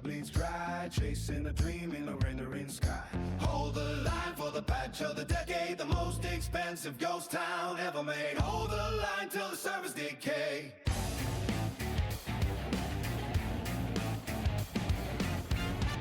bleeds dry, chasing a dream in a rendering sky. Hold the line for the patch of the decade, the most expensive ghost town ever made. Hold the line till the service decay.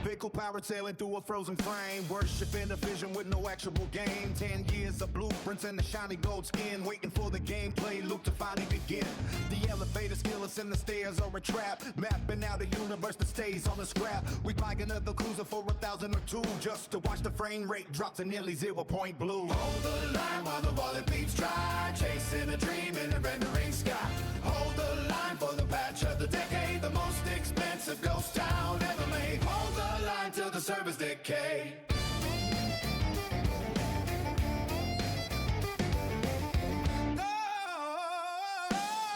Fickle power sailing through a frozen flame, worshiping a vision with no actual game. 10 years of blueprints and the shiny gold skin, waiting for the gameplay loop to finally begin. The elevator skillets and the stairs are a trap, mapping out a universe that stays on the scrap. We buy another cruiser for 1,000 or two, just to watch the frame rate drop to nearly 0 point blue. Hold the line while the wallet bleeds dry, chasing a dream in a rendering sky. Hold the line for the patch of the decade, the most expensive ghost town ever made. Hold the line till the service decay.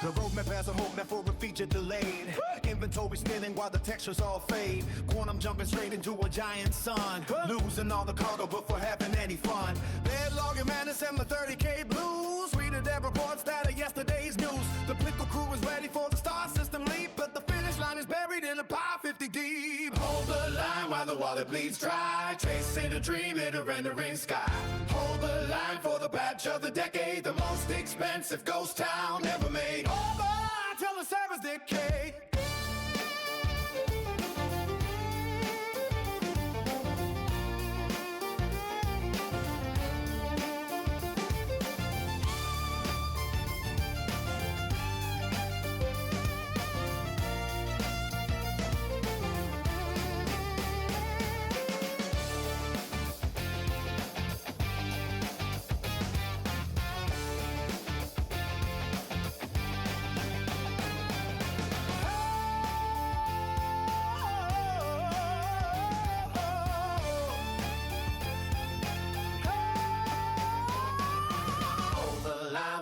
The roadmap has a hope that for a feature delayed. Inventory spinning while the textures all fade. Quantum jumping straight into a giant sun. Losing all the cargo before having any fun. Bed logging madness and my 30K blues. Reader that reports that of yesterday's news. The Pickle crew is ready for the star system leap, but the finish line is buried in a pile 50 deep. Hold the line while the wallet bleeds dry, chasing a dream in a rendering sky. Hold the line for the patch of the decade, the most expensive ghost town ever made. Hold the line till the service decay.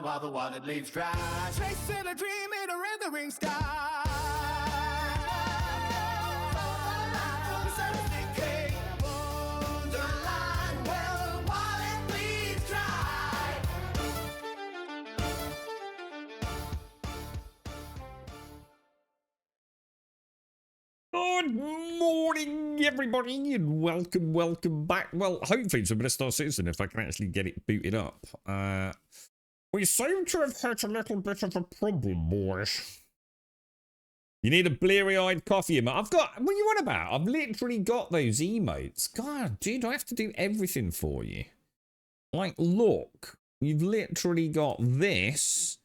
While the water leaves dry, chasing a dream in a rendering sky. Good morning, everybody, and welcome back. Well, hopefully it's a bit of Star Citizen if I can actually get it booted up. We seem to have had a little bit of a problem, boys. You need a bleary-eyed coffee emote. I've got... What are you on about? I've literally got those emotes. God, dude, I have to do everything for you. Like, look. You've literally got this.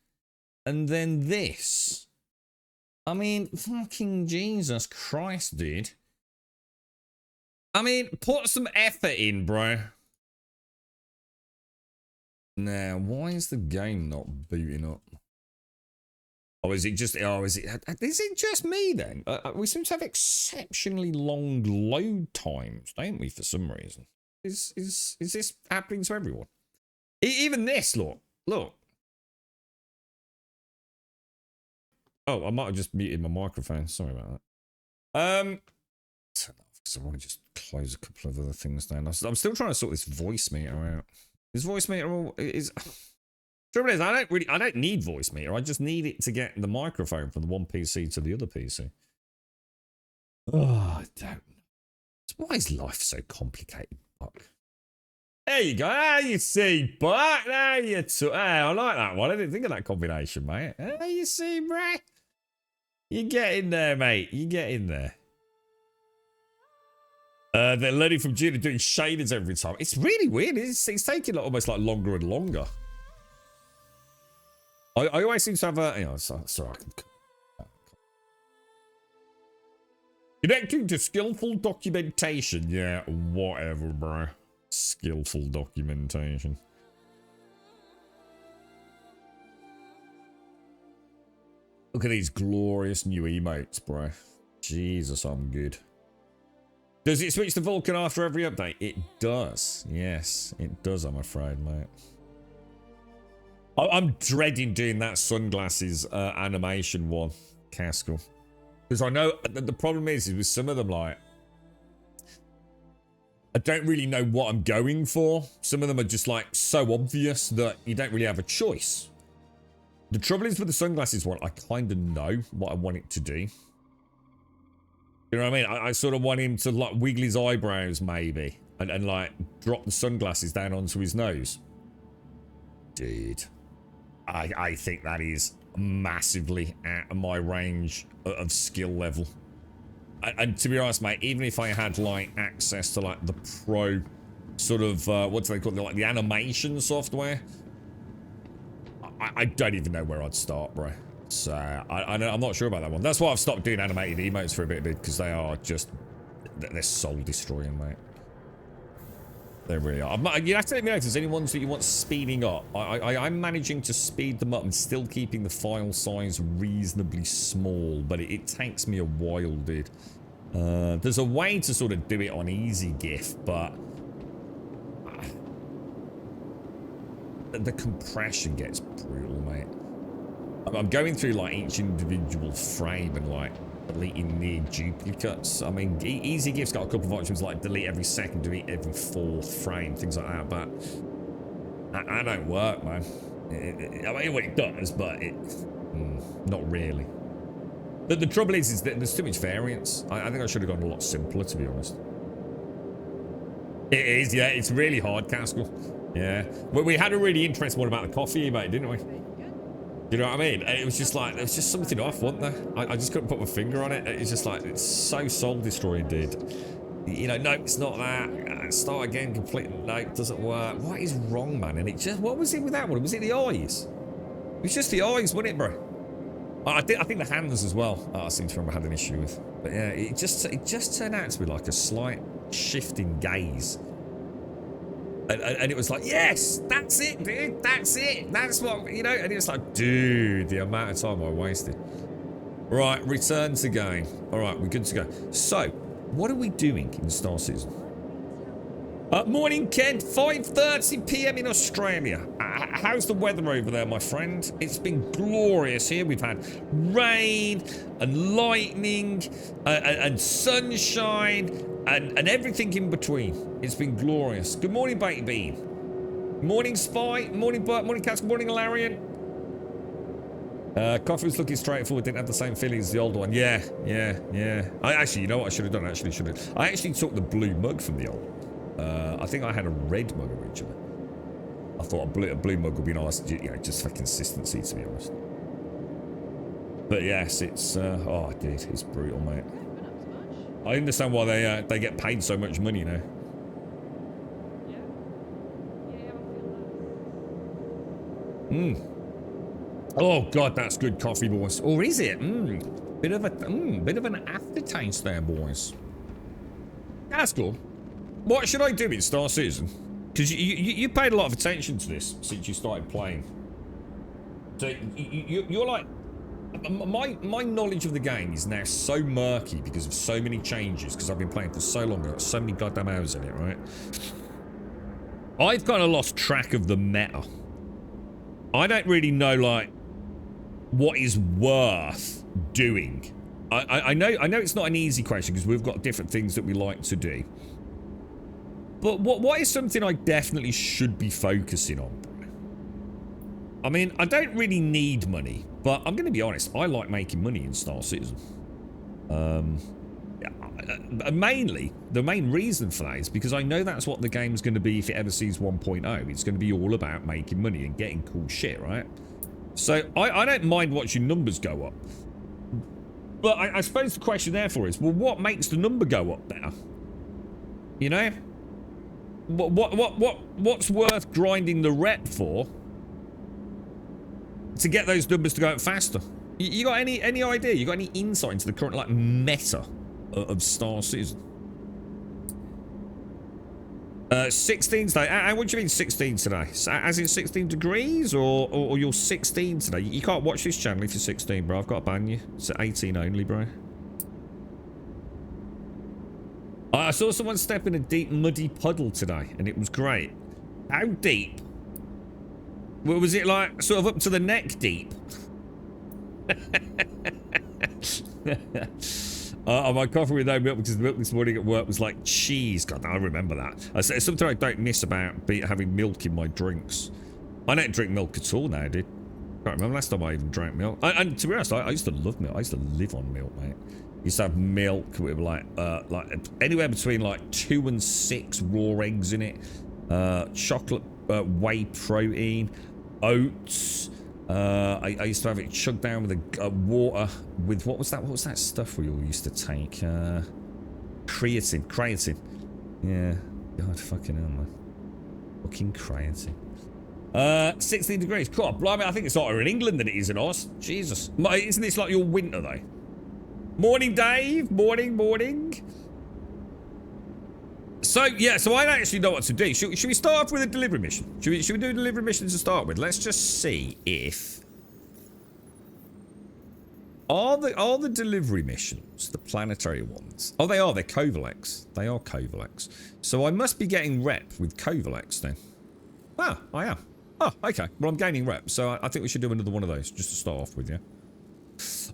And then this. I mean, fucking Jesus Christ, dude. I mean, put some effort in, bro. Now, why is the game not booting up? Oh, is it just... Oh, is it just me, then? We seem to have exceptionally long load times, don't we, for some reason? Is this happening to everyone? Even this, look. Look. Oh, I might have just muted my microphone. Sorry about that. Because I want to just close a couple of other things down. I'm still trying to sort this voice meter out. This voice meter is... Trouble is, I don't need voice meter. I just need it to get the microphone from the one PC to the other PC. Oh, I don't know. Why is life so complicated, Buck? There you go. There you see, Buck. There you hey, I like that one. I didn't think of that combination, mate. There you see, bro. You get in there, mate. You get in there. They're learning from Gina doing shaders every time. It's really weird. It's taking almost like longer and longer. I always seem to have a... You know, sorry. Connecting to skillful documentation. Yeah, whatever, bro. Skillful documentation. Look at these glorious new emotes, bro. Jesus, I'm good. Does it switch to Vulcan after every update? It does. Yes, it does, I'm afraid, mate. I'm dreading doing that sunglasses animation one, Caskell. Because I know the problem is with some of them, like, I don't really know what I'm going for. Some of them are just like so obvious that you don't really have a choice. The trouble is with the sunglasses one, I kind of know what I want it to do. You know what I mean? I sort of want him to like wiggle his eyebrows maybe and like drop the sunglasses down onto his nose. Dude, I think that is massively out of my range of skill level. And to be honest, mate, even if I had like access to like the pro sort of what do they call it, like the animation software, I don't even know where I'd start, bro. So I'm not sure about that one. That's why I've stopped doing animated emotes for a bit, because they are just, they're soul destroying, mate. They really are. You have to let me know if there's any ones that you want speeding up. I'm managing to speed them up and still keeping the file size reasonably small, but it takes me a while, dude. There's a way to sort of do it on easy GIF, but the compression gets brutal, mate. I'm going through like each individual frame and like deleting near duplicates. I mean, easy GIF's got a couple of options like delete every second, delete every fourth frame, things like that, but that don't work, man. I mean, well, it does, but not really. The trouble is that there's too much variance. I think I should have gone a lot simpler, to be honest. It is, yeah, it's really hard, Caskell. Yeah. Well, we had a really interesting one about the coffee, mate, didn't we? You know what I mean? It was just like, there was just something off, wasn't there? I just couldn't put my finger on it. It's just like, it's so soul-destroying, dude. You know, no, it's not that. Start again, complete, no, it doesn't work. What is wrong, man? And it just, what was it with that one? Was it the eyes? It was just the eyes, wasn't it, bro? I think the hands as well, I seem to remember I had an issue with. But yeah, it just turned out to be like a slight shift in gaze. And it was like, yes, that's it, dude, that's it. That's what, you know, and it's like, dude, the amount of time I wasted. Right, return to game. All right, we're good to go. So, what are we doing in Star Citizen? Morning, Kent, 5:30 p.m. in Australia. How's the weather over there, my friend? It's been glorious here. We've had rain and lightning and sunshine and everything in between. It's been glorious. Good morning, Baked Bean. Morning, Spy. Morning, Bert. Morning, Cask. Morning, Larian. Coffee was looking straightforward. Didn't have the same feeling as the old one. Yeah. I actually, you know what I should have done? I actually took the blue mug from the old one. I think I had a red mug originally. I thought a blue mug would be nice, you know, just for consistency, to be honest. But yes, it's oh, dude, it's brutal, mate. I understand why they get paid so much money now. Oh god, that's good coffee, boys. Or is it? Bit of an aftertaste there, boys. That's cool. What should I do in Star Citizen? Because you paid a lot of attention to this since you started playing. So you're like, my knowledge of the game is now so murky because of so many changes. Because I've been playing for so long, I've got so many goddamn hours in it, right? I've kind of lost track of the meta. I don't really know like what is worth doing. I know it's not an easy question because we've got different things that we like to do. But what is something I definitely should be focusing on? I mean, I don't really need money, but I'm going to be honest, I like making money in Star Citizen. Mainly, the main reason for that is because I know that's what the game's going to be if it ever sees 1.0. It's going to be all about making money and getting cool shit, right? So I don't mind watching numbers go up. But I suppose the question therefore is, well, what makes the number go up better? You know? What's worth grinding the rep for to get those numbers to go up faster? You got any idea? You got any insight into the current like meta of Star Citizen? 16 today. And what do you mean 16 today? As in 16 degrees, or you're 16 today? You can't watch this channel if you're 16, bro. I've got to ban you. It's 18 only, bro. I saw someone step in a deep, muddy puddle today, and it was great. How deep? Well, was it like sort of up to the neck deep? My coffee with no milk because the milk this morning at work was like cheese. God, I remember that. It's something I don't miss about having milk in my drinks. I don't drink milk at all now, dude. Can't remember last time I even drank milk. And to be honest, I used to love milk. I used to live on milk, mate. Used to have milk with like anywhere between like 2 and 6 raw eggs in it. Chocolate whey protein, oats. I used to have it chugged down with a water with what was that? What was that stuff we all used to take? Creatine. Yeah. God, fucking hell, man. Fucking creatine. 16 degrees. Cool. Blimey, I think it's hotter in England than it is in Oz. Jesus. Isn't this like your winter though? Morning, Dave. Morning. So, yeah, so I don't actually know what to do. Should we start off with a delivery mission? Should we do a delivery mission to start with? Let's just see if... Are the delivery missions, the planetary ones? Oh, they are. They're Kovalex. They are Kovalex. So I must be getting rep with Kovalex then. Ah, I am. Oh, okay. Well, I'm gaining rep. So I think we should do another one of those just to start off with, yeah?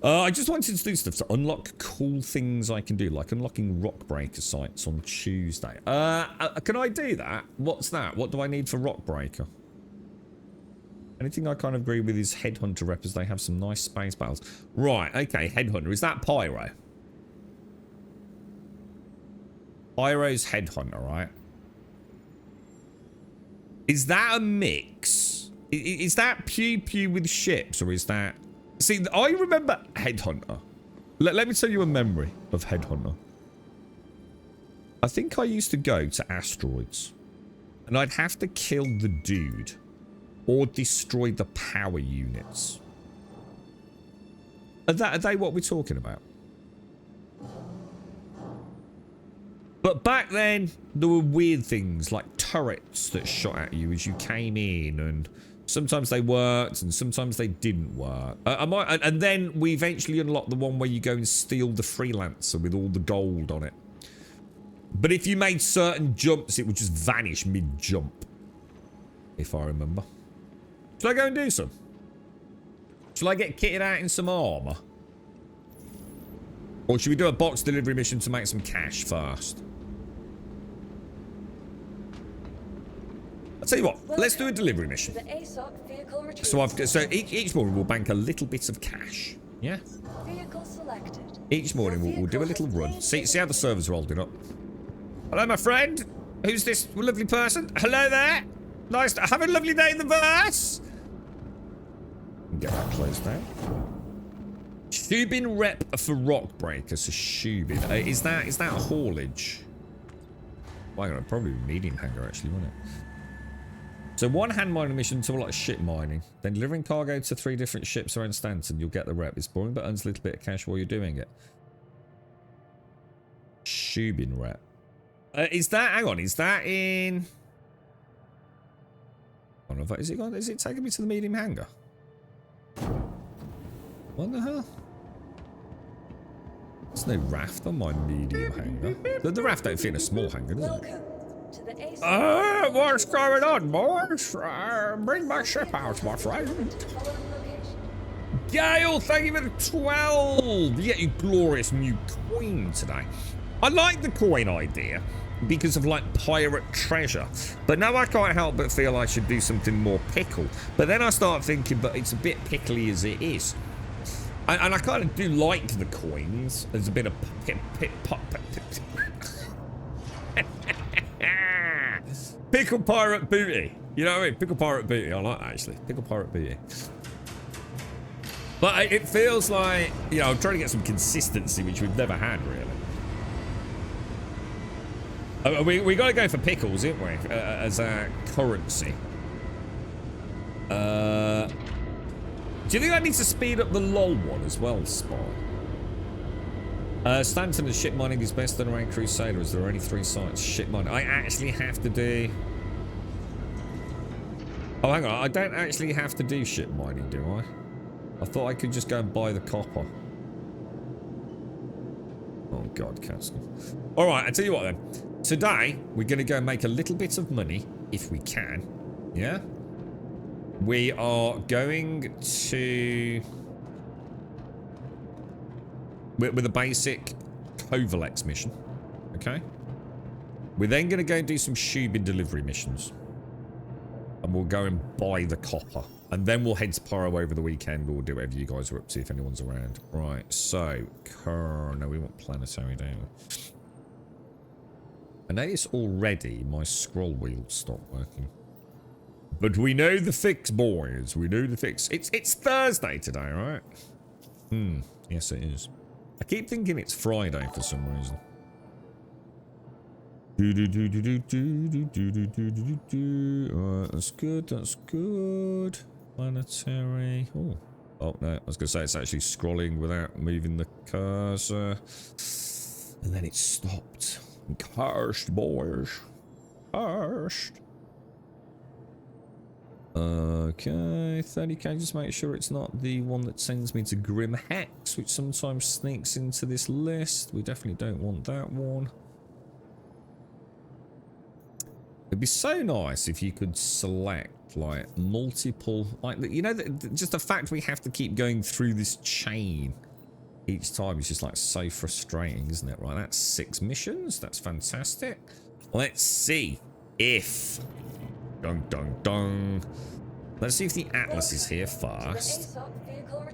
I just wanted to do stuff to unlock cool things I can do, like unlocking rock breaker sites on Tuesday. Can I do that? What's that? What do I need for rock breaker? Anything I kind of agree with is Headhunter rep, as they have some nice space battles. Right, okay, Headhunter. Is that Pyro? Pyro's Headhunter, right? Is that a mix? Is that Pew Pew with ships, or is that... See, I remember Headhunter. Let me tell you a memory of Headhunter. I think I used to go to asteroids, and I'd have to kill the dude or destroy the power units. Are they what we're talking about? But back then, there were weird things like turrets that shot at you as you came in, and sometimes they worked and sometimes they didn't work. And then we eventually unlocked the one where you go and steal the freelancer with all the gold on it. But if you made certain jumps, it would just vanish mid-jump. If I remember. Shall I go and do some? Shall I get kitted out in some armor? Or should we do a box delivery mission to make some cash first? I'll tell you what, let's do a delivery mission. So each morning we'll bank a little bit of cash. Yeah? Each morning we'll do a little run. See how the servers are holding up. Hello, my friend. Who's this lovely person? Hello there. Nice to have a lovely day in the verse. Get that closed down. Shubin rep for rock breaker. So Shubin. Is that a haulage? Well, I'm probably a medium hangar actually, wouldn't it? So 1 hand mining mission to a lot of ship mining. Then delivering cargo to 3 different ships around Stanton. You'll get the rep. It's boring, but earns a little bit of cash while you're doing it. Shubin rep. Is that... Hang on. Is that in... I don't know. Is it taking me to the medium hangar? What the hell? There's no raft on my medium hangar. The raft don't fit in a small hangar, does it? What's going on, boys? Bring my ship out, my friend. Gale, thank you for the 12. You get your glorious new coin today. I like the coin idea because of like pirate treasure, but now I can't help but feel I should do something more pickle. But then I start thinking, but it's a bit pickly as it is. And I kind of do like the coins. There's a bit of pickle pirate booty. You know what I mean? Pickle pirate booty. I like that actually. Pickle pirate booty. But it feels like, you know, I'm trying to get some consistency, which we've never had really. We got to go for pickles, didn't we? As a currency. Do you think I need to speed up the LOL one as well, Spot? Stanton and ship mining is best done around Crusader, as there are only 3 sites. Ship mining. I actually have to do... Oh, hang on. I don't actually have to do ship mining, do I? I thought I could just go and buy the copper. Oh, God, Castle. All right, I'll tell you what, then. Today, we're going to go and make a little bit of money, if we can. Yeah? We are going to... With a basic Kovalex mission. Okay? We're then going to go and do some Shubin delivery missions. And we'll go and buy the copper. And then we'll head to Pyro over the weekend, or do whatever you guys are up to if anyone's around. Right, so, no, we want planetary, don't we? I notice already my scroll wheel stopped working. But we know the fix, boys. We know the fix. It's Thursday today, right? Yes, it is. I keep thinking it's Friday for some reason. Alright, that's good, that's good. Planetary. Oh, no, I was going to say it's actually scrolling without moving the cursor. And then it stopped. Cursed, boys. Cursed. Okay, 30k, just make sure it's not the one that sends me to Grim Hex, which sometimes sneaks into this list. We definitely don't want that one. It'd be so nice if you could select, like, multiple, like, you know, just the fact we have to keep going through this chain each time is just, like, so frustrating, isn't it? Right, that's 6 missions. That's fantastic. Let's see if... Dun, dun, dun. Let's see if the Atlas is here first.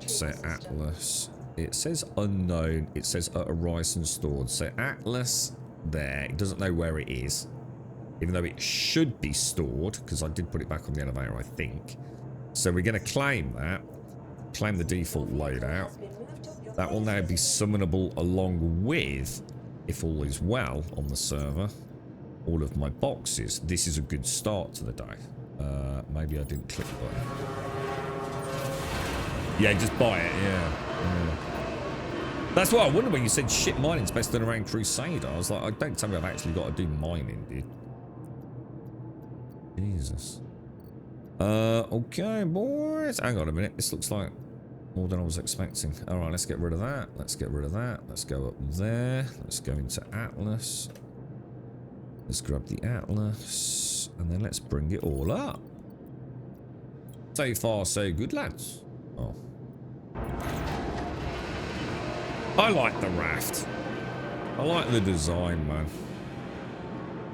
So Atlas. It says unknown. It says at Horizon stored. So Atlas there. It doesn't know where it is. Even though it should be stored. Because I did put it back on the elevator, I think. So we're going to claim that. Claim the default loadout. That will now be summonable along with, if all is well on the server, all of my boxes. This is a good start to the day. Maybe I didn't click the button. Yeah, just buy it, yeah. That's what I wondered when you said shit mining's best done around Crusader. I was like, don't tell me I've actually got to do mining, dude. Jesus. Okay, boys. Hang on a minute. This looks like more than I was expecting. Alright, let's get rid of that. Let's get rid of that. Let's go up there. Let's go into Atlas. Let's grab the Atlas, and then let's bring it all up. So far, so good, lads. Oh. I like the raft. I like the design,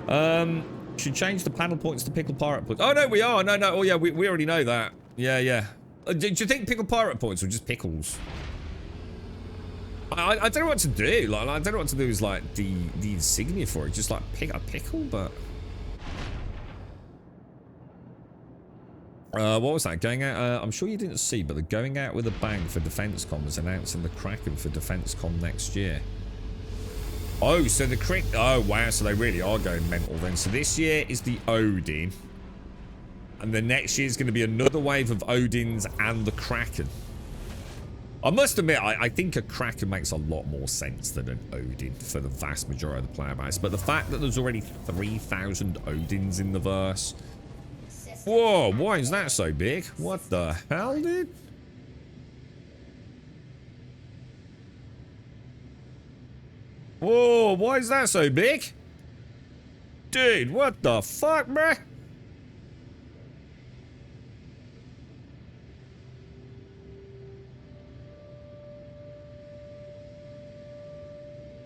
man. Should change the paddle points to pickle pirate points. Oh, no, we are. No. Oh, yeah, we already know that. Yeah. Do you think pickle pirate points or just pickles? I don't know what to do. Like, I don't know what to do is like the insignia for it. Just like pick a pickle, but what was that? Going out? I'm sure you didn't see, but the going out with a bang for Defenscom was announcing the Kraken for Defenscom next year. Oh, so the oh wow, so they really are going mental then. So this year is the Odin, and the next year is going to be another wave of Odins and the Kraken. I must admit, I think a Kraken makes a lot more sense than an Odin for the vast majority of the player base. But the fact that there's already 3,000 Odins in the verse. Whoa, why is that so big? What the hell, dude? Whoa, why is that so big? Dude, what the fuck, bruh?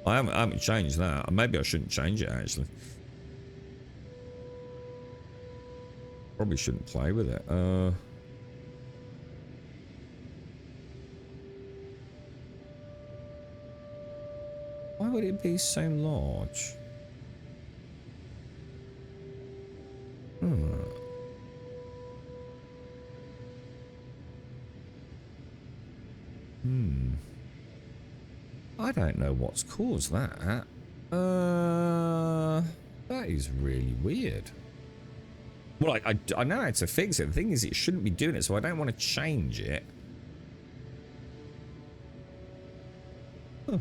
I haven't changed that. Maybe I shouldn't change it, actually. Probably shouldn't play with it. Why would it be so large? I don't know what's caused that. That is really weird. Well, I know how to fix it. The thing is, it shouldn't be doing it, so I don't want to change it. Huh.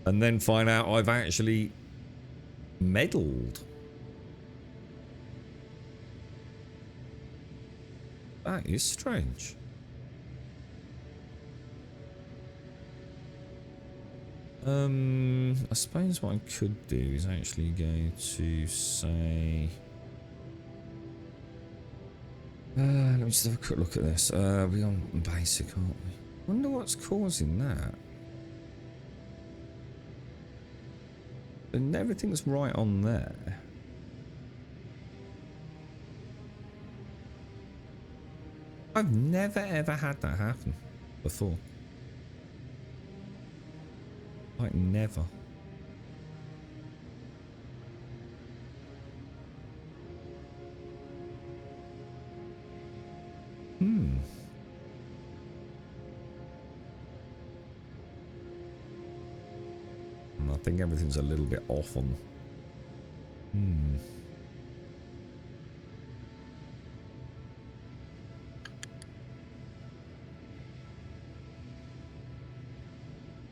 And then find out I've actually meddled. That is strange. I suppose what I could do is actually go to say... let me just have a quick look at this. We're on basic, aren't we? Wonder what's causing that. And everything's right on there. I've never ever had that happen before. Like never. I think everything's a little bit off on.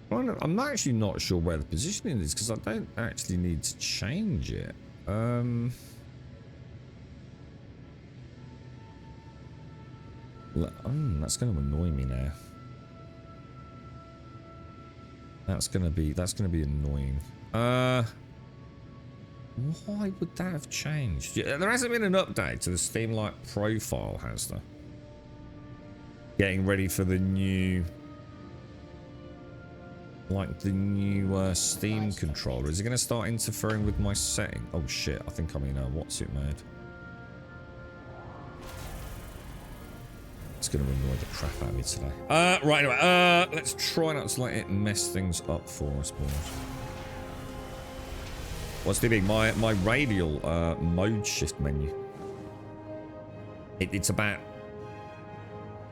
Well, I'm actually not sure where the positioning is because I don't actually need to change it. That's going to annoy me now. That's gonna be annoying. Why would that have changed? There hasn't been an update to the Steam Light profile, has there? Getting ready for the new, like the new Steam controller. Is it gonna start interfering with my setting? Oh shit! I think I mean what's it made? It's going to annoy the crap out of me today. Right, anyway, let's try not to let it mess things up for us, boys. What's the big? My radial mode shift menu. It's about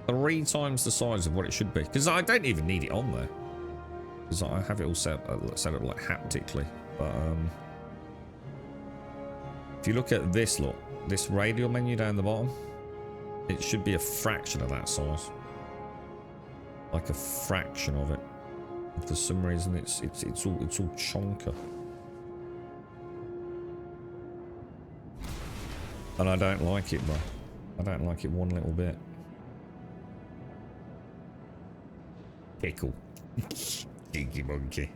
3 times the size of what it should be. Because I don't even need it on there. Because I have it all set up like haptically. But if you look at this, this radial menu down the bottom. It should be a fraction of that size. Like a fraction of it. For some reason it's all chonker. And I don't like it, bro. I don't like it one little bit. Pickle. Stinky monkey.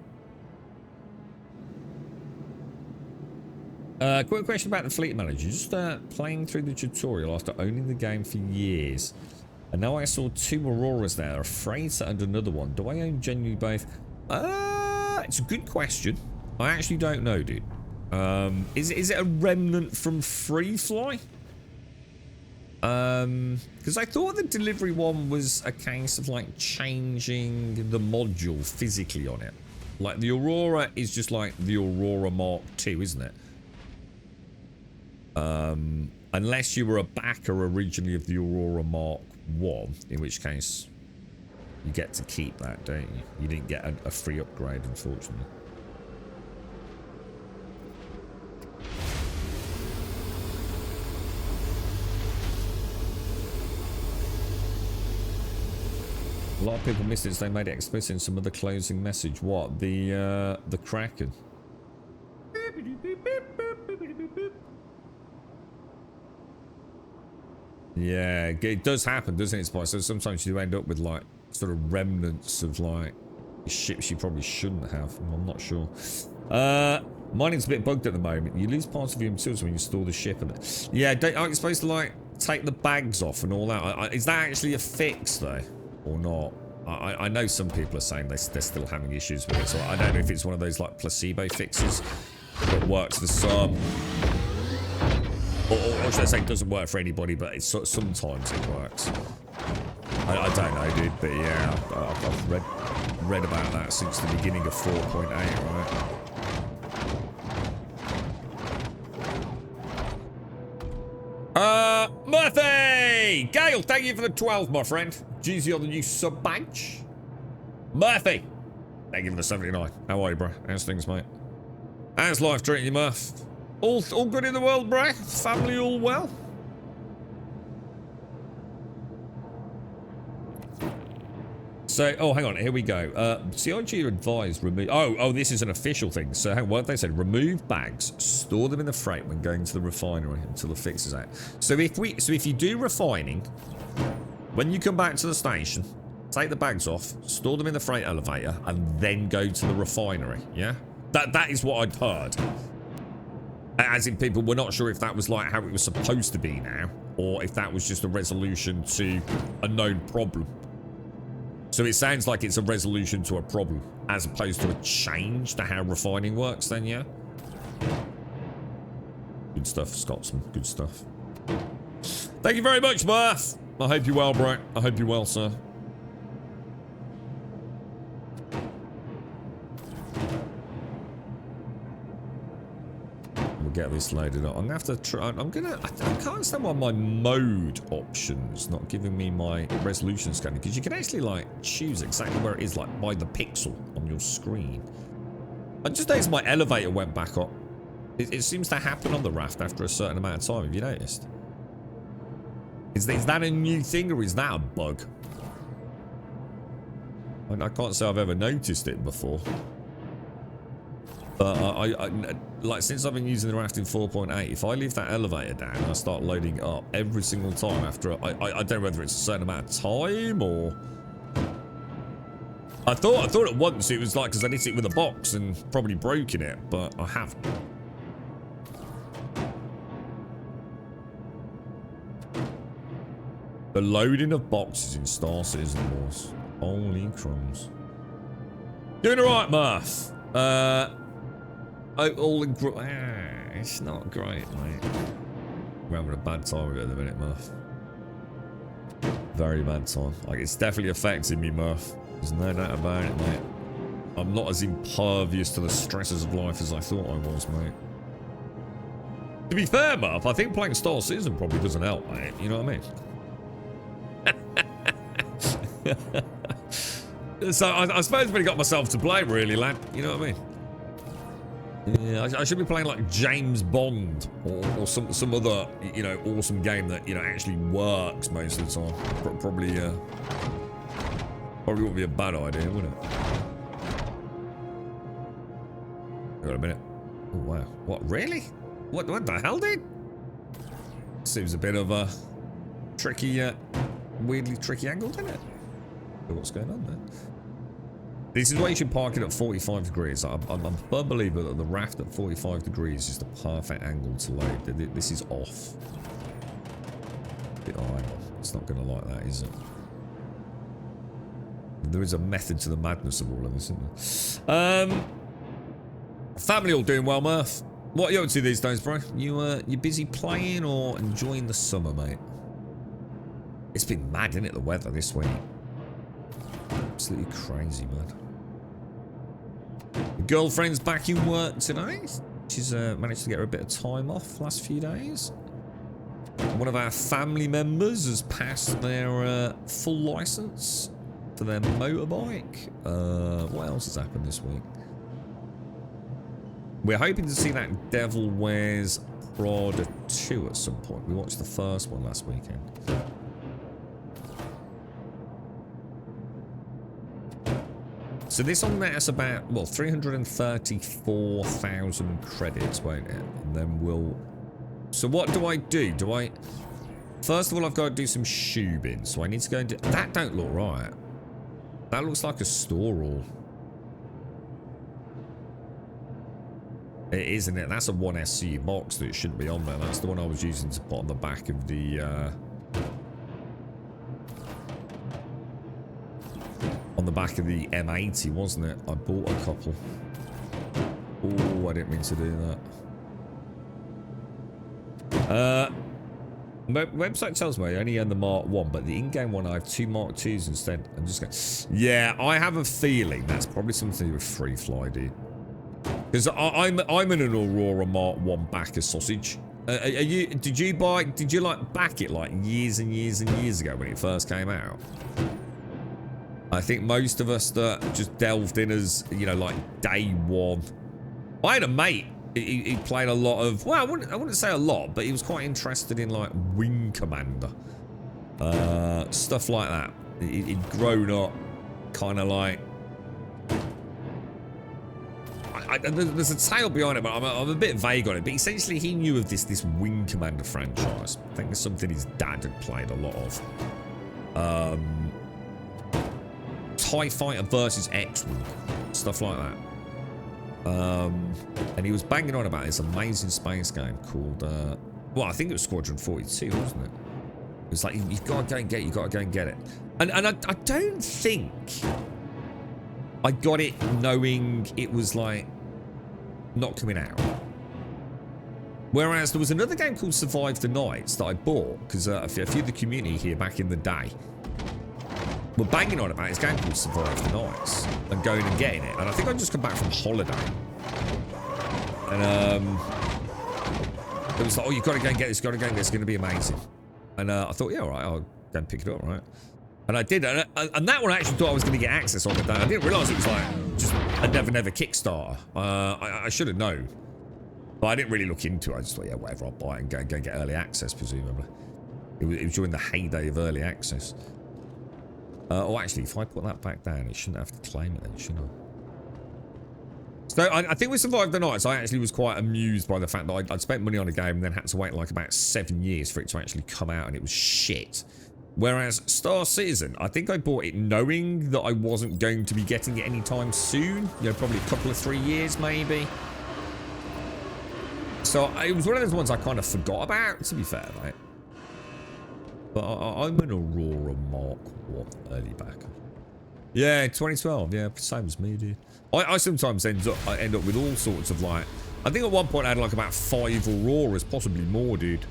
Quick question about the fleet manager. Just playing through the tutorial after owning the game for years. And now I saw 2 Auroras there, a freighter and another one. Do I own genuinely both? It's a good question. I actually don't know, dude. Is it a remnant from Free Fly? Because I thought the delivery one was a case of like changing the module physically on it. Like the Aurora is just like the Aurora Mark II, isn't it? Unless you were a backer originally of the Aurora Mark I, in which case you get to keep that, don't you? You didn't get a free upgrade, unfortunately. A lot of people missed it, so they made it explicit in some of the closing message. What? The Kraken? Yeah, it does happen, doesn't it, Spice? So sometimes you end up with like sort of remnants of like ships you probably shouldn't have. I'm not sure. Mining's a bit bugged at the moment. You lose parts of your materials when you store the ship. And yeah, aren't you supposed to like take the bags off and all that? Is that actually a fix though, or not? I know some people are saying they're still having issues with it, so I don't know if it's one of those like placebo fixes that works for some. Or should I say it doesn't work for anybody, but it's sometimes it works. I don't know, dude, but yeah, I've read about that since the beginning of 4.8, right? Murphy! Gale, thank you for the 12, my friend. Jeezy on the new sub badge. Murphy! Thank you for the 79. How are you, bro? How's things, mate? How's life treating you, Murph? All good in the world, bro? Family all well? So, oh, hang on, here we go. CIG advised remove. Oh, this is an official thing. So, what they said: remove bags, store them in the freight when going to the refinery until the fix is out. So, if you do refining, when you come back to the station, take the bags off, store them in the freight elevator, and then go to the refinery. Yeah, that is what I'd heard. As in, people were not sure if that was like how it was supposed to be now, or if that was just a resolution to a known problem. So it sounds like it's a resolution to a problem, as opposed to a change to how refining works then, yeah? Good stuff, Scotsman. Good stuff. Thank you very much, Murph. I hope you're well, bro. I hope you're well, sir. We'll get this loaded up. I'm gonna have to try. I can't understand why my mode option's not giving me my resolution scanning, because you can actually like choose exactly where it is, like by the pixel on your screen. I just noticed my elevator went back up. It seems to happen on the raft after a certain amount of time. Have you noticed? Is that a new thing, or is that a bug? I can't say I've ever noticed it before. But like, since I've been using the raft in 4.8, if I leave that elevator down and I start loading it up every single time after, I don't know whether it's a certain amount of time or... I thought at once it was like because I hit it with a box and probably broken it, but I haven't. The loading of boxes in Star Citizen Wars. Holy crumbs. Doing alright, Murph. It's not great, mate. We're having a bad time with it at the minute, Murph. Very bad time. Like, it's definitely affecting me, Murph. There's no doubt about it, mate. I'm not as impervious to the stresses of life as I thought I was, mate. To be fair, Murph, I think playing Star Citizen probably doesn't help, mate. You know what I mean? So I suppose I've really got myself to blame, really, lad. You know what I mean? Yeah, I should be playing like James Bond or some other, you know, awesome game that, you know, actually works most of the time. Probably wouldn't be a bad idea, would it? Wait a minute. Oh wow! What, really? What the hell, dude? Seems a bit of a tricky, weirdly tricky angle, doesn't it? What's going on there? This is why you should park it at 45 degrees. I'm a firm believer that the raft at 45 degrees is the perfect angle to load. This is off. Oh, hang on. It's not going to like that, is it? There is a method to the madness of all of this, isn't there? Family all doing well, Murph. What are you up to these days, bro? You busy playing or enjoying the summer, mate? It's been mad, isn't it, the weather this week? Absolutely crazy, man. The girlfriend's back in work today. She's managed to get her a bit of time off the last few days. One of our family members has passed their full license for their motorbike. What else has happened this week? We're hoping to see that Devil Wears Prada 2 at some point. We watched the first one last weekend. So this will net us about, well, 334,000 credits, won't it? And then we'll... So what do I do? First of all, I've got to do some shubing. So I need to go and do... That don't look right. That looks like a store all. It is, isn't it? That's a 1SC box that shouldn't be on there. That's the one I was using to put on the back of the... on the back of the M80, wasn't it? I bought a couple. Oh, I didn't mean to do that. Website tells me I only own the Mark 1, but the in-game one I have 2 Mark 2s instead. I'm just going, yeah, I have a feeling that's probably something to do with Free Fly, dude. Because I'm in an Aurora Mark 1 backer sausage. Did you like back it like years and years and years ago when it first came out? I think most of us that just delved in as, you know, like day one. I had a mate. He played a lot of, well, I wouldn't say a lot, but he was quite interested in like Wing Commander, stuff like that. He'd grown up, kind of like. There's a tale behind it, but I'm a bit vague on it. But essentially, he knew of this Wing Commander franchise. I think it's something his dad had played a lot of. TIE Fighter versus X-Wing, stuff like that. And he was banging on about this amazing space game called, well, I think it was Squadron 42, wasn't it? It was like, you've got to go and get it, you've got to go and get it. And I don't think I got it knowing it was like not coming out. Whereas there was another game called Survive the Nights that I bought because a few of the community here back in the day were banging on about this game called Survive the Nights and going and getting it. And I think I just come back from holiday. And it was like, oh, you've got to go and get this, got to go and get this, it's going to be amazing. And I thought, yeah, all right, I'll go and pick it up, right? And I did, and that one I actually thought I was going to get access on the day. I didn't realise it was like just a never Kickstarter. I should have known. But I didn't really look into it. I just thought, yeah, whatever, I'll buy it and go and get early access, presumably. It was during the heyday of early access. Oh, actually, if I put that back down, it shouldn't have to claim it then, shouldn't I? So I think with Survive the Nights, I actually was quite amused by the fact that I'd spent money on a game and then had to wait like about 7 years for it to actually come out, and it was shit. Whereas Star Citizen, I think I bought it knowing that I wasn't going to be getting it anytime soon. You know, probably a couple of 3 years maybe. So it was one of those ones I kind of forgot about, to be fair, right? But I'm an Aurora Mark 1 early backer. Yeah, 2012. Yeah, same as me, dude. I sometimes end up with all sorts of like... I think at one point I had like about 5 Auroras, possibly more, dude.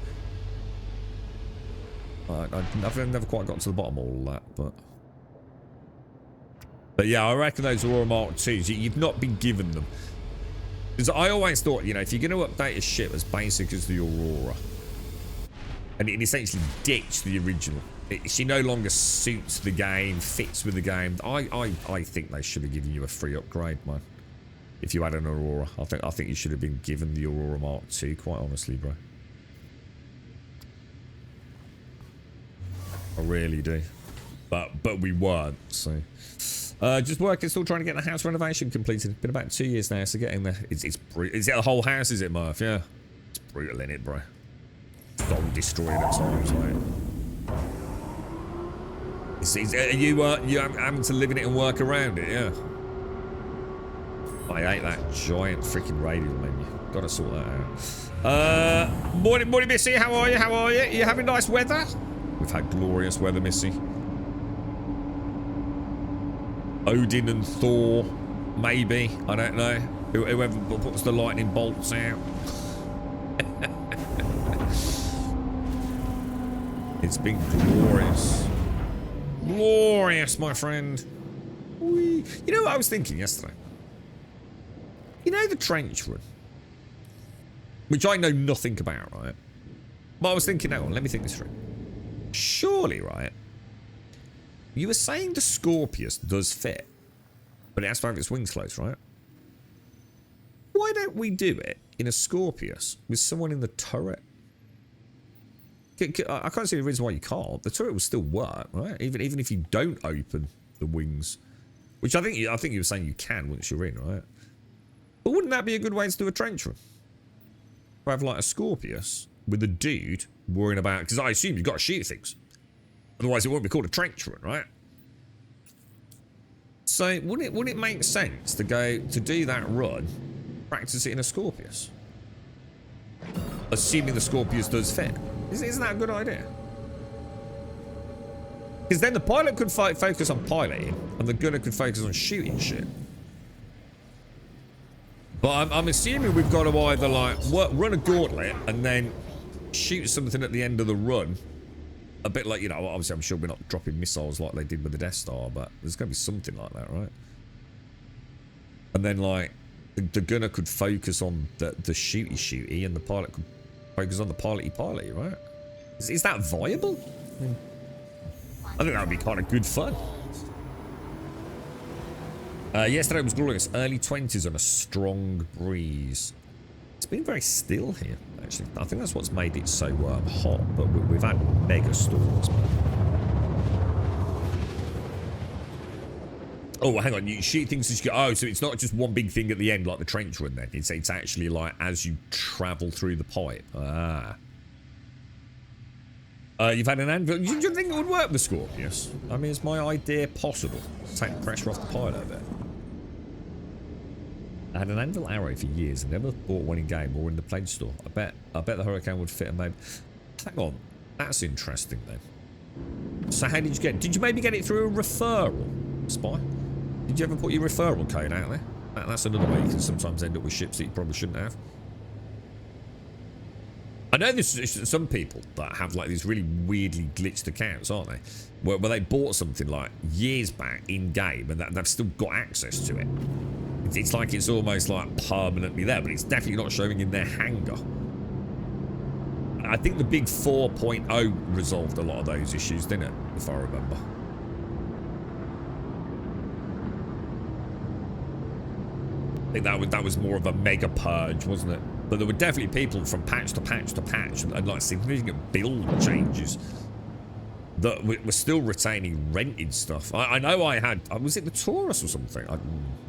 I've never quite got to the bottom of all that, but... But yeah, I reckon those Aurora Mark 2s, you've not been given them. Because I always thought, you know, if you're going to update a ship as basic as the Aurora, and it essentially ditched the original, she no longer suits the game, fits with the game. I think they should have given you a free upgrade, man. If you had an Aurora, I think you should have been given the Aurora Mark II, quite honestly, bro. I really do, but we weren't. So, just working, still trying to get the house renovation completed. Been about 2 years now, so getting there. It's brutal. Is it the whole house? Is it, Murph? Yeah, it's brutal in it, bro. Soul destroying at times, right? Are you having to live in it and work around it? Yeah. I hate that giant freaking radial menu. Gotta sort that out. Morning, Missy. How are you? How are you? You having nice weather? We've had glorious weather, Missy. Odin and Thor, maybe. I don't know. Whoever puts the lightning bolts out. It's been glorious. Glorious, my friend. Whee. You know what I was thinking yesterday? You know the trench run? Which I know nothing about, right? But I was thinking, hang on, let me think this through. Surely, right? You were saying the Scorpius does fit, but it has to have its wings closed, right? Why don't we do it in a Scorpius with someone in the turret? I can't see the reason why you can't. The turret will still work, right? Even if you don't open the wings, which I think you were saying you can once you're in, right? But wouldn't that be a good way to do a trench run? Have like a Scorpius with a dude worrying about, because I assume you've got to shoot things, otherwise it won't be called a trench run, right? So wouldn't it make sense to do that run, practice it in a Scorpius, assuming the Scorpius does fit? Isn't that a good idea? Because then the pilot could focus on piloting, and the gunner could focus on shooting shit. But I'm assuming we've got to either like run a gauntlet and then shoot something at the end of the run. A bit like, you know, obviously I'm sure we're not dropping missiles like they did with the Death Star, but there's going to be something like that, right? And then like the gunner could focus on the shooty and the pilot could focus on the piloty, right? Is that viable? I think that would be kind of good fun. Yesterday was glorious. Early 20s on a strong breeze. It's been very still here, actually. I think that's what's made it so hot, but we've had mega storms. Oh, hang on. You shoot things as you go. Oh, so it's not just one big thing at the end like the trench run then. It's actually like as you travel through the pipe. Ah. You've had an anvil. Do you think it would work with Scorpius? I mean, is my idea possible? Take the pressure off the pilot a bit. I had an anvil arrow for years and never bought one in game or in the pledge store. I bet the Hurricane would fit a maybe. Hang on, that's interesting then. So how did you maybe get it through a referral, Spy? Did you ever put your referral code out there? That's another way you can sometimes end up with ships that you probably shouldn't have. know there's some people that have like these really weirdly glitched accounts, aren't they? Where they bought something like years back in game and they've still got access to it. It's like it's almost like permanently there, but it's definitely not showing in their hangar. I think the big 4.0 resolved a lot of those issues, didn't it? If I remember. I think that was more of a mega purge, wasn't it? But there were definitely people from patch to patch to patch and like significant build changes that were still retaining rented stuff. I know I had, was it the Taurus or something?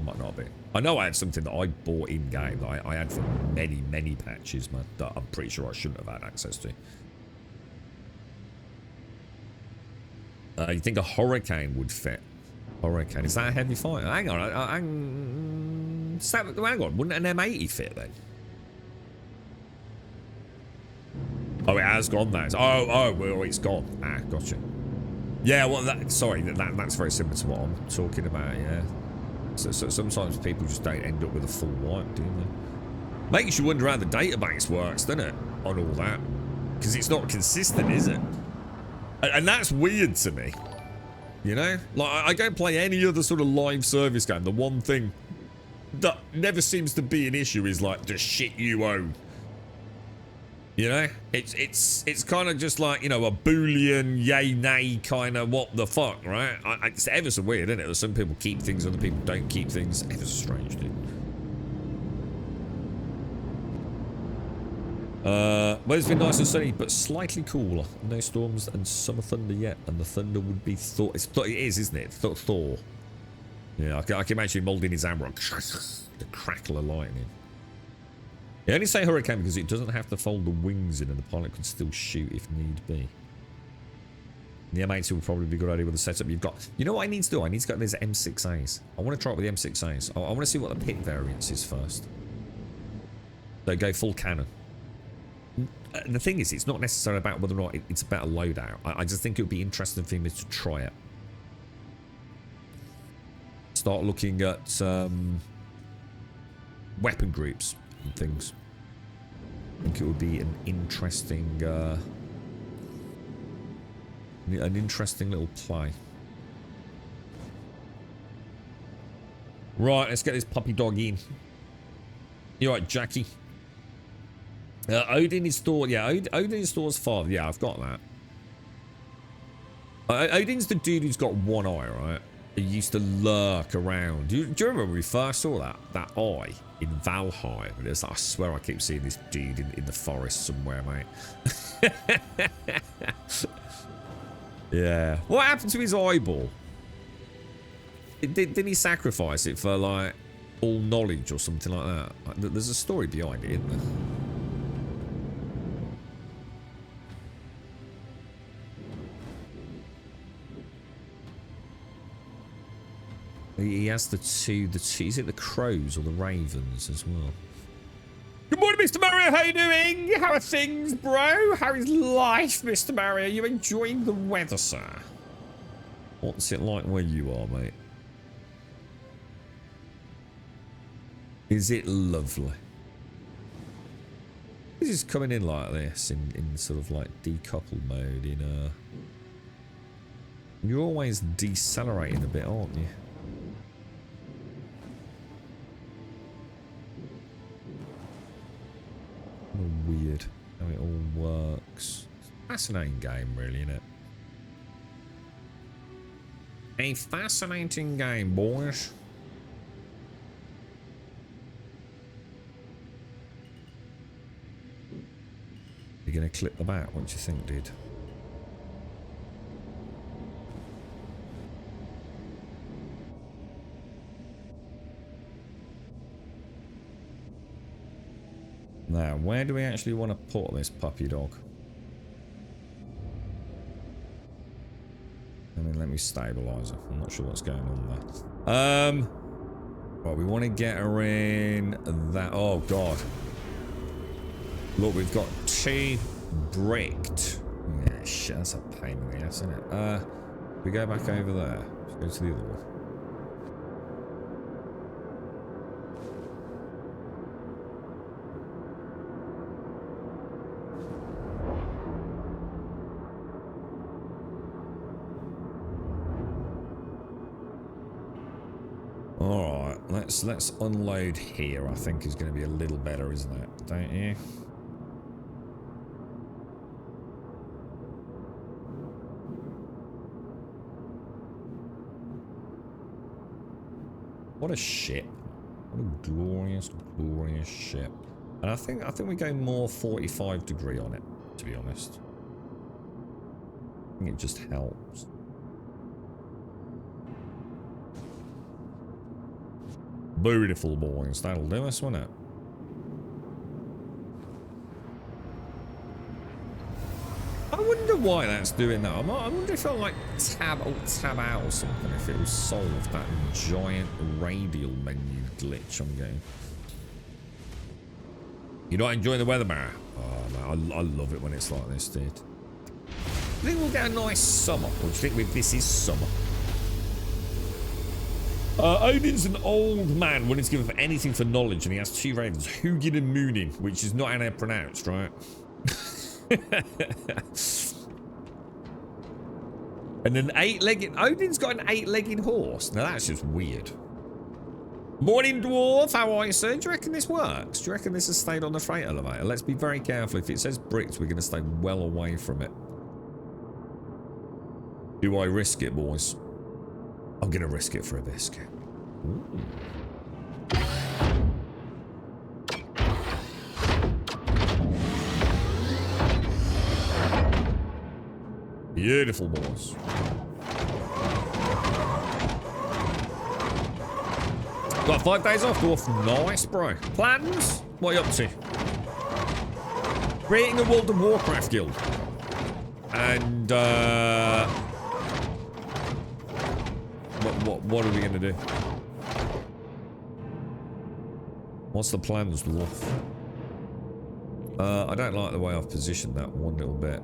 Might not be. I know I had something that I bought in game that I had for many, many patches, man, that I'm pretty sure I shouldn't have had access to. You think a Hurricane would fit? Hurricane, is that a heavy fighter? Hang on, hang on, wouldn't an M80 fit then? Oh, it has gone now. Oh, well, it's gone. Ah, gotcha. Yeah, well, that's very similar to what I'm talking about, yeah. So sometimes people just don't end up with a full wipe, do they? Makes you wonder how the database works, doesn't it? On all that. Because it's not consistent, is it? And that's weird to me. You know? Like, I don't play any other sort of live service game. The one thing that never seems to be an issue is, like, the shit you own. You know, it's kind of just like, you know, a Boolean yay nay kind of what the fuck, right? It's ever so weird, isn't it? Some people keep things, other people don't keep things. Ever so strange, dude. Well, it's been nice and sunny, but slightly cooler. No storms and summer thunder yet, and the thunder would be Thor. It is, isn't it? Thor. Yeah, I can imagine molding his hammer on the crackle of lightning. I only say Hurricane because it doesn't have to fold the wings in and the pilot can still shoot if need be. The M80 will probably be a good idea with the setup you've got. You know what I need to do? I need to go to these M6As. I want to try it with the M6As. I want to see what the pit variance is first. So go full cannon. The thing is, it's not necessarily about whether or not it's about a loadout. I just think it would be interesting for me to try it. Start looking at weapon groups and things. I think it would be an interesting little play. Right, let's get this puppy dog in. You alright, Jackie? Odin is stored. Yeah, Odin is stored 5. Yeah, I've got that. Odin's the dude who's got one eye, right? He used to lurk around. Do you remember when we first saw that eye in Valheim? I swear I keep seeing this dude in the forest somewhere, mate. Yeah. What happened to his eyeball? Did he sacrifice it for, like, all knowledge or something like that? There's a story behind it, isn't there? He has the two, is it the crows or the ravens as well? Good morning, Mr. Mario, how you doing? How are things, bro? How is life, Mr. Mario? You enjoying the weather, sir? What's it like where you are, mate? Is it lovely? This is coming in like this, in sort of like decoupled mode, You're always decelerating a bit, aren't you? Weird how it all works. Fascinating game, really, isn't it? A fascinating game, boys. You're gonna clip the back. What do you think, dude? Now, where do we actually want to put this puppy dog? I mean, let me stabilize her. I'm not sure what's going on there. Well, we want to get her in that. Oh, God. Look, we've got 2 bricked. Yeah, shit, that's a pain in the ass, isn't it? We go back over there. Let's go to the other one. let's unload here. I think is going to be a little better, isn't it? Don't you? What a ship. What a glorious, glorious ship. And I think we go more 45 degree on it, to be honest. I think it just helps. Beautiful, boys. That'll do us, won't it? I wonder why that's doing that. I wonder if I'll like tab out or something, if it'll solve that giant radial menu glitch I'm getting. You're not enjoying the weather, Mara? Oh, man, I love it when it's like this, dude. I think we'll get a nice summer. Or do you think this is summer? Odin's an old man when it's given for anything for knowledge, and he has two ravens, Hugin and Moonin, which is not how they're pronounced, right? And an eight-legged... Odin's got an eight-legged horse. Now, that's just weird. Morning, dwarf. How are you, sir? Do you reckon this works? Do you reckon this has stayed on the freight elevator? Let's be very careful. If it says bricks, we're going to stay well away from it. Do I risk it, boys? I'm going to risk it for a biscuit. Ooh. Beautiful, boys. Got 5 days off, dwarf. Nice, bro. Plans? What are you up to? Creating a World of Warcraft guild. And, what are we going to do? What's the plans, dwarf? I don't like the way I've positioned that one little bit.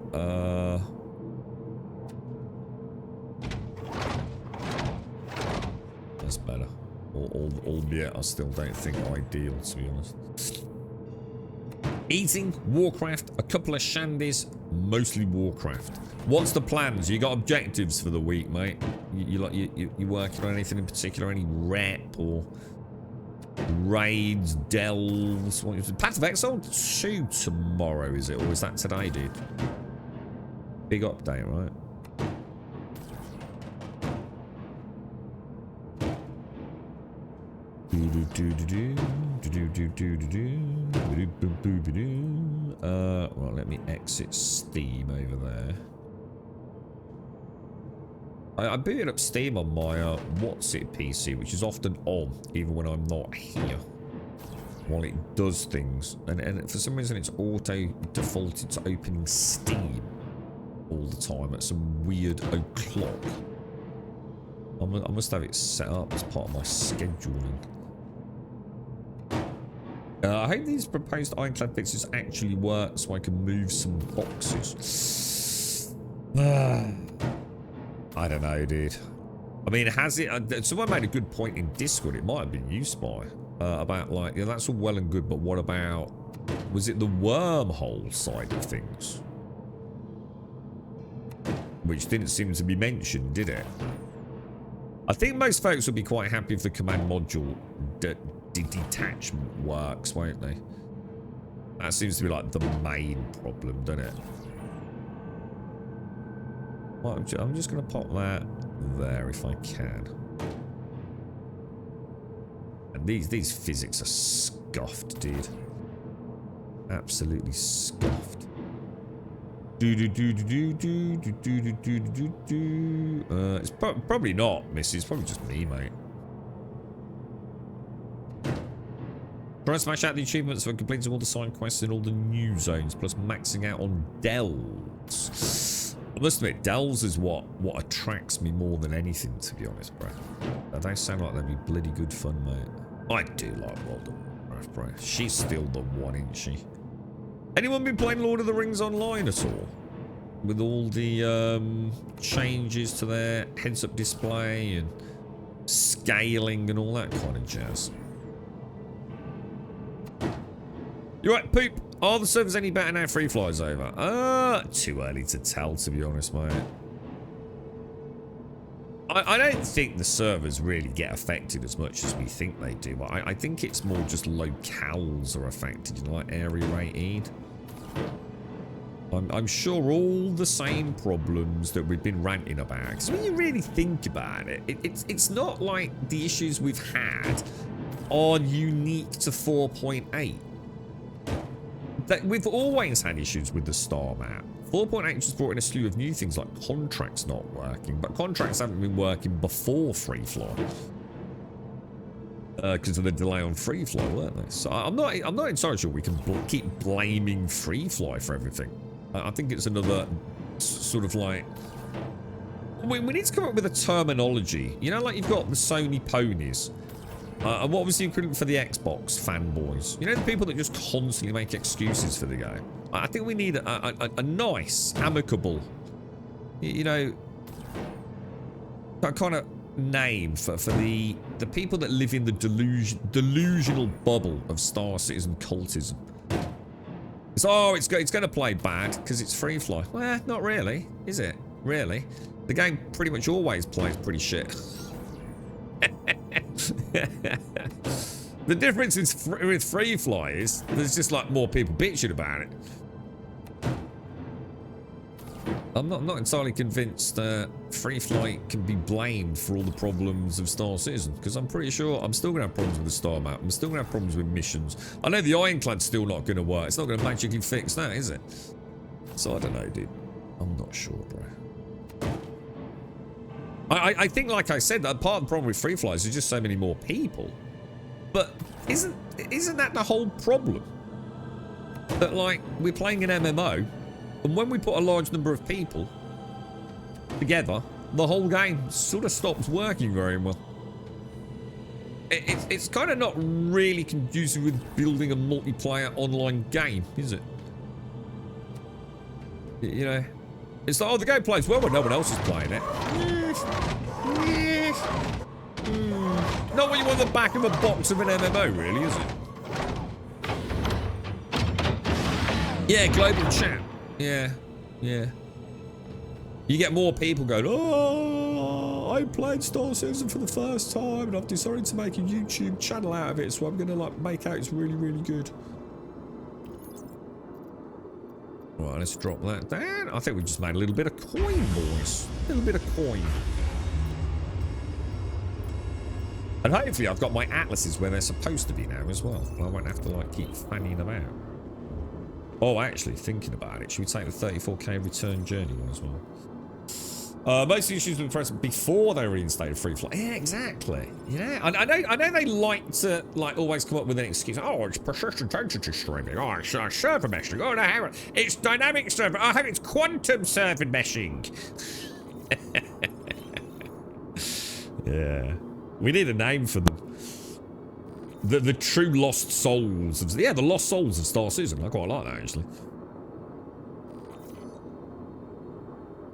That's better. Albeit I still don't think ideal, to be honest. Eating, Warcraft, a couple of shandies, mostly Warcraft. What's the plans? You got objectives for the week, mate? You working on anything in particular? Any rep or raids, delves? Path of Exile 2 tomorrow, is it? Or is that today, dude? Big update, right? Right, let me exit Steam over there. I booted up Steam on my What's-It PC, which is often on, even when I'm not here, while it does things. And for some reason, it's auto-defaulted to opening Steam all the time at some weird o'clock. I must have it set up as part of my scheduling. I hope these proposed ironclad fixes actually work so I can move some boxes. I don't know, dude. I mean, has it... someone made a good point in Discord. It might have been you, Spy. About, like, yeah, that's all well and good, but what about... Was it the wormhole side of things? Which didn't seem to be mentioned, did it? I think most folks would be quite happy if the command module detachment works, won't they? That seems to be like the main problem, doesn't it? Well, I'm just going to pop that there if I can. And these physics are scuffed, dude. Absolutely scuffed. It's probably not, Missy. It's probably just me, mate. Try and smash out the achievements for completing all the side quests in all the new zones, plus maxing out on delves. I must admit, delves is what attracts me more than anything, to be honest, bro. They sound like they'd be bloody good fun, mate. I do like World of Warcraft, bro. She's still the one, isn't she? Anyone been playing Lord of the Rings online at all? With all the changes to their heads-up display and scaling and all that kind of jazz. You right, Poop? Are the servers any better now Free Fly's over? Too early to tell, to be honest, mate. I don't think the servers really get affected as much as we think they do. I think it's more just locales are affected, you know, like area rated. I'm sure all the same problems that we've been ranting about. Because when you really think about it, it's not like the issues we've had are unique to 4.8. That we've always had issues with the star map. 4.8 just brought in a slew of new things like contracts not working, but contracts haven't been working before free fly. Because of the delay on free fly, weren't they? So I'm not entirely sure we can keep blaming free fly for everything. I think it's another sort of like... We need to come up with a terminology. You know, like you've got the Sony ponies. And what was the equivalent for the Xbox fanboys? You know, the people that just constantly make excuses for the game. I think we need a nice, amicable, you know, kind of name for the people that live in the delusional bubble of Star Citizen cultism. It's going to play bad because it's free fly. Well, not really, is it? Really? The game pretty much always plays pretty shit. The difference is with free fly is there's just like more people bitching about it. I'm not entirely convinced free flight can be blamed for all the problems of Star Citizen, because I'm pretty sure I'm still going to have problems with the star map. I'm still going to have problems with missions. I know the Ironclad's still not going to work. It's not going to magically fix that, is it? So I don't know, dude. I'm not sure, bro. I think, like I said, that part of the problem with free flies is just so many more people. But isn't that the whole problem? That, like, we're playing an MMO, and when we put a large number of people together, the whole game sort of stops working very well. It's kind of not really conducive with building a multiplayer online game, is it? You know, it's like, oh, the game plays well, but no one else is playing it. Not what you want the back of a box of an MMO, really, is it? Yeah, global chat. Yeah. You get more people going, oh, I played Star Citizen for the first time and I've decided to make a YouTube channel out of it, so I'm going to like make out it's really, really good. Right, let's drop that down. I think we just made a little bit of coin, boys. A little bit of coin. And hopefully I've got my atlases where they're supposed to be now as well. I won't have to like keep fanning them out. Oh, actually, thinking about it, should we take the 34k return journey one as well? Most of the issues were present before they reinstated free flight. Yeah, exactly. Yeah, I know they like to like always come up with an excuse. Oh, it's persistent entity streaming. Oh, it's server meshing. Oh, no, it's dynamic server. Oh, it's quantum server meshing. Yeah, we need a name for them. The true lost souls of, yeah, the lost souls of Star Citizen. I quite like that, actually.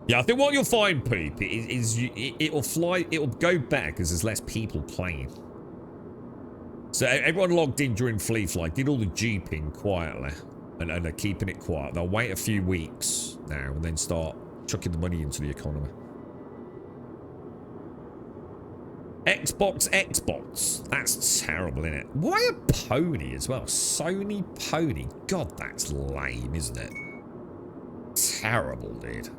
Yeah, I think what you'll find, Poop, is it'll go better because there's less people playing. So everyone logged in during Flea Flight, did all the jeeping quietly, and they're keeping it quiet. They'll wait a few weeks now and then start chucking the money into the economy. Xbox. That's terrible, isn't it? Why a pony as well? Sony pony. God, that's lame, isn't it? Terrible, dude.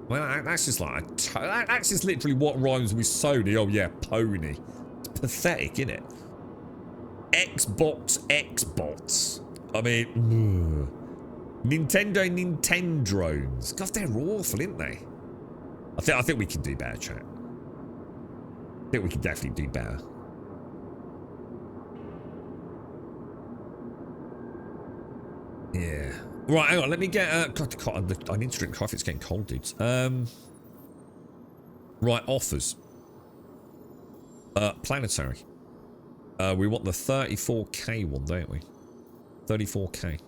Well, that's just like that's just literally what rhymes with Sony. Oh yeah, pony. It's pathetic, isn't it? Xbox. I mean, Nintendrones. God, they're awful, aren't they? I think we can do better, chat. I think we can definitely do better. Yeah. Right, hang on, let me get God, I need to drink coffee, it's getting cold, dudes. Right, offers. Planetary. We want the 34k one, don't we? 34k.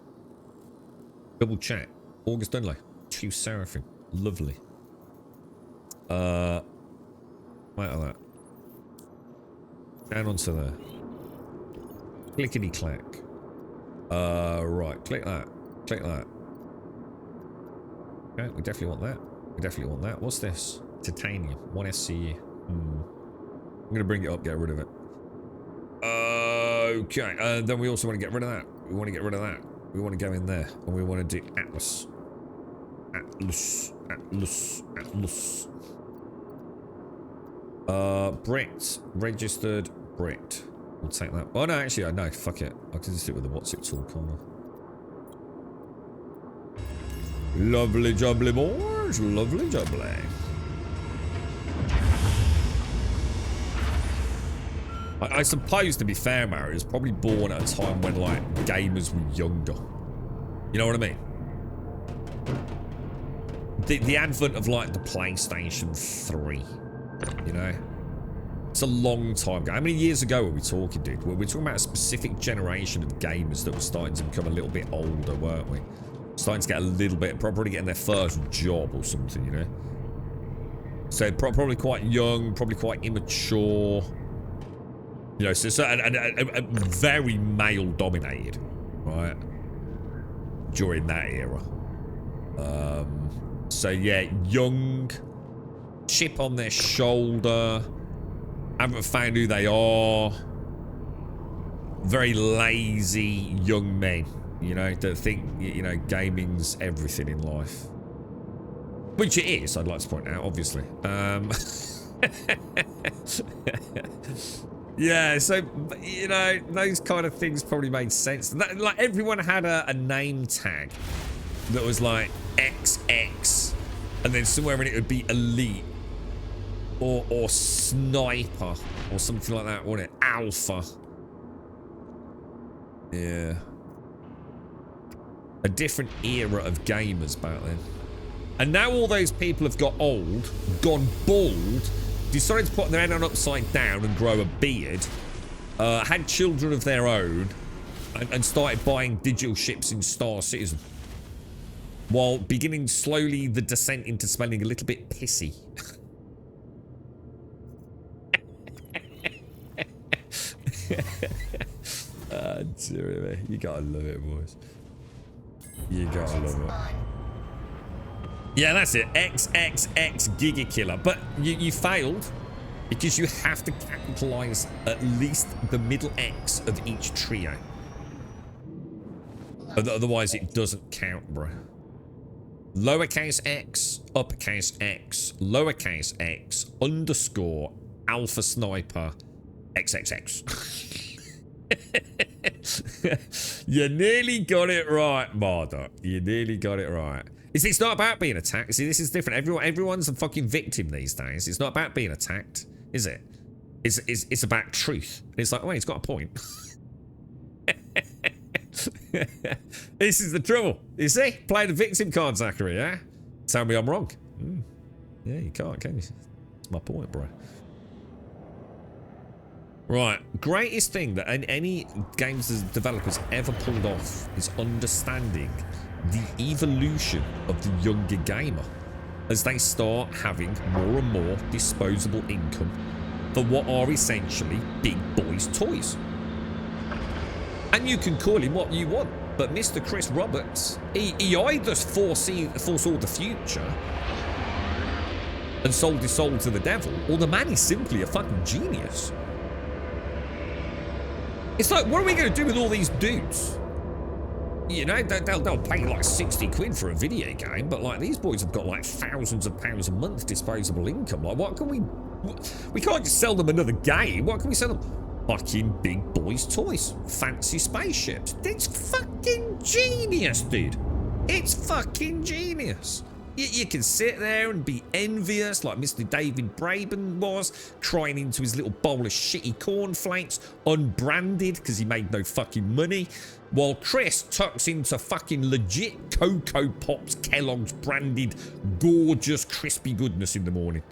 Double chat. August Dunley. 2 Seraphim. Lovely. Wait on that. Down onto there. Clickety clack. Right, click that. Click that. Okay, we definitely want that. We definitely want that. What's this? Titanium. 1 SCU. I'm going to bring it up, get rid of it. Okay, then we also want to get rid of that. We want to get rid of that. We want to go in there, and we want to do Atlas. Atlas. Brit. Registered Brit. We'll take that. Oh, no, actually, no, fuck it. I can just do it with the what's it tool, can't I? Lovely jubbly, boys. Lovely jubbly. I suppose, to be fair, Mario, was probably born at a time when, like, gamers were younger. You know what I mean? The advent of, like, the PlayStation 3, you know? It's a long time ago. How many years ago were we talking, dude? We're talking about a specific generation of gamers that were starting to become a little bit older, weren't we? Starting to get a little bit, probably getting their first job or something, you know? So, probably quite young, probably quite immature. You know, so and very male-dominated, right? During that era. So, yeah, young, chip on their shoulder, haven't found who they are, very lazy young men, you know, that think, you know, gaming's everything in life. Which it is, I'd like to point out, obviously. Yeah, so, you know, those kind of things probably made sense. Like, everyone had a name tag that was like XX, and then somewhere in it would be elite, or sniper, or something like that, wasn't it? Alpha. Yeah. A different era of gamers back then. And now all those people have got old, gone bald, decided to put their head on upside down and grow a beard, had children of their own, and started buying digital ships in Star Citizen, while beginning slowly the descent into smelling a little bit pissy. Dear me. You gotta love it, boys. You gotta love it. Yeah, that's it. XXX Giga Killer. But you failed because you have to capitalize at least the middle X of each trio. Otherwise, it doesn't count, bro. Lowercase x, uppercase X, lowercase x, underscore, alpha sniper, XXX. You nearly got it right, Marduk. You nearly got it right. It's not about being attacked. See, this is different. Everyone's a fucking victim these days. It's not about being attacked, is it? It's about truth. And it's like, wait, he's got a point. This is the trouble. You see? Play the victim card, Zachary, yeah? Tell me I'm wrong. Yeah, you can't, can you? That's my point, bro. Right, greatest thing that any games developers ever pulled off is understanding the evolution of the younger gamer as they start having more and more disposable income for what are essentially big boys' toys. And you can call him what you want, but Mr. Chris Roberts, he either foresaw the future and sold his soul to the devil, or the man is simply a fucking genius. It's like, what are we going to do with all these dudes? You know, they'll pay like 60 quid for a video game, but like these boys have got like thousands of pounds a month disposable income. Like, what can we can't just sell them another game. What can we sell them? Fucking big boys' toys. Fancy spaceships. It's fucking genius, dude. It's fucking genius. You can sit there and be envious like Mr. David Braben was, crying into his little bowl of shitty cornflakes, unbranded because he made no fucking money, while Chris tucks into fucking legit Cocoa Pops Kellogg's branded gorgeous crispy goodness in the morning.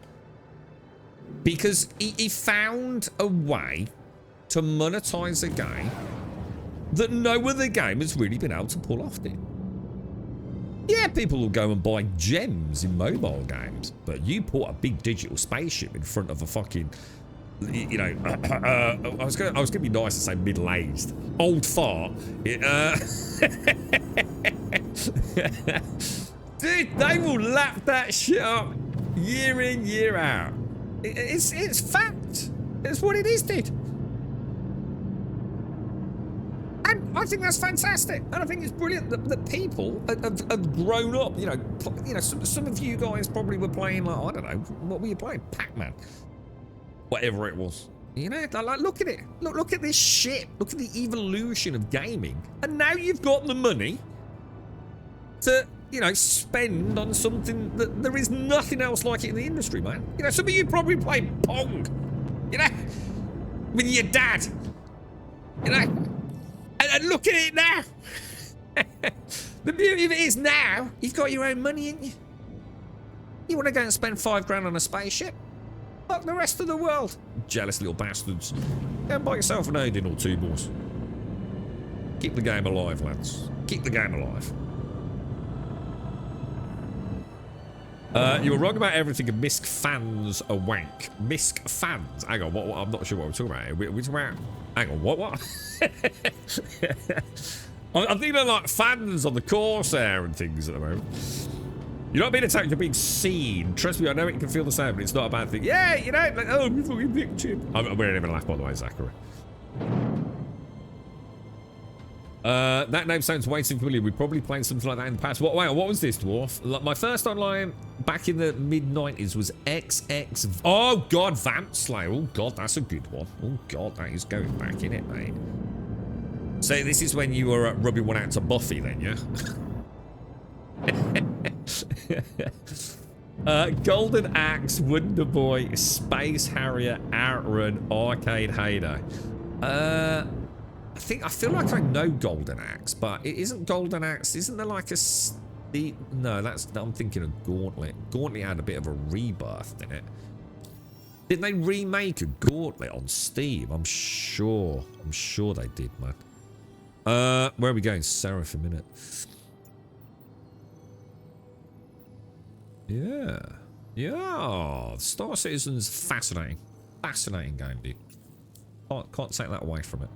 Because he found a way to monetize a game that no other game has really been able to pull off, dude. Yeah, people will go and buy gems in mobile games, but you put a big digital spaceship in front of a fucking, you know, I was gonna be nice and say middle-aged, old fart. Dude, they will lap that shit up year in, year out. It's fact. It's what it is, dude. And I think that's fantastic. And I think it's brilliant that people have grown up. You know, some of you guys probably were playing, like, I don't know, what were you playing? Pac-Man. Whatever it was. You know, like, look at it. Look at this shit. Look at the evolution of gaming. And now you've got the money to, you know, spend on something that there is nothing else like it in the industry, man. You know, some of you probably play Pong, you know, with your dad, you know, and look at it now. The beauty of it is now, you've got your own money, ain't you? You want to go and spend $5 on a spaceship? Fuck the rest of the world. Jealous little bastards. Go and buy yourself an Odin or two, boys. Keep the game alive, lads. Keep the game alive. You were wrong about everything, and Misk fans are wank. Misk fans? Hang on, what? I'm not sure what we're talking about here. We're talking about... Hang on, what? I'm thinking of, like, fans on the Corsair and things at the moment. You're not being attacked, you're being seen. Trust me, I know it can feel the same, but it's not a bad thing. Yeah, you know, like, oh, you fucking victim. We don't even laugh, by the way, Zachary. That name sounds way too familiar. We probably played something like that in the past. What was this, Dwarf? My first online back in the mid-90s was XX... Oh, God, Vamp Slayer. Oh, God, that's a good one. Oh, God, that is going back in it, mate. So this is when you were rubbing one out to Buffy, then, yeah? Golden Axe, Wonder Boy, Space Harrier, Outrun, Arcade Heyday. I feel like I know Golden Axe, but it isn't Golden Axe. Isn't there like a... No, I'm thinking of Gauntlet. Gauntlet had a bit of a rebirth, didn't it? Didn't they remake a Gauntlet on Steam? I'm sure they did, man. Where are we going? Seraph a minute. Yeah. Star Citizen's fascinating. Fascinating game, dude. Can't take that away from it.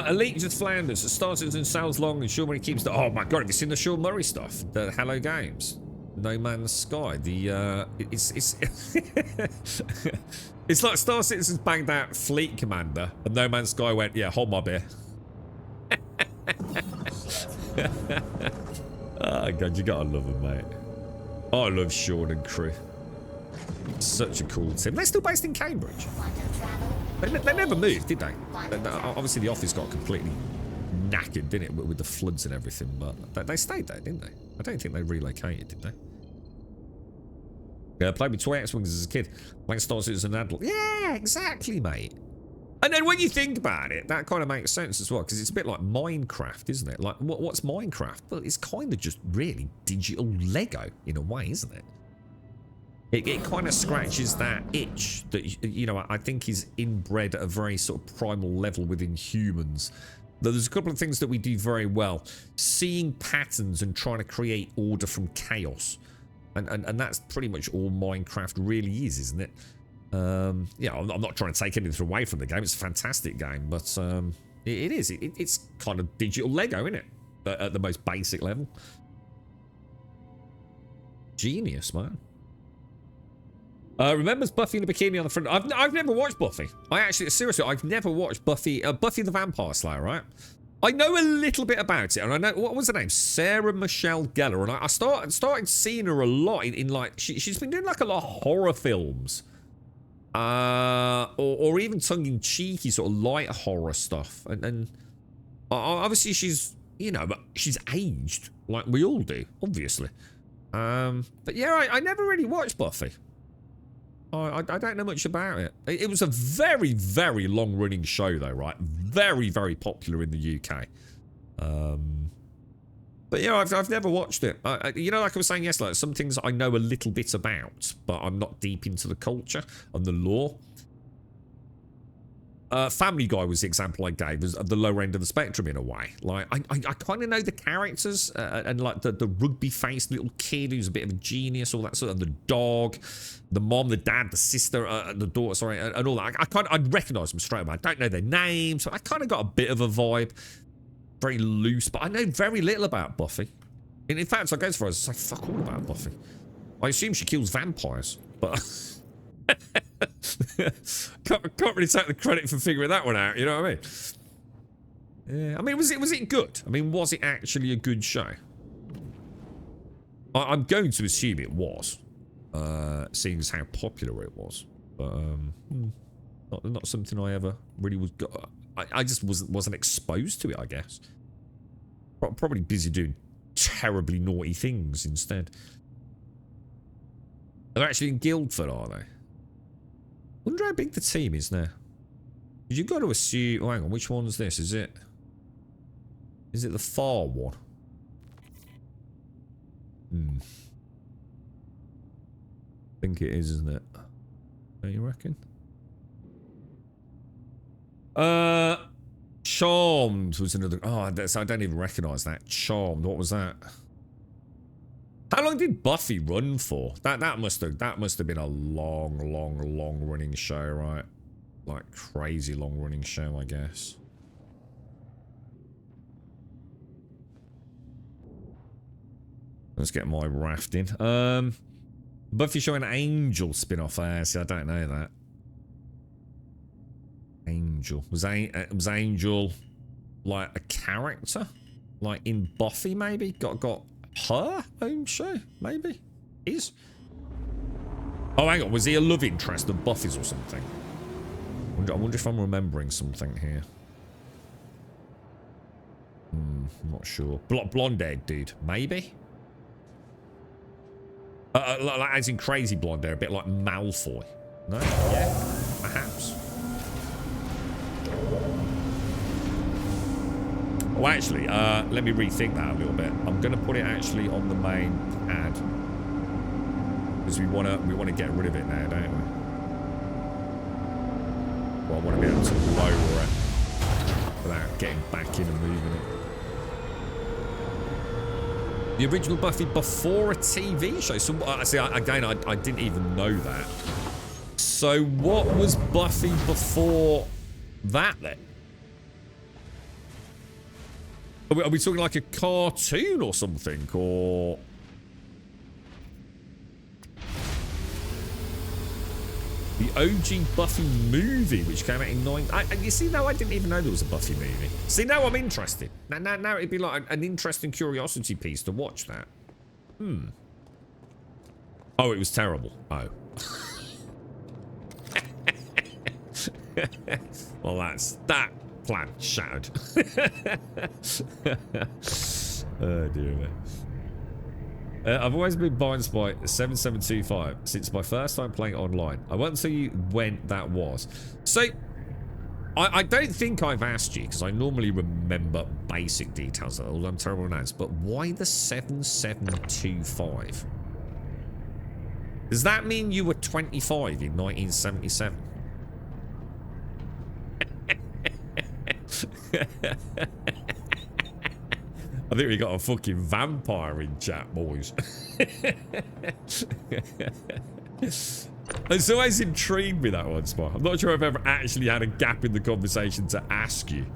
Elite just Flanders. Star Citizen sounds long and Sean Murray keeps the... Oh my god, have you seen the Sean Murray stuff? The Hello Games. No Man's Sky. It's it's like Star Citizen's banged out Fleet Commander and No Man's Sky went, yeah, hold my beer. Oh god, you gotta love them, mate. Oh, I love Sean and crew. Such a cool team. They're still based in Cambridge. They never moved, did they? Obviously, the office got completely knackered, didn't it, with the floods and everything, but they stayed there, didn't they? I don't think they relocated, did they? Yeah, played with toy X-Wings as a kid. Playing Star Citizen as an adult. Yeah, exactly, mate. And then when you think about it, that kind of makes sense as well, because it's a bit like Minecraft, isn't it? Like, what's Minecraft? Well, it's kind of just really digital Lego, in a way, isn't it? It kind of scratches that itch that, you know, I think is inbred at a very sort of primal level within humans. There's a couple of things that we do very well. Seeing patterns and trying to create order from chaos. And that's pretty much all Minecraft really is, isn't it? Yeah, I'm not trying to take anything away from the game. It's a fantastic game, but it is. It's kind of digital Lego, isn't it? At the most basic level. Genius, man. Remembers Buffy in a bikini on the front. I've never watched Buffy. Seriously, I've never watched Buffy. Buffy the Vampire Slayer, right? I know a little bit about it, and I know, what was her name? Sarah Michelle Gellar, and I started seeing her a lot in like, she's been doing like a lot of horror films. Or even tongue-in-cheeky sort of light horror stuff. And obviously she's, you know, but she's aged, like we all do, obviously. But yeah, I never really watched Buffy. I don't know much about it. It was a very, very long-running show, though, right? Very, very popular in the UK. But yeah, I've never watched it. You know, like I was saying yesterday, some things I know a little bit about, but I'm not deep into the culture and the lore. Family Guy was the example I gave, was at the lower end of the spectrum in a way. Like, I kind of know the characters, and like the rugby-faced little kid who's a bit of a genius, all that sort of, the dog, the mom, the dad, the sister, the daughter, sorry, and all that. I'd recognise them straight away. I don't know their names, so I kind of got a bit of a vibe. Very loose, but I know very little about Buffy. And in fact, I go as far as to say fuck all about Buffy. I assume she kills vampires. but can't really take the credit for figuring that one out. You know what I mean? Yeah. I mean, was it good? I mean, was it actually a good show? I'm going to assume it was, seeing as how popular it was. But not something I ever really was. I just wasn't exposed to it, I guess. Probably busy doing terribly naughty things instead. They're actually in Guildford, are they? Wonder how big the team is now. You've got to assume. Oh, hang on, which one's this? Is it the far one? I think it is, isn't it? Don't you reckon? Charmed was another. Oh, I don't even recognise that. Charmed. What was that? How long did Buffy run for? That must have been a long running show, right? Like crazy long running show, I guess. Let's get my raft in. Buffy showing Angel spin-off. See, I don't know that. Angel. Was Angel like a character? Like in Buffy, maybe? Got her own show? Maybe? Is? Oh, hang on. Was he a love interest of Buffy's or something? I wonder if I'm remembering something here. I'm not sure. Blonde-haired dude. Maybe? Like, as in crazy blonde hair, a bit like Malfoy. No? Yeah? Perhaps. Oh, actually, let me rethink that a little bit. I'm going to put it actually on the main pad. Because we want to get rid of it now, don't we? Well, I want to be able to lower it without getting back in and moving it. The original Buffy before a TV show. So, see, again, I didn't even know that. So, what was Buffy before that then? Are we talking like a cartoon or something, or the OG Buffy movie, which came out in you see, now I didn't even know there was a Buffy movie. See, now I'm interested. Now it'd be like an interesting curiosity piece to watch that. Oh, it was terrible. Oh. Well, that plan shattered. Oh dear me. I've always been biased by 7725 since my first time playing online. I won't tell you when that was. So, I don't think I've asked you, because I normally remember basic details, although I'm terrible with names, but why the 7725? Does that mean you were 25 in 1977? I think we got a fucking vampire in chat, boys. It's always intrigued me, that one, Spot. I'm not sure I've ever actually had a gap in the conversation to ask you.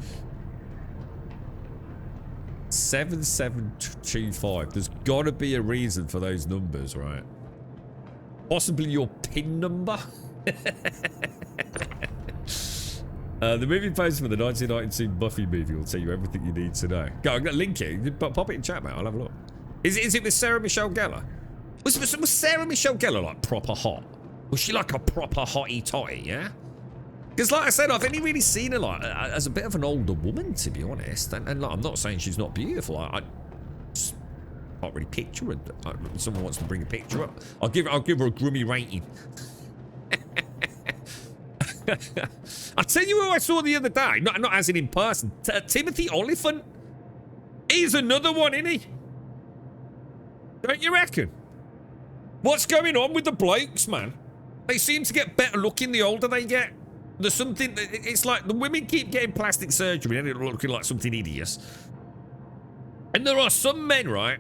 7725. There's got to be a reason for those numbers, right? Possibly your PIN number? The movie poster for the 1992 Buffy movie will tell you everything you need to know. Go, I'm going to link it. Pop it in chat, mate. I'll have a look. Is it with Sarah Michelle Gellar? Was Sarah Michelle Gellar like proper hot? Was she like a proper hottie totty, yeah? Because like I said, I've only really seen her like as a bit of an older woman, to be honest. And like, I'm not saying she's not beautiful. I just can't really picture her. If someone wants to bring a picture up, I'll give her a grummy rating. I'll tell you who I saw the other day. Not as in person. Timothy Oliphant. He's another one, isn't he? Don't you reckon? What's going on with the blokes, man? They seem to get better looking the older they get. There's something. It's like the women keep getting plastic surgery and they're looking like something hideous. And there are some men, right,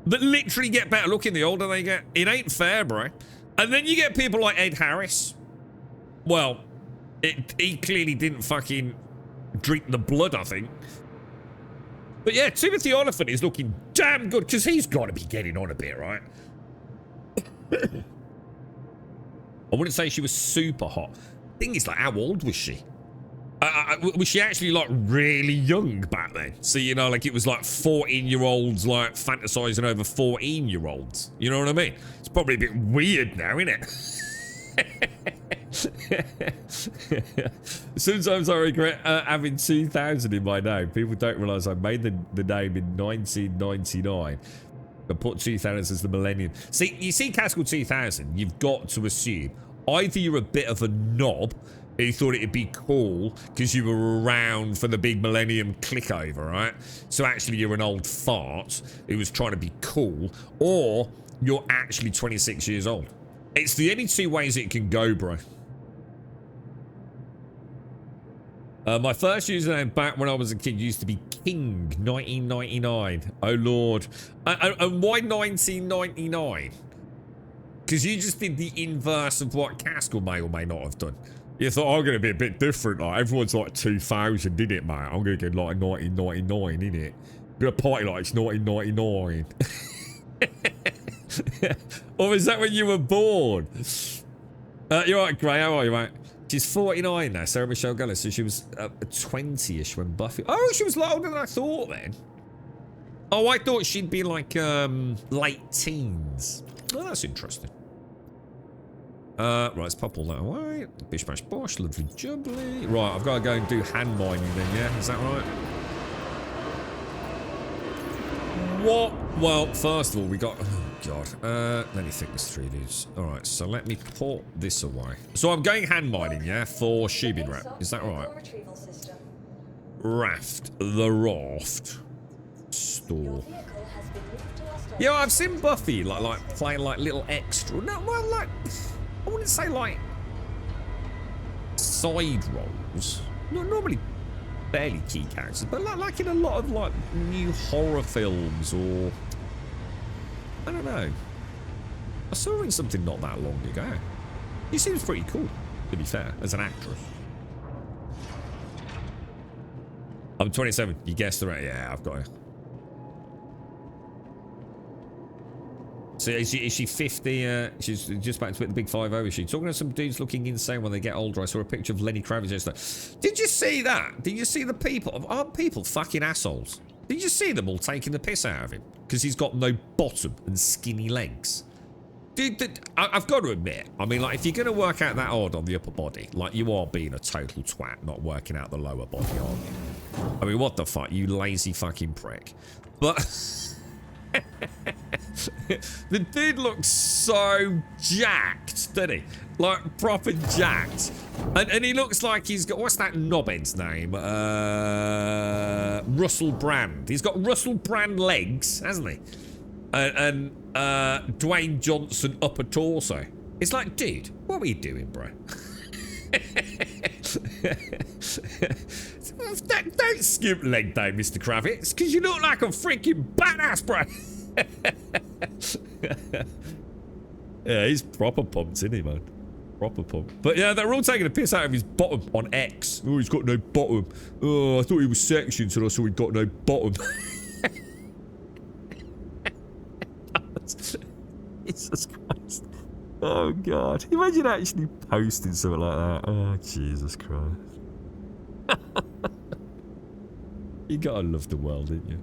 that literally get better looking the older they get. It ain't fair, bro. And then you get people like Ed Harris. Well, he clearly didn't fucking drink the blood, I think. But yeah, Timothy Oliphant is looking damn good, because he's got to be getting on a bit, right? I wouldn't say she was super hot. Thing is, like, how old was she? Was she actually, like, really young back then? So, you know, like, it was like 14-year-olds, like, fantasizing over 14-year-olds. You know what I mean? It's probably a bit weird now, isn't it? Sometimes I regret having 2000 in my name. People don't realise I made the name in 1999. I put 2000 as the millennium. See, you see Castle 2000, you've got to assume either you're a bit of a knob who thought it'd be cool because you were around for the big millennium clickover, right? So actually you're an old fart who was trying to be cool, or you're actually 26 years old. It's the only two ways it can go, bro. My first username back when I was a kid used to be King 1999. Oh lord. And why 1999? Because you just did the inverse of what Caskell may or may not have done. You thought, I'm going to be a bit different. Like, everyone's like 2000, didn't it, mate? I'm going to get like 1999, innit? I'm going to party like it's 1999. Or is that when you were born? You're right, Gray. How are you, mate? She's 49 now, Sarah Michelle Gellar, so she was 20-ish when Buffy... Oh, she was a lot older than I thought then. Oh, I thought she'd be like late teens. Oh, that's interesting. Right, let's pop all that away. Bish bash bosh, lovely jubbly. Right, I've got to go and do hand mining then, yeah? Is that right? What? Well, first of all, we got... Oh, God. Let me think this through, dudes. Alright, so let me put this away. So I'm going hand mining, yeah? For Shubin Wrap. Is that right? Raft. The Raft. Store. Yeah, I've seen Buffy, like playing, like, little extra... No, well, like... I wouldn't say, like... side roles. No, normally... barely key characters, but like in a lot of like new horror films, or I don't know. I saw her in something not that long ago. She seems pretty cool, to be fair, as an actress. I'm 27. You guessed right. Yeah, I've got her. So is she 50? She's just about to hit the big 50, is she? Talking to some dudes looking insane when they get older. I saw a picture of Lenny Kravitz yesterday. Did you see that? Did you see the people? Aren't people fucking assholes? Did you see them all taking the piss out of him? Because he's got no bottom and skinny legs. Dude, I've got to admit, I mean, like, if you're going to work out that odd on the upper body, like, you are being a total twat, not working out the lower body, aren't you? I mean, what the fuck? You lazy fucking prick. But... the dude looks so jacked, doesn't he? Like, proper jacked. And he looks like he's got... What's that knobhead's name? Russell Brand. He's got Russell Brand legs, hasn't he? And Dwayne Johnson upper torso. It's like, dude, what were you doing, bro? Don't skip leg day, Mr. Kravitz, because you look like a freaking badass, bro. Yeah, he's proper pumped, isn't he, man? Proper pumped. But yeah, they're all taking a piss out of his bottom on X. Oh, he's got no bottom. Oh, I thought he was sexy until I saw he got no bottom. Jesus Christ. Oh, God. Imagine actually posting something like that. Oh, Jesus Christ. You gotta love the world, don't you?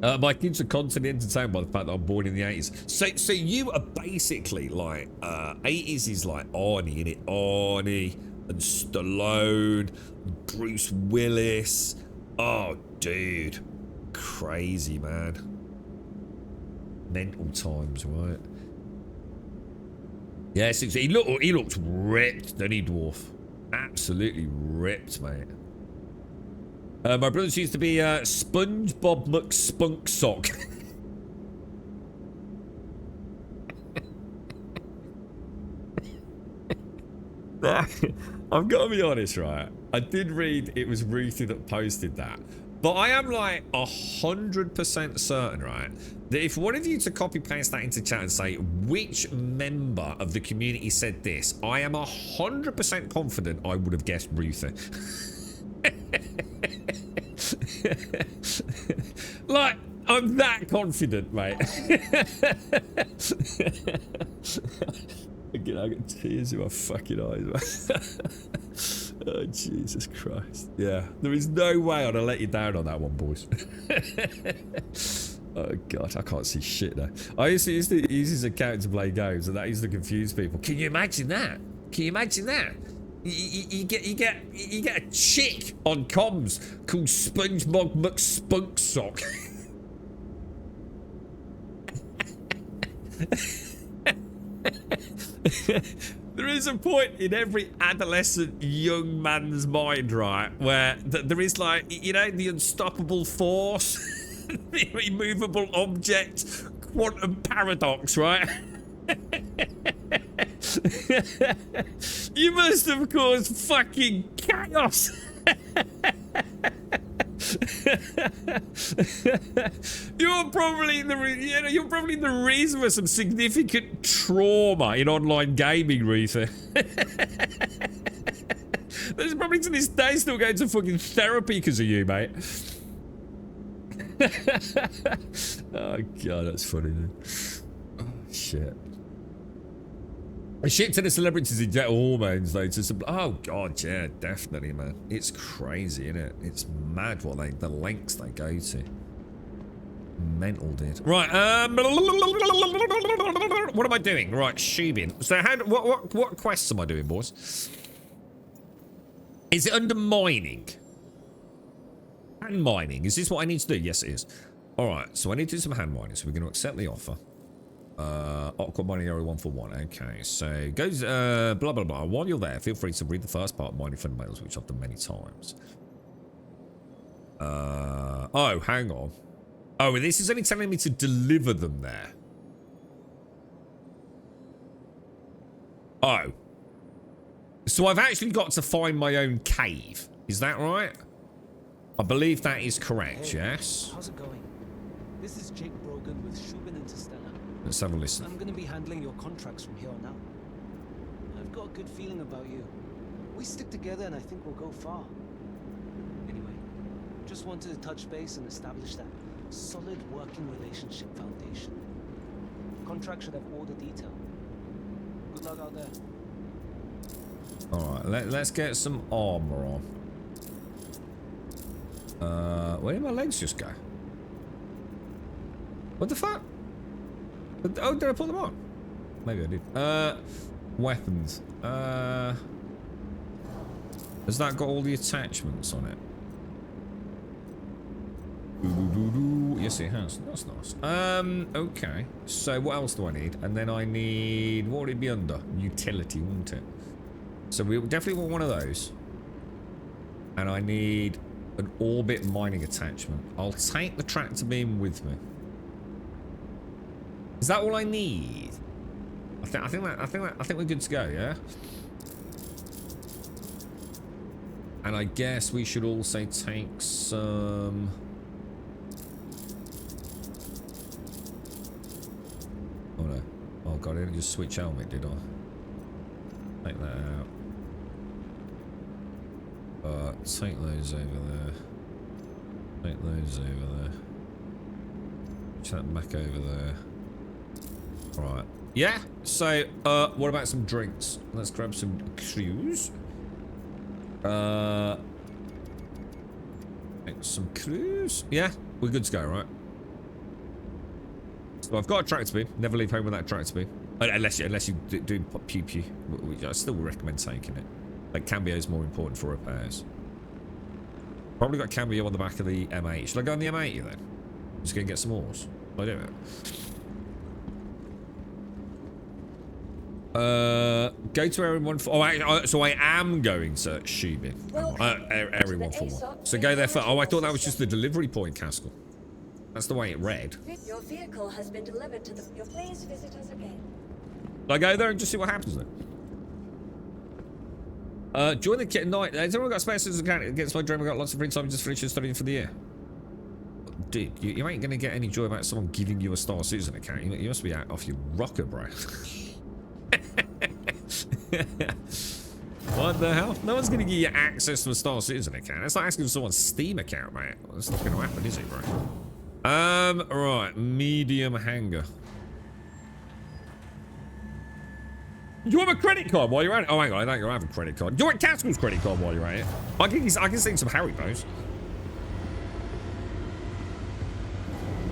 My kids are constantly entertained by the fact that I'm born in the 80s. So you are basically like, 80s is like Arnie, innit? Arnie and Stallone, Bruce Willis. Oh, dude. Crazy, man. Mental times, right? Yes, he looked ripped, didn't he, dwarf? Absolutely ripped, mate. My brothers used to be SpongeBob McSpunksock. I've got to be honest, right? I did read it was Ruthie that posted that. But I am like 100% certain, right, that if one of you to copy paste that into chat and say which member of the community said this, I am 100% confident I would have guessed Ruthie. Like, I'm that confident, mate. Again, I got tears in my fucking eyes, man. Oh, Jesus Christ. Yeah, there is no way I'd have let you down on that one, boys. Oh, God, I can't see shit now. I used to use his account to play games, and that used to confuse people. Can you imagine that? Can you imagine that? You get a chick on comms called SpongeBob McSpunksock. There is a point in every adolescent young man's mind, right, where there is, like, you know, the unstoppable force, the immovable object, quantum paradox, right? You must have caused fucking chaos. You're probably the reason for some significant trauma in online gaming, Retha. There's probably to this day still going to fucking therapy because of you, mate. Oh God, that's funny, dude. Oh shit. Shit to the celebrities inject hormones though to some. Oh God, yeah, definitely, man. It's crazy, isn't it? It's mad what the lengths they go to. Mental, dude. Right, what am I doing? Right, Shubin. So what quests am I doing, boys? Is it under mining? Hand mining. Is this what I need to do? Yes, it is. Alright, so I need to do some hand mining, so we're gonna accept the offer. Aqua mining area 1 for 1. Okay, so goes blah blah blah. While you're there, feel free to read the first part of Mining Fundamentals, which I've done many times. Oh, hang on. Oh, this is only telling me to deliver them there. Oh. So I've actually got to find my own cave. Is that right? I believe that is correct, hey, yes? How's it going? This is Jake Brogan with Shubin Interstellar. Let's have a listen. I'm gonna be handling your contracts from here on out. I've got a good feeling about you. We stick together and I think we'll go far. Anyway, just wanted to touch base and establish that solid working relationship foundation. Contract should have all the detail. Good luck out there. Alright, let's get some armor on. Where did my legs just go? What the fuck? Oh, did I put them on? Maybe I did. Weapons. Has that got all the attachments on it? Yes, it has. That's nice. Okay. So what else do I need? And then I need... What would it be under? Utility, wouldn't it? So we definitely want one of those. And I need an orbit mining attachment. I'll take the tractor beam with me. Is that all I need? I think we're good to go, yeah? And I guess we should also take some... Oh no. Oh god, I didn't just switch helmet, did I? Take that out. Take those over there. Take those over there. Push that back over there. Right. Yeah. So, what about some drinks? Let's grab some crews. Some crews. Yeah, we're good to go, right? So I've got a tractor beam. Never leave home without a tractor beam. Unless you do pew pew, which I still recommend taking it. Like cambio is more important for repairs. Probably got cambio on the back of the M8. Should I go on the M80 then? Just gonna get some ores. I do it. Go to area 1 for... Oh, so I am going to Shubin. Area 1 for 1. So go there for... Oh, I thought that was just the delivery point, Caskell. That's the way it read. Your vehicle has been delivered to the... Please visit us again. I go there and just see what happens then. Join the kit night. Has everyone got space as account against my dream? I got lots of free time just finishing studying for the year. Dude, you ain't gonna get any joy about someone giving you a Star Citizen account. You must be out off your rocker, bro. What the hell? No one's gonna give you access to a Star Citizen account. It's like asking for someone's Steam account, mate. That's not gonna happen, is it, bro? Right, medium hangar. You have a credit card while you're at it? Oh, hang on, I don't have a credit card. You want Cascal's credit card while you're at it? I can sing some Harry Poes.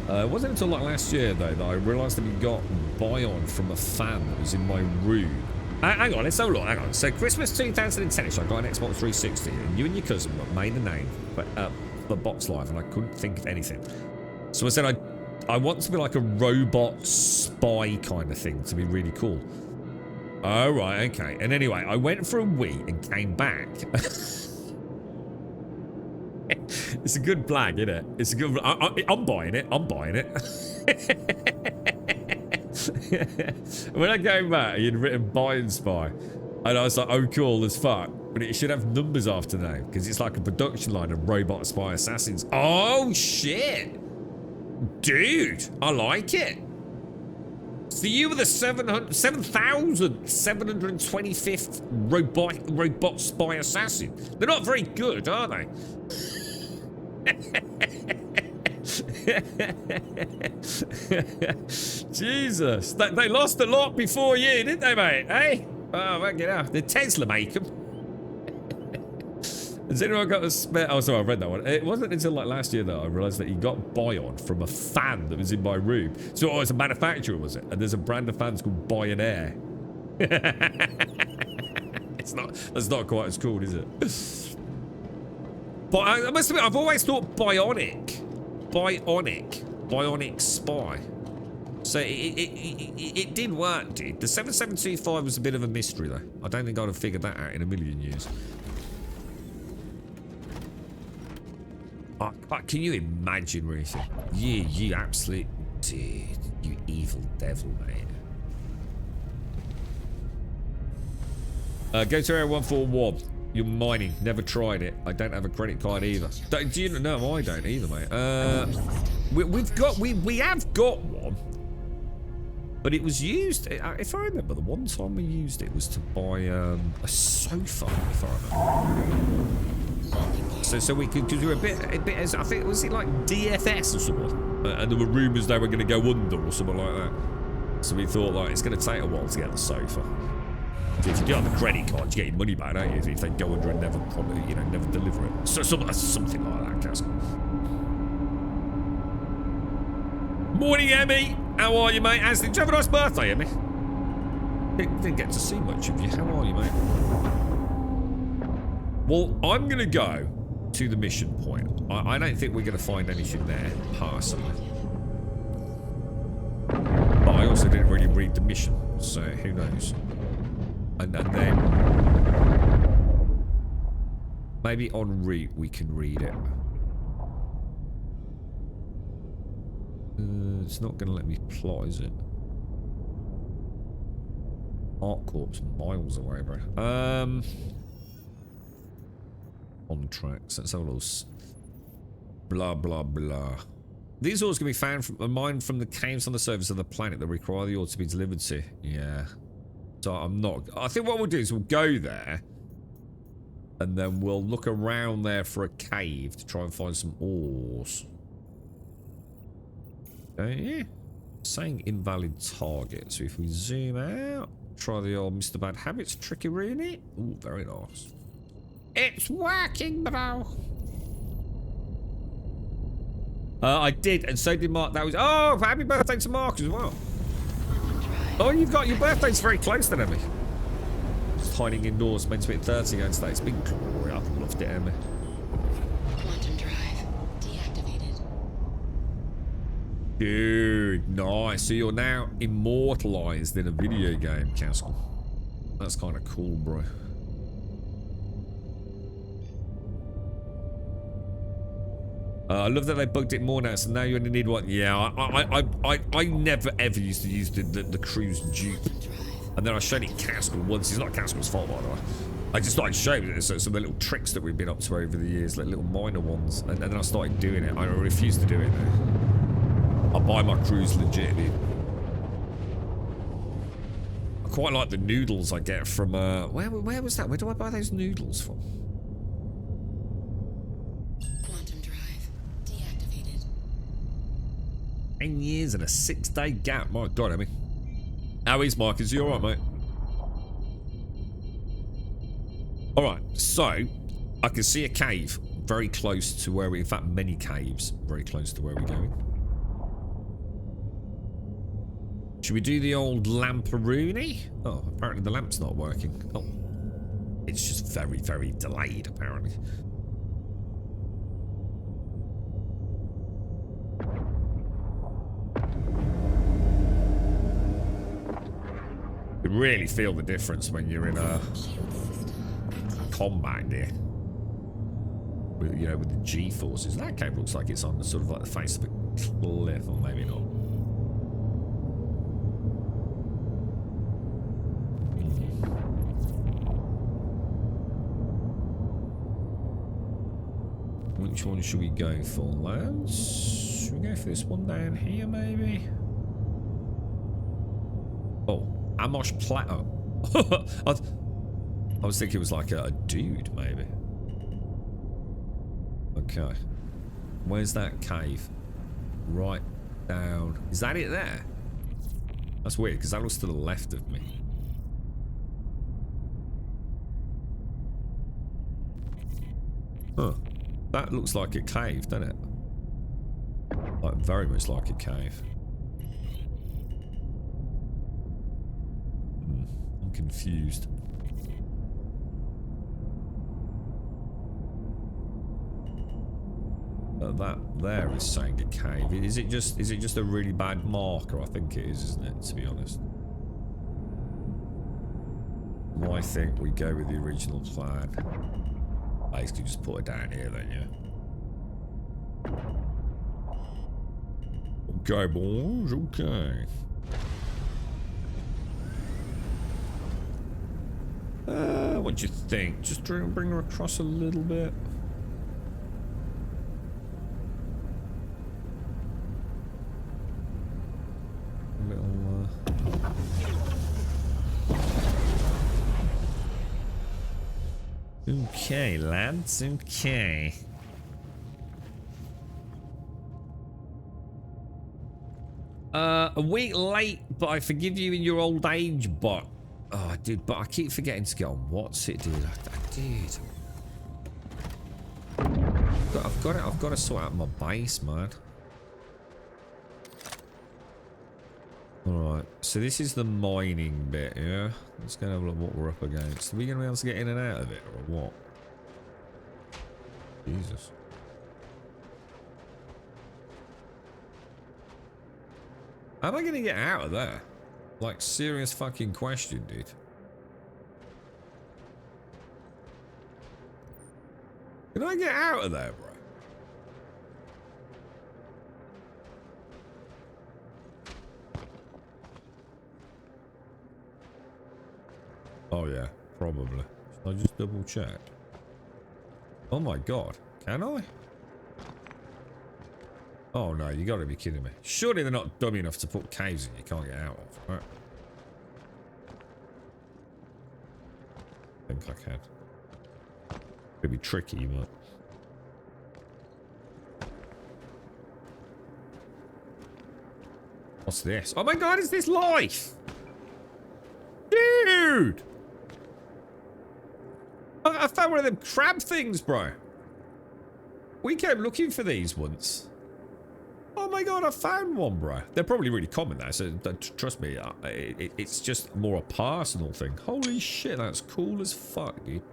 It wasn't until like last year, though, that I realised that we got buy-on from a fan that was in my room. Hang on, let's have a look. Hang on. So, Christmas 2010-ish, I got an Xbox 360, and you and your cousin made a name for Box Live, and I couldn't think of anything. So I said, I want to be like a robot spy kind of thing to be really cool. Oh, right, okay. And anyway, I went for a wee and came back. It's a good flag, isn't it? It's a good... I'm buying it. I'm buying it. When I came back, you'd written buy and spy. And I was like, oh, cool as fuck. But it should have numbers after now, because it's like a production line of robot spy assassins. Oh, shit. Dude, I like it. So you were the 7,725th robot spy assassin. They're not very good, are they? Jesus, they lost a lot before you, didn't they, mate? Hey, oh, well, get out. The Tesla make them. Has anyone got a spare? Oh, sorry, I read that one. It wasn't until like last year that I realised that he got buy-on from a fan that was in my room. So it's a manufacturer, was it? And there's a brand of fans called Buy-N-Air. That's not quite as cool, is it? But I must admit, I've always thought bionic spy. So it did work, dude. The 7725 was a bit of a mystery, though. I don't think I'd have figured that out in a million years. Can you imagine, Ruthie? You absolute dude, you evil devil, mate. Go to Area 141. You're mining. Never tried it. I don't have a credit card either. Do you know? I don't either, mate. We have got one, but it was used. If I remember, the one time we used it was to buy a sofa. If I remember. So we could do a bit as I think was it like DFS or something, and there were rumours they were going to go under or something like that. So we thought like it's going to take a while to get the sofa. So if you do have a credit card, you get your money back, don't you? If they go under and never probably never deliver it. So something like that, Castle. Morning, Emmy. How are you, mate? Did you have a nice birthday, Emmy? Didn't get to see much of you. How are you, mate? Well, I'm going to go to the mission point. I don't think we're going to find anything there, personally. But I also didn't really read the mission, so who knows. And then... maybe en route we can read it. It's not going to let me plot, is it? Art Corps miles away, bro. On tracks. Let's have a little blah blah blah. These ores can be found from mined from the caves on the surface of the planet that require the ore to be delivered to. Yeah. So I think what we'll do is we'll go there, and then we'll look around there for a cave to try and find some ores. Yeah. Saying invalid target. So if we zoom out, try the old Mr. Bad Habits tricky rooney. Ooh, very nice. It's working, bro. I did, and so did Mark. That was happy birthday to Mark as well. Oh, you've got your birthday's very close then, Emmy. Just hiding indoors, meant to be at 30 again today. It's been glory. I've loved it, Emmy. Quantum drive deactivated. Dude, nice. So you're now immortalized in a video game, Castle. That's kind of cool, bro. I love that they bugged it more now, so now you only need one. Yeah, I never ever used to use the cruise dupe. And then I showed it Castle once. It's not Castle's fault, by the way. I just started showing it some of the little tricks that we've been up to over the years, like little minor ones. And then I started doing it. I refuse to do it now. I buy my cruise legit, dude. I quite like the noodles I get from, where was that? Where do I buy those noodles from? 10 years and a 6-day gap. My God, Emmy. How is Mark? Is he alright, mate? All right, so I can see a cave very close to where we, in fact, many caves very close to where we're going. Should we do the old lamparoonie? Oh, apparently the lamp's not working. Oh, it's just very, very delayed, apparently. You can really feel the difference when you're in a combat here. With, you know, with the G-forces. That cave looks like it's on the sort of like the face of a cliff, or maybe not. Which one should we go for, lads? Should we go for this one down here, maybe? Oh, Amosh Plateau. I was thinking it was like a dude, maybe. Okay. Where's that cave? Right down. Is that it there? That's weird, because that looks to the left of me. Huh. That looks like a cave, doesn't it? Like, very much like a cave. I'm confused. That there is saying a cave. Is it just a really bad marker? I think it is, isn't it, to be honest? I think we go with the original plan. Basically just put it down here then, yeah. Okay, boys, okay. What do you think? Just try and bring her across a little bit. A little, Okay, lads, okay. A week late, but I forgive you in your old age, but... Oh, dude, but I keep forgetting to get on what's it, dude. Dude. I've got to sort out my base, man. Alright, so this is the mining bit, yeah? Let's go and have a look what we're up against. Are we going to be able to get in and out of it, or what? Jesus. How am I going to get out of there? Like, serious fucking question, dude. Can I get out of there, bro? Oh yeah, probably. Should I just double check? Oh my god, can I? Oh no, you gotta be kidding me. Surely they're not dumb enough to put caves in you can't get out of, right? I think I can. Could be tricky, but... What's this? Oh my god, is this life? Dude! I found one of them crab things, bro. We came looking for these once. Oh my god, I found one, bro. They're probably really common though, so trust me, it's just more a personal thing. Holy shit, that's cool as fuck, dude.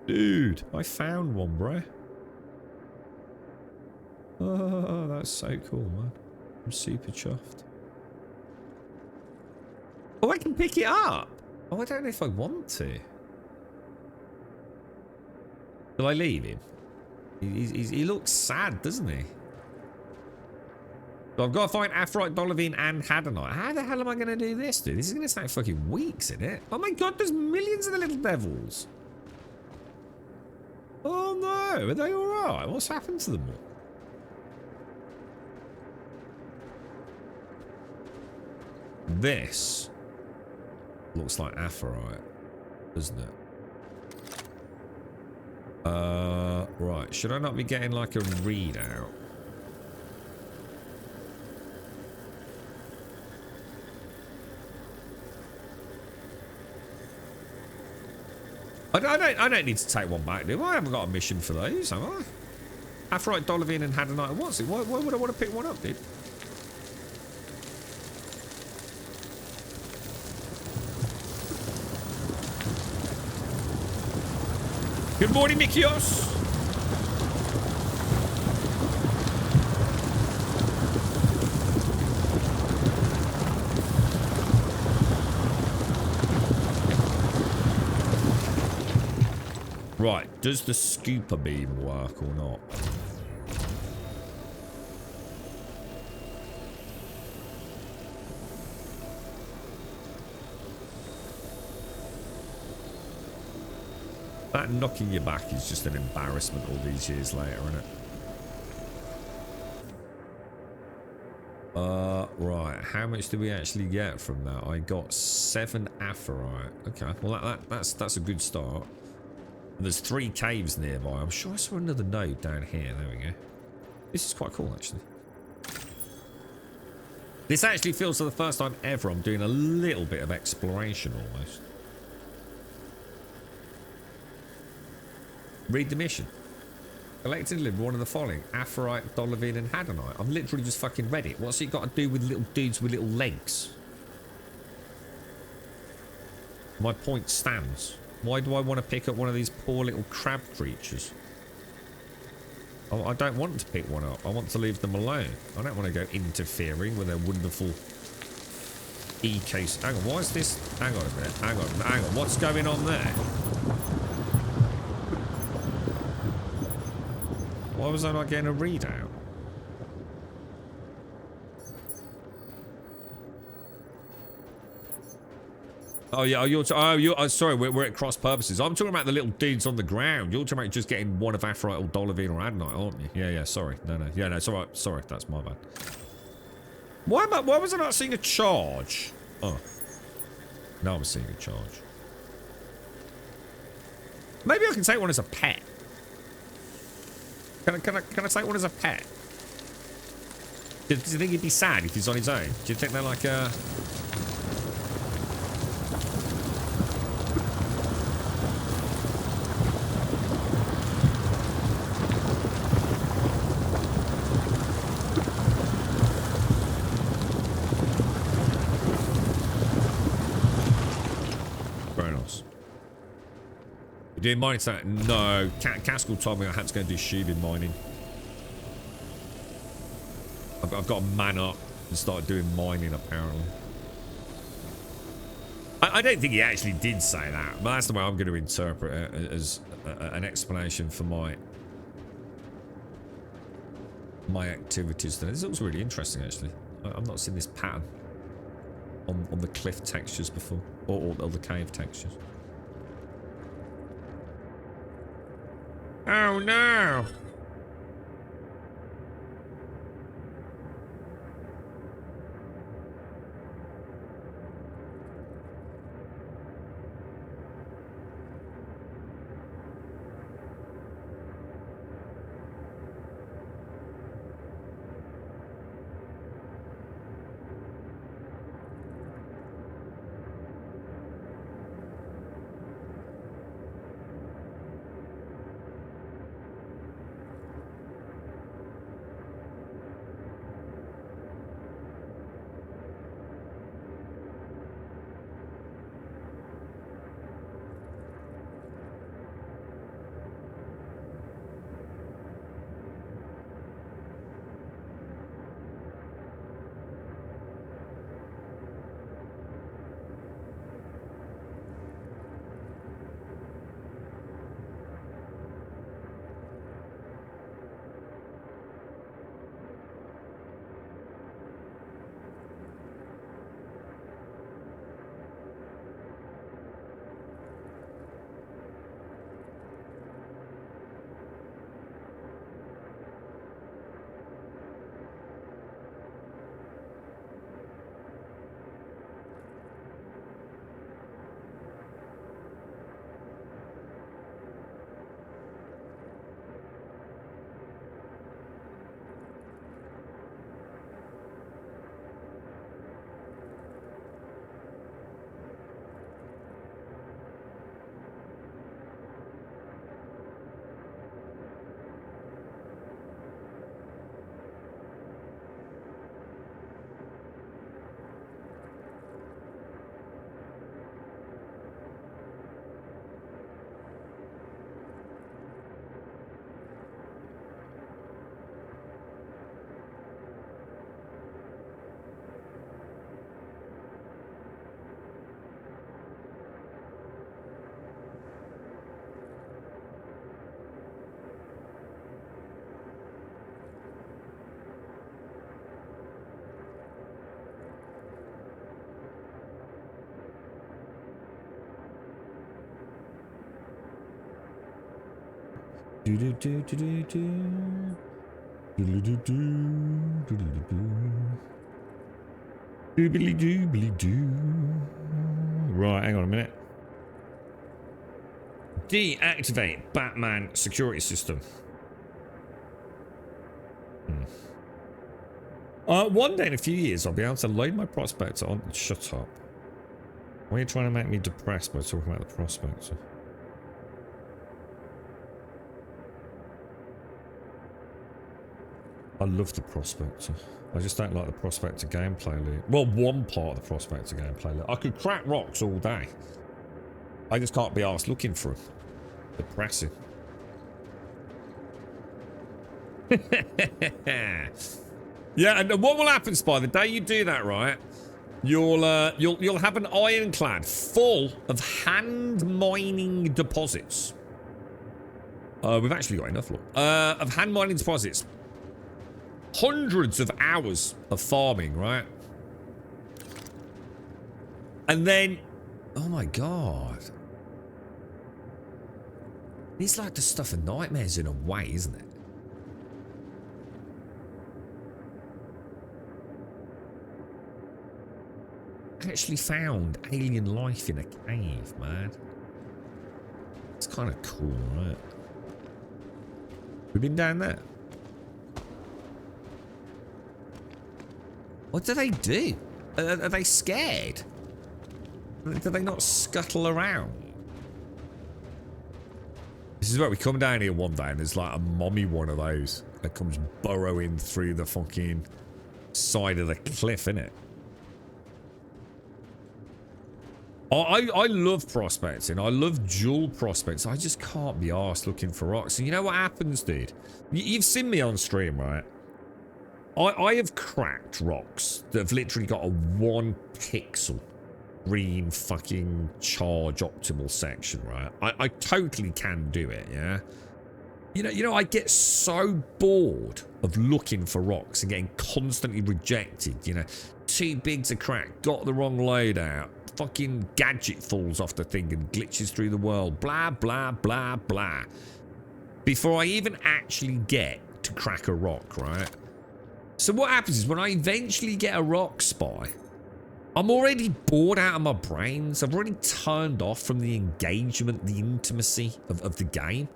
Dude, I found one, bro. Oh, that's so cool, man. I'm super chuffed. Oh, I can pick it up. Oh, I don't know if I want to. Will I leave him? He looks sad, doesn't he? So I've got to find Aphrodite, Dolovine, and Hadanite. How the hell am I going to do this, dude? This is going to take fucking weeks, isn't it? Oh my god, there's millions of the little devils. Oh no, are they alright? What's happened to them all? This looks like Aphrodite, doesn't it? Right. Should I not be getting like a readout? I don't need to take one back, do I? I haven't got a mission for these, have I? Aphrodite, Dolovine, and Hadanite. What's it? Why would I want to pick one up, dude? Good morning, Mikios. Right, does the scooper beam work or not? That knocking you back is just an embarrassment all these years later, isn't it? Right. How much do we actually get from that? I got 7 Aphorite. Okay, well that's a good start. And there's 3 caves nearby. I'm sure I saw another node down here. There we go. This is quite cool, actually. This actually feels for the first time ever I'm doing a little bit of exploration almost. Read the mission. Collect and deliver one of the following: Aphorite, Dolovine, and Hadanite. I've literally just fucking read it. What's it got to do with little dudes with little legs? My point stands. Why do I want to pick up one of these poor little crab creatures? Oh, I don't want to pick one up. I want to leave them alone. I don't want to go interfering with their wonderful E-case. Hang on, why is this? Hang on a minute. Hang on. What's going on there? Why was I not getting a readout? Oh yeah, you're sorry, we're at cross purposes. I'm talking about the little dudes on the ground. You're talking about just getting one of Aphrodite or Dolovine or Adenite, aren't you? Yeah, sorry. No. Yeah, no, it's alright. Sorry, that's my bad. Why was I not seeing a charge? Oh. Now I'm seeing a charge. Maybe I can take one as a pet. Can I take one as a pet? Do you think he'd be sad if he's on his own? Do you think they're like a... Very nice. You doing mining tonight? No. Caskell told me I had to go and do shooting mining. I've got to man up and start doing mining, apparently. I don't think he actually did say that, but that's the way I'm going to interpret it, as an explanation for my activities today. This looks really interesting, actually. I've not seen this pattern on the cliff textures before, or the cave textures. Oh no! Do do do do do do. Do do do do do do. Doobly doobly doo. Right, hang on a minute. Deactivate Batman security system. One day in a few years, I'll be able to load my prospector on. Shut up. Why are you trying to make me depressed by talking about the prospector? I love the prospector. I just don't like the prospector gameplay loop. Well, one part of the prospector gameplay loop. I could crack rocks all day. I just can't be arsed looking for them. Depressing. Yeah, and what will happen, Spy? The day you do that, right? You'll have an ironclad full of hand mining deposits. We've actually got enough, look. Of hand mining deposits. Hundreds of hours of farming, right? And then, oh my god. It's like the stuff of nightmares in a way, isn't it? Actually found alien life in a cave, man. It's kind of cool, right? We've been down there. What do they do? Are they scared? Do they not scuttle around? This is where we come down here one day and there's like a mommy one of those that comes burrowing through the fucking side of the cliff, innit? I love prospecting. I love dual prospects. I just can't be arsed looking for rocks. And you know what happens, dude? You've seen me on stream, right? I have cracked rocks that have literally got a 1 pixel green fucking charge optimal section, right? I totally can do it, yeah? You know, I get so bored of looking for rocks and getting constantly rejected, you know? Too big to crack, got the wrong loadout, fucking gadget falls off the thing and glitches through the world, blah, blah, blah, blah. Before I even actually get to crack a rock, right? So what happens is when I eventually get a rock, Spy, I'm already bored out of my brains. I've already turned off from the engagement, the intimacy of the game.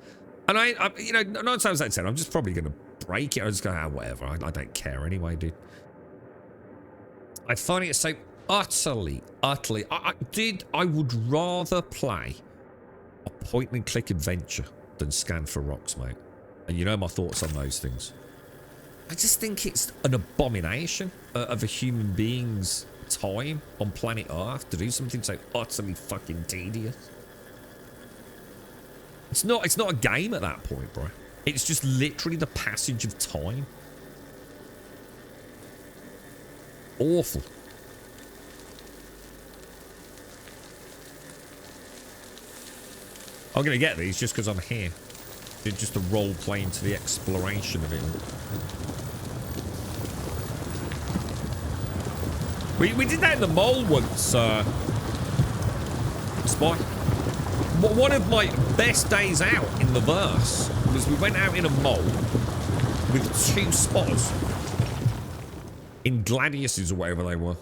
And I you know, 9 times out of 10, I'm just probably going to break it. I just go, ah, whatever. I don't care anyway, dude. I find it so utterly. I would rather play a point-and-click adventure than scan for rocks, mate. And you know my thoughts on those things. I just think it's an abomination of a human being's time on planet Earth to do something so utterly fucking tedious. It's not a game at that point, bro. It's just literally the passage of time. Awful. I'm gonna get these just because I'm here. It's just a role play into the exploration of it. We did that in the mole once, Spy. One of my best days out in the verse was we went out in a mole with 2 spotters in gladiuses or whatever they were.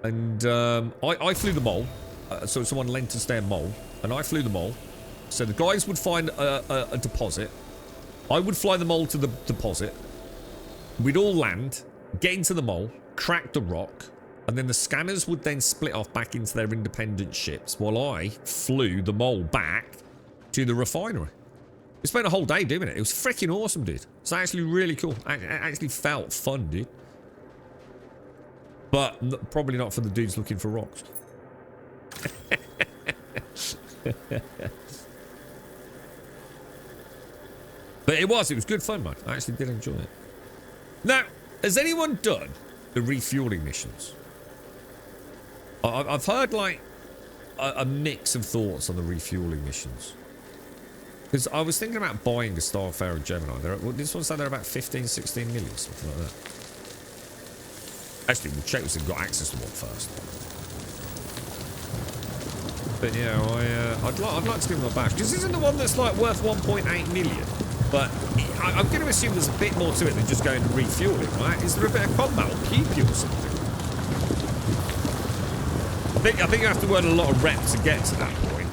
And I flew the mole. So someone lent us their mole, and I flew the mole. So the guys would find a deposit. I would fly the mole to the deposit. We'd all land, get into the mole, crack the rock, and then the scanners would then split off back into their independent ships while I flew the mole back to the refinery. We spent a whole day doing it. It was freaking awesome, dude. It's actually really cool. It actually felt fun, dude. But probably not for the dudes looking for rocks. But it was good fun, man. I actually did enjoy it. Now, has anyone done the refueling missions? I've heard like a mix of thoughts on the refueling missions. Because I was thinking about buying a Starfarer Gemini. This one said they're about 15, 16 million, something like that. Actually, we'll check if we've got access to one first. But yeah, I'd like to give him a bash. Because this isn't the one that's like worth 1.8 million. But I'm going to assume there's a bit more to it than just going to refuel it, right? Is there a bit of combat or PP or something? I think you have to earn a lot of reps to get to that point.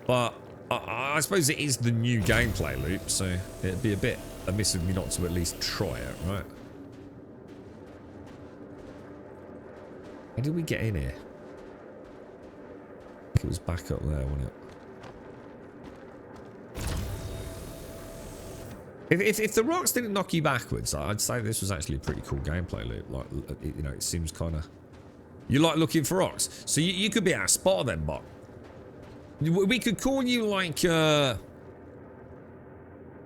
But I suppose it is the new gameplay loop, so it'd be a bit amiss of me not to at least try it, right? How did we get in here? I think it was back up there, wasn't it? If the rocks didn't knock you backwards, I'd say this was actually a pretty cool gameplay loop. Like, you know, it seems kind of... You like looking for rocks. So you could be our spotter then, bot. We could call you like... I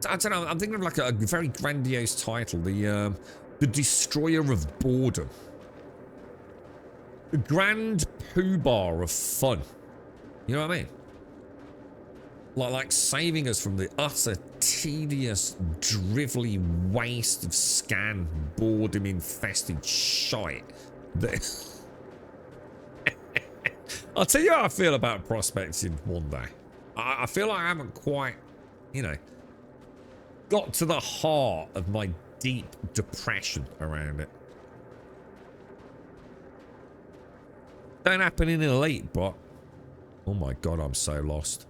don't know, I'm thinking of like a very grandiose title. The Destroyer of Boredom. The Grand Poobah of Fun. You know what I mean? Like saving us from the utter tedious, drivelly waste of scan, boredom-infested shite. I'll tell you how I feel about prospecting one day. I feel like I haven't quite, you know, got to the heart of my deep depression around it. Don't happen in Elite, but... Oh my god, I'm so lost.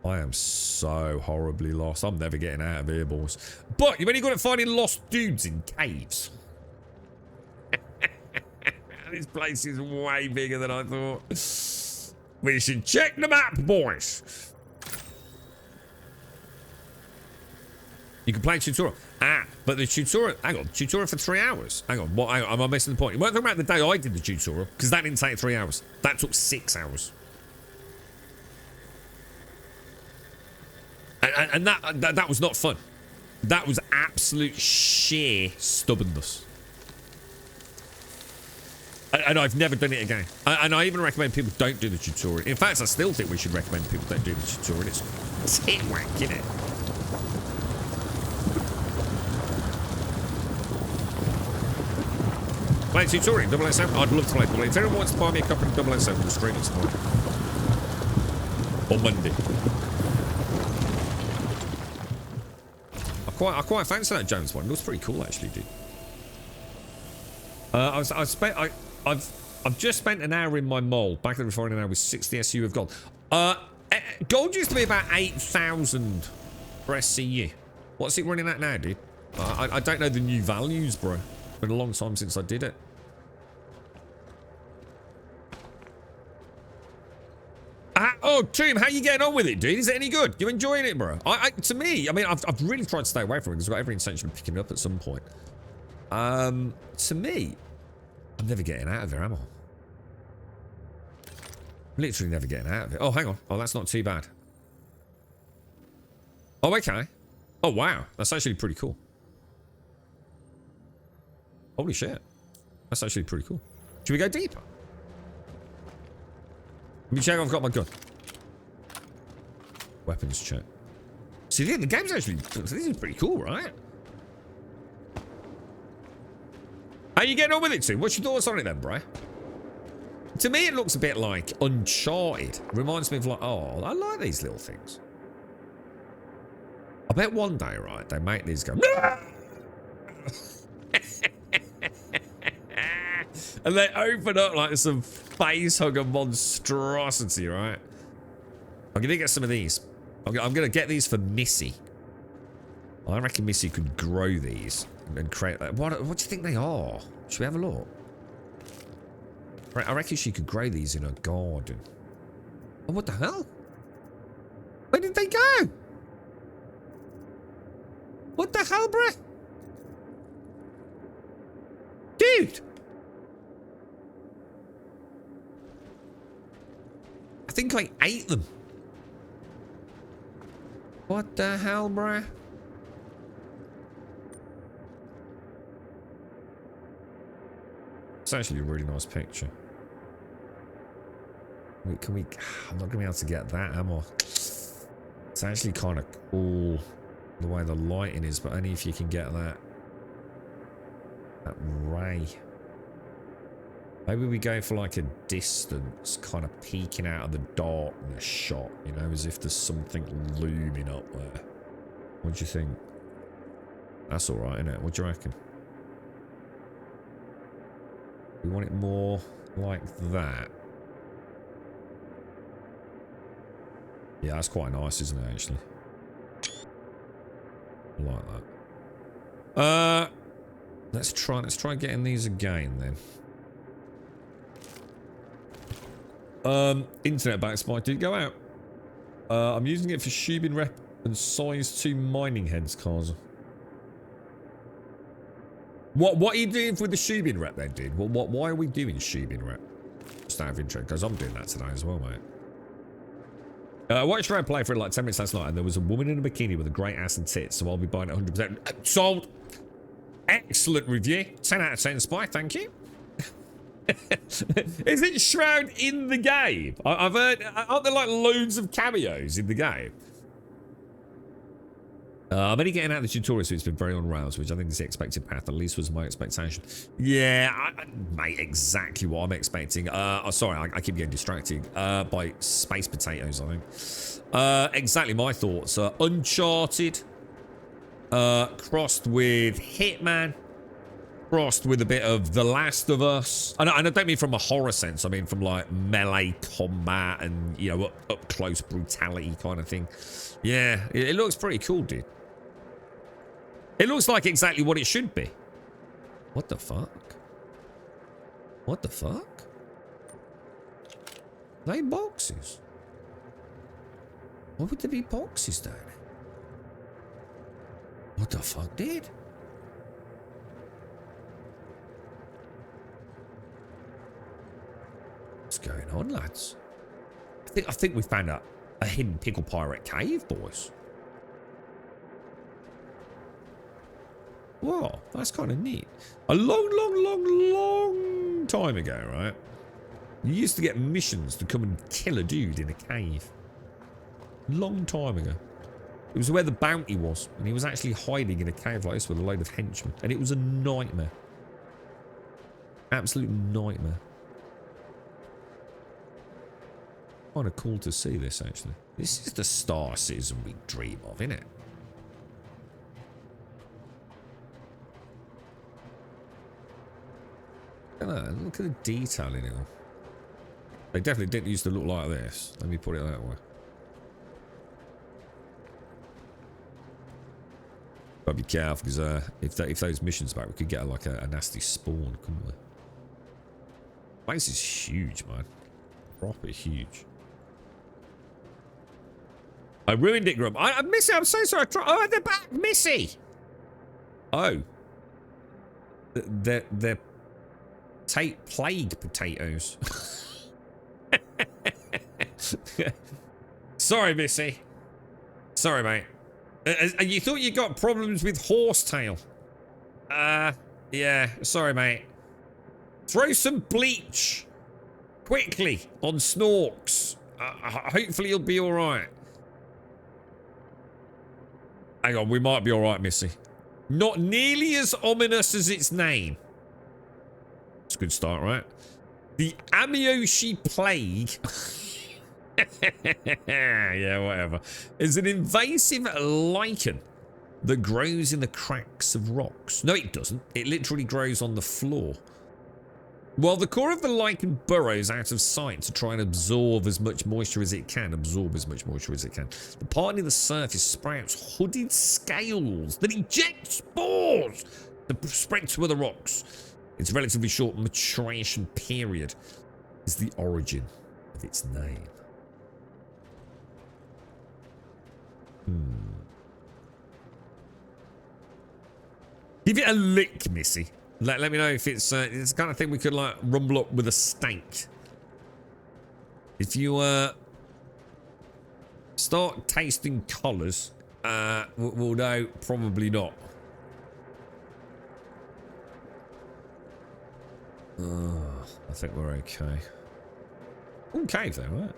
I am so horribly lost. I'm never getting out of here, boys. But you've only got to finding lost dudes in caves. This place is way bigger than I thought. We should check the map, boys. You can play tutorial. But the tutorial... Hang on. Tutorial for 3 hours. Hang on. What? Am I missing the point? You weren't talking about the day I did the tutorial, because that didn't take 3 hours. That took 6 hours. And that was not fun. That was absolute sheer stubbornness. And I've never done it again. And I even recommend people don't do the tutorial. In fact, I still think we should recommend people don't do the tutorial. It's hit whack, isn't it? Play tutorial, 007. I'd love to play 007. If anyone wants to buy me a copy of 007, we'll stream it tomorrow. Or Monday. I quite fancy that Jones one. It looks pretty cool, actually, dude. I've just spent an hour in my mole. Back at the refinery now with 60 SU of gold. Gold used to be about 8,000 for SCU. What's it running at now, dude? I don't know the new values, bro. It's been a long time since I did it. Oh, Tomb, how you getting on with it, dude? Is it any good? You enjoying it, bro? To me, I mean, I've really tried to stay away from it because I've got every intention of picking it up at some point. To me, I'm never getting out of it, am I? Literally never getting out of it. Oh, hang on. Oh, that's not too bad. Oh, okay. Oh, wow. That's actually pretty cool. Holy shit. That's actually pretty cool. Should we go deeper? Let me check I've got my gun. Weapons check. See, the game's actually... This is pretty cool, right? How you getting on with it, too? What's your thoughts on it then, bro? To me, it looks a bit like Uncharted. Reminds me of like... Oh, I like these little things. I bet one day, right, they make these go... And they open up like some face hugger monstrosity, right? I'm gonna get some of these. I'm gonna get these for Missy. I reckon Missy could grow these and create. What do you think they are? Should we have a look? I reckon she could grow these in her garden. Oh, what the hell? Where did they go? What the hell, bruh? Dude! I think I ate them. What the hell, bruh? It's actually a really nice picture. Wait, can we... I'm not going to be able to get that, am I? It's actually kind of cool the way the lighting is, but only if you can get that ray. Maybe we go for like a distance, kind of peeking out of the darkness shot, you know, as if there's something looming up there. What do you think? That's all right, isn't it? What do you reckon? We want it more like that. Yeah, that's quite nice, isn't it, actually? I like that. Let's try getting these again then. Internet backspike, did it go out? I'm using it for Shubin rep and size 2 mining heads, Kaza. What are you doing with the Shubin rep then, dude? Why are we doing Shubin rep? Just out of interest, because I'm doing that today as well, mate. I watched Red play for like 10 minutes last night, and there was a woman in a bikini with a great ass and tits, so I'll be buying it 100%. Sold! Excellent review. 10 out of 10, Spy, thank you. Is it Shroud in the game? I've heard, aren't there like loads of cameos in the game? I'm only getting out of the tutorial, so it's been very on rails, which I think is the expected path. At least was my expectation. Yeah, mate, exactly what I'm expecting. Sorry, I keep getting distracted by space potatoes, I think. Exactly my thoughts. Uncharted, crossed with Hitman, crossed with a bit of The Last of Us. And I don't mean from a horror sense. I mean from like melee combat and, you know, up close brutality kind of thing. Yeah, it looks pretty cool, dude. It looks like exactly what it should be. What the fuck? What the fuck? Are they boxes? Why would there be boxes down there? What the fuck, dude? What's going on, lads? I think we found a hidden pickle pirate cave, boys. Whoa, that's kind of neat. A long time ago, right? You used to get missions to come and kill a dude in a cave. Long time ago. It was where the bounty was, and he was actually hiding in a cave like this with a load of henchmen, and it was a nightmare. Absolute nightmare. Kind of cool to see this, actually. This is the Star Citizen we dream of, isn't it? Look at the detail in it all. They definitely didn't used to look like this. Let me put it that way. Gotta be careful, because if those missions back, we could get like a nasty spawn, couldn't we? Place is huge, man. Proper huge. I ruined it, Grum. Missy, I'm so sorry. Oh, they're back, Missy. Oh, they're plague potatoes. Sorry, Missy. Sorry, mate. You thought you got problems with horsetail? Yeah. Sorry, mate. Throw some bleach quickly on Snorks. Hopefully you'll be all right. Hang on, we might be all right, Missy. Not nearly as ominous as its name. It's a good start, right? The Amioshi Plague. Yeah, whatever. Is an invasive lichen that grows in the cracks of rocks. No, it doesn't. It literally grows on the floor. While the core of the lichen burrows out of sight to try and absorb as much moisture as it can. The part near the surface sprouts hooded scales that eject spores to spread to other rocks. Its relatively short maturation period is the origin of its name. Give it a lick, Missy. Let me know if it's the kind of thing we could like rumble up with a steak. If you start tasting colours, we'll know probably not. I think we're okay. Oh, cave though, right?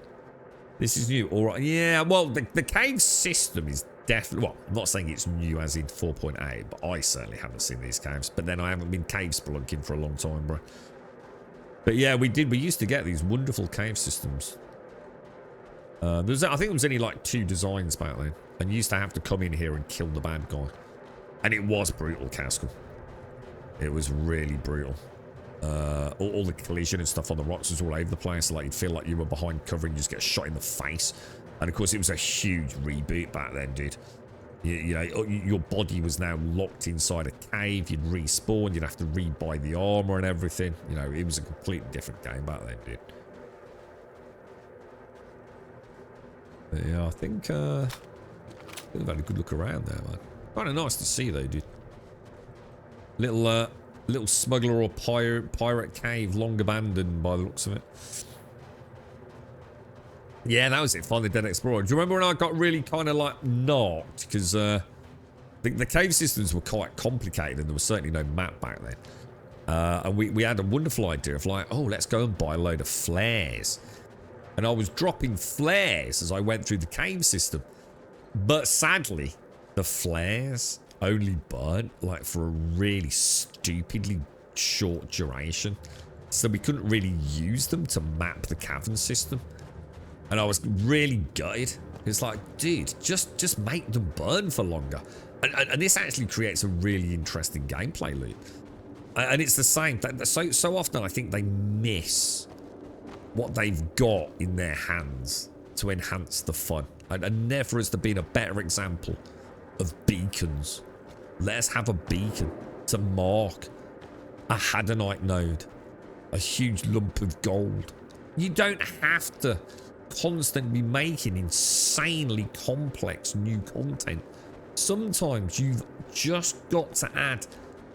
This is new, all right. Yeah, well, the cave system is definitely... Well, I'm not saying it's new as in 4.8, but I certainly haven't seen these caves. But then I haven't been cave spelunking for a long time, bro. But yeah, we did. We used to get these wonderful cave systems. I think there was only like 2 designs back then. And you used to have to come in here and kill the bad guy. And it was brutal, Castle. It was really brutal. All the collision and stuff on the rocks was all over the place. Like, you'd feel like you were behind cover and you just get shot in the face. And of course, it was a huge reboot back then, dude. You know, your body was now locked inside a cave. You'd respawn. You'd have to rebuy the armor and everything. You know, it was a completely different game back then, dude. But yeah, I think we've had a good look around there, man. Kind of nice to see, though, dude. Little smuggler or pirate cave, long abandoned by the looks of it. Yeah, that was it. Find the Dead Explorer. Do you remember when I got really kind of like knocked? Because the cave systems were quite complicated and there was certainly no map back then. And we had a wonderful idea of like, oh, let's go and buy a load of flares. And I was dropping flares as I went through the cave system. But sadly, the flares only burnt like for a really stupidly short duration. So we couldn't really use them to map the cavern system. And I was really gutted. It's like, dude, just make them burn for longer. And this actually creates a really interesting gameplay loop. And it's the same. So often I think they miss what they've got in their hands to enhance the fun. And never has there been a better example of beacons. Let's have a beacon to mark a Hadanite node. A huge lump of gold. You don't have to constantly making insanely complex new content. Sometimes you've just got to add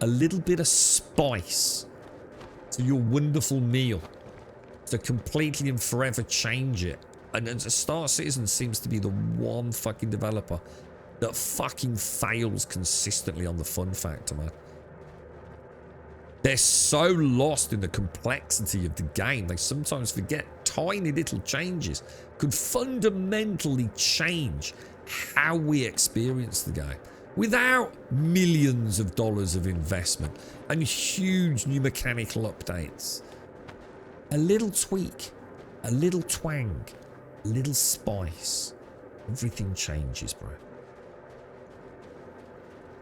a little bit of spice to your wonderful meal to completely and forever change it. And Star Citizen seems to be the one fucking developer that fucking fails consistently on the fun factor, man. They're so lost in the complexity of the game, they sometimes forget tiny little changes could fundamentally change how we experience the game without millions of dollars of investment and huge new mechanical updates. A little tweak, a little twang, a little spice. Everything changes, bro.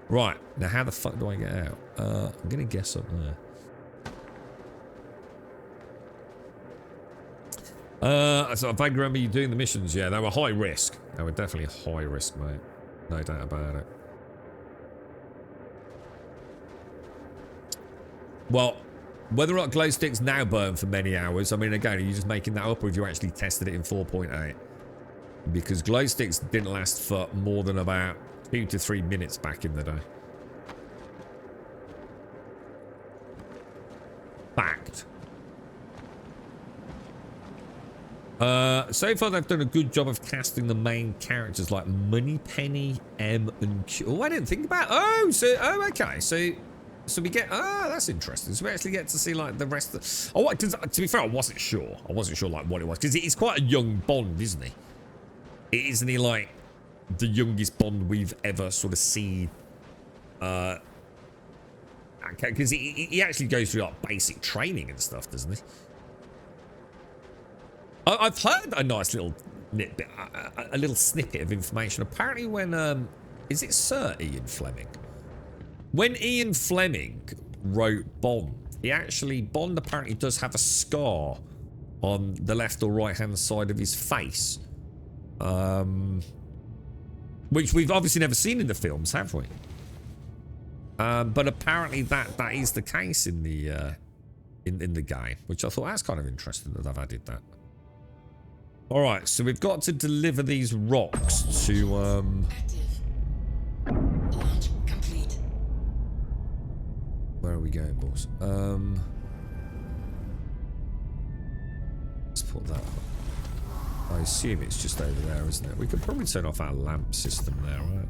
Right, now how the fuck do I get out? I'm gonna guess up there. So I vaguely remember you doing the missions. Yeah, they were high risk. They were definitely high risk, mate. No doubt about it. Well, whether or not glow sticks now burn for many hours, I mean, again, are you just making that up or have you actually tested it in 4.8? Because glow sticks didn't last for more than about 2 to 3 minutes back in the day. Fact. So far they've done a good job of casting the main characters like Moneypenny, M and Q. Oh, I didn't think about. Okay. So we get. That's interesting. So we actually get to see like the rest of. Oh, to be fair, I wasn't sure. I wasn't sure like what it was because it is quite a young Bond, isn't he? Isn't he like the youngest Bond we've ever sort of seen? Because he actually goes through like basic training and stuff, doesn't he? I've heard a nice little bit, a little snippet of information. Apparently, when is it Sir Ian Fleming? When Ian Fleming wrote Bond, Bond apparently does have a scar on the left or right hand side of his face, which we've obviously never seen in the films, have we? But apparently that is the case in the game, which I thought that's kind of interesting that I've added that. All right, so we've got to deliver these rocks to Active. Launch complete. Where are we going, boss? Let's put that up. I assume it's just over there, isn't it? We could probably turn off our lamp system there, right?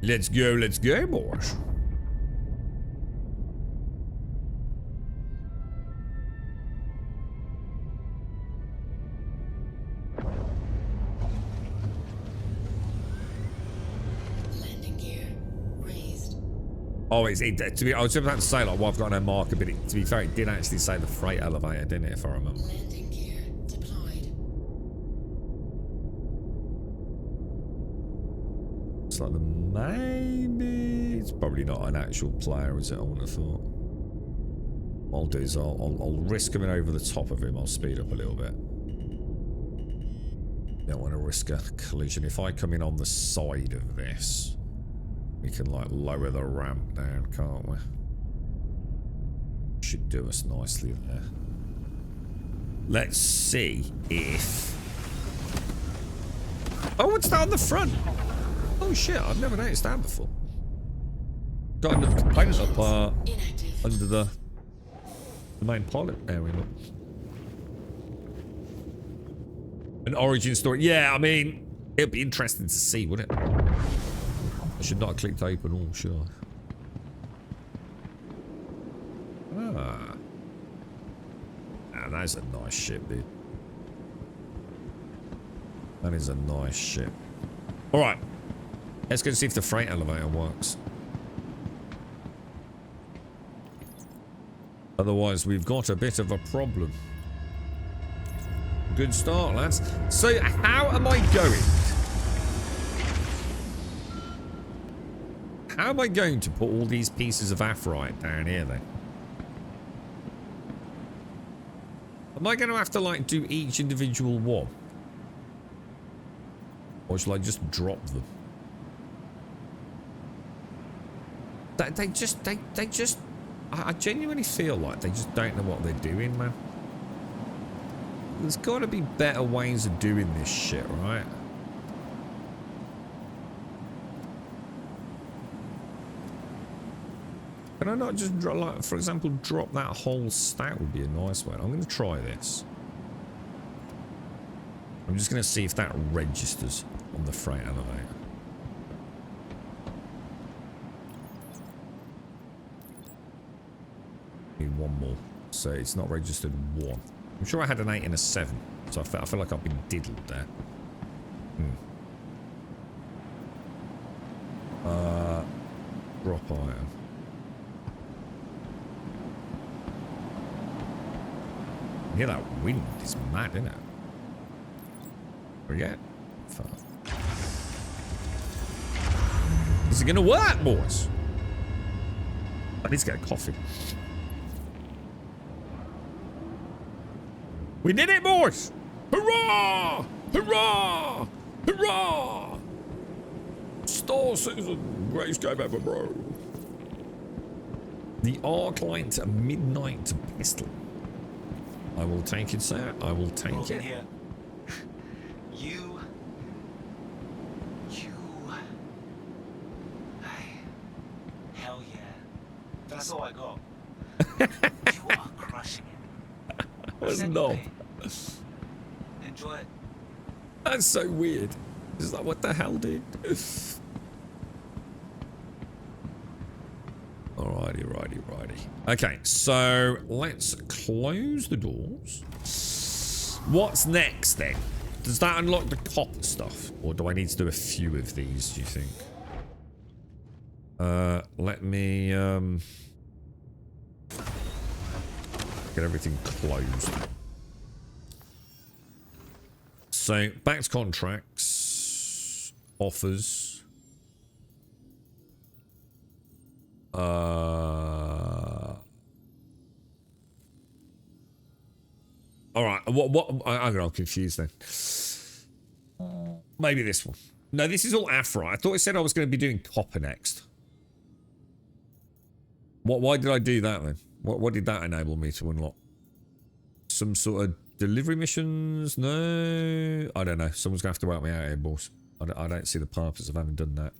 Let's go, boys. Oh, I was about to say, like, well, I've got no marker, but to be fair, it did actually say the freight elevator, didn't it, if I remember? Landing gear deployed. It's like maybe it's probably not an actual player, is it? I would have thought. What I'll do is I'll risk coming over the top of him. I'll speed up a little bit. Don't want to risk a collision. If I come in on the side of this, we can like lower the ramp down, can't we? Should do us nicely there. Let's see if... Oh, it's down the front. Oh shit, I've never noticed that before. Got another component up Inactive. under the main pilot. There we go. An origin story. Yeah, I mean, it'd be interesting to see, wouldn't it? I should not have clicked open all, sure. Ah. Ah, that's a nice ship, dude. That is a nice ship. Alright. Let's go see if the freight elevator works. Otherwise, we've got a bit of a problem. Good start, lads. So, how am I going? How am I going to put all these pieces of aphrite down here, then? Am I going to have to, like, do each individual one? Or shall I just drop them? They just... I genuinely feel like they just don't know what they're doing, man. There's got to be better ways of doing this shit, right? Can I not just drop, like, for example, drop that whole stack would be a nice one. I'm going to try this. I'm just going to see if that registers on the freight elevator. Need one more. So it's not registered one. I'm sure I had an 8 and a 7. So I feel like I've been diddled there. Drop iron. Yeah, that wind is mad, isn't it? Forget. Fuck. Is it gonna work, boys? I need to get a coffee. We did it, boys! Hurrah! Hurrah! Hurrah! Star Citizen! Greatest game ever, bro. The Arclight Midnight Pistol. I will take it, sir. I will take Broken it. here. You. Hell yeah. That's all I got. You are crushing it. That's Send not. you pay. Enjoy it. That's so weird. It's like, what the hell, dude? Alrighty, righty. Okay, so let's close the doors. What's next then? Does that unlock the copper stuff? Or do I need to do a few of these, do you think? Let me get everything closed. So, back to contracts. Offers. Alright, I'm confused then. Maybe this one. No, this is all Afra. I thought it said I was going to be doing copper next. Why did I do that then? What did that enable me to unlock? Some sort of delivery missions? No. I don't know. Someone's going to have to help me out here, boss. I don't see the purpose of having done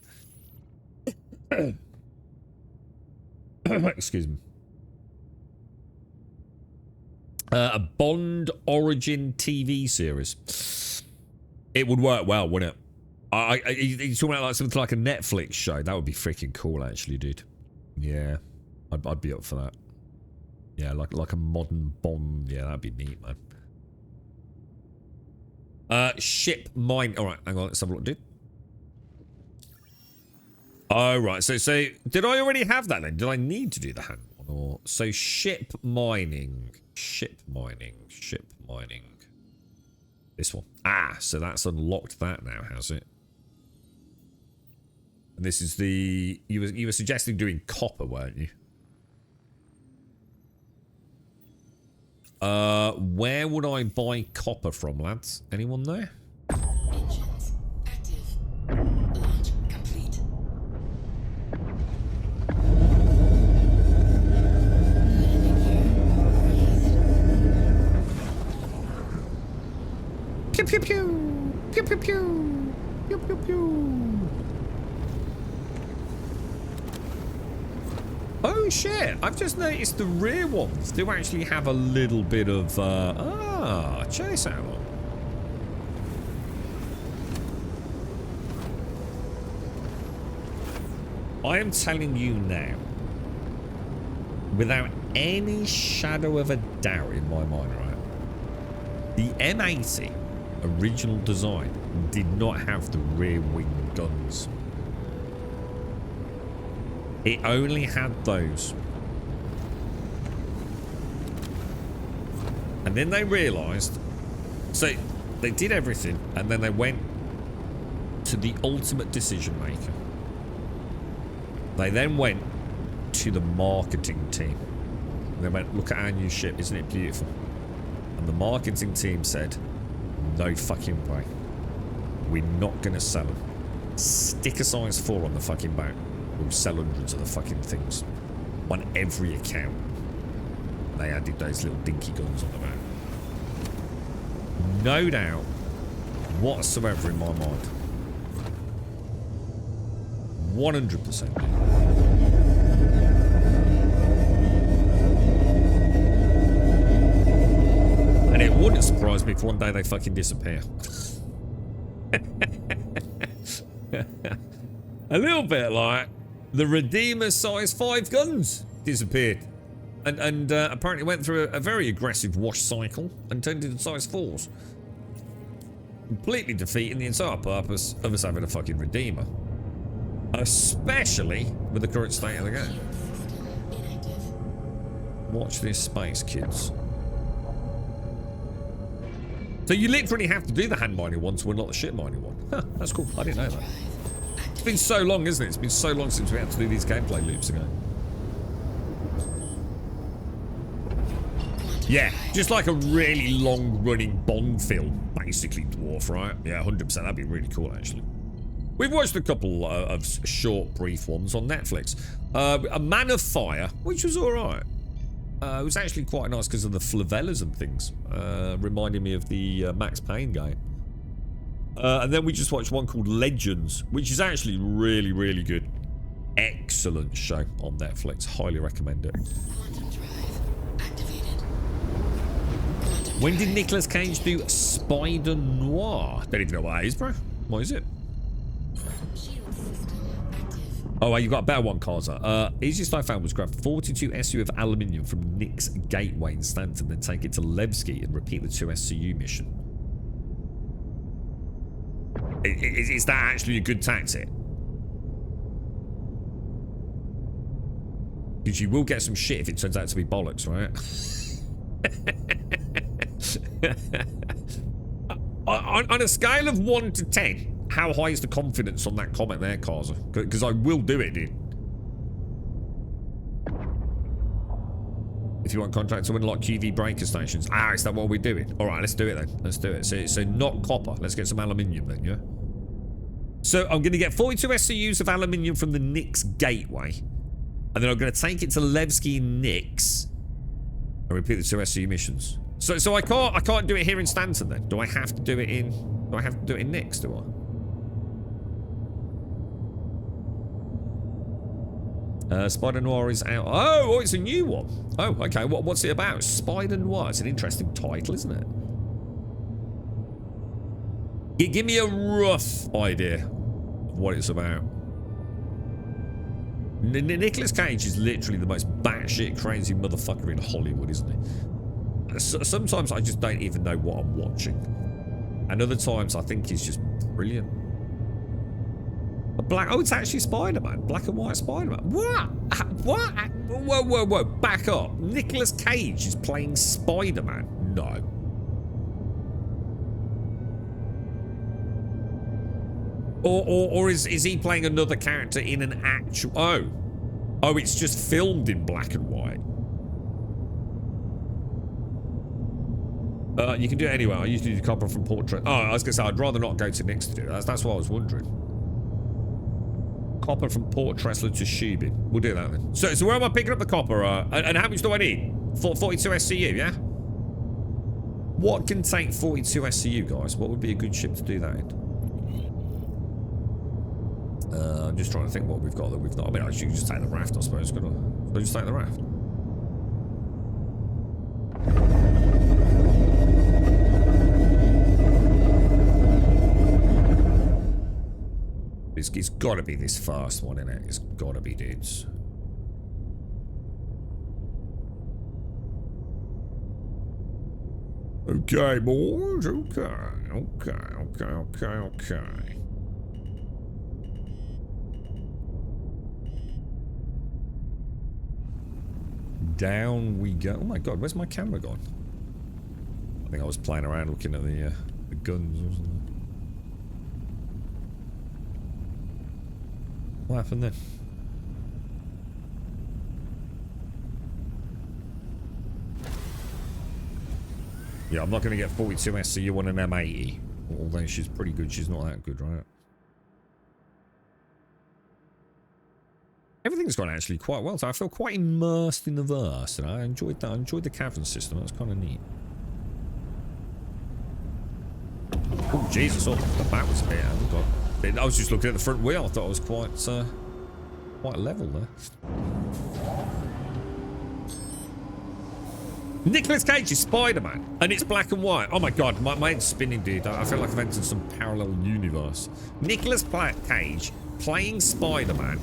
that. Excuse me. A Bond Origin TV series. It would work well, wouldn't it? You're talking about like something like a Netflix show. That would be freaking cool, actually, dude. Yeah, I'd be up for that. Yeah, like a modern Bond. Yeah, that'd be neat, man. Ship mine. All right, hang on. Let's have a look, dude. Oh, right. So did I already have that then? Did I need to do the hand one? Or so ship mining. This one. Ah, so that's unlocked that now, has it? And this is the... You were suggesting doing copper, weren't you? Where would I buy copper from, lads? Anyone there? Engines active. Launch complete. Pew pew pew! Pew pew pew! Pew pew pew! Oh shit! I've just noticed the rear ones do actually have a little bit of chase ammo. I am telling you now, without any shadow of a doubt in my mind, right? The M80 original design did not have the rear wing guns. It only had those. And then they realised, so they did everything and then they went to the ultimate decision maker. They then went to the marketing team. And they went, look at our new ship, isn't it beautiful? And the marketing team said, no fucking way. We're not going to sell them. Stick a size 4 on the fucking back. We'll sell hundreds of the fucking things. On every account. They added those little dinky guns on the back. No doubt whatsoever in my mind. 100%. And it wouldn't surprise me if one day they fucking disappear. A little bit like the Redeemer size 5 guns disappeared. And apparently went through a very aggressive wash cycle and turned into size 4s. Completely defeating the entire purpose of us having a fucking Redeemer. Especially with the current state of the game. Watch this space, kids. So you literally have to do the hand mining one to unlock the ship mining one. Huh, that's cool. I didn't know that. It's been so long, isn't it? It's been so long since we had to do these gameplay loops again. Yeah, just like a really long-running Bond film, basically, Dwarf, right? Yeah, 100%. That'd be really cool, actually. We've watched a couple of short, brief ones on Netflix. A Man of Fire, which was alright. It was actually quite nice because of the flavellas and things. Reminding me of the Max Payne game. And then we just watched one called Legends, which is actually really, really good. Excellent show on Netflix. Highly recommend it. Quantum drive activated. When did Nicolas Cage do Spider Noir? Don't even know what that is, bro. What is it? Shield system active. Oh, well, you got a better one, Kaza. Easiest I found was grab 42 SU of aluminium from Nick's Gateway in Stanton, then take it to Levski and repeat the 2 SCU mission. Is that actually a good tactic? Because you will get some shit if it turns out to be bollocks, right? on a scale of 1 to 10, how high is the confidence on that comment there, Kaza? Because I will do it, dude. If you want contract to unlock QV breaker stations. Ah, is that what we're doing? Alright, let's do it then. Let's do it. So not copper. Let's get some aluminium then, yeah? So I'm going to get 42 SCUs of aluminium from the Nix Gateway. And then I'm going to take it to Levski Nix. And repeat the 2 SCU missions. So I can't do it here in Stanton then. Do I have to do it in Nix, do I? Spider Noir is out. Oh, it's a new one. Oh, okay. What's it about? Spider Noir. It's an interesting title, isn't it? Give me a rough idea of what it's about. Nicolas Cage is literally the most batshit crazy motherfucker in Hollywood, isn't he? Sometimes I just don't even know what I'm watching. And other times I think he's just brilliant. Black. Oh, it's actually Spider-Man. Black and white Spider-Man. What? What? Whoa, whoa, whoa. Back up. Nicolas Cage is playing Spider-Man. No. Or is he playing another character in an actual... Oh, it's just filmed in black and white. You can do it anyway. I usually do copper from portrait. Oh, I was going to say, I'd rather not go to Nick's to do that. That's what I was wondering. Copper from Port Tressler to Shubin. We'll do that then. So where am I picking up the copper? And how much do I need? 42 SCU, yeah? What can take 42 SCU, guys? What would be a good ship to do that in? I'm just trying to think what we've got that we've not. I mean, I should just take the raft, I suppose. Could I? Should I just take the raft? It's got to be this fast one, innit? It's got to be, dudes. Okay, boys. Okay. Down we go. Oh my god, where's my camera gone? I think I was playing around looking at the guns or something. What happened then? Yeah, I'm not going to get 42 SCU on an M80. Although she's pretty good, she's not that good, right? Everything's gone actually quite well, so I feel quite immersed in the verse, and I enjoyed that. I enjoyed the cavern system. That was kind of neat. Oh Jesus! Oh, the back was a bit. I was just looking at the front wheel. I thought it was quite level there. Nicolas Cage is Spider-Man, and it's black and white. Oh my god, my head's spinning, dude. I feel like I've entered some parallel universe. Nicolas Cage playing Spider-Man.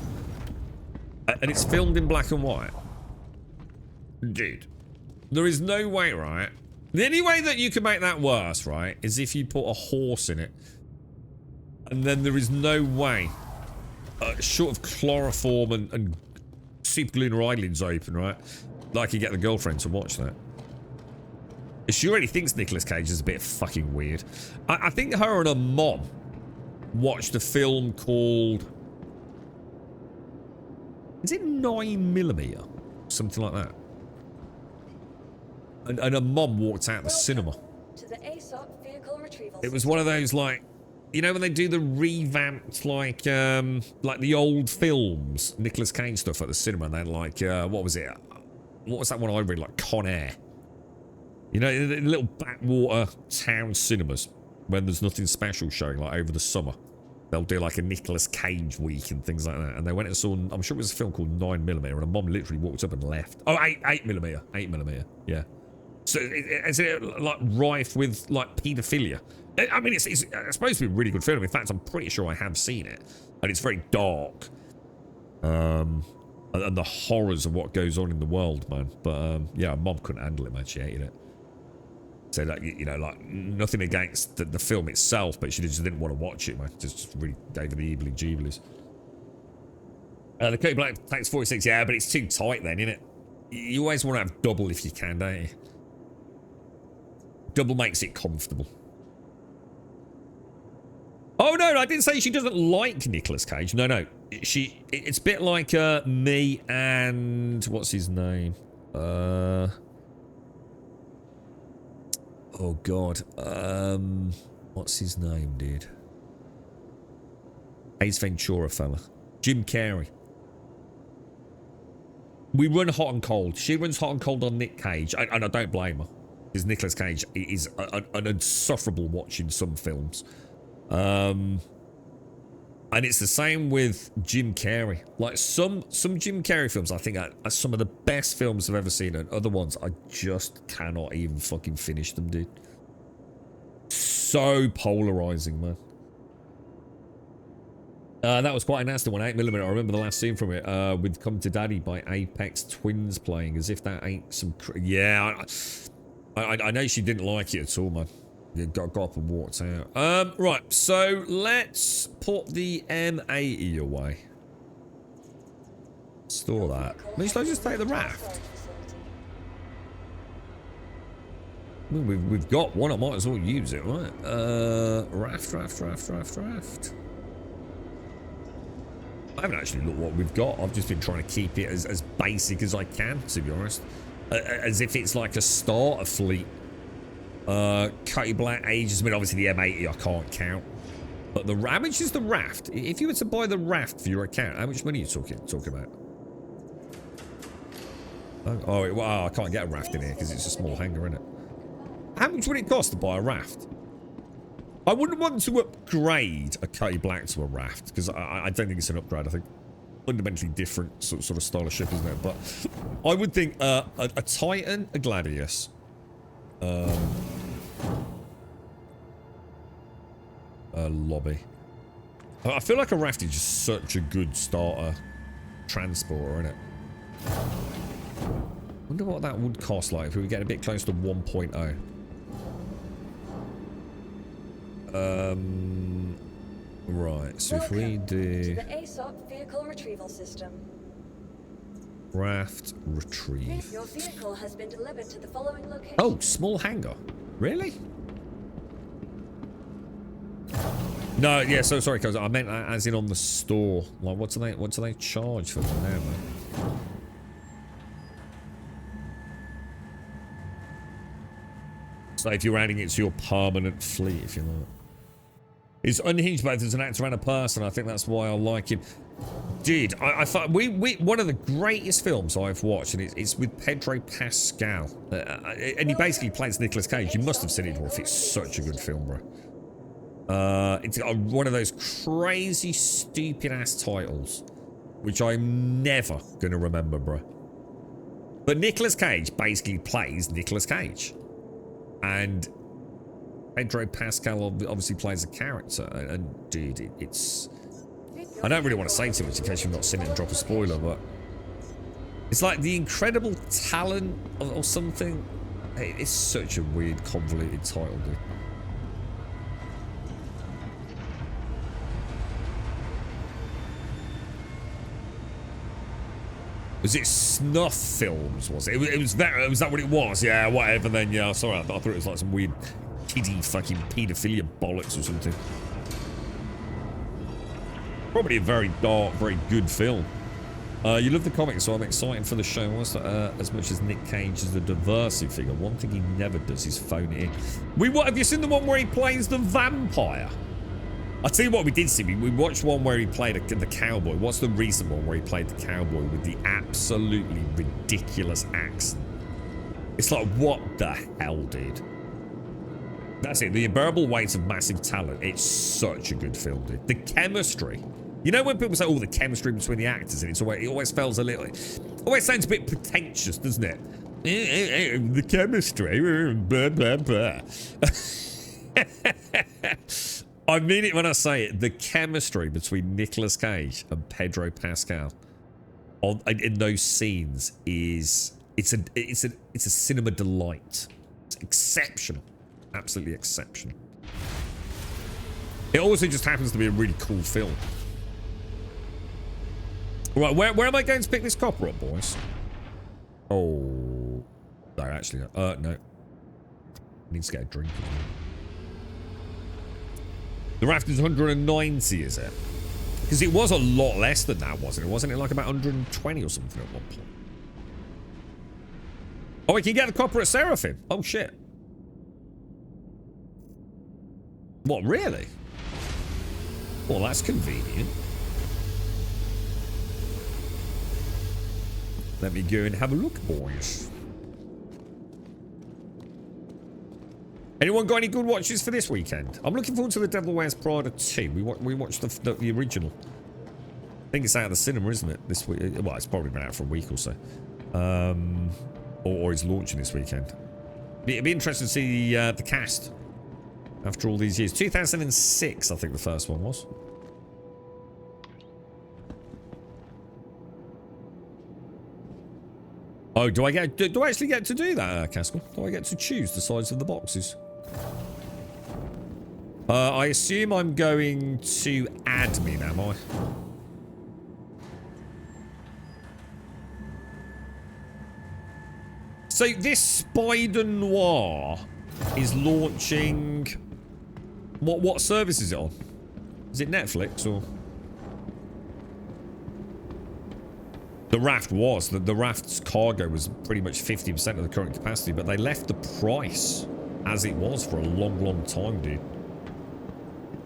And it's filmed in black and white. Dude. There is no way, right? The only way that you can make that worse, right, is if you put a horse in it. And then there is no way, short of chloroform and super gluing her eyelids open, right, that I can get the girlfriend to watch that. She already thinks Nicolas Cage is a bit fucking weird. I think her and her mom watched a film called... Is it 9mm? Something like that. And her mum walked out the cinema. To the ASOP vehicle retrieval. It was one of those, like, you know when they do the revamped, like the old films, Nicolas Cage stuff at the cinema, and then like, what was it? What was that one I read? Like Con Air. You know, the little backwater town cinemas when there's nothing special showing, like over the summer. They'll do like a Nicolas Cage week and things like that. And they went and saw, I'm sure it was a film called 9mm, and a mom literally walked up and left. Oh, 8mm. 8mm, yeah. So is it like rife with like paedophilia? I mean, it's supposed to be a really good film. In fact, I'm pretty sure I have seen it. And it's very dark. And the horrors of what goes on in the world, man. But yeah, mom couldn't handle it, man. She hated it. So that, you know, like nothing against the film itself, but she just didn't want to watch it, man. Just really gave her the eebly jeeblies. The Cody Black takes 46, yeah, but it's too tight then, isn't it? You always want to have double if you can, don't you? Double makes it comfortable. Oh no, I didn't say she doesn't like Nicolas Cage. No. It's a bit like me and what's his name? Oh god. What's his name, dude? Ace Ventura fella. Jim Carrey. We run hot and cold. She runs hot and cold on Nick Cage, and I don't blame her. Because Nicolas Cage is an insufferable watch in some films. And it's the same with Jim Carrey. Like some Jim Carrey films I think are some of the best films I've ever seen, and other ones I just cannot even fucking finish them, dude. So polarizing, man. That was quite a nasty one, 8mm. I remember the last scene from it with Come to Daddy by Apex Twins playing, as if that ain't some... Yeah, I know she didn't like it at all, man. Yeah, got up and walked out. Right, so let's put the M80 away. Store that. Maybe should I just take the raft? I mean, we've got one. I might as well use it, right? Raft. I haven't actually looked what we've got. I've just been trying to keep it as basic as I can, to be honest. As if it's like a starter fleet. Cutty Black ages. I mean, obviously the M80 I can't count. But how much is the raft? If you were to buy the raft for your account, how much money are you talking about? Oh, well, I can't get a raft in here because it's a small hangar, isn't it? How much would it cost to buy a raft? I wouldn't want to upgrade a Cutty Black to a raft because I don't think it's an upgrade. I think fundamentally different sort of style of ship, isn't it? But I would think a Titan, a Gladius. A lobby. I feel like a raft is just such a good starter transporter, isn't it? Wonder what that would cost like if we were getting a bit close to 1.0. Right, so if we do to the ASOP vehicle retrieval system. Raft retrieve. Your vehicle has been delivered to the following location. Oh, small hangar. Really? No, yeah, so sorry, cuz I meant as in on the store. Like what do they charge for them now, man? So if you're adding it to your permanent fleet, if you like. He's unhinged both as an actor and a person. I think that's why I like him. Dude, I thought one of the greatest films I've watched, and it's with Pedro Pascal. And he basically plays Nicolas Cage. You must have seen it, Wolf. It's such a good film, bro. It's got one of those crazy, stupid-ass titles, which I'm never going to remember, bro. But Nicolas Cage basically plays Nicolas Cage. And Pedro Pascal obviously plays a character, and dude, it's... I don't really want to say too much in case you've not seen it and drop a spoiler, but it's like the incredible talent or something. It's such a weird, convoluted title, dude. Was it Snuff Films, was it? Was that what it was? Yeah, whatever then, yeah, sorry, I thought it was like some weird kiddie fucking paedophilia bollocks or something. Probably a very dark, very good film. You love the comics, so I'm excited for the show. As much as Nick Cage is a diversity figure, one thing he never does is phone it in. Have you seen the one where he plays the vampire? I'll tell you what we did see. We watched one where he played the cowboy. What's the recent one where he played the cowboy with the absolutely ridiculous accent? It's like, what the hell, dude? That's it. The unbearable weight of massive talent. It's such a good film, dude. The chemistry. You know when people say, oh, the chemistry between the actors, and it always feels a little... always sounds a bit pretentious, doesn't it? The chemistry. Blah, blah, blah. I mean it when I say it. The chemistry between Nicolas Cage and Pedro Pascal in those scenes is... It's a cinema delight. It's exceptional. Absolutely exceptional. It also just happens to be a really cool film. Right, where am I going to pick this copper up, boys? Oh, no, actually, no. Needs to get a drink. The raft is 190, is it? Because it was a lot less than that, wasn't it? Wasn't it like about 120 or something at one point? Oh, we can get the copper at Seraphim. Oh shit. What, really? Well, that's convenient. Let me go and have a look, boys. Anyone got any good watches for this weekend? I'm looking forward to The Devil Wears Prada 2. We watched the original. I think it's out of the cinema, isn't it, this week? Well, it's probably been out for a week or so. Or it's launching this weekend. It'd be interesting to see the cast after all these years. 2006, I think the first one was. Oh, do I actually get to do that, Caskell? Do I get to choose the size of the boxes? I assume I'm going to admin, am I? So this Spider Noir is launching... What service is it on? Is it Netflix or... The Raft was. The Raft's cargo was pretty much 50% of the current capacity, but they left the price as it was for a long, long time, dude.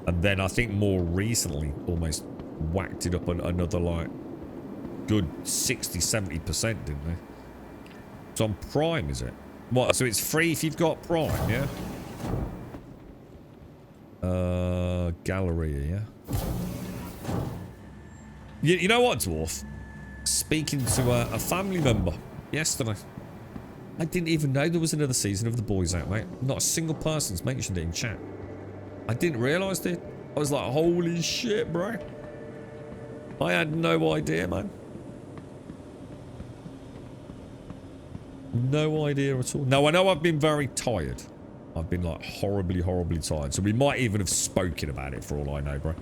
And then I think more recently almost whacked it up another, like, good 60-70%, didn't they? It's on Prime, is it? What, so it's free if you've got Prime, yeah? Galleria, yeah? You know what, Dwarf? Speaking to a family member yesterday. I didn't even know there was another season of The Boys out, mate. Not a single person's mentioned it in chat. I didn't realise, dude. I was like, holy shit, bro. I had no idea, man. No idea at all. Now, I know I've been very tired. I've been, like, horribly, horribly tired. So we might even have spoken about it for all I know, bro.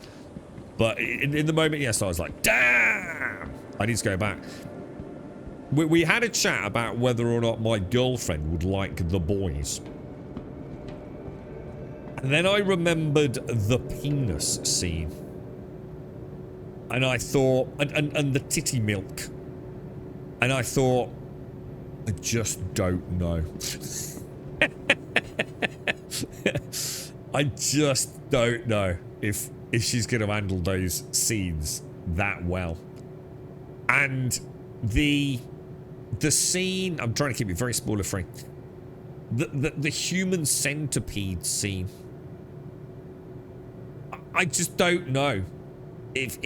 But in the moment, yes, I was like, damn! I need to go back. We had a chat about whether or not my girlfriend would like The Boys. And then I remembered the penis scene. And I thought... And the titty milk. And I thought... I just don't know. I just don't know if she's going to handle those scenes that well. And the scene... I'm trying to keep it very spoiler free. The human centipede scene. I just don't know if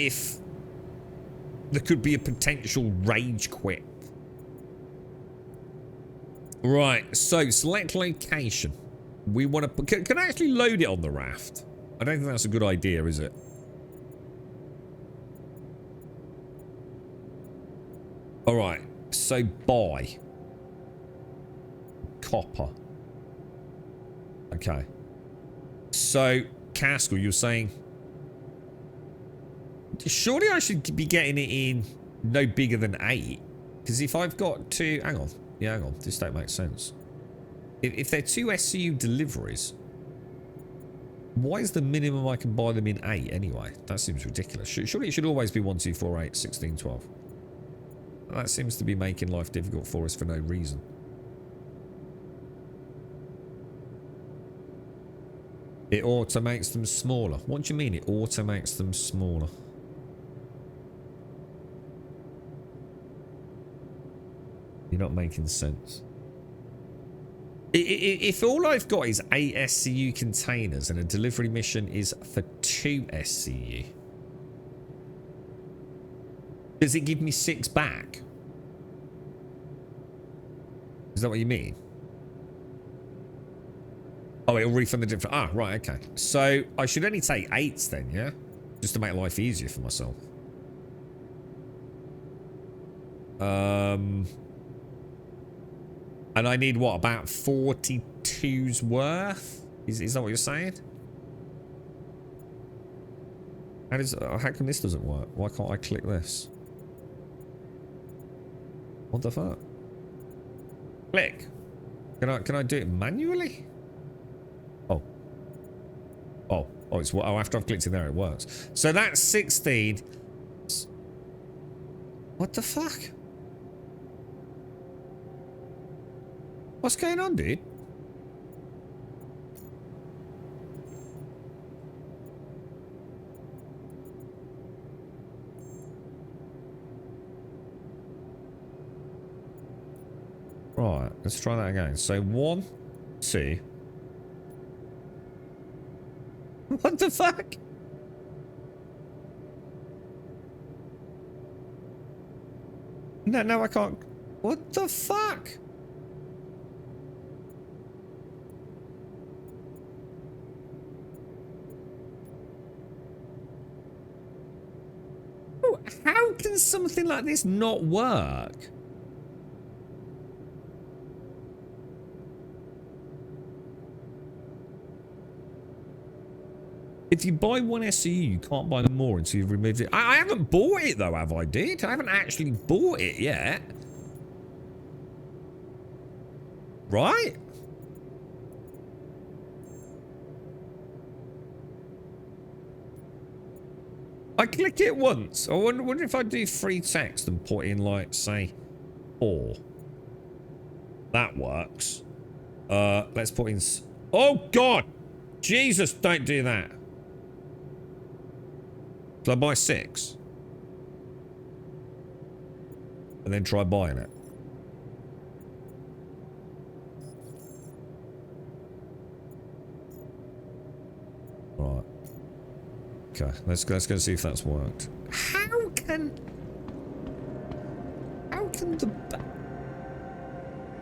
there could be a potential rage quit. Right, so select location. We want to... Can I actually load it on the Raft? I don't think that's a good idea, is it? Alright, so buy. Copper. Okay. So, Caskell, you're saying... Surely I should be getting it in no bigger than 8. Because if I've got 2... Hang on. Yeah, hang on. This don't make sense. If they're 2 SCU deliveries... Why is the minimum I can buy them in 8 anyway? That seems ridiculous. Surely it should always be 1, 2, 4, 8, 16, 12. That seems to be making life difficult for us for no reason. It automates them smaller. What do you mean it automates them smaller? You're not making sense. If all I've got is 8 SCU containers and a delivery mission is for 2 SCU, does it give me 6 back? Is that what you mean? Oh, it'll refund the difference. Ah, right, okay. So I should only take 8s then, yeah? Just to make life easier for myself. And I need, what, about 42's worth? Is that what you're saying? How come this doesn't work? Why can't I click this? What the fuck? Click. Can I do it manually? Oh. Oh, it's after I've clicked in there it works. So that's 16. What the fuck? What's going on, dude? Right, let's try that again. So 1, 2. What the fuck? No, I can't. What the fuck? Oh, how can something like this not work? If you buy one SCU, you can't buy more until you've removed it. I haven't bought it though, have I, dude? I haven't actually bought it yet. Right? I click it once. I wonder if I do free text and put in, like, say, 4. That works. Let's put in... Oh, God! Jesus, don't do that. So I buy 6. And then try buying it. Right. Okay, let's go see if that's worked. How can the...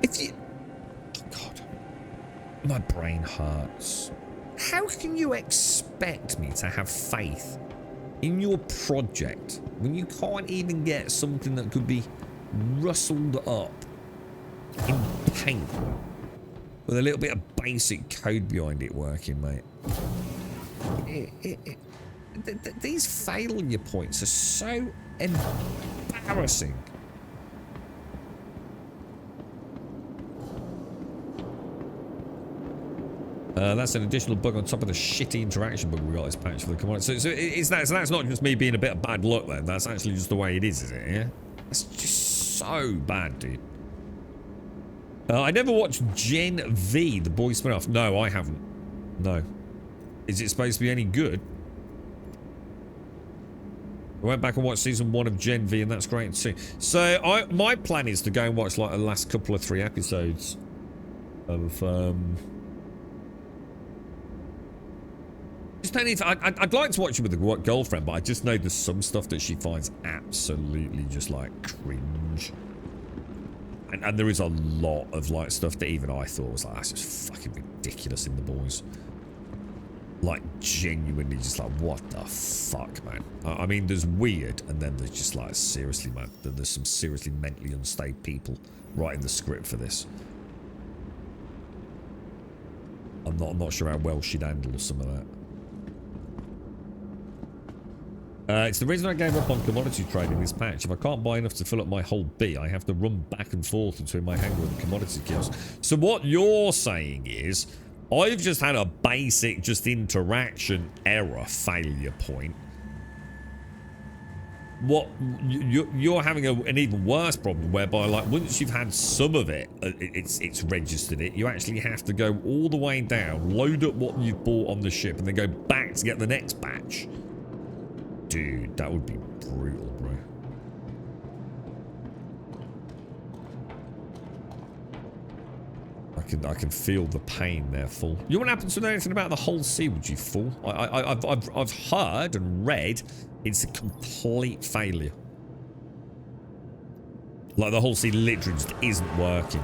If you... Oh, God. My brain hurts. How can you expect me to have faith in your project when you can't even get something that could be rustled up in paint with a little bit of basic code behind it working, mate? These failure points are so embarrassing. That's an additional bug on top of the shitty interaction bug we got this patch for the commodity. So that's not just me being a bit of bad luck then. That's actually just the way it is it? Yeah? It's just so bad, dude. I never watched Gen V, the boy spin-off. No, I haven't. No. Is it supposed to be any good? I went back and watched season 1 of Gen V, and that's great too. So my plan is to go and watch like the last couple of 3 episodes of just don't even, I'd like to watch it with a girlfriend, but I just know there's some stuff that she finds absolutely just like cringe. And there is a lot of like stuff that even I thought was like, that's just fucking ridiculous in the boys. Like genuinely just like, what the fuck, man? I mean, there's weird, and then there's just like, seriously, man, there's some seriously mentally unstable people writing the script for this. I'm not sure how well she'd handle some of that. It's the reason I gave up on commodity trading this patch. If I can't buy enough to fill up my whole B, I have to run back and forth between my hangar and the commodity kiosk. So what you're saying is, I've just had a basic just interaction error failure point. What you're having an even worse problem, whereby like once you've had some of it, it's registered it. You actually have to go all the way down, load up what you've bought on the ship, and then go back to get the next batch. Dude, that would be brutal, bro. I can feel the pain there, fool. You wouldn't happen to know anything about the Hull C, would you, fool? I've heard and read it's a complete failure. Like the Hull C literally just isn't working.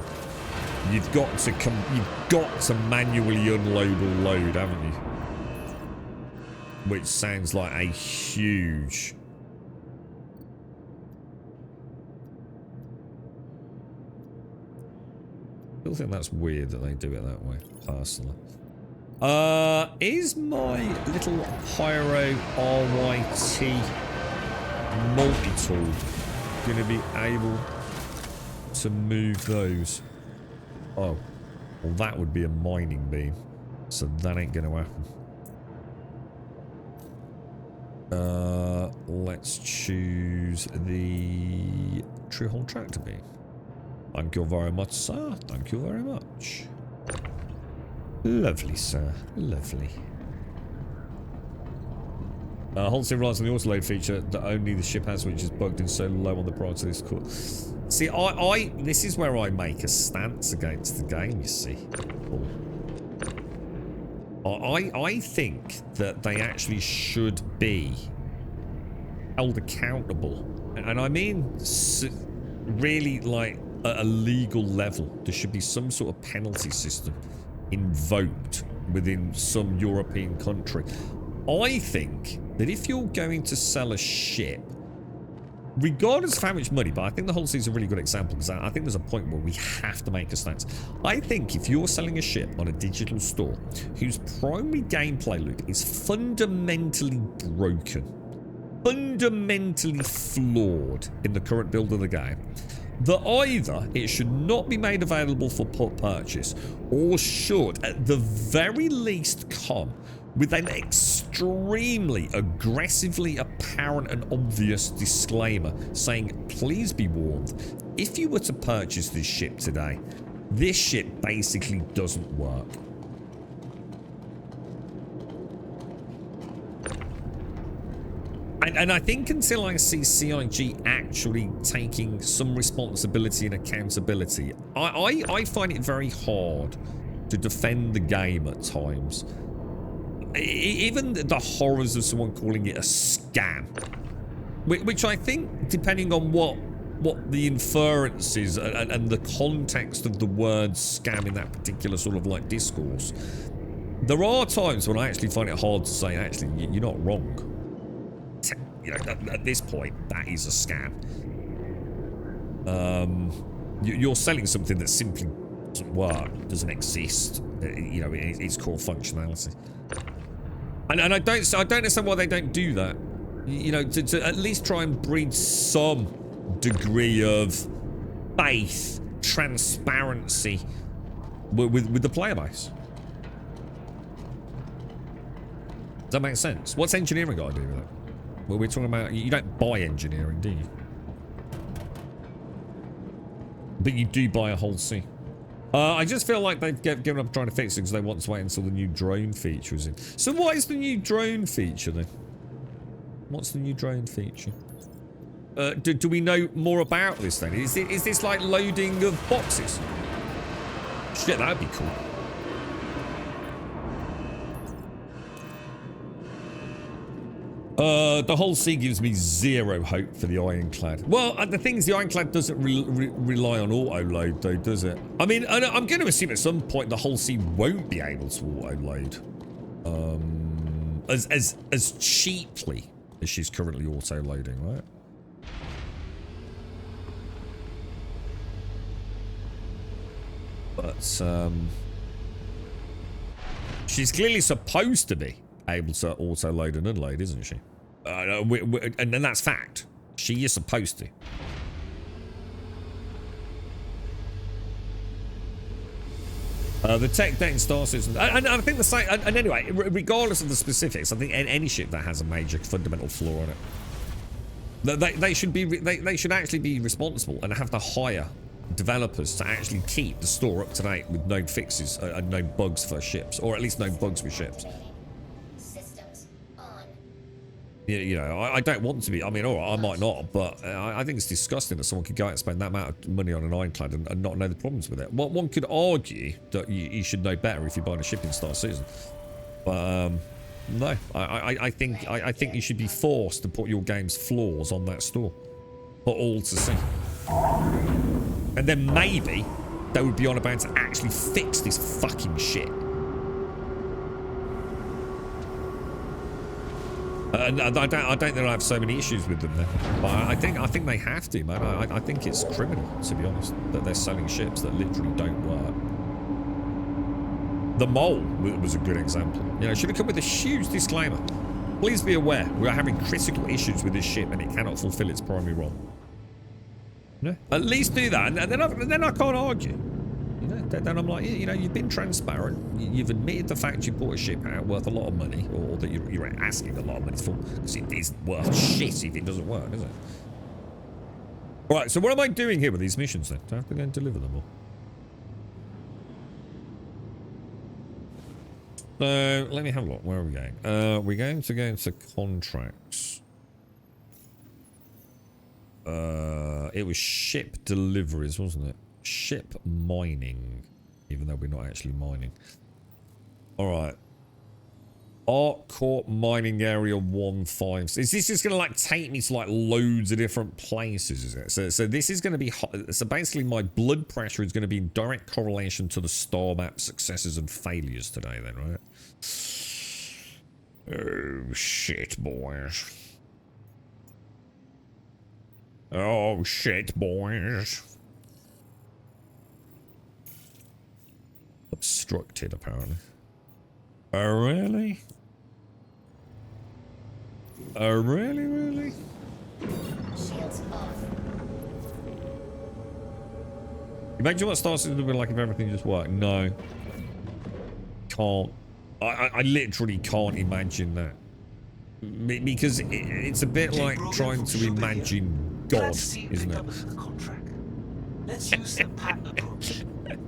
You've got to manually unload or load, haven't you? Which sounds like a huge... I still think that's weird that they do it that way, personally. Is my little Pyro RYT multi-tool going to be able to move those? Oh, well that would be a mining beam, so that ain't going to happen. Let's choose the True Hull Tractor beam. Thank you very much, sir. Thank you very much. Lovely, sir. Lovely. Hull C relies on the autoload feature that only the ship has, which is bugged in so low on the priority list. Cool. See, this is where I make a stance against the game, you see. Cool. I think that they actually should be held accountable. And I mean really like at a legal level. There should be some sort of penalty system invoked within some European country. I think that if you're going to sell a ship regardless of how much money, but I think the whole season is a really good example because I think there's a point where we have to make a stance. I think if you're selling a ship on a digital store whose primary gameplay loop is fundamentally broken, fundamentally flawed in the current build of the game, that either it should not be made available for purchase or should at the very least come with an extremely aggressively apparent and obvious disclaimer saying, please be warned, if you were to purchase this ship today, this ship basically doesn't work. And I think until I see CIG actually taking some responsibility and accountability, I find it very hard to defend the game at times. Even the horrors of someone calling it a scam, which I think, depending on what the inference is and the context of the word scam in that particular sort of like discourse, there are times when I actually find it hard to say, actually, you're not wrong. You know, at this point, that is a scam. You're selling something that simply doesn't work, doesn't exist. You know, its core functionality. And I don't understand why they don't do that. You know, to at least try and breed some degree of faith, transparency with the player base. Does that make sense? What's engineering got to do with it? Well, we're talking about, you don't buy engineering, do you? But you do buy a whole sea. I just feel like they've given up trying to fix it because they want to wait until the new drone feature is in. So what is the new drone feature then? What's the new drone feature? Do we know more about this then? Is this like loading of boxes? Shit, that would be cool. The whole sea gives me zero hope for the Ironclad. Well, the thing is, the Ironclad doesn't rely on auto-load, though, does it? I mean, I'm going to assume at some point the whole sea won't be able to auto-load. As cheaply as she's currently auto-loading, right? But, she's clearly supposed to be able to auto-load and unload, isn't she? And that's fact. She is supposed to. The tech deck and star system, and I think the same. And anyway, regardless of the specifics, I think any ship that has a major fundamental flaw in it, they should actually be responsible and have to hire developers to actually keep the store up to date with known fixes and known bugs for ships, or at least known bugs with ships. You know, I don't want to be. I mean, all right, I might not, but I think it's disgusting that someone could go out and spend that amount of money on an Ironclad and not know the problems with it. Well, one could argue that you should know better if you're buying a ship in Star Citizen, but no, I think you should be forced to put your game's flaws on that store for all to see, and then maybe they would be on about to actually fix this fucking shit. And I don't think I have so many issues with them there. But I think they have to, man. I think it's criminal, to be honest, that they're selling ships that literally don't work. The Mole was a good example. You know, it should have come with a huge disclaimer. Please be aware, we are having critical issues with this ship and it cannot fulfill its primary role. Yeah. At least do that, and then I can't argue. You know, then I'm like, you know, you've been transparent. You've admitted the fact you bought a ship out worth a lot of money, or that you're asking a lot of money for, because it isn't worth shit if it doesn't work, is it? All right, so what am I doing here with these missions then? Do I have to go and deliver them all? So let me have a look. Where are we going? We're going to go into contracts. It was ship deliveries, wasn't it? Ship mining, even though we're not actually mining. All right. Art Court mining area 1.5. Is this just going to like take me to like loads of different places? Is it? So this is going to be hot. So basically, my blood pressure is going to be in direct correlation to the star map successes and failures today. Then, right? Oh shit, boys. Oh shit, boys. Obstructed, apparently. Oh, really? Oh, really, really? Shields off. Imagine what Star Citizen would be like if everything just worked. No. Can't. I literally can't imagine that. Because it's a bit like trying to imagine God, Let's see if isn't they it? publish the contract. Let's use the patent approach.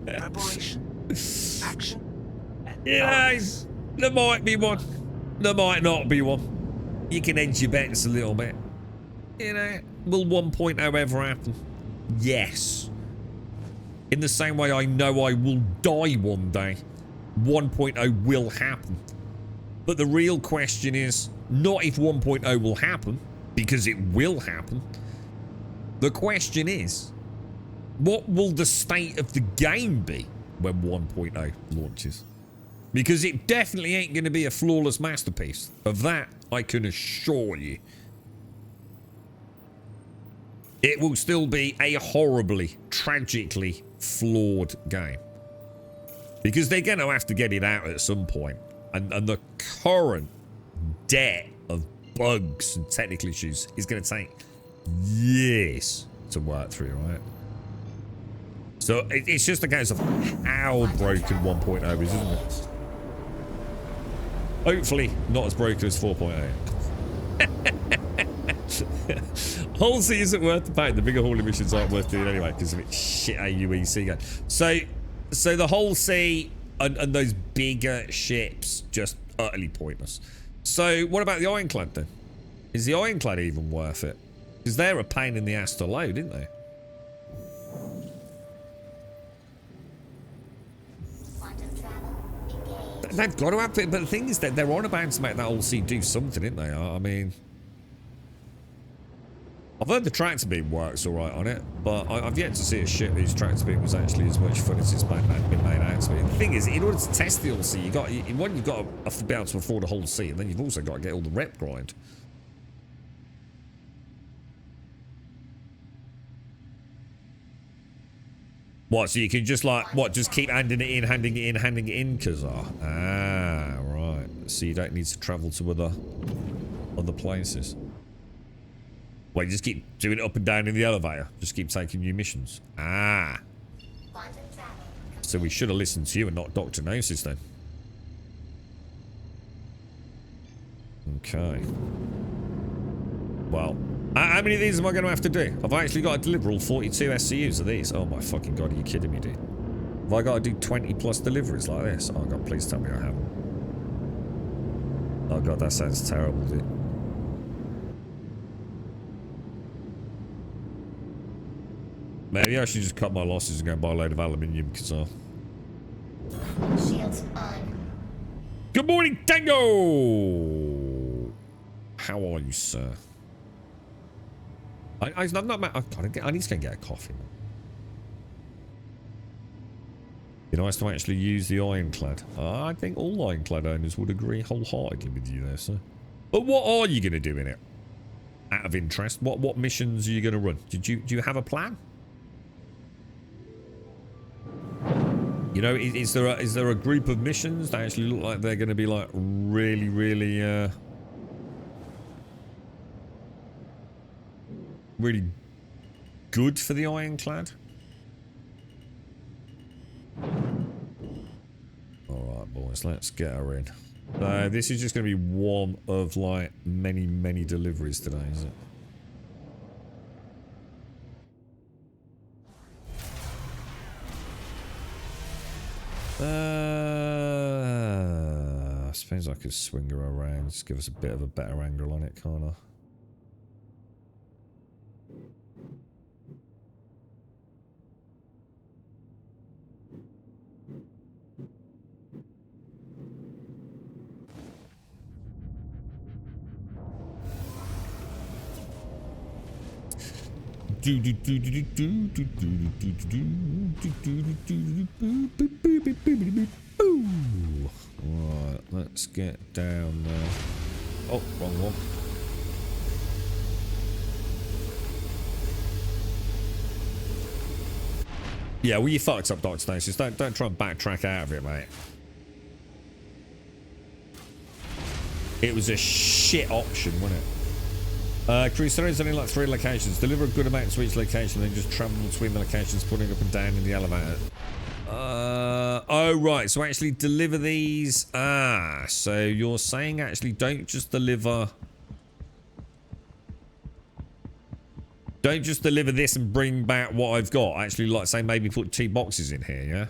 Preparation, action, and Yeah, thoroughness. there might be one. There might not be one. You can edge your bets a little bit. You know, will 1.0 ever happen? Yes. In the same way I know I will die one day, 1.0 will happen. But the real question is not if 1.0 will happen, because it will happen. The question is, what will the state of the game be when 1.0 launches? Because it definitely ain't going to be a flawless masterpiece. Of that, I can assure you. It will still be a horribly, tragically flawed game. Because they're going to have to get it out at some point. And the current debt of bugs and technical issues is going to take years to work through, right? So it's just a case of how broken 1.0 is, isn't it? Hopefully not as broken as 4.0. Whole C isn't worth the pain. The bigger hauling missions aren't worth doing anyway because of its shit AUEC gun. So the whole C and those bigger ships just utterly pointless. So what about the Ironclad then? Is the Ironclad even worth it? Because they're a pain in the ass to load, didn't they? They've got to have it, but the thing is that they're on about to make that old sea do something, isn't they? I mean, I've heard the tractor beam works all right on it, but I've yet to see a ship whose tractor beam was actually as much fun as it's been made out to be. The thing is, in order to test the old sea, you've got to be able to afford a whole sea, and then you've also got to get all the rep grind. What, so you can just like, what, just keep handing it in, Kazar? Ah, right. So you don't need to travel to other places. Well, you just keep doing it up and down in the elevator. Just keep taking new missions. Ah. So we should have listened to you and not Dr. Gnosis then. Okay. Well, how many of these am I going to have to do? I've actually got to deliver all 42 SCUs of these. Oh my fucking god, are you kidding me, dude? Have I got to do 20 plus deliveries like this? Oh god, please tell me I haven't. Oh god, that sounds terrible, dude. Maybe I should just cut my losses and go and buy a load of aluminium, because Shields on. Good morning, Tango! How are you, sir? I'm not. I need to go and get a coffee, man. Be nice to actually use the Ironclad. I think all Ironclad owners would agree wholeheartedly with you there, sir. But what are you going to do in it? Out of interest, what missions are you going to run? Do you have a plan? You know, is there a group of missions that actually look like they're going to be like really, really, really good for the Ironclad? Alright, boys, let's get her in. So this is just going to be one of like many deliveries today, is it? I suppose I could swing her around, just give us a bit of a better angle on it, can't I? Right, let's get down there. Oh, wrong one. Yeah, well, you fucked up, Dr. Stasis. Don't try and backtrack out of it, mate. It was a shit option, wasn't it? Crusader is only like 3 locations. Deliver a good amount to each location, then just travel between the locations, putting up and down in the elevator. Oh, right. So actually deliver these. Ah, so you're saying actually don't just deliver... Don't just deliver this and bring back what I've got. Actually, like, say, maybe put 2 boxes in here, yeah?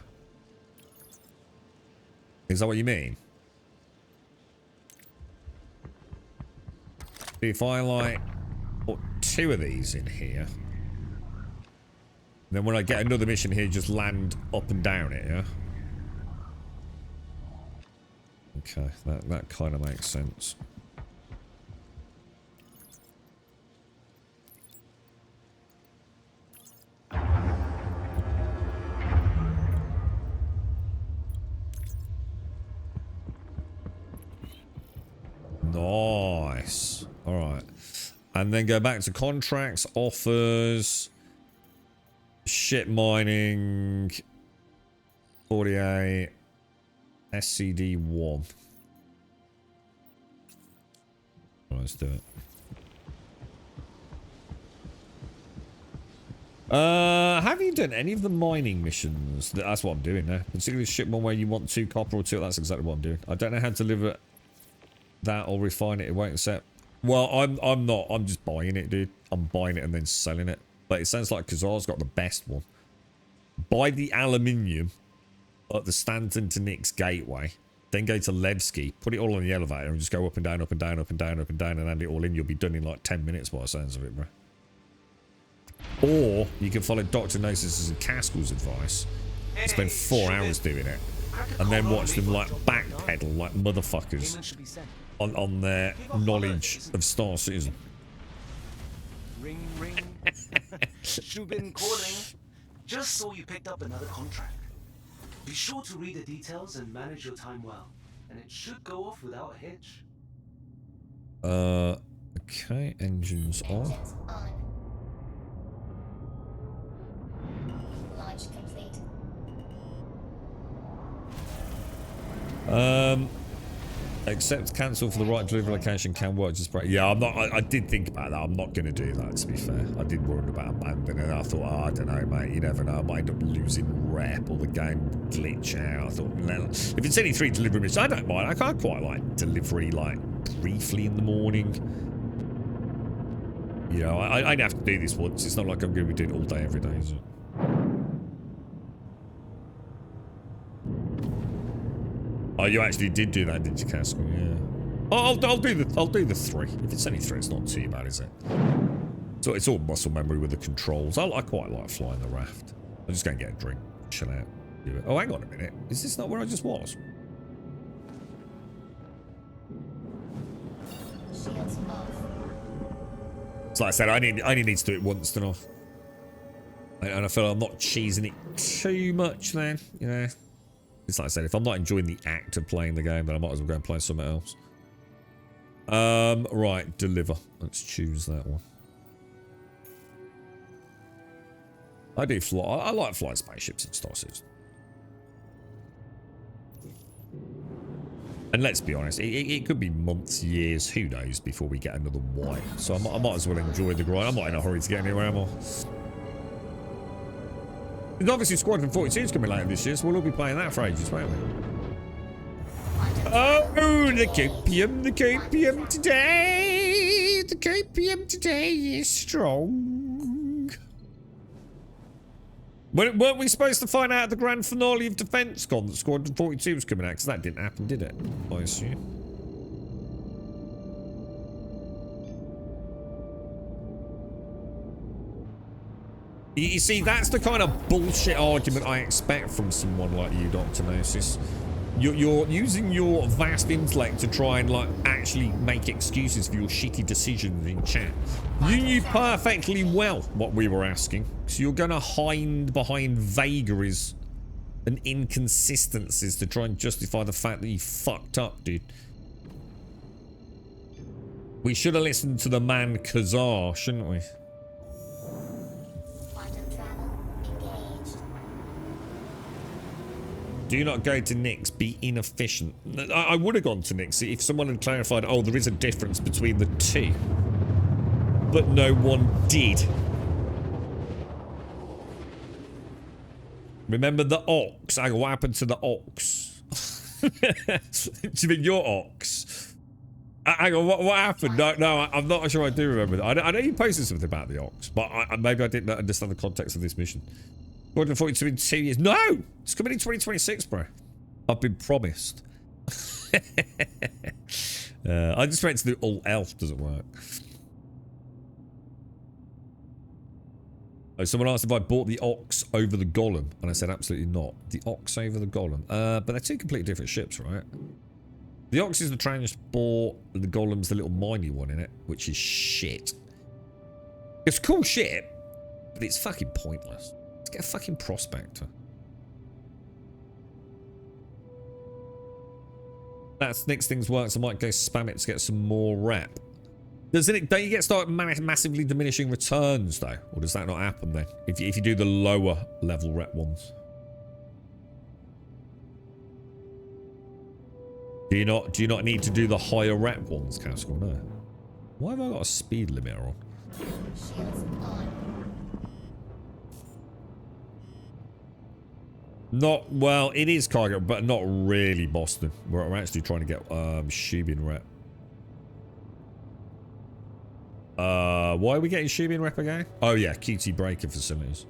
Is that what you mean? If I, like, put 2 of these in here, then when I get another mission here, just land up and down it, yeah? Okay, that kind of makes sense. Nice. All right. And then go back to contracts, offers, shit mining, 48, SCD-1. Let's do it. Have you done any of the mining missions? That's what I'm doing now. Particularly shipment where you want 2 copper or 2. That's exactly what I'm doing. I don't know how to deliver that or refine it. It won't accept. Well, I'm not. I'm just buying it, dude. I'm buying it and then selling it. But it sounds like Kazar's got the best one. Buy the aluminium at the Stanton to Nick's gateway. Then go to Levski. Put it all on the elevator and just go up and down, up and down, up and down, up and down, and hand it all in. You'll be done in like 10 minutes by the sounds of it, bro. Or you can follow Dr. Gnosis and Caskell's advice and spend 4 hours doing it. And then watch them like backpedal like motherfuckers on their knowledge of Star Citizen. Ring, ring. Shubin calling. Just saw you picked up another contract. Be sure to read the details and manage your time well, and it should go off without a hitch. Okay, engines on. Engines on. Launch complete. Accept cancel for the right delivery location can work. Just break. Yeah, I'm not. I did think about that. I'm not going to do that. To be fair, I did worry about abandoning it. I thought, oh, I don't know, mate. You never know. I might end up losing rep or the game glitch out. I thought, well, if it's any 3 delivery missions, I don't mind. I quite like delivery, like briefly in the morning. You know, I'd have to do this once. It's not like I'm going to be doing it all day every day, is it? Oh, you actually did do that, didn't you, Caskell? Yeah. Oh, I'll do the 3. If it's only 3, it's not too bad, is it? So it's all muscle memory with the controls. I quite like flying the raft. I'm just going to get a drink, chill out, do it. Oh, hang on a minute. Is this not where I just was? Shields off. So like I said, I only need to do it once, don't I? And I feel I'm not cheesing it too much then, you know. It's like I said, if I'm not enjoying the act of playing the game, then I might as well go and play something else. Right, deliver. Let's choose that one. I do fly. I like flying spaceships in Star Citizen. And let's be honest, it could be months, years, who knows, before we get another wipe. So I might as well enjoy the grind. I'm not in a hurry to get anywhere, am I? And obviously Squadron 42 is coming later this year, so we'll all be playing that for ages, won't we? Oh, the KPM today! The KPM today is strong. Weren't we supposed to find out at the grand finale of Defense Con that Squadron 42 was coming out? Because that didn't happen, did it? I assume. You see, that's the kind of bullshit argument I expect from someone like you, Dr. Gnosis. You're using your vast intellect to try and, like, actually make excuses for your shitty decisions in chat. You knew perfectly well what we were asking, so you're gonna hide behind vagaries and inconsistencies to try and justify the fact that you fucked up, dude. We should have listened to the man Kazar, shouldn't we? Quantum travel engaged. Do not go to Nick's. Be inefficient. I would have gone to Nick's if someone had clarified, oh, there is a difference between the two. But no one did. Remember the ox? Hang on, what happened to the ox? Do you mean your ox? Hang on, what happened? No, I'm not sure I do remember that. I know you posted something about the ox, but maybe I didn't understand the context of this mission. 242 in 2 years. No! It's coming in 2026, bro. I've been promised. I just went to do Alt Elf. Doesn't work. Oh, someone asked if I bought the ox over the golem, and I said absolutely not. The ox over the golem. But they're two completely different ships, right? The ox is the transport, and the golem's the little miney one in it, which is shit. It's a cool ship, but it's fucking pointless. Let's get a fucking prospector. That's next things works. I might go spam it to get some more rep. Doesn't it? Don't you get started massively diminishing returns though, or does that not happen then? If you do the lower level rep ones, do you not need to do the higher rep ones, Casco? No. Why have I got a speed limiter on? Shields on. Not well. It is cargo, but not really Boston. We're actually trying to get Shubin rep. Why are we getting Shubin rep again? Oh yeah, QT breaker facilities.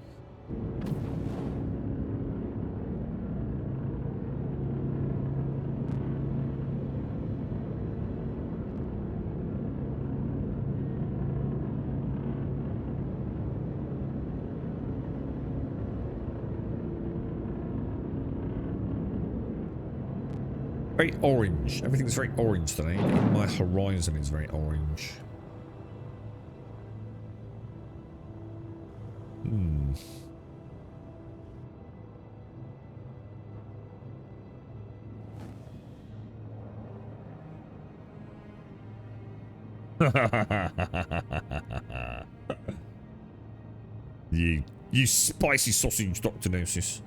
Very orange. Everything's very orange today. My horizon is very orange. You spicy sausage, Dr. Gnosis.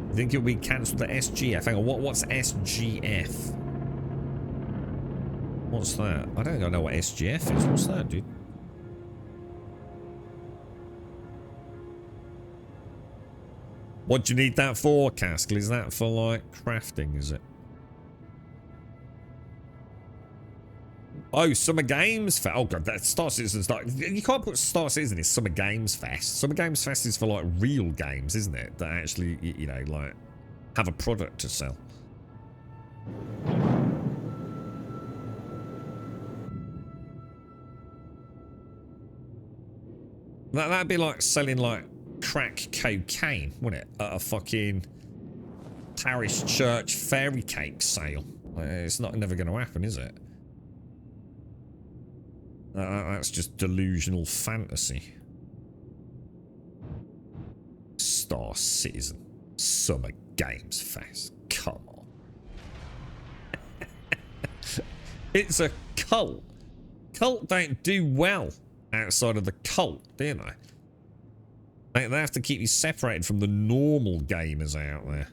I think it'll be cancelled at SGF. Hang on, what's SGF? What's that? I don't think I know what SGF is. What's that, dude? What do you need that for, Caskell? Is that for, like, crafting, is it? Oh, Summer Games Fest. Oh, God, that's Star Citizen's like... You can't put Star Citizen in Summer Games Fest. Summer Games Fest is for, like, real games, isn't it? That actually, you know, like, have a product to sell. That'd be like selling, like, crack cocaine, wouldn't it? At a fucking parish church fairy cake sale. It's never going to happen, is it? That's just delusional fantasy. Star Citizen. Summer Games Fest. Come on. It's a cult. Cult don't do well outside of the cult, do they? They have to keep you separated from the normal gamers out there.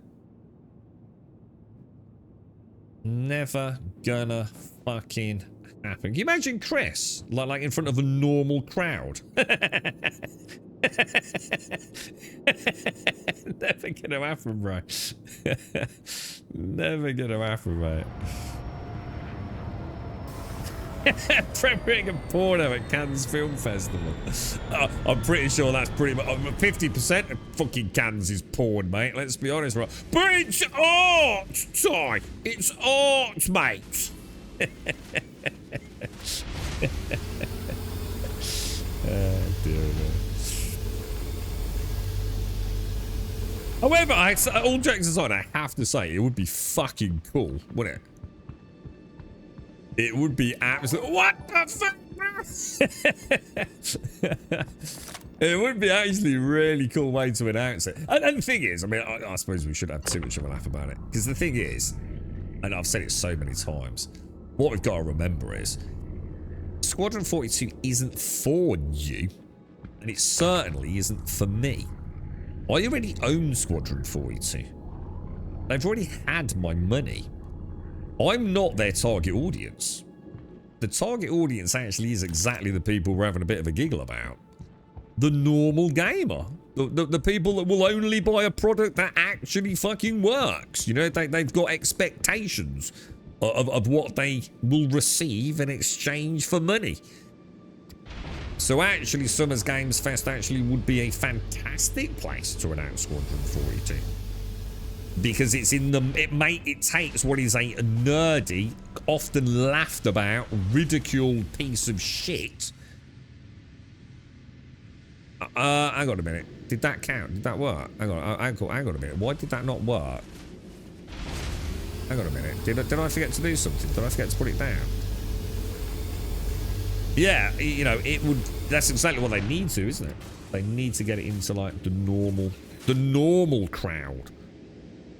Never gonna fucking happen. Can you imagine Chris like in front of a normal crowd? Never gonna happen, bro. Never gonna happen, mate. Premiering a porno at Cannes Film Festival. I'm pretty sure that's pretty much 50% of fucking Cannes is porn, mate. Let's be honest, right? But it's art, Ty. It's art, mate. Oh, dear me. However, all jokes aside, I have to say it would be fucking cool, wouldn't it? It would be absolutely... What the fuck? It would be actually a really cool way to announce it. And the thing is, I mean, I suppose we shouldn't have too much of a laugh about it. Because the thing is, and I've said it so many times, what we've got to remember is, Squadron 42 isn't for you, and it certainly isn't for me. I already own Squadron 42. They've already had my money. I'm not their target audience. The target audience actually is exactly the people we're having a bit of a giggle about. The normal gamer. The people that will only buy a product that actually fucking works. You know, they've got expectations of what they will receive in exchange for money. So actually, Summer's Games Fest actually would be a fantastic place to announce Squadron 42. Because it's in the... It takes what is a nerdy, often laughed about, ridiculed piece of shit. Hang on a minute. Did that count? Did that work? Hang on a minute. Why did that not work? Hang on a minute. Did I forget to do something? Did I forget to put it down? Yeah, you know, it would... That's exactly what they need to, isn't it? They need to get it into, like, the normal crowd.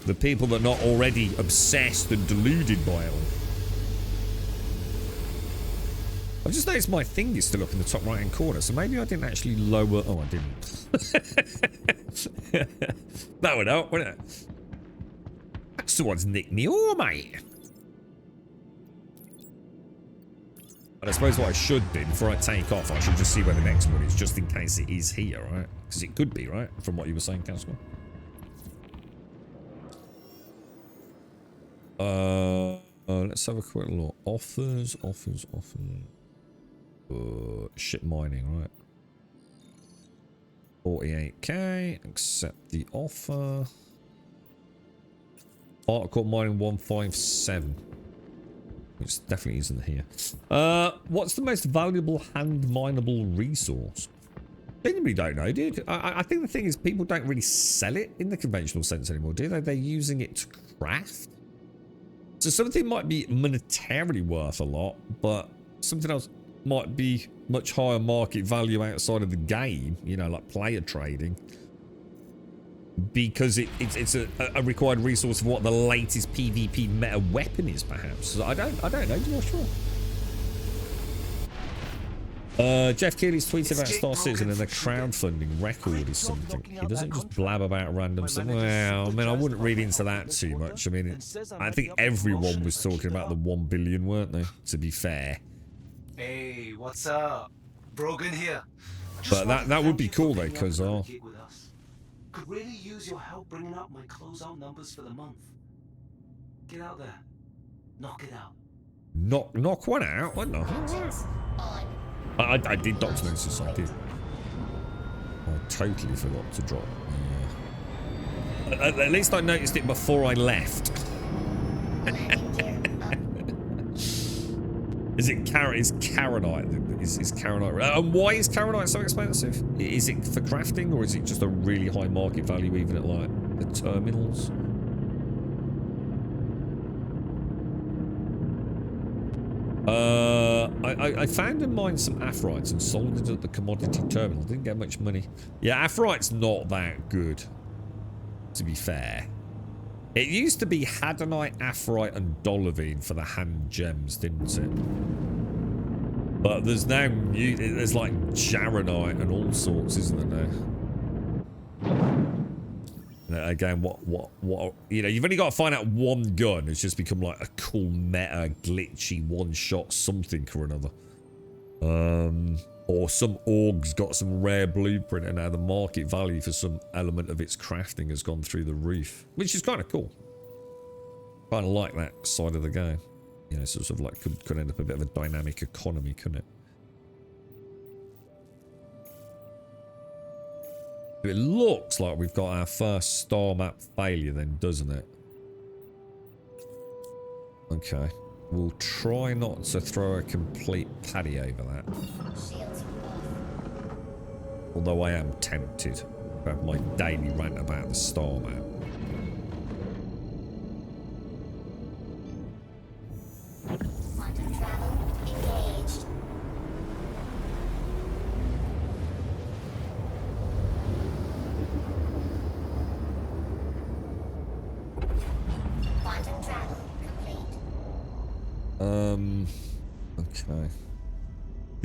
The people that are not already obsessed and deluded by it all. I've just noticed my thing is still up in the top right-hand corner, so maybe I didn't actually lower... Oh, I didn't. That would help, wouldn't it? Someone's nicked me ore, mate. And I suppose what I should do, before I take off, I should just see where the next one is, just in case it is here, right? Because it could be, right? From what you were saying, Casper. Let's have a quick look. Offers. Ship mining, right? 48k. Accept the offer. Article mining 157. Which definitely isn't here. What's the most valuable hand mineable resource? Genuinely don't know, dude. I think the thing is people don't really sell it in the conventional sense anymore, do they? They're using it to craft. So something might be monetarily worth a lot, but something else might be much higher market value outside of the game, you know, like player trading. Because it's a required resource of what the latest PvP meta weapon is, perhaps. So I don't know, I'm not sure. Jeff Keighley's tweeted about Star Citizen and the crowdfunding record is something. He doesn't just blab about random stuff. Well, I mean, I wouldn't read into that too much. I mean, I think everyone was talking about the 1 billion, weren't they? To be fair. Hey, what's up? Brogan here. But that would be cool though, because could really use your help bringing up my closeout numbers for the month. Get out there. Knock it out. knock one out. What the? I did Dr. Nemesis, I did. I totally forgot to drop. Yeah. At least I noticed it before I left. Is Caronite? Is Caronite? And why is Caronite so expensive? Is it for crafting, or is it just a really high market value even at like the terminals? I found and mined some Aphrites and sold it at the commodity terminal. Didn't get much money. Yeah, Aphrites not that good, to be fair. It used to be Hadonite, Aphrite, and Dolivine for the hand gems, didn't it? But there's now new. There's like Jaronite and all sorts, isn't there now? Again, what you know, you've only got to find out one gun. It's just become like a cool meta glitchy one-shot something or another. Or some org's got some rare blueprint and now the market value for some element of its crafting has gone through the roof, which is kind of cool. Kind of like that side of the game. You know, sort of like could end up a bit of a dynamic economy, couldn't it? It looks like we've got our first star map failure then, doesn't it? Okay. We'll try not to throw a complete paddy over that. Although I am tempted to have my daily rant about the star map. Okay.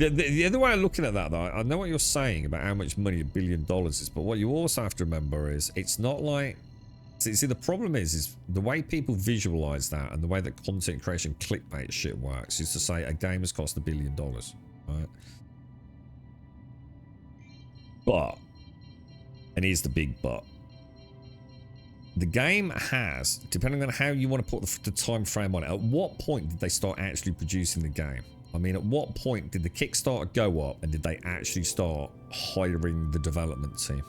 The other way of looking at that, though, I know what you're saying about how much money $1 billion is, but what you also have to remember is it's not like... See, the problem is the way people visualize that and the way that content creation clickbait shit works is to say a game has cost $1 billion, right? But, and here's the big but, the game has, depending on how you want to put the time frame on it, at what point did they start actually producing the game? I mean, at what point did the Kickstarter go up and did they actually start hiring the development team?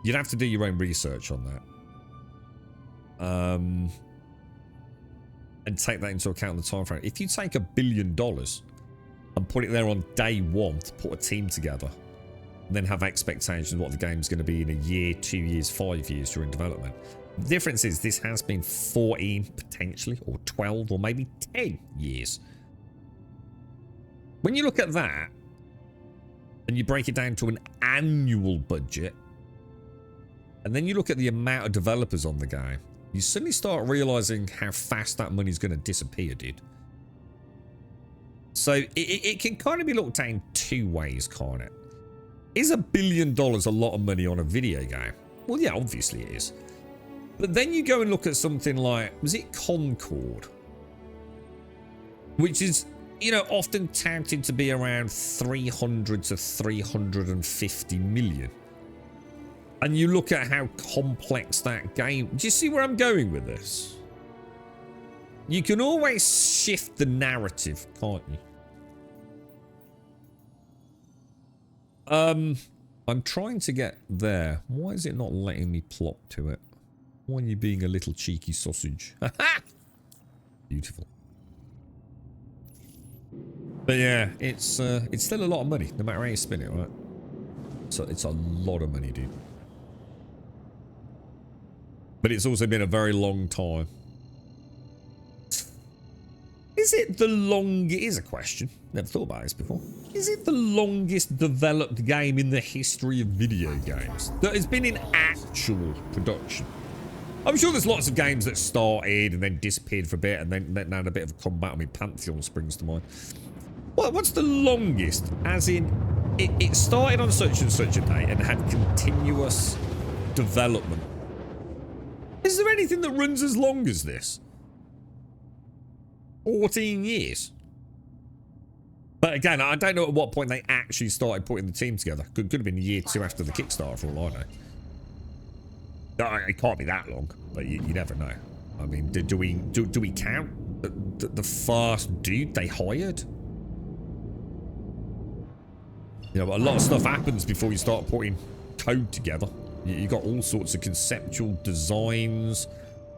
You'd have to do your own research on that. And take that into account in the time frame. If you take $1 billion and put it there on day one to put a team together, and then have expectations of what the game's going to be in a year, 2 years, 5 years during development. The difference is this has been 14 potentially, or 12, or maybe 10 years. When you look at that, and you break it down to an annual budget, and then you look at the amount of developers on the game, you suddenly start realizing how fast that money's going to disappear, dude. So it can kind of be looked at in two ways, can't it? Is $1 billion a lot of money on a video game? Well, yeah, obviously it is. But then you go and look at something like, was it Concord? Which is, you know, often touted to be around 300 to 350 million. And you look at how complex that game... Do you see where I'm going with this? You can always shift the narrative, can't you? I'm trying to get there. Why is it not letting me plop to it? Why are you being a little cheeky sausage? Beautiful. But yeah, it's still a lot of money, no matter how you spin it, right? So it's a lot of money, dude. But it's also been a very long time. Is it the longest... Here's a question. Never thought about this before. Is it the longest developed game in the history of video games that has been in actual production? I'm sure there's lots of games that started and then disappeared for a bit and then had a bit of a comeback. I mean, Pantheon springs to mind. What's the longest? As in, it started on such and such a date and had continuous development. Is there anything that runs as long as this? 14 years. But again, I don't know at what point they actually started putting the team together. Could have been a year or two after the Kickstarter, for all I know. It can't be that long, but you never know. I mean, do we count the first dude they hired? You know, a lot of stuff happens before you start putting code together. You got all sorts of conceptual designs,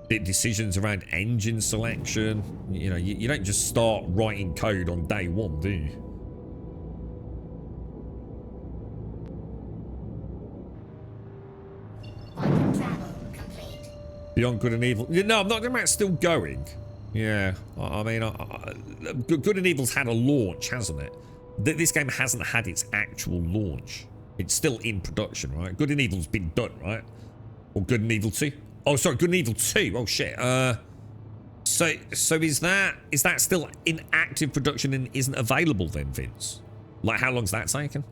decisions around engine selection. You know, you don't just start writing code on day one, do you? Travel complete. Beyond Good and Evil. No, I'm not talking about still going. Yeah, I mean, Good and Evil's had a launch, hasn't it? This game hasn't had its actual launch. It's still in production, right? Good and Evil's been done, right? Or Good and Evil 2? Oh, sorry, Good and Evil 2. Oh, shit. So is that still in active production and isn't available then, Vince? Like, how long's that taken?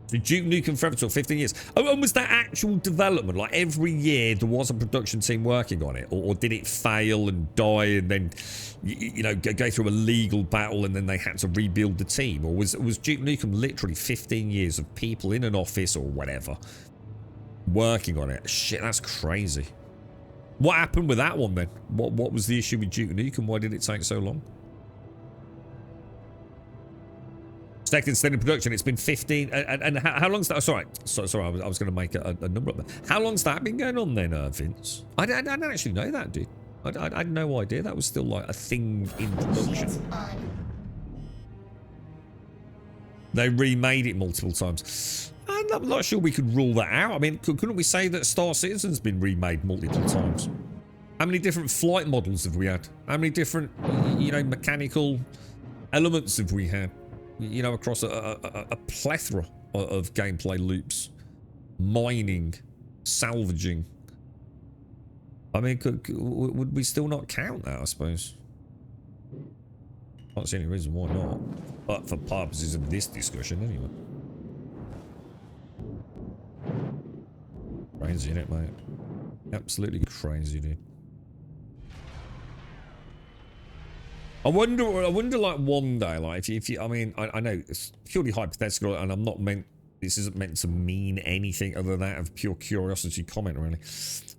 So Duke Nukem Forever took 15 years. Oh, and was that actual development? Like, every year there was a production team working on it? Or did it fail and die and then, you know, go through a legal battle and then they had to rebuild the team? Or was Duke Nukem literally 15 years of people in an office or whatever working on it? Shit, that's crazy. What happened with that one then? What was the issue with Duke Nukem? Why did it take so long? Second still in production. It's been 15. And how long's that? Sorry, I was going to make a number up there. How long's that been going on then, Vince? I don't actually know that, dude. I had no idea that was still like a thing in production. They remade it multiple times. I'm not sure we could rule that out. I mean, couldn't we say that Star Citizen's been remade multiple times? How many different flight models have we had? How many different, you know, mechanical elements have we had? You know, across a plethora of gameplay loops. Mining, salvaging. I mean, would we still not count that, I suppose? Can't see any reason why not. But for purposes of this discussion, anyway. Crazy, innit, mate? Absolutely crazy, dude. I wonder, like, one day, like, if you, I mean, I know it's purely hypothetical, and I'm not meant, this isn't meant to mean anything other than that of pure curiosity comment, really.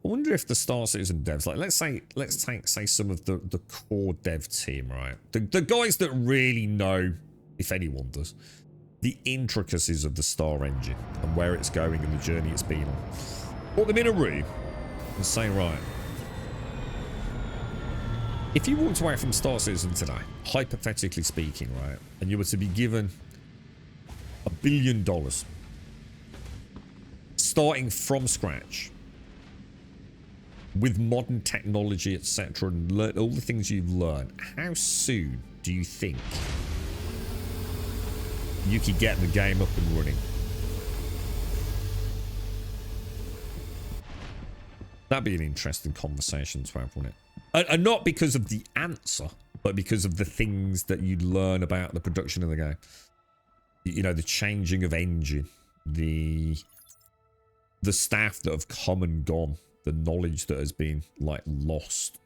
I wonder if the Star Citizen devs, like, let's take, say, some of the core dev team, right? The guys that really know, if anyone does, the intricacies of the Star engine and where it's going and the journey it's been on. Put them in a room and say, right, if you walked away from Star Citizen today, hypothetically speaking, right, and you were to be given $1 billion, starting from scratch, with modern technology, etc., and learn all the things you've learned, how soon do you think you could get the game up and running? That'd be an interesting conversation to have, wouldn't it? And not because of the answer, but because of the things that you'd learn about the production of the game. You know, the changing of engine, the staff that have come and gone, the knowledge that has been, like, lost.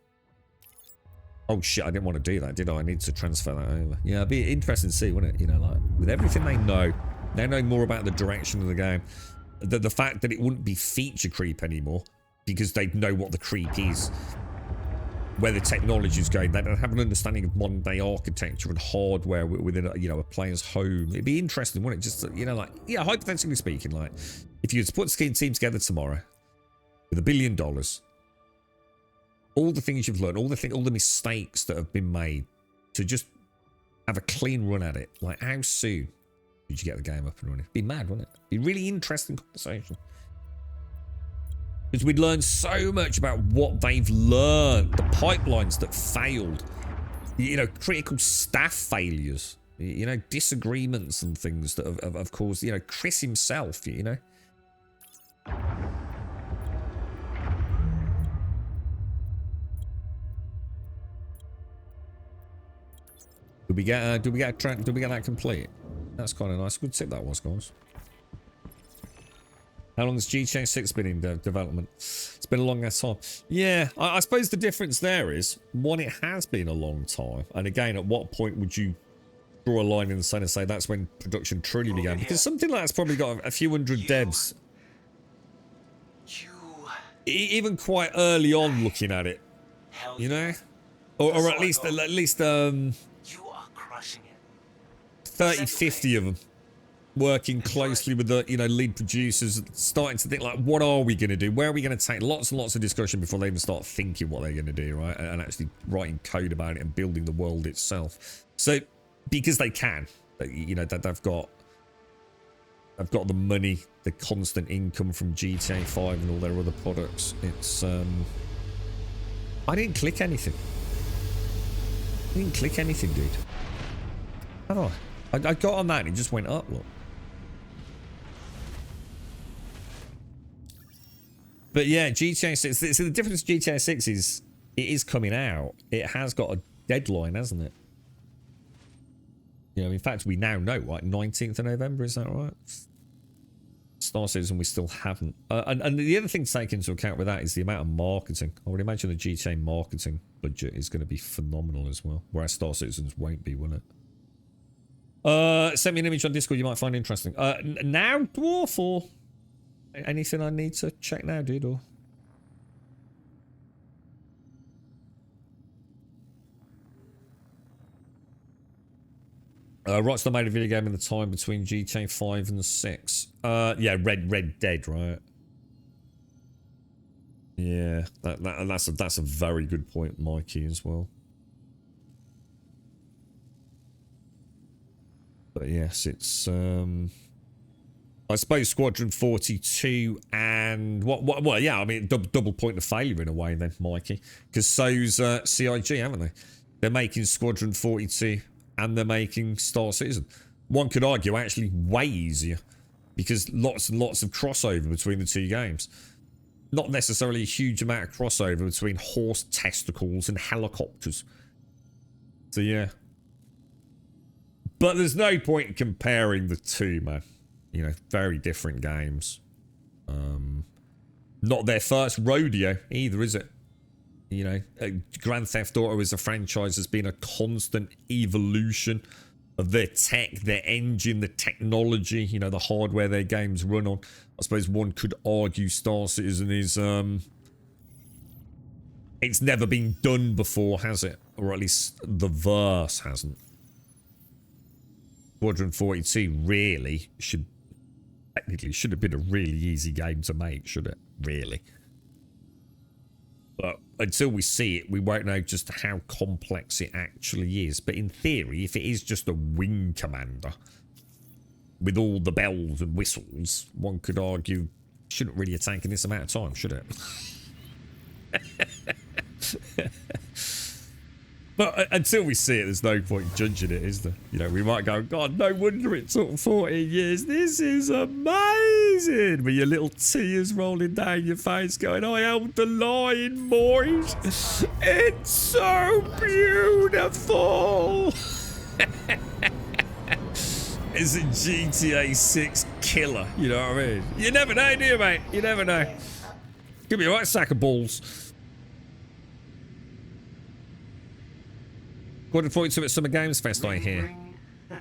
Oh shit, I didn't want to do that, did I? I need to transfer that over. Yeah, it'd be interesting to see, wouldn't it? You know, like, with everything they know more about the direction of the game. The fact that it wouldn't be feature creep anymore, because they know what the creep is, where the technology is going. They don't have an understanding of modern day architecture and hardware within a, you know, a player's home. It'd be interesting, wouldn't it? Just, you know, like, yeah, hypothetically speaking, like, if you were to put the team together tomorrow with $1 billion, all the things you've learned, all the mistakes that have been made, to just have a clean run at it, like, how soon did you get the game up and running? It'd be mad, wouldn't it? It'd be a really interesting conversation. Because we'd learn so much about what they've learned, the pipelines that failed, you know, critical staff failures, you know, disagreements and things that have caused, you know, Chris himself, you know. Did we get that complete? That's kind of nice. Good tip that was, guys. How long has GTA 6 been in development? It's been a long ass time. Yeah, I suppose the difference there is, one, it has been a long time. And again, at what point would you draw a line in the sand and say that's when production truly began? Because something like that's probably got a few hundred devs. Even quite early on looking at it. You know? Or at least, you are crushing it. 30, 50 of them. Working closely with the, you know, lead producers, starting to think, like, what are we going to do? Where are we going to take? Lots and lots of discussion before they even start thinking what they're going to do, right? And actually writing code about it and building the world itself. So, because they can, you know, that they've got the money, the constant income from GTA 5 and all their other products. It's, I didn't click anything. Dude. How do I got on that and it just went up, look. But yeah, GTA 6, so the difference with GTA 6 is, it is coming out. It has got a deadline, hasn't it? You know, in fact, we now know, right? 19th of November, is that right? Star Citizen, we still haven't. And the other thing to take into account with that is the amount of marketing. I would imagine the GTA marketing budget is going to be phenomenal as well. Whereas Star Citizens won't be, will it? Send me an image on Discord you might find interesting. Now, Dwarf, or anything I need to check now, dude, or? Rockstar made a video game in the time between GTA 5 and 6. Yeah, Red Dead, right? Yeah, that's a very good point, Mikey, as well. But yes, it's I suppose Squadron 42 and what yeah, I mean double point of failure in a way then, Mikey, because so's CIG, haven't they? They're making Squadron 42 and they're making Star Citizen. One could argue actually way easier, because lots and lots of crossover between the two games. Not necessarily a huge amount of crossover between horse testicles and helicopters. So yeah. But there's no point in comparing the two, man. You know, very different games. Not their first rodeo either, is it? You know, Grand Theft Auto as a franchise has been a constant evolution of their tech, their engine, the technology, you know, the hardware their games run on. I suppose one could argue Star Citizen is, it's never been done before, has it? Or at least the verse hasn't. Squadron 42 really technically should have been a really easy game to make, should it? Really. But until we see it, we won't know just how complex it actually is. But in theory, if it is just a wing commander with all the bells and whistles, one could argue it shouldn't really have taken this amount of time, should it? But until we see it, there's no point judging it, is there? You know, we might go, God, no wonder it took 14 years. This is amazing. With your little tears rolling down your face going, I held the line, boys. It's so beautiful. It's a GTA 6 killer, you know what I mean? You never know, do you, mate? You never know. Give me a right sack of balls. Squadron 42 at Summer Games Fest, I hear.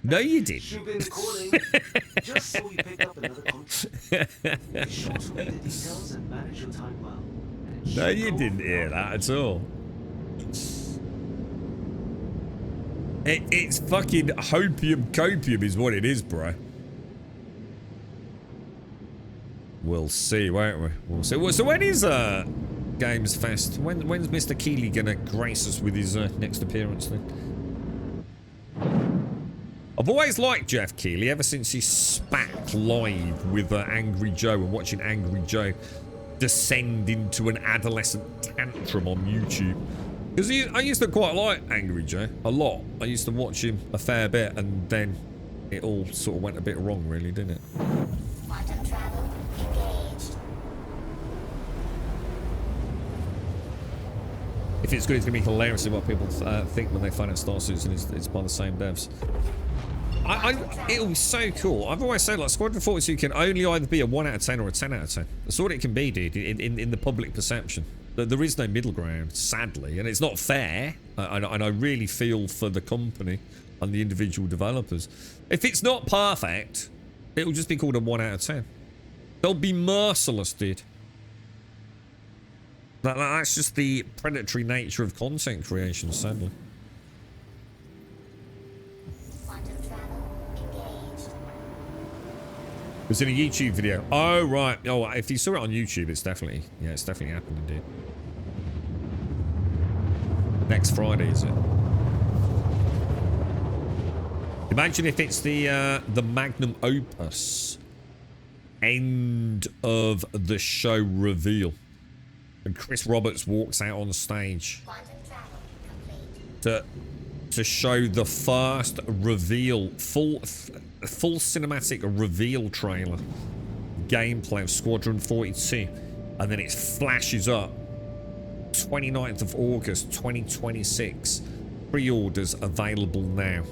No, you didn't. You've been calling. Just so we pick up another contract. Be sure to read the details and manage your time well. No, you didn't hear that at all. It's fucking hopium copium is what it is, bro. We'll see, won't we? We'll see. Well, so when is Games Fest? When's Mr. Keeley gonna grace us with his next appearance then? I've always liked Jeff Keighley ever since he spat live with Angry Joe and watching Angry Joe descend into an adolescent tantrum on YouTube. Because I used to quite like Angry Joe a lot. I used to watch him a fair bit, and then it all sort of went a bit wrong, really, didn't it? Quantum travel engaged. If it's good, it's going to be hilarious what people think when they find out Star Citizen is by the same devs. It'll be so cool. I've always said, like, Squadron 42 can only either be a 1 out of 10 or a 10 out of 10. That's all it can be, dude, in the public perception. There is no middle ground, sadly, and it's not fair. And I really feel for the company and the individual developers. If it's not perfect, it'll just be called a 1 out of 10. They'll be merciless, dude. That's just the predatory nature of content creation, sadly. Quantum travel engaged. It was in a YouTube video. Oh, right. Oh, if you saw it on YouTube, it's definitely happened, indeed. Next Friday, is it? Imagine if it's the magnum opus end of the show reveal. And Chris Roberts walks out on stage Quantum travel complete. to show the first reveal, full cinematic reveal trailer gameplay of Squadron 42, and then it flashes up 29th of August 2026. Pre-orders available now.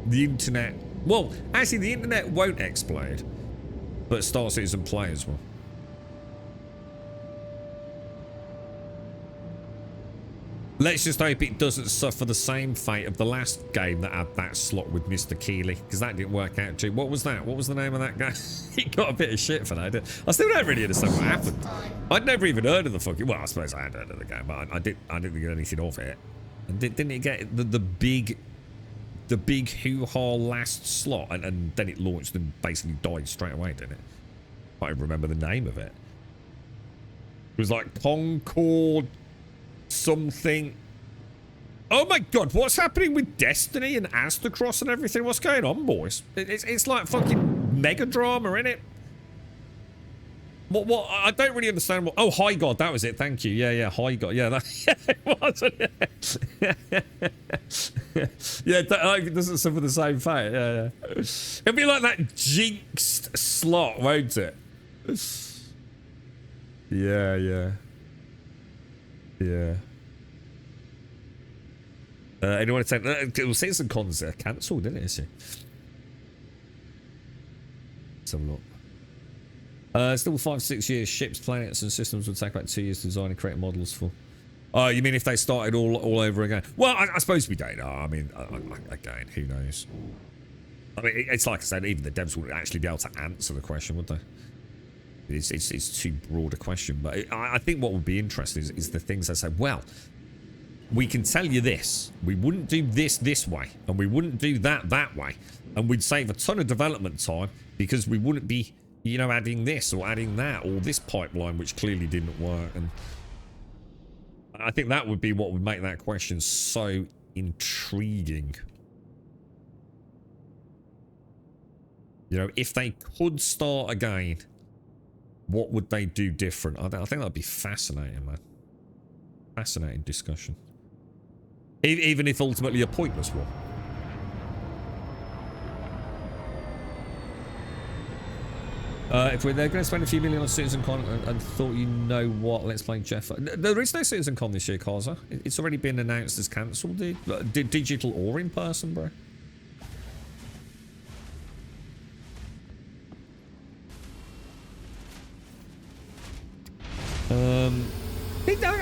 The internet, well, actually the internet won't explode, but Star Citizen players will. Let's just hope it doesn't suffer the same fate of the last game that had that slot with Mr. Keeley, because that didn't work out too. What was that? What was the name of that guy? He got a bit of shit for that. I still don't really understand what happened. I'd never even heard of the fucking. Well, I suppose I had heard of the game, but I didn't get anything off it. And didn't it get the big hoo-ha last slot, and then it launched and basically died straight away, didn't it? I don't remember the name of it. It was like Concord something. Oh my god, what's happening with Destiny and Astacross and everything? What's going on, boys? It's like fucking mega drama, innit? What? I don't really understand what. Oh, High God, that was it. Thank you. Yeah, High God. Yeah, that it wasn't it? Yeah, it doesn't suffer the same fate. Yeah. It'll be like that jinxed slot, won't it? Yeah. Anyone say Citizen Cons cancelled, didn't it? Let's have a look. Still 5-6 years. Ships, planets, and systems would take about 2 years to design and create models for. Oh, you mean if they started all over again? Well, I suppose we don't know. I mean, again, who knows? I mean, it's like I said, even the devs wouldn't actually be able to answer the question, would they? It's too broad a question. But I think what would be interesting is the things that say, well, we can tell you this. We wouldn't do this way, and we wouldn't do that way, and we'd save a ton of development time because we wouldn't be, you know, adding this or adding that or this pipeline which clearly didn't work. And I think that would be what would make that question so intriguing. You know, if they could start again, what would they do different? I think that'd be fascinating, man. Fascinating discussion. Even if ultimately a pointless one. If they're going to spend a few million on Citizen Con and thought, you know what, let's play Jeff. There is no Citizen Con this year, Kaza. It's already been announced as cancelled, dude. Digital or in person, bro.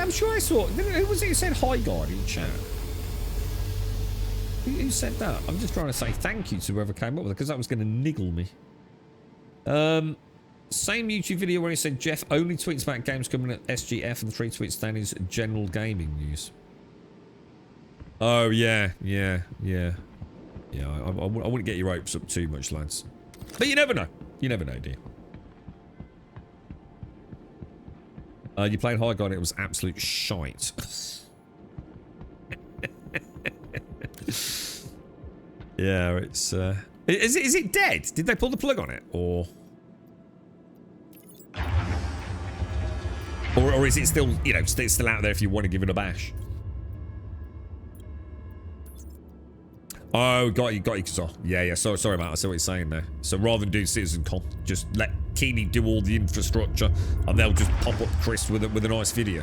I'm sure I saw. Who was it who said hi, God, in chat? Who said that? I'm just trying to say thank you to whoever came up with it because that was going to niggle me. Same YouTube video where he said Jeff only tweets about games coming at SGF and the 3 tweets down is general gaming news. Oh yeah. I wouldn't get your hopes up too much, lads. But you never know. You never know, do you? You played High God, it was absolute shite. Yeah, it's is it dead? Did they pull the plug on it, or is it still, you know, still out there if you want to give it a bash? Oh, got you, Kazar. Yeah. Sorry, mate. I see what you're saying there. So rather than do Citizen Con, just let Keeney do all the infrastructure, and they'll just pop up Chris with a nice video.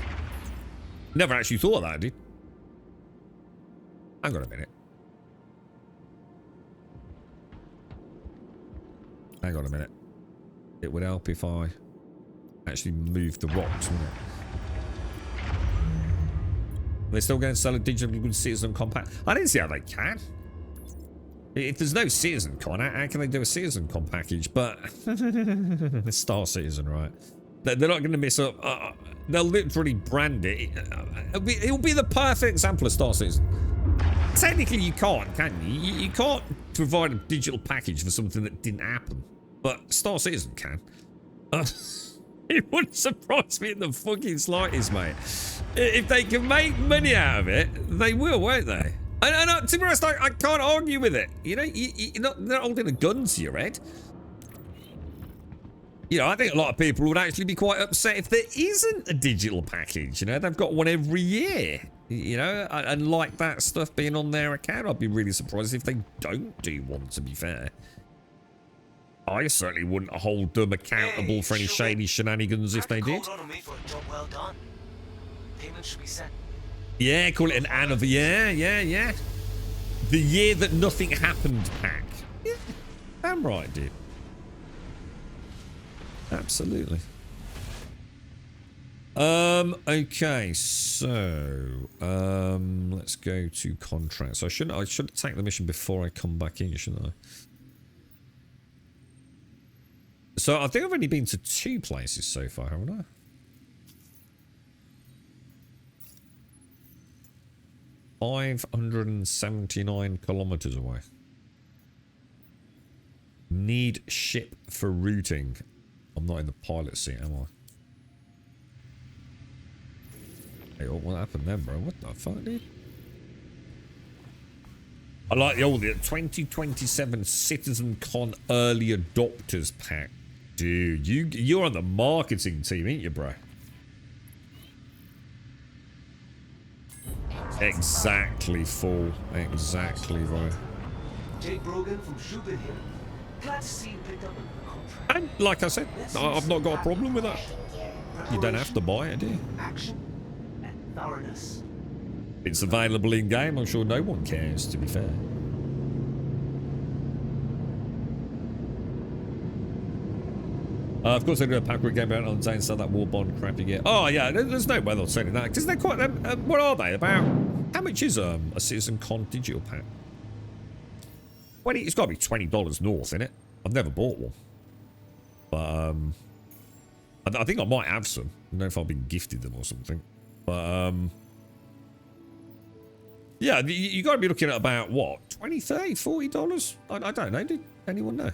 Never actually thought of that, dude. Hang on a minute. Hang on a minute. It would help if I actually moved the rocks, wouldn't it? They're still going to sell a digital Citizen Compact. I didn't see how they can. If there's no Citizen Con, how can they do a Citizen Con package? But Star Citizen, right? They're not going to miss up. They'll literally brand it. It'll be the perfect example of Star Citizen. Technically, you can't, can you? You can't provide a digital package for something that didn't happen. But Star Citizen can. It wouldn't surprise me in the fucking slightest, mate. If they can make money out of it, they will, won't they? And to be honest, I can't argue with it. You know, they're not holding a gun to your head. You know, I think a lot of people would actually be quite upset if there isn't a digital package. You know, they've got one every year. You know, and like that stuff being on their account, I'd be really surprised if they don't do one, to be fair. I certainly wouldn't hold them accountable for any shady shenanigans if they did. Payment should be sent. Yeah, call it an anniversary. Yeah. The year that nothing happened pack. Yeah, damn right, dude. Absolutely. Okay, so let's go to contracts. I should take the mission before I come back in, shouldn't I? So I think I've only been to 2 places so far, haven't I? $579 kilometers away. Need ship for routing. I'm not in the pilot seat, am I? Hey, what happened then, bro? What the fuck, dude? I like the old 2027 Citizen Con Early Adopters Pack. Dude, you're on the marketing team, ain't you, bro? Exactly, fool. Exactly, bro. Jake Brogan from Shubin here. Glad to see you picked up a contract. And like I said, I've not got a problem with that. You don't have to buy it, do you? Action and thoroughness. It's available in game. I'm sure no one cares, to be fair. Of course, they do a pack with game out on the so that war bond crap you get. Oh yeah, there's no way they'll say that because they're quite. What are they about? How much is a Citizen Con digital pack? Well, it's got to be $20 north, innit? I've never bought one, but I think I might have some. I don't know if I've been gifted them or something, but yeah, you got to be looking at about what, $20, $30, $40? I don't know. Did anyone know?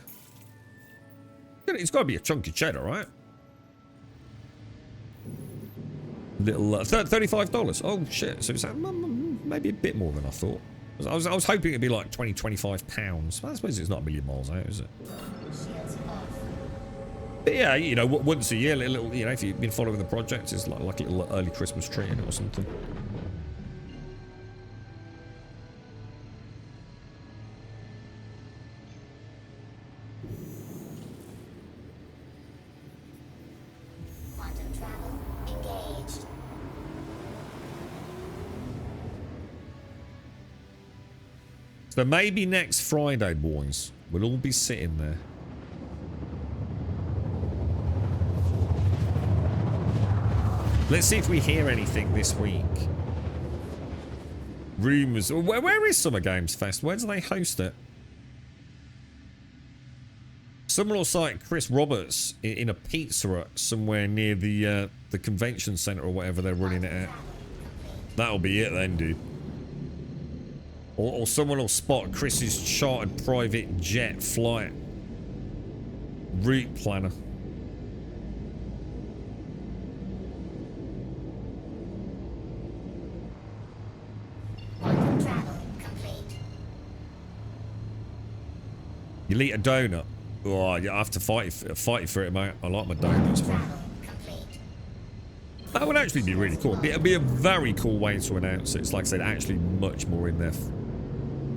It's got to be a chunky cheddar, right? Little $35. Oh shit! So it's maybe a bit more than I thought. I was hoping it'd be like 20, 25 pounds. I suppose it's not a million miles out, is it? But yeah, you know, once a year, little, you know, if you've been following the project, it's like a little early Christmas tree in it or something. Quantum travel engaged. So maybe next Friday, boys, we'll all be sitting there. Let's see if we hear anything this week. Rumours. Where is Summer Games Fest? Where do they host it? Someone will cite Chris Roberts in a pizzeria somewhere near the convention centre or whatever they're running it at. That'll be it then, dude. Or someone will spot Chris's chartered private jet flight route planner. Quantum travel complete. You'll eat a donut. Oh, you have to fight for it, mate. I like my donuts, man. Travel complete. That would actually be really cool. It'd be a very cool way to announce it. It's like I said, actually much more in there.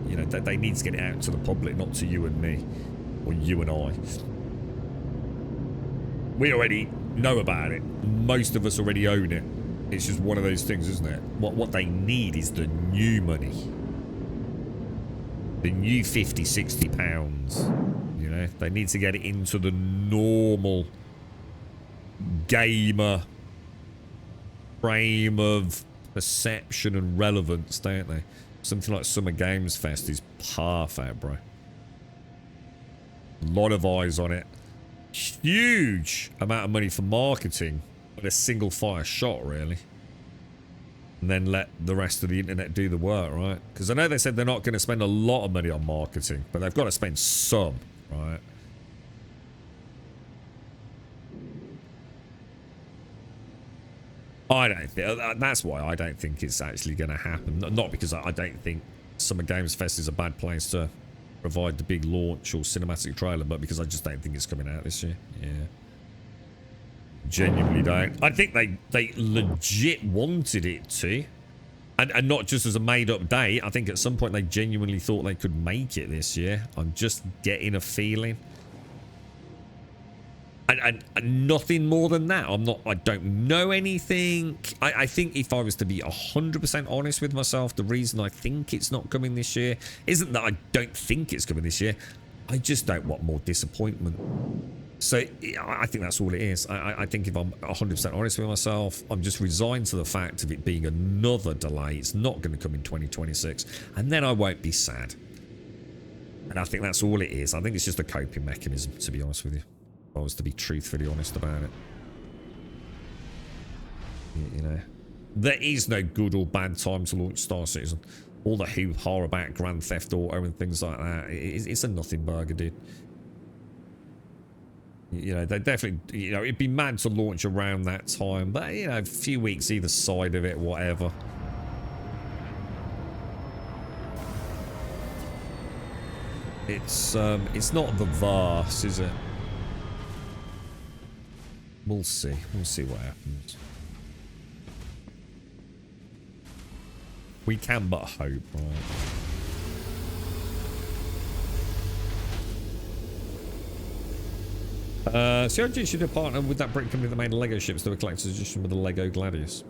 You know, they need to get it out to the public, not to you and me. Or you and I. We already know about it. Most of us already own it. It's just one of those things, isn't it? What they need is the new money. The new 50, 60 pounds. You know, they need to get it into the normal gamer frame of perception and relevance, don't they? Something like Summer Games Fest is perfect, bro. A lot of eyes on it. Huge amount of money for marketing, but a single fire shot, really. And then let the rest of the internet do the work, right? Because I know they said they're not going to spend a lot of money on marketing, but they've got to spend some, right? I don't think that's why I don't think it's actually going to happen. Not because I don't think Summer Games Fest is a bad place to provide the big launch or cinematic trailer, but because I just don't think it's coming out this year. Yeah, genuinely don't. I think they legit wanted it to, and not just as a made-up date. I think at some point they genuinely thought they could make it this year. I'm just getting a feeling. And nothing more than that. I don't know anything. I think if I was to be 100% honest with myself, the reason I think it's not coming this year isn't that I don't think it's coming this year. I just don't want more disappointment. So I think that's all it is. I think if I'm 100% honest with myself, I'm just resigned to the fact of it being another delay. It's not going to come in 2026. And then I won't be sad. And I think that's all it is. I think it's just a coping mechanism, to be honest with you. If I was to be truthfully honest about it. You know, there is no good or bad time to launch Star Citizen. All the hoo-ha about Grand Theft Auto and things like that, it's a nothing burger, dude. You know, they definitely, you know, it'd be mad to launch around that time, but, you know, a few weeks either side of it, whatever. It's not the vast, is it? We'll see. We'll see what happens. We can but hope, right? CRG should have partnered with that brick company that made Lego ships that were collector's edition with the Lego Gladius.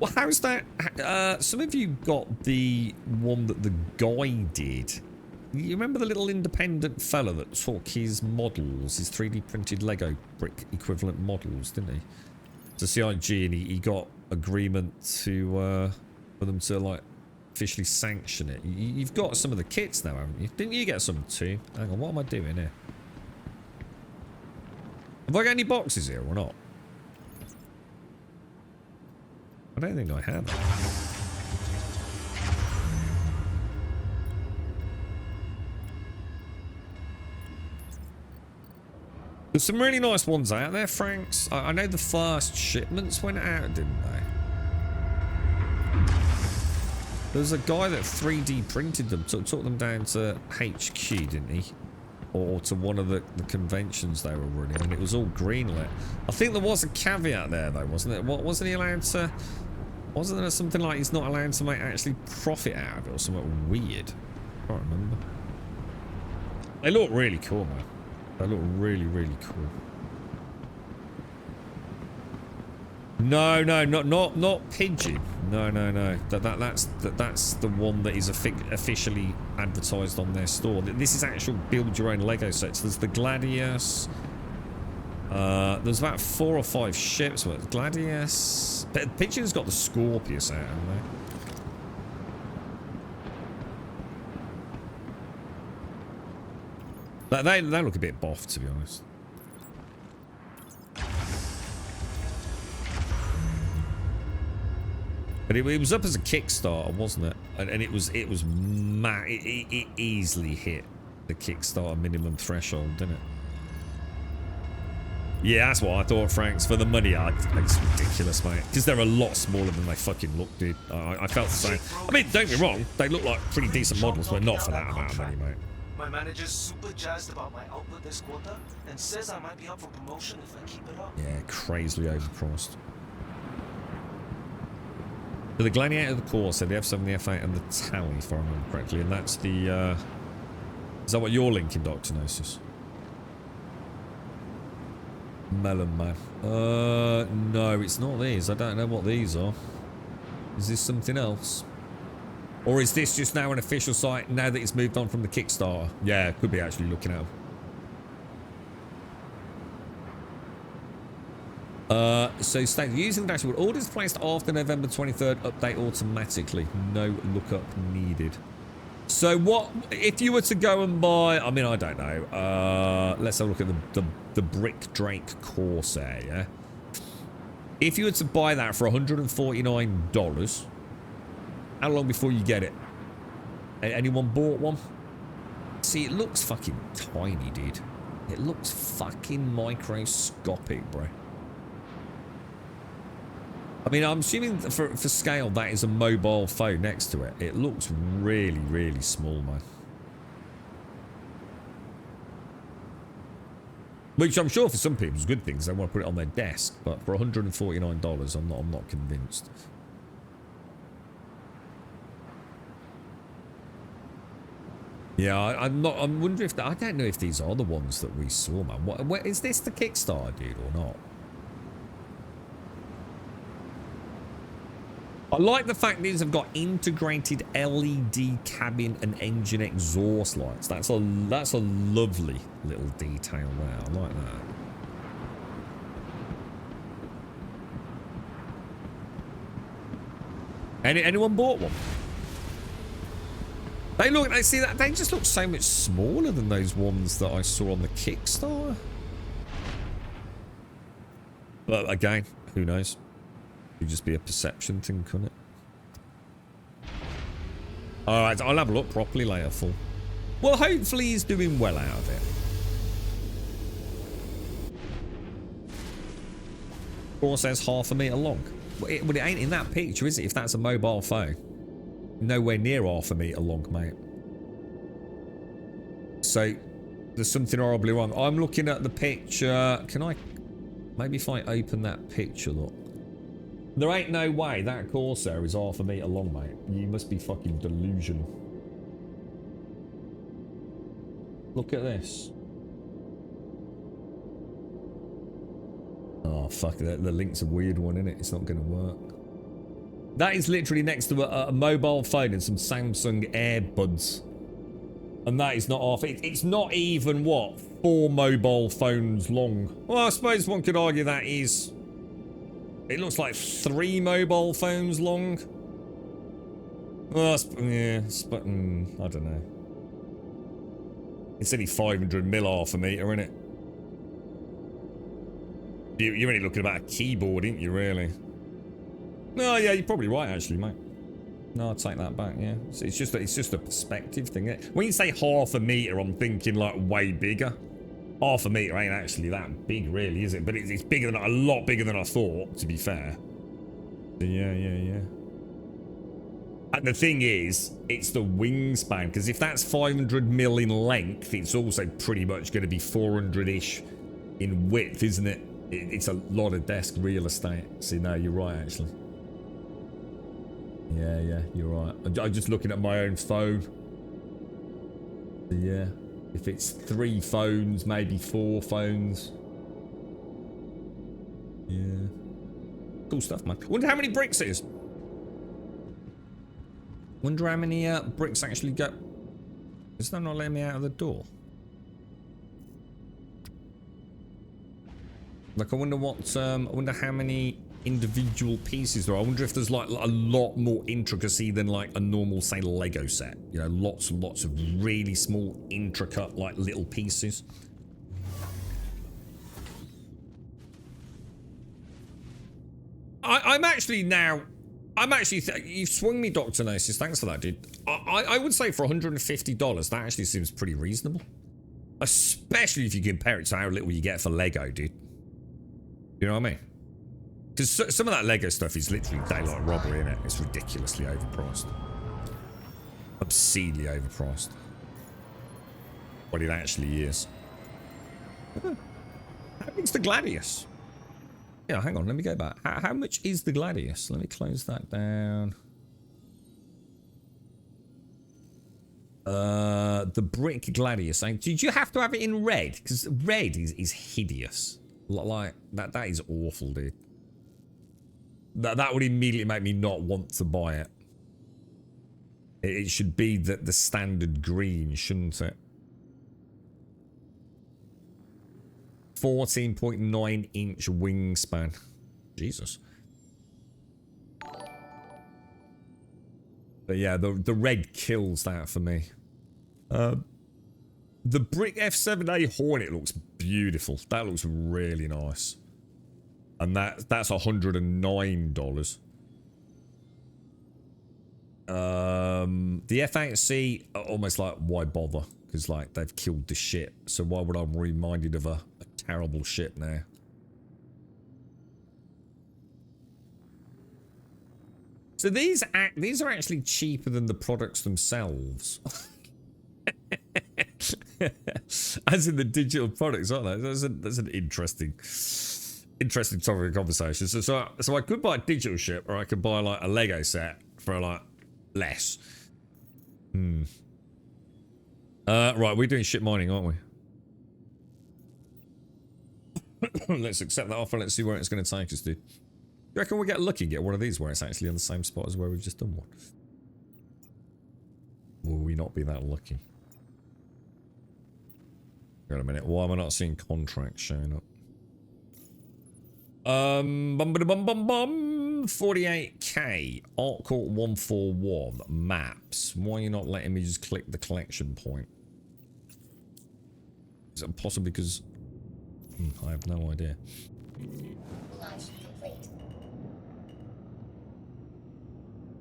Well, how's that? Some of you got the one that the guy did. You remember the little independent fella that took his models, his 3D printed Lego brick equivalent models, didn't he? To CIG, and he got agreement to for them to like officially sanction it. You've got some of the kits now, haven't you? Didn't you get some too? Hang on, what am I doing here? Have I got any boxes here or not? I don't think I have. There's some really nice ones out there, Franks. I know the first shipments went out, didn't they? There was a guy that 3D printed them, took them down to HQ, didn't he? Or to one of the conventions they were running, and it was all greenlit. I think there was a caveat there, though, wasn't it? What wasn't he allowed to? Wasn't there something like he's not allowed to make actually profit out of it, or something weird? I can't remember. They look really cool, man. They look really, really cool. No, not pigeon. No. That's the one that is officially advertised on their store. This is actual build your own Lego sets. There's the Gladius. There's about 4 or 5 ships. What, Gladius? Pigeon's got the Scorpius out, haven't they? They look a bit boff, to be honest. But it was up as a Kickstarter, wasn't it? And it easily hit the Kickstarter minimum threshold, didn't it? Yeah, that's what I thought, Franks. For the money, it's ridiculous, mate. Because they're a lot smaller than they fucking look, dude. I felt the same. I mean, don't get me wrong, they look like pretty decent models, but not for that amount of money, mate. My manager's super jazzed about my output this quarter and says I might be up for promotion if I keep it up. Yeah, crazily overpriced. So the Gladiator, the Corsair, the F7, the F8, and the Tally, if I remember correctly, and that's the. Is that what you're linking, Dr. Gnosis? Melon Man. No, it's not these. I don't know what these are. Is this something else? Or is this just now an official site now that it's moved on from the Kickstarter? Yeah, it could be actually looking at them. So state using the dashboard. Orders placed after November 23rd update automatically. No lookup needed. So what if you were to go and buy? I mean, I don't know. Let's have a look at the Brick Drake Corsair. Yeah. If you were to buy that for $149, how long before you get it? Anyone bought one? See, it looks fucking tiny, dude. It looks fucking microscopic, bro. I mean, I'm assuming for scale that is a mobile phone next to it. It looks really, really small, man. Which I'm sure for some people is good things. They want to put it on their desk, but for $149, I'm not convinced. Yeah, I'm wondering if I don't know if these are the ones that we saw, man. What is this the Kickstarter, dude, or not? I like the fact these have got integrated LED cabin and engine exhaust lights. That's a lovely little detail there. I like that. Anyone bought one? They just look so much smaller than those ones that I saw on the Kickstarter. But again, who knows? Could just be a perception thing, couldn't it? Alright, I'll have a look properly later, Full. Well, hopefully he's doing well out of it. Corsair's half a metre long. But it ain't in that picture, is it? If that's a mobile phone. Nowhere near half a metre long, mate. So, there's something horribly wrong. I'm looking at the picture. Can I... Maybe if I open that picture, look. There ain't no way that Corsair is half a metre long, mate. You must be fucking delusional. Look at this. Oh, fuck. The link's a weird one, isn't it? It's not going to work. That is literally next to a mobile phone and some Samsung AirBuds. And that is not off. It's not even, what, 4 mobile phones long. Well, I suppose one could argue that is... It looks like 3 mobile phones long. Well, yeah, I don't know. It's only 500 mil half a meter, isn't it? You're only looking about a keyboard, ain't you, really? No, yeah, you're probably right, actually, mate. No, I'll take that back, yeah. It's just a perspective thing. When you say half a meter, I'm thinking, like, way bigger. Half a meter ain't actually that big, really, is it? But it's bigger than, a lot bigger than I thought, to be fair. Yeah. And the thing is, it's the wingspan, because if that's 500 mil in length, it's also pretty much going to be 400-ish in width, isn't it? It's a lot of desk real estate. See, no, you're right, actually. Yeah, you're right. I'm just looking at my own phone. Yeah, if it's 3 phones, maybe 4 phones. Yeah. Cool stuff, man. Wonder how many bricks it is. Wonder how many bricks actually go. Is that not letting me out of the door? Like, I wonder what, I wonder how many individual pieces there are. I wonder if there's like a lot more intricacy than like a normal, say, Lego set. You know, lots and lots of really small, intricate, like little pieces. I'm actually, you've swung me, Dr. Gnosis. Thanks for that, dude. I would say for $150, that actually seems pretty reasonable. Especially if you compare it to how little you get for Lego, dude. You know what I mean? Because some of that Lego stuff is literally daylight robbery, isn't it? It's ridiculously overpriced. Obscenely overpriced. What it actually is. How big's the Gladius? Yeah, hang on, let me go back. How much is the Gladius? Let me close that down. The brick Gladius. Did you have to have it in red? Because red is hideous. Like, that is awful, dude. That would immediately make me not want to buy it. It should be the standard green, shouldn't it? 14.9 inch wingspan. Jesus. But yeah, the red kills that for me. The brick F7A Hornet looks beautiful. That looks really nice. And that's $109. The F8C, almost like, why bother? Because, like, they've killed the shit. So why would I be reminded of a terrible ship now? So these are actually cheaper than the products themselves. As in the digital products, aren't they? That's an interesting topic of conversation. So I could buy a digital ship, or I could buy like a Lego set for like less. Right, we're doing ship mining, aren't we? Let's accept that offer. Let's see where it's going to take us, dude. You reckon we'll get lucky and get one of these where it's actually on the same spot as where we've just done one? Will we not be that lucky? Wait a minute, why am I not seeing contracts showing up? 48k. Art Court 141 maps. Why are you not letting me just click the collection point? Is it possibly because I have no idea. Launch complete.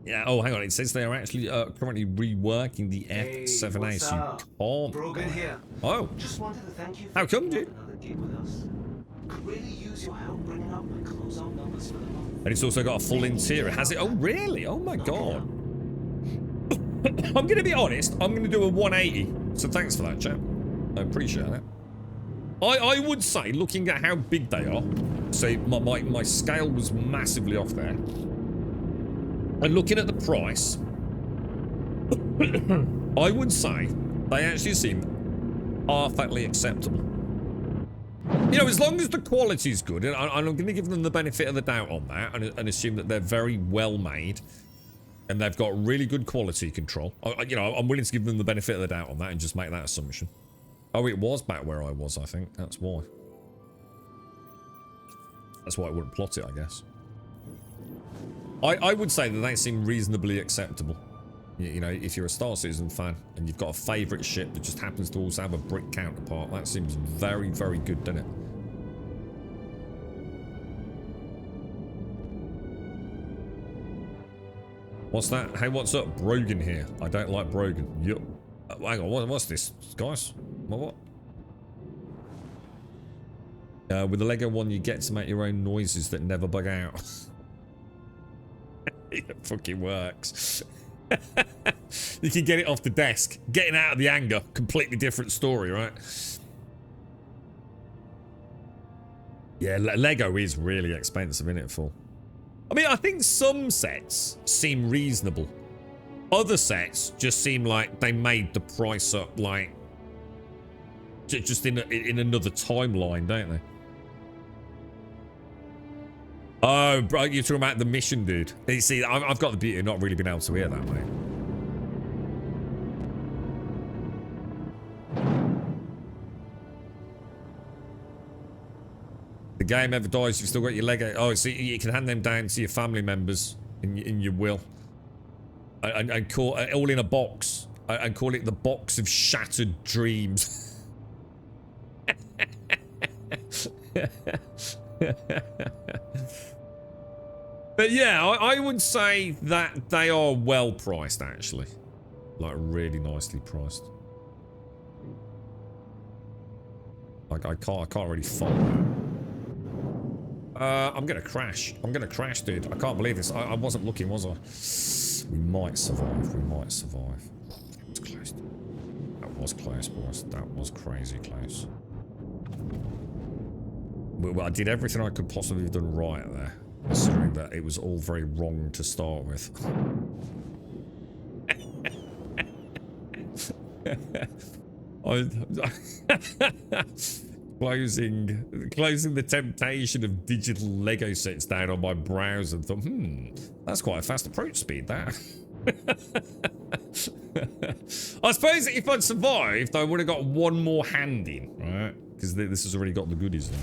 Yeah, oh hang on, it says they are actually currently reworking the F7A, so you can't. Brogan here. Oh, Just wanted to thank you for how come, picking dude? up another gig with us. Could really use your help bringing up my closeout numbers for the month. And it's also got a full interior. Has it? Oh, really? Oh my god. I'm gonna be honest, I'm gonna do a 180. So thanks for that, chap. I appreciate it. I would say, looking at how big they are, so my scale was massively off there. And looking at the price, I would say they actually seem perfectly acceptable. You know, as long as the quality's good, and I'm going to give them the benefit of the doubt on that, and assume that they're very well made, and they've got really good quality control. You know, I'm willing to give them the benefit of the doubt on that and just make that assumption. Oh, it was back where I was, I think. That's why. That's why I wouldn't plot it, I guess. I would say that they seem reasonably acceptable. You know, if you're a Star Citizen fan and you've got a favourite ship that just happens to also have a brick counterpart, that seems very, very good, doesn't it? What's that? Hey, what's up? Brogan here. I don't like Brogan. Yup. Hang on, what's this, guys? What? With the Lego one, you get to make your own noises that never bug out. It fucking works. You can get it off the desk. Getting out of the anger, completely different story, right? Yeah, Lego is really expensive, isn't it, for? I mean, I think some sets seem reasonable. Other sets just seem like they made the price up, like, just in another timeline, don't they? Oh, bro, you're talking about the mission, dude. You see, I've got the beauty of not really being able to hear that, mate. The game ever dies, you've still got your Lego. Oh, so you can hand them down to your family members in your will. And call all in a box. And call it the box of shattered dreams. But yeah, I would say that they are well priced, actually. Like, really nicely priced. Like, I can't really follow. I'm gonna crash. I'm gonna crash, dude. I can't believe this. I wasn't looking, was I? We might survive. We might survive. That was close. That was close, boys. That was crazy close. Well, I did everything I could possibly have done right there. Considering that it was all very wrong to start with. Closing the temptation of digital Lego sets down on my browser and thought, that's quite a fast approach speed, that. I suppose if I'd survived, I would have got one more hand in, right? Because this has already got the goodies there.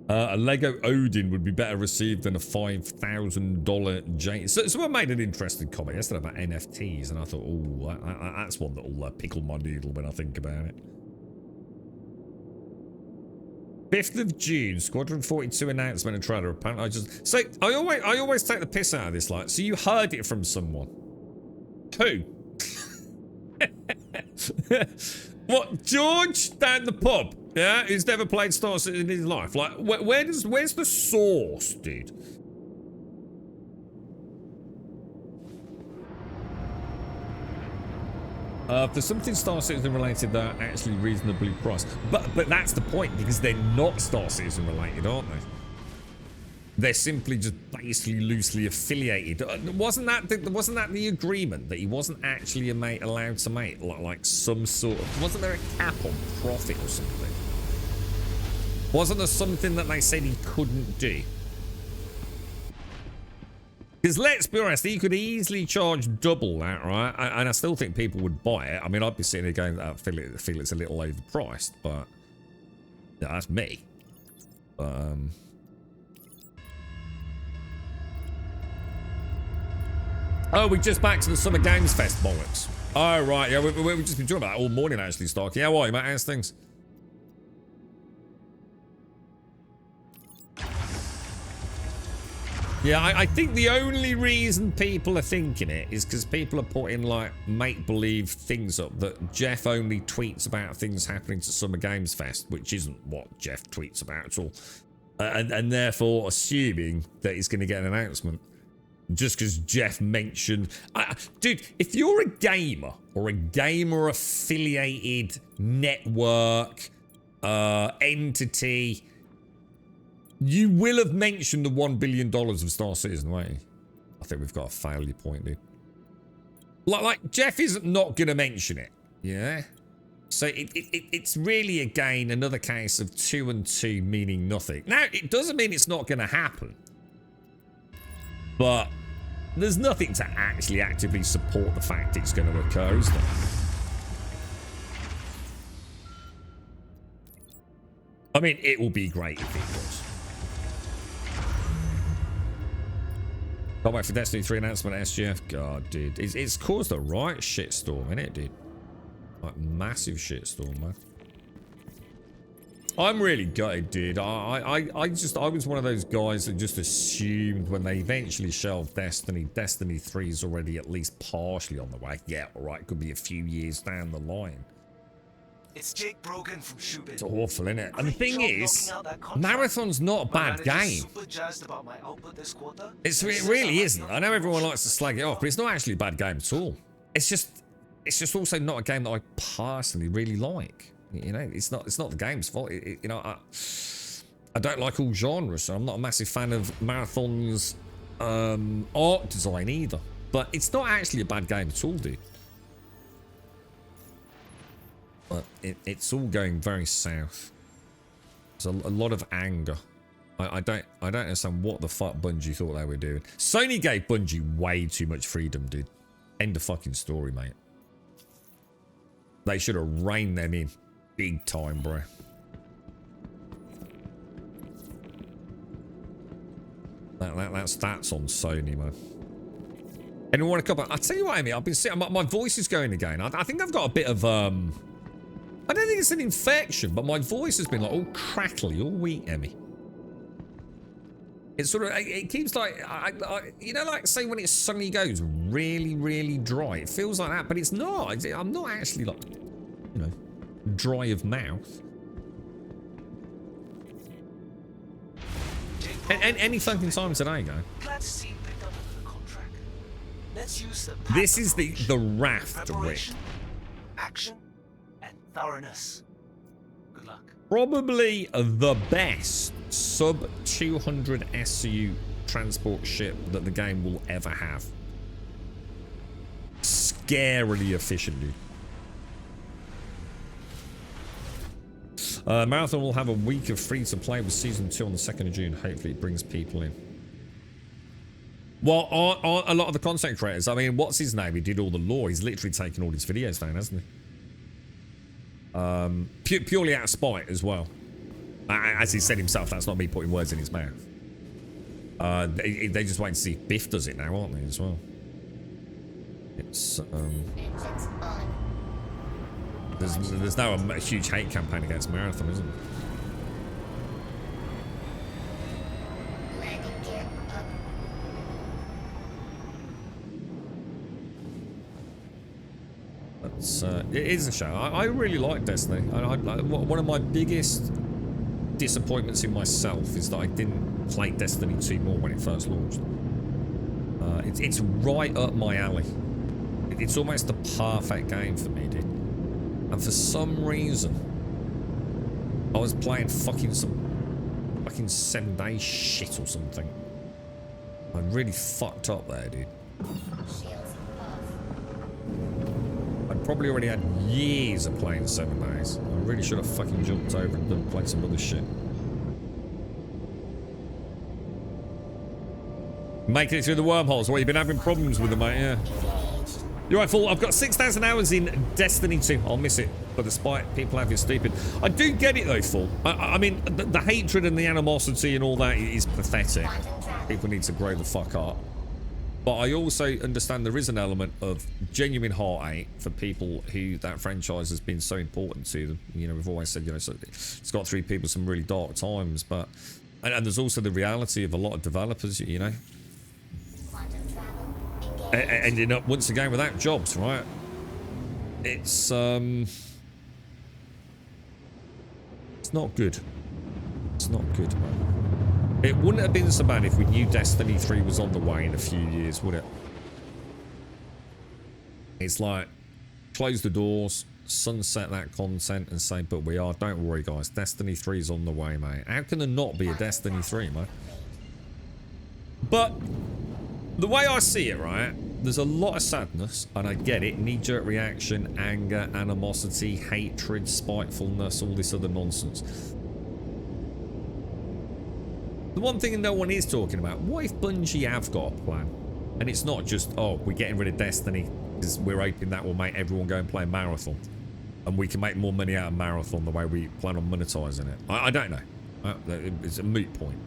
A Lego Odin would be better received than a $5,000 J. So someone made an interesting comment yesterday about NFTs, and I thought, oh, that's one that'll pickle my noodle when I think about it. 5th of June, Squadron 42 announcement and trailer. Apparently, I always take the piss out of this. Like, so you heard it from someone. Who? What, George down the pub? Yeah, who's never played Star Citizen in his life. Like, where's the source, dude? There's something Star Citizen related that are actually reasonably priced. But that's the point, because they're not Star Citizen related, aren't they? They're simply just basically loosely affiliated. Wasn't that the agreement that he wasn't actually allowed to make like some sort of? Wasn't there a cap on profit or something? Wasn't there something that they said he couldn't do? Because let's be honest, he could easily charge double that, right? And I still think people would buy it. I mean, I'd be sitting here going, I feel it's a little overpriced, but yeah, that's me. But oh, we're just back to the Summer Games Fest bollocks. Oh, right. Yeah, we've just been talking about that all morning, actually, Starkey. How are you, mate? How's things? Yeah, I think the only reason people are thinking it is because people are putting, like, make-believe things up that Jeff only tweets about things happening to Summer Games Fest, which isn't what Jeff tweets about at all. And therefore assuming that he's going to get an announcement. Just because Jeff mentioned... dude, if you're a gamer or a gamer-affiliated network, entity... You will have mentioned the $1 billion of Star Citizen, won't you? I think we've got a failure point, dude. Like Jeff is not going to mention it, yeah? So it's really, again, another case of 2 and 2 meaning nothing. Now, it doesn't mean it's not going to happen. But there's nothing to actually actively support the fact it's going to occur, is there? I mean, it will be great if it was. Can't wait for Destiny 3 announcement, SGF. God, dude. It's caused a right shitstorm, innit, dude? Like, massive shitstorm, man. I'm really gutted, dude. I was one of those guys that just assumed when they eventually shelved Destiny 3 is already at least partially on the way. Yeah, alright, could be a few years down the line. It's Jake Brogan from Shubin. It's awful, isn't it? And the thing is, Marathon's not a bad game. It really isn't. I know everyone likes to slag it off, but it's not actually a bad game at all. It's just also not a game that I personally really like. You know, it's not the game's fault. You know, I don't like all genres, so I'm not a massive fan of Marathon's art design either. But it's not actually a bad game at all, dude. But it's all going very south. There's a lot of anger. I don't understand what the fuck Bungie thought they were doing. Sony gave Bungie way too much freedom, dude. End of fucking story, mate. They should have reined them in big time, bro. That's on Sony, man. Anyone want to come? I'll tell you what, Amy. I've been sitting. My voice is going again. I think I've got a bit of I don't think it's an infection, but my voice has been like all crackly all week, Emmy. It's sort of, it keeps like, you know, like say when it suddenly goes really, really dry. It feels like that, but it's not. I'm not actually like, you know, dry of mouth. And any fucking time today, go. Glad to see you picked up another contract. Let's use the This is the raft, Rick. Action and thoroughness. Good luck. Probably the best sub 200 SU transport ship that the game will ever have. Scarily efficient, dude. Marathon will have a week of free to play with Season 2 on the 2nd of June. Hopefully it brings people in. Well, a lot of the content creators, I mean, what's his name? He did all the lore. He's literally taken all his videos down, hasn't he? Purely out of spite as well. As he said himself, that's not me putting words in his mouth. They just wait to see if Biff does it now, aren't they, as well? It's, Engines on. There's now a huge hate campaign against Marathon, isn't there? Landing gear up. But it is a shame. I really like Destiny. One of my biggest disappointments in myself is that I didn't play Destiny 2 more when it first launched. It's right up my alley. It's almost the perfect game for me, dude. And for some reason, I was playing some fucking 7-day shit or something. I really fucked up there, dude. Shields off. I'd probably already had years of playing 7 days. I really should have fucking jumped over and done played some other shit. Making it through the wormholes. Well, you've been having problems with them, mate, yeah. You're right, Fool. I've got 6,000 hours in Destiny 2. I'll miss it. But despite people having stupid. I do get it, though, Fool. I mean, the hatred and the animosity and all that is pathetic. People need to grow the fuck up. But I also understand there is an element of genuine heartache for people who that franchise has been so important to them. You know, we've always said, you know, so it's got through people some really dark times. But and there's also the reality of a lot of developers, you know. Ending up once again without jobs, right? It's not good. It's not good, man. It wouldn't have been so bad if we knew Destiny 3 was on the way in a few years, would it? It's like close the doors, sunset that content, and say, but we are. Don't worry, guys. Destiny 3 is on the way, mate. How can there not be a Destiny 3, mate? But the way I see it, right? there's a lot of sadness, and I get it. Knee-jerk reaction, anger, animosity, hatred, spitefulness, all this other nonsense. The one thing no one is talking about, what if Bungie have got a plan? And it's not just, oh, we're getting rid of Destiny because we're hoping that will make everyone go and play Marathon. And we can make more money out of Marathon the way we plan on monetizing it. I don't know. It's a moot point.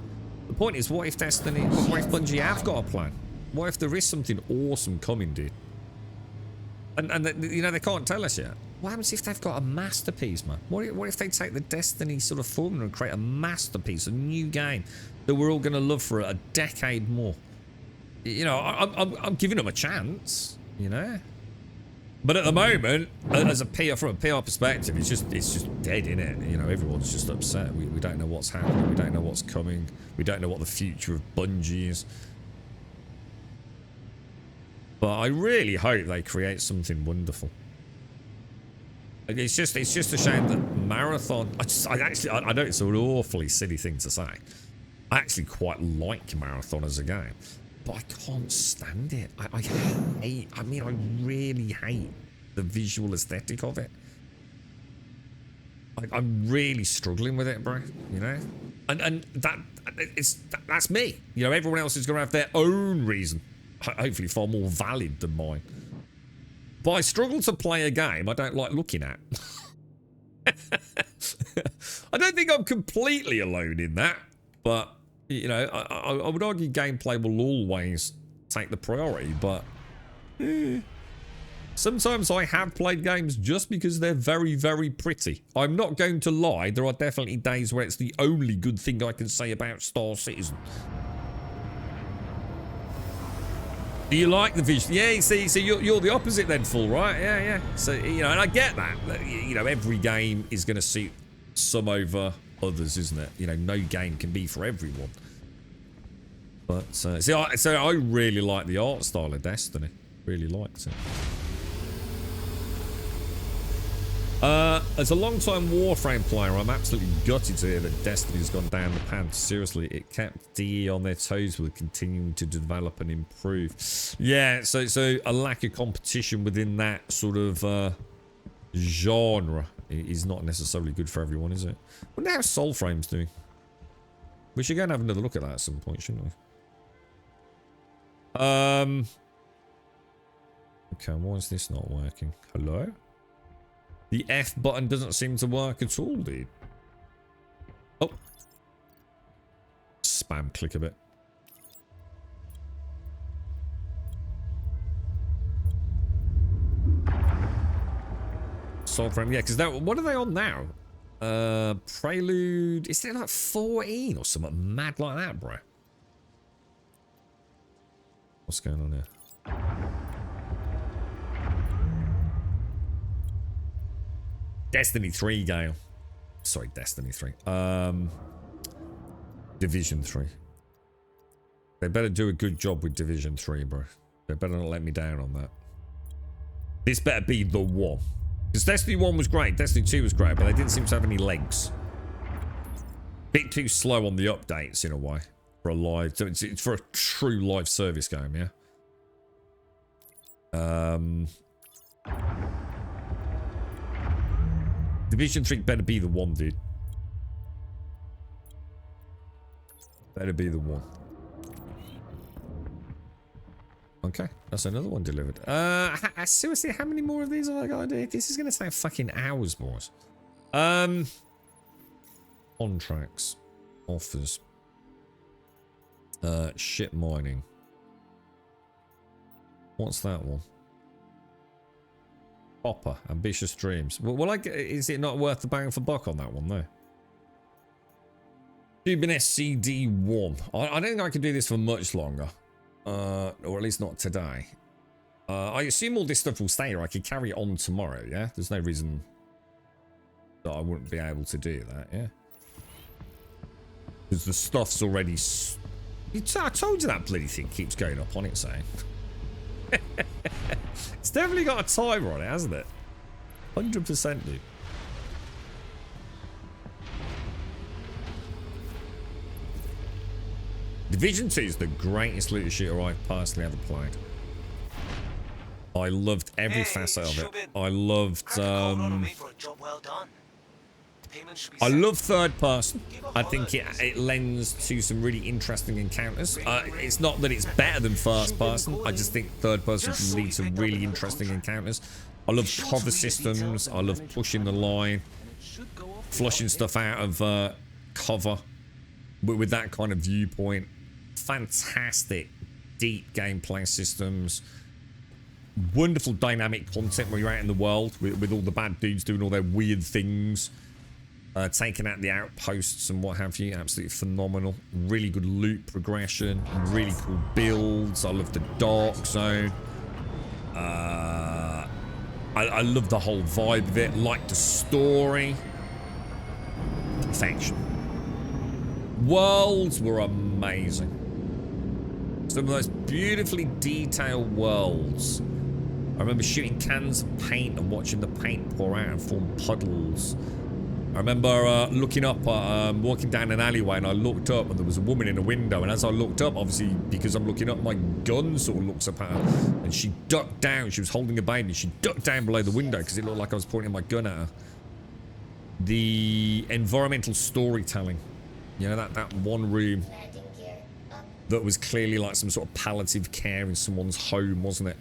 The point is, what if Destiny, what if Bungie have got a plan? What if there is something awesome coming, dude? And you know, they can't tell us yet. What happens if they've got a masterpiece, man? What if they take the Destiny sort of formula and create a masterpiece, a new game that we're all going to love for a decade more? You know, I'm giving them a chance, you know? But at the moment, as a PR, from a PR perspective, it's just dead, innit? You know, everyone's just upset. We don't know what's happening. We don't know what's coming. We don't know what the future of Bungie is. But I really hope they create something wonderful. It's just a shame that Marathon. I know it's an awfully silly thing to say. I actually quite like Marathon as a game, but I can't stand it. I hate. I mean, I really hate the visual aesthetic of it. I'm really struggling with it, bro. You know, and that's me. You know, everyone else is going to have their own reason. Hopefully far more valid than mine. But I struggle to play a game I don't like looking at. I don't think I'm completely alone in that. But, you know, I would argue gameplay will always take the priority. But sometimes I have played games just because they're very, very pretty. I'm not going to lie. There are definitely days where it's the only good thing I can say about Star Citizen. Do you like the vision? Yeah, you see, so you're the opposite then, Full, right? Yeah. So, you know, and I get that. You know, every game is going to suit some over others, isn't it? You know, no game can be for everyone. But, so I really like the art style of Destiny. Really liked it. As a long-time Warframe player, I'm absolutely gutted to hear that Destiny's gone down the path. Seriously, it kept DE on their toes with continuing to develop and improve. Yeah, so a lack of competition within that sort of genre is not necessarily good for everyone, is it? I wonder how Soulframe's doing. We should go and have another look at that at some point, shouldn't we? Okay, why is this not working? Hello? The F button doesn't seem to work at all, dude. Oh. Spam click a bit. Soulframe, yeah, because what are they on now? Prelude, is there like 14 or something mad like that, bro? What's going on here? Destiny 3, Gale. Sorry, Destiny 3. Division 3. They better do a good job with Division 3, bro. They better not let me down on that. This better be the one. Because Destiny 1 was great, Destiny 2 was great, but they didn't seem to have any legs. Bit too slow on the updates in a way. For a live... It's for a true live service game, yeah? Division 3 better be the one, dude. Better be the one. Okay, that's another one delivered. Seriously, how many more of these have I got to do? This is going to take fucking hours, boys. Contracts. Offers. Ship mining. What's that one? Hopper, ambitious dreams. Well, is it not worth the bang for buck on that one, though? Cuban SCD1. I don't think I can do this for much longer. Or at least not today. I assume all this stuff will stay here. I could carry it on tomorrow, yeah? There's no reason that I wouldn't be able to do that, yeah? Because the stuff's already... I told you that bloody thing keeps going up on its own. It's definitely got a timer on it, hasn't it? 100%, dude. Division 2 is the greatest looter shooter I've personally ever played. I loved every Hey, facet of it. Shubin. I loved Crack a call on me for a job well done. Payment should be I set. love third person. Give a I holler think at it lends to some really interesting encounters. It's not that it's better than first person. I just think third person can lead to really interesting encounters. I love cover systems. I love pushing the line, Should go off flushing stuff out of cover with that kind of viewpoint. Fantastic deep gameplay systems. Wonderful dynamic content where you're out in the world with all the bad dudes doing all their weird things. Taking out the outposts and what have you. Absolutely phenomenal. Really good loot progression. Really cool builds. I love the dark zone. I love the whole vibe of it. Like the story. Perfection. Worlds were amazing. Some of the most beautifully detailed worlds. I remember shooting cans of paint and watching the paint pour out and form puddles. I remember looking up, walking down an alleyway, and I looked up and there was a woman in a window, and as I looked up, obviously because I'm looking up, my gun sort of looks up at her, and she ducked down. She was holding a baby, and she ducked down below the window because it looked like I was pointing my gun at her. The environmental storytelling, you know, that one room Landing gear up. that was clearly like some sort of palliative care in someone's home, wasn't it?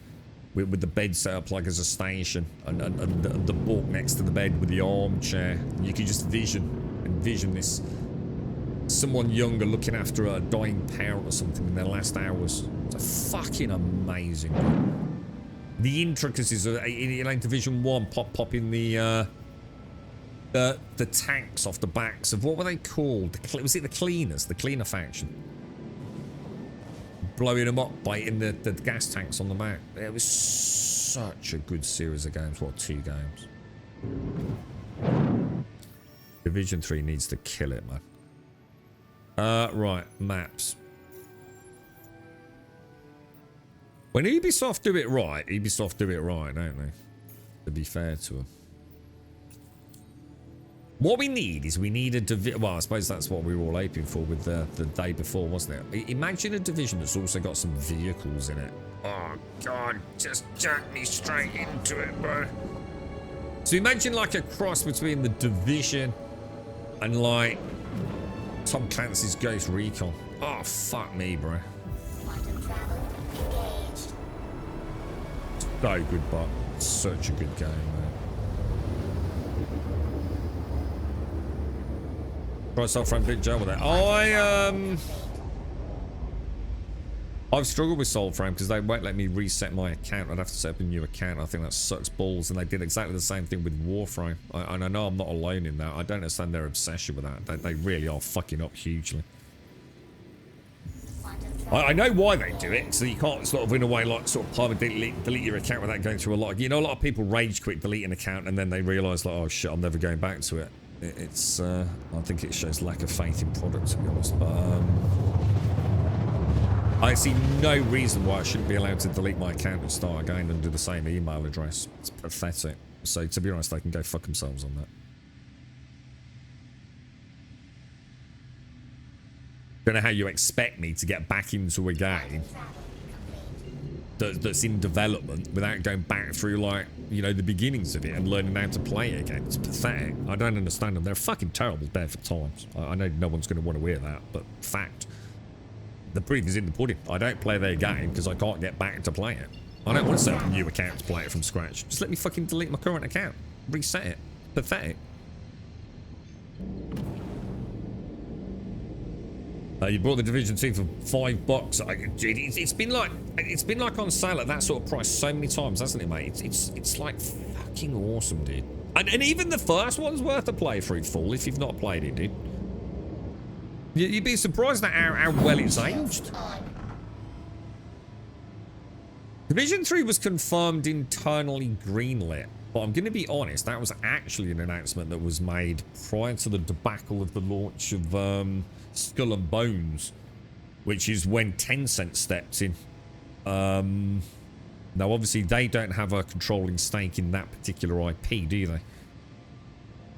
With the bed set up like as a station, and the book next to the bed with the armchair. You could just envision this someone younger looking after a dying parent or something in their last hours. It's fucking amazing. The intricacies of in Division 1, popping the tanks off the backs of, what were they called? Was it the cleaners? The cleaner faction. Blowing them up by in the gas tanks on the back. It was such a good series of games. What, 2 games? Division 3 needs to kill it, man. Right, maps. When Ubisoft do it right, don't they? To be fair to them. What we need is well, I suppose that's what we were all hoping for with the day before, wasn't it? Imagine a division that's also got some vehicles in it. Oh, God, just jerk me straight into it, bro. So imagine like a cross between the Division and like Tom Clancy's Ghost Recon. Oh, fuck me, bro. Quantum travel engaged. So good, but such a good game, man. Try Soulframe, big job with that. I've struggled with Soulframe because they won't let me reset my account. I'd have to set up a new account. I think that sucks balls, and they did exactly the same thing with Warframe. And I know I'm not alone in that. I don't understand their obsession with that. They really are fucking up hugely. I know why they do it, so you can't sort of in a way like sort of permanently delete your account without going through a lot. You know, a lot of people rage quit, delete an account, and then they realise like, oh shit, I'm never going back to it. It's I think it shows lack of faith in product, to be honest. But I see no reason why I shouldn't be allowed to delete my account and start again under the same email address. It's pathetic. So to be honest, they can go fuck themselves on that. Don't know how you expect me to get back into a game that's in development without going back through, like, you know, the beginnings of it and learning how to play it again. It's pathetic. I don't understand them. They're fucking terrible there for times. I know no one's going to want to hear that, but fact. The proof is in the pudding. I don't play their game because I can't get back to play it. I don't want to set up a new account to play it from scratch. Just let me fucking delete my current account. Reset it. Pathetic. You bought the Division 2 for $5. It's been like on sale at that sort of price so many times, hasn't it, mate? It's like fucking awesome, dude. And even the first one's worth a playthrough full if you've not played it, dude. You'd be surprised at how well it's aged. Division 3 was confirmed internally greenlit, but I'm going to be honest, that was actually an announcement that was made prior to the debacle of the launch of Skull and Bones, which is when Tencent stepped in. Now, obviously, they don't have a controlling stake in that particular IP, do they?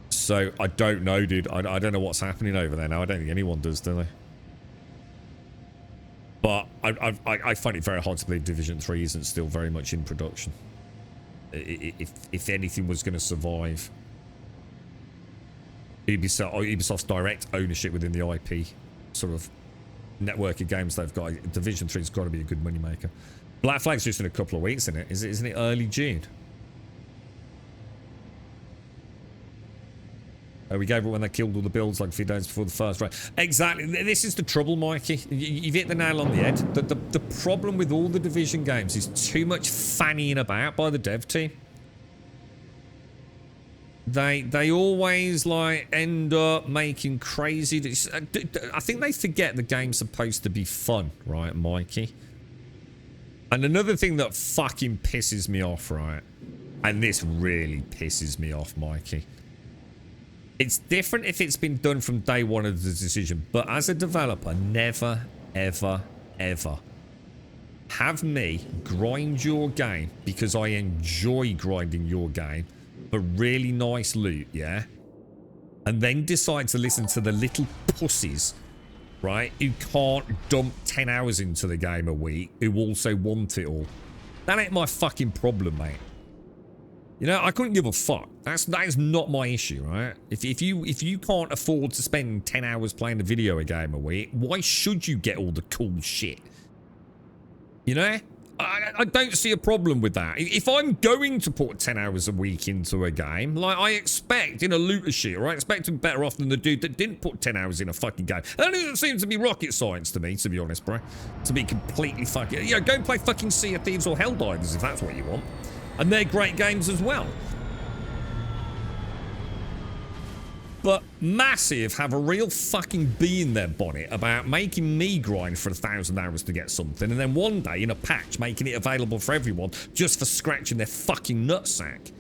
So, I don't know, dude. I don't know what's happening over there now. I don't think anyone does, do they? But I find it very hard to believe Division 3 isn't still very much in production. If anything was going to survive Ubisoft's direct ownership within the IP sort of network of games they've got, Division 3's got to be a good moneymaker. Black Flag's just in a couple of weeks, isn't it? Isn't it early June? We gave it when they killed all the builds like a few days before the first raid. Exactly. This is the trouble, Mikey. You've hit the nail on the head. The problem with all the Division games is too much fannying about by the dev team. They always like end up making crazy. I think they forget the game's supposed to be fun, right, Mikey? And another thing that fucking pisses me off, right? And this really pisses me off, Mikey. It's different if it's been done from day one of the decision, but as a developer, never, ever, ever have me grind your game because I enjoy grinding your game for really nice loot, yeah? And then decide to listen to the little pussies, right, who can't dump 10 hours into the game a week, who also want it all. That ain't my fucking problem, mate. You know, I couldn't give a fuck. That is not my issue, right? If you can't afford to spend 10 hours playing a video game a week, why should you get all the cool shit? You know? I don't see a problem with that. If I'm going to put 10 hours a week into a game, like I expect in a looter shooter, I expect him better off than the dude that didn't put 10 hours in a fucking game. That doesn't seem to be rocket science to me, to be honest, bro. To be completely fucking... You know, go and play fucking Sea of Thieves or Helldivers if that's what you want. And they're great games as well. But Massive have a real fucking bee in their bonnet about making me grind for 1,000 hours to get something, and then one day in a patch making it available for everyone just for scratching their fucking nutsack.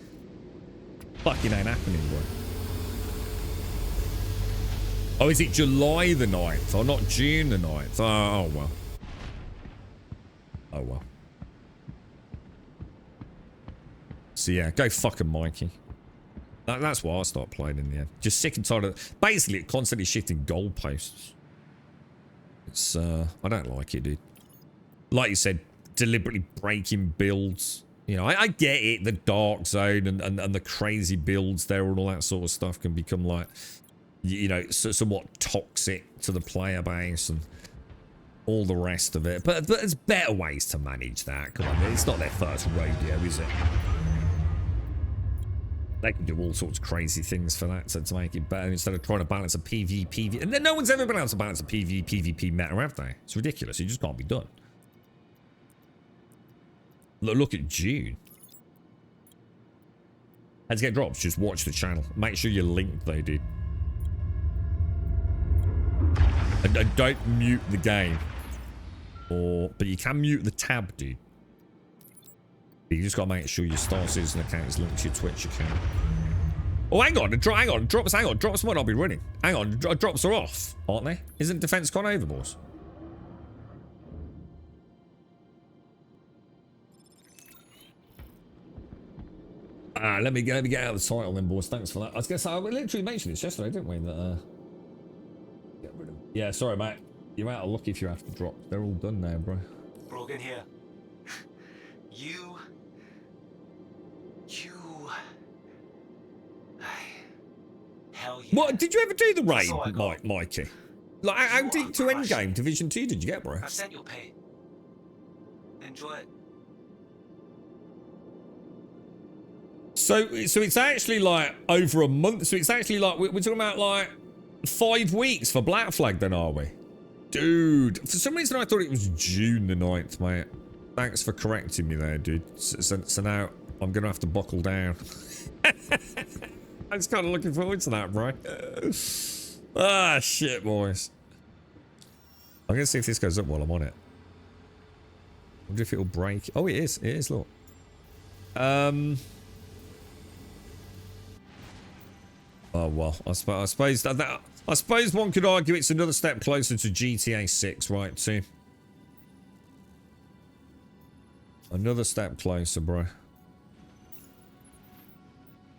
Fucking ain't happening, bro. Oh, is it July the 9th? Or not June the 9th? Oh well. Oh well. So yeah, go fucking Mikey. That's why I start playing in the end. Just sick and tired of... Basically, it constantly shifting goalposts. It's, I don't like it, dude. Like you said, deliberately breaking builds. You know, I get it, the dark zone and the crazy builds there and all that sort of stuff can become like, you know, somewhat toxic to the player base and all the rest of it. But there's better ways to manage that. Come on, it's not their first rodeo, is it? They can do all sorts of crazy things for that to make it better instead of trying to balance a PvP. And then no one's ever been able to balance a PvP meta, have they? It's ridiculous. It just can't be done. Look at June. How to get drops? Just watch the channel. Make sure you're linked though, dude. And don't mute the game. But you can mute the tab, dude. You just gotta make sure your Star Citizen account is linked to your Twitch account. Oh, hang on, drops might not be running. Hang on, drops are off, aren't they? Isn't defense gone over, boys? Let me get out of the title then, boys. Thanks for that. I was gonna say, we literally mentioned this yesterday, didn't we? That get rid of them. Yeah, sorry, mate. You're out of luck if you have to drop. They're all done now, bro. Brogan here. Hell yeah. What, did you ever do the raid, Mikey? Like, how deep to endgame Division 2 did you get, bro? I've sent your pay. Enjoy it. So it's actually like over a month. So it's actually like, we're talking about like 5 weeks for Black Flag then, are we? Dude, for some reason I thought it was June the 9th, mate. Thanks for correcting me there, dude. So now I'm going to have to buckle down. I'm just kind of looking forward to that, bro. Ah, shit, boys. I'm going to see if this goes up while I'm on it. I wonder if it'll break. Oh, it is. It is, look. Oh, well. I suppose one could argue it's another step closer to GTA 6, right, too. Another step closer, bro.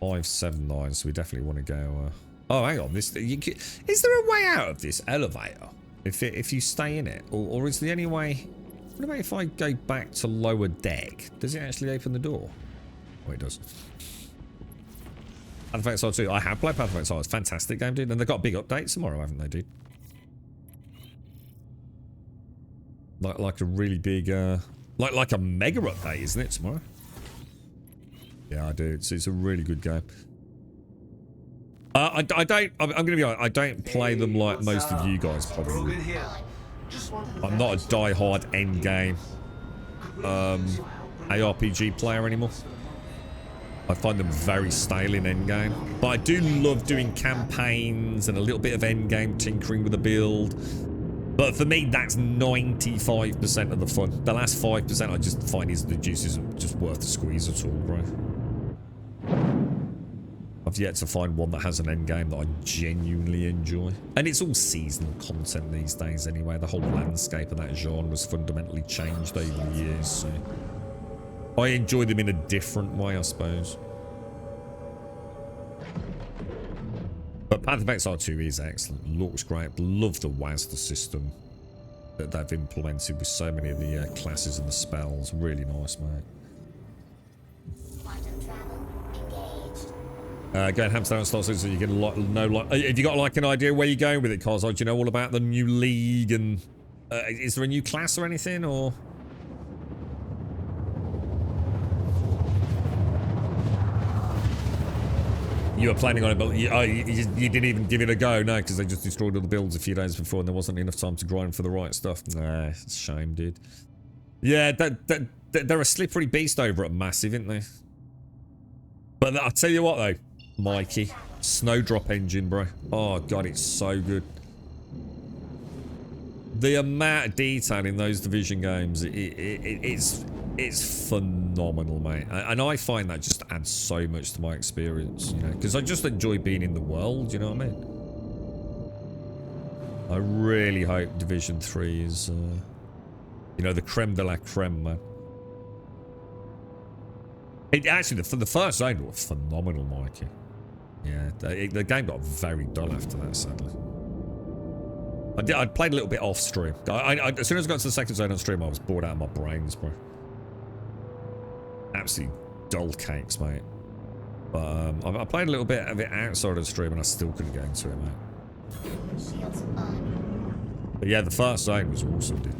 579, so we definitely want to go. Oh, hang on. Is there a way out of this elevator if you stay in it, or is the only way? What about if I go back to lower deck? Does it actually open the door? Oh, it does. Path of Exile 2. I have played Path of Exile. It's a fantastic game, dude. And they've got a big update tomorrow, haven't they, dude? Like a really big, like a mega update, isn't it, tomorrow? Yeah, I do. It's a really good game. I don't. I'm going to be honest. I don't play them like most of you guys probably. I'm not a die-hard endgame ARPG player anymore. I find them very stale in endgame. But I do love doing campaigns and a little bit of endgame tinkering with the build. But for me, that's 95% of the fun. The last 5% I just find is the juice isn't just worth the squeeze at all, bro. I've yet to find one that has an endgame that I genuinely enjoy. And it's all seasonal content these days anyway. The whole landscape of that genre's fundamentally changed over the years, so I enjoy them in a different way, I suppose. But Path of Exile 2 is excellent. Looks great. Love the WASD system that they've implemented with so many of the classes and the spells. Really nice, mate. Quantum travel engaged. Go and hamster down start so you can know. Have you got like an idea where you're going with it, Cos? Do you know all about the new league and is there a new class or anything, or? You were planning on it, but you didn't even give it a go, no, because they just destroyed all the builds a few days before and there wasn't enough time to grind for the right stuff. Nah, it's a shame, dude. Yeah, they're a slippery beast over at Massive, aren't they? But I'll tell you what, though, Mikey, Snowdrop engine, bro. Oh, God, it's so good. The amount of detail in those Division games, it's phenomenal, mate. And I find that just adds so much to my experience, you know, because I just enjoy being in the world, you know what I mean? I really hope Division 3 is, you know, the creme de la creme, man. Actually, the first zone was phenomenal, Mikey. Yeah, the game got very dull after that, sadly. I played a little bit off stream. As soon as I got to the second zone on stream, I was bored out of my brains, bro. Absolutely dull cakes, mate. But I played a little bit of it outside of the stream and I still couldn't get into it, mate. Shields on. But yeah, the first zone was awesome, dude.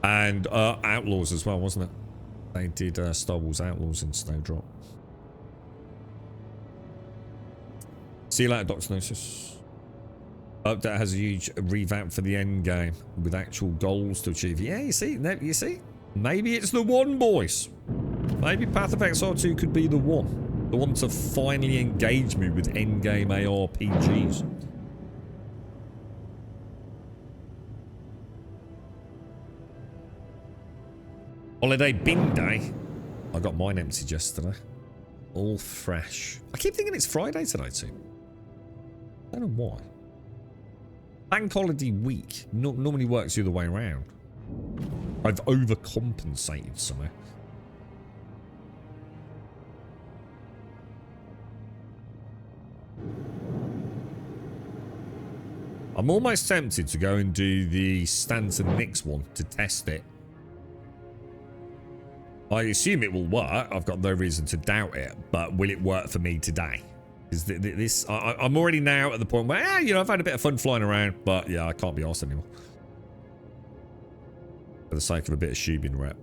And Outlaws as well, wasn't it? They did Star Wars Outlaws in Snowdrop. See you later, Dr. Gnosis. Update has a huge revamp for the end game with actual goals to achieve. Yeah, you see? Maybe it's the one, boys. Maybe Path of Exile 2 could be the one. The one to finally engage me with endgame ARPGs. Holiday bin day. I got mine emptied yesterday. All fresh. I keep thinking it's Friday today too. I don't know why. Bank holiday week normally works the other way around. I've overcompensated somehow. I'm almost tempted to go and do the Stanton Nix one to test it. I assume it will work. I've got no reason to doubt it, but will it work for me today? Is this? I'm already now at the point where, you know, I've had a bit of fun flying around, but yeah, I can't be arsed anymore. For the sake of a bit of Shubin rep,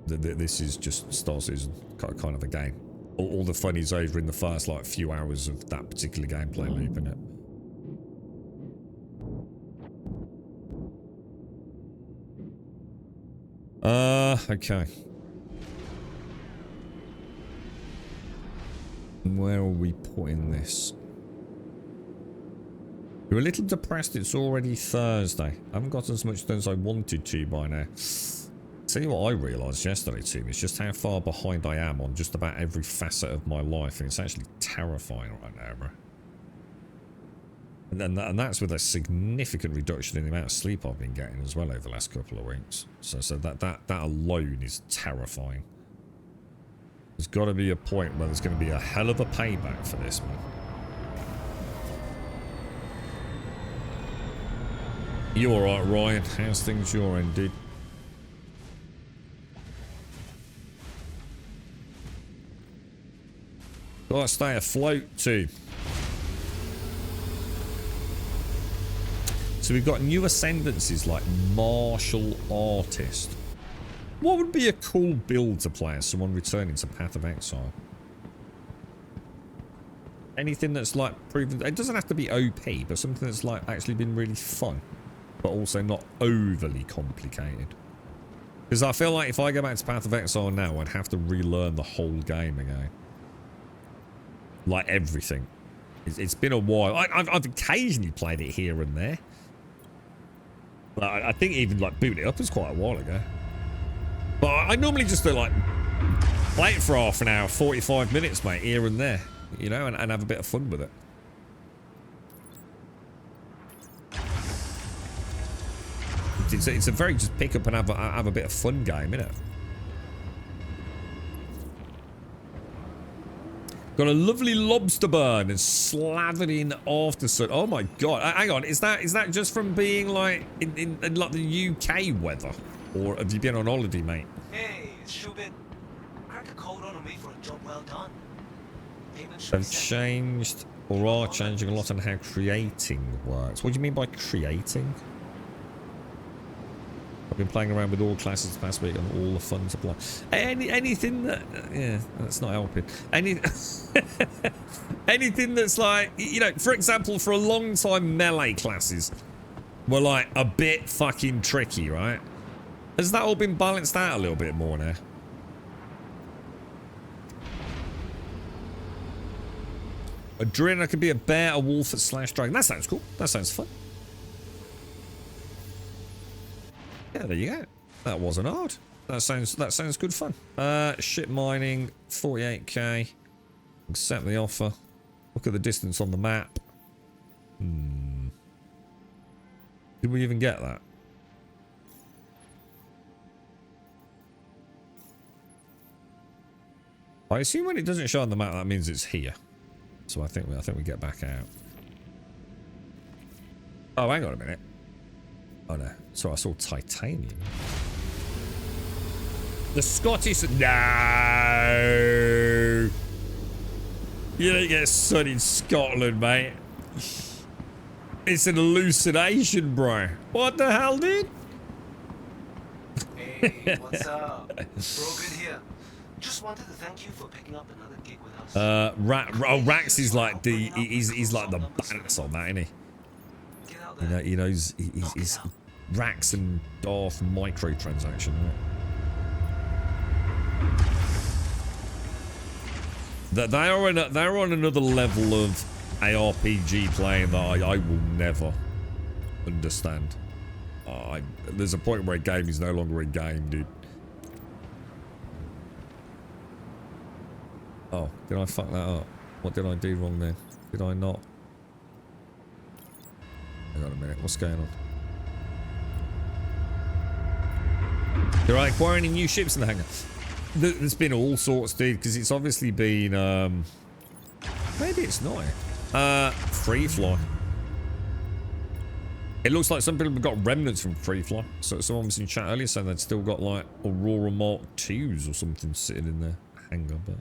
this is just Star Citizen kind of a game. All the fun is over in the first like few hours of that particular gameplay loop, isn't it? Okay. Where are we putting this? You're a little depressed. It's already Thursday. I haven't got as much done as I wanted to by now. Tell you what I realised yesterday, Tim, is just how far behind I am on just about every facet of my life, and it's actually terrifying right now, bro. And that's with a significant reduction in the amount of sleep I've been getting as well over the last couple of weeks. So that alone is terrifying. There's got to be a point where there's going to be a hell of a payback for this, man. You alright, Ryan? How's things your end, dude? Gotta stay afloat too. So we've got new ascendancies like martial artist. What would be a cool build to play as someone returning to Path of Exile? Anything that's like proven, it doesn't have to be OP, but something that's like actually been really fun, but also not overly complicated. Because I feel like if I go back to Path of Exile now, I'd have to relearn the whole game again. Like everything. It's been a while. I've occasionally played it here and there. But I think even like booting it up was quite a while ago. But I normally just do like play it for half an hour, 45 minutes, mate, here and there. You know, and have a bit of fun with it. It's a very just pick up and have a bit of fun game, isn't it? Got a lovely lobster burn and slavering after sun. Oh my god! Hang on, is that just from being like in like the UK weather, or have you been on holiday, mate? Hey, it's Shubin. Crack a code on me for a job well done. Payment should They've be sent. changed or are changing a lot on how creating works. What do you mean by creating? I've been playing around with all classes this past week and all the fun to play. Anything that, yeah, that's not helping. Anything that's like, you know, for example, for a long time, melee classes were like a bit fucking tricky, right? Has that all been balanced out a little bit more now? A Drinner could be a bear, a wolf, a slash dragon. That sounds cool. That sounds fun. Yeah, there you go. That wasn't hard. That sounds good fun. Ship mining, 48k. Accept the offer. Look at the distance on the map. Did we even get that? I assume when it doesn't show on the map, that means it's here. So I think we get back out. Oh, hang on a minute. Oh no, so I saw titanium. The Scottish... No! You don't get sun in Scotland, mate. It's an hallucination, bro. What the hell, dude? Hey, what's up? Brogan here. Just wanted to thank you for picking up another gig with us. Rax is like the... He's like the balance on that, isn't he? Get out there. You know, he's Rax and Darth microtransaction, right? They're on another level of ARPG playing that I will never understand. There's a point where a game is no longer a game, dude. Oh, did I fuck that up? What did I do wrong there? Did I not? Hang on a minute, what's going on? There are acquiring new ships in the hangar. There's been all sorts, dude, because it's obviously been, maybe it's not. Free fly. It looks like some people have got remnants from free fly. So someone was in chat earlier saying they'd still got like Aurora Mark 2s or something sitting in their hangar, but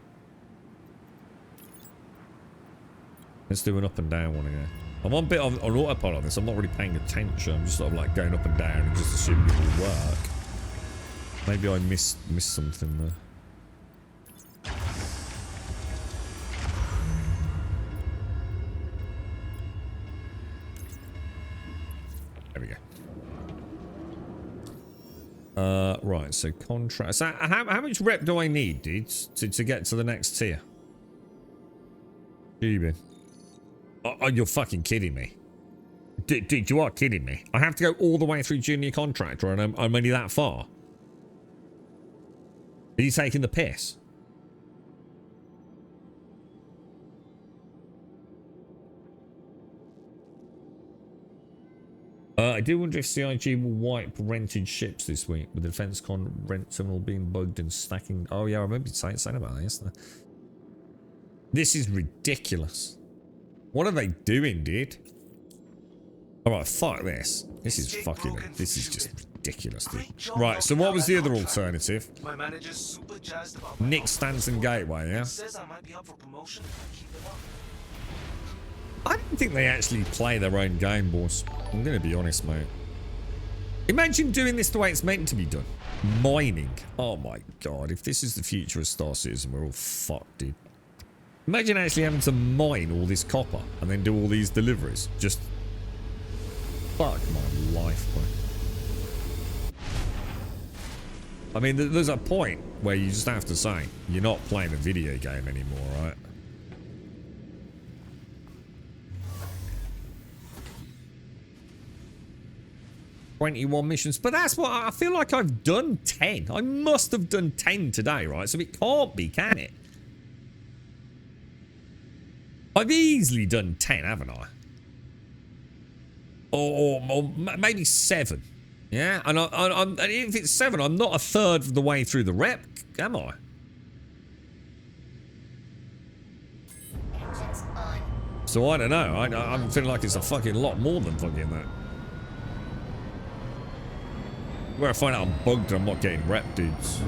let's do an up and down one again. I'm on a bit on autopilot on this. I'm not really paying attention. I'm just sort of like going up and down and just assuming it will work. Maybe I missed something there. There we go. Right, so contract. So how much rep do I need, dude, to get to the next tier? Cuban. Oh, you're fucking kidding me. Dude, you are kidding me. I have to go all the way through junior contractor and I'm only that far. Are you taking the piss? I do wonder if CIG will wipe rented ships this week with the defense con rent terminal being bugged and stacking. Oh yeah, I remember you saying about that yesterday. This is ridiculous. What are they doing, dude? Alright, fuck this. This is fucking... This is just ridiculous, dude. Right, so what was the other alternative? My manager's super jazzed about Nick Stanton Gateway, yeah? says I might be up for promotion if I keep it up. I don't think they actually play their own game, boss. I'm gonna be honest, mate. Imagine doing this the way it's meant to be done. Mining. Oh my god, if this is the future of Star Citizen, we're all fucked, dude. Imagine actually having to mine all this copper and then do all these deliveries. Just... fuck my life, bro. I mean, there's a point where you just have to say, you're not playing a video game anymore, right? "21 missions, but that's what I feel like I've done 10. I must have done 10 today, right? So it can't be, can it? I've easily done 10, haven't I? Or maybe 7. Yeah, and and if it's 7, I'm not a third of the way through the rep, am I? Engines on. So I don't know. I'm feeling like it's a fucking lot more than fucking that. Where I find out I'm bugged and I'm not getting rep, dudes.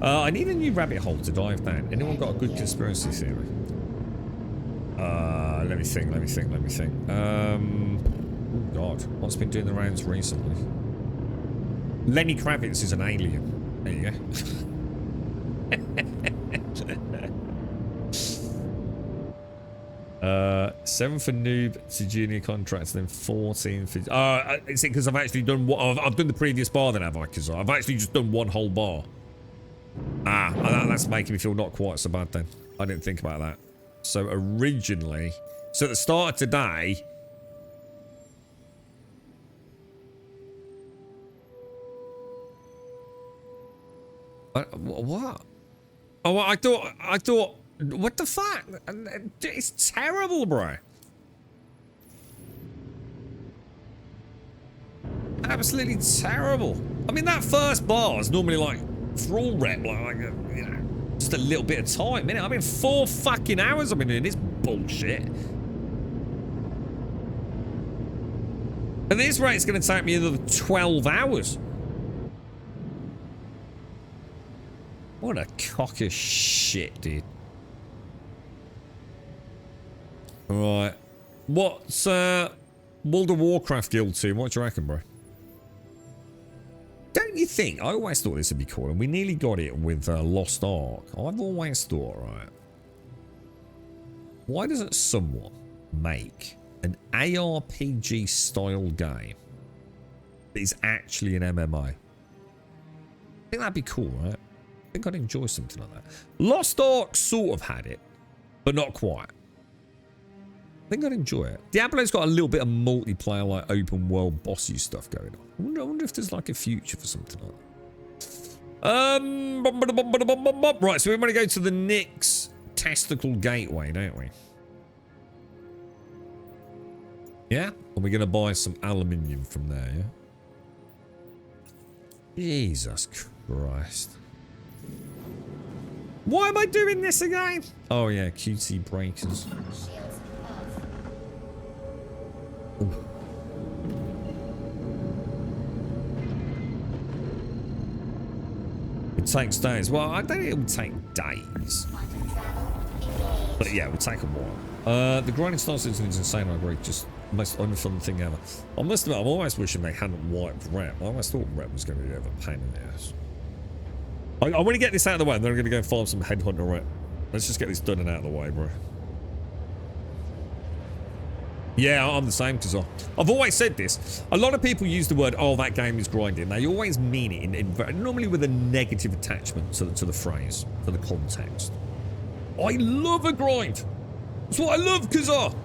I need a new rabbit hole to dive down. Anyone got a good conspiracy theory? Let me think. Oh god, what's been doing the rounds recently? Lenny Kravitz is an alien. There you go. 7 for noob to junior contracts, then 14 for... is it because I've actually done what... I've done the previous bar then, have I? Because I've actually just done one whole bar. That's making me feel not quite so bad then. I didn't think about that. So originally... So at the start of today... What? Oh, I thought... What the fuck? It's terrible, bro. Absolutely terrible. I mean, that first bar is normally like thrall rep, like you know, just a little bit of time, innit? I mean, 4 fucking hours I've been doing this bullshit. At this rate, it's going to take me another 12 hours. What a cock of shit, dude. Right. What's World of Warcraft Guild 2? What do you reckon, bro? Don't you think? I always thought this would be cool, and we nearly got it with Lost Ark. I've always thought, right, why doesn't someone make an ARPG style game that is actually an MMO? I think that'd be cool, right? I think I'd enjoy something like that. Lost Ark sort of had it, but not quite. I think I'd enjoy it. Diablo's got a little bit of multiplayer, like open world bossy stuff going on. I wonder if there's like a future for something like that. Right, so we want to go to the Nyx Testicle Gateway, don't we? Yeah? And we're going to buy some aluminium from there, yeah? Jesus Christ. Why am I doing this again? Oh yeah, QT breakers. Shields off. Ooh. It takes days. Well, I don't think it would take days. Quantum travel engaged. But yeah, it would take a while. The grinding Star Citizen is insane, I agree. Just the most unfun thing ever. I must admit, I'm always wishing they hadn't wiped rep. I always thought rep was going to be a pain in the ass. I want to get this out of the way, and then I'm going to go farm some headhunter rep. Let's just get this done and out of the way, bro. Yeah, I'm the same, because I've always said this. A lot of people use the word, oh, that game is grinding. They always mean it, normally with a negative attachment to the phrase, to the context. I love a grind. That's what I love, Kazar.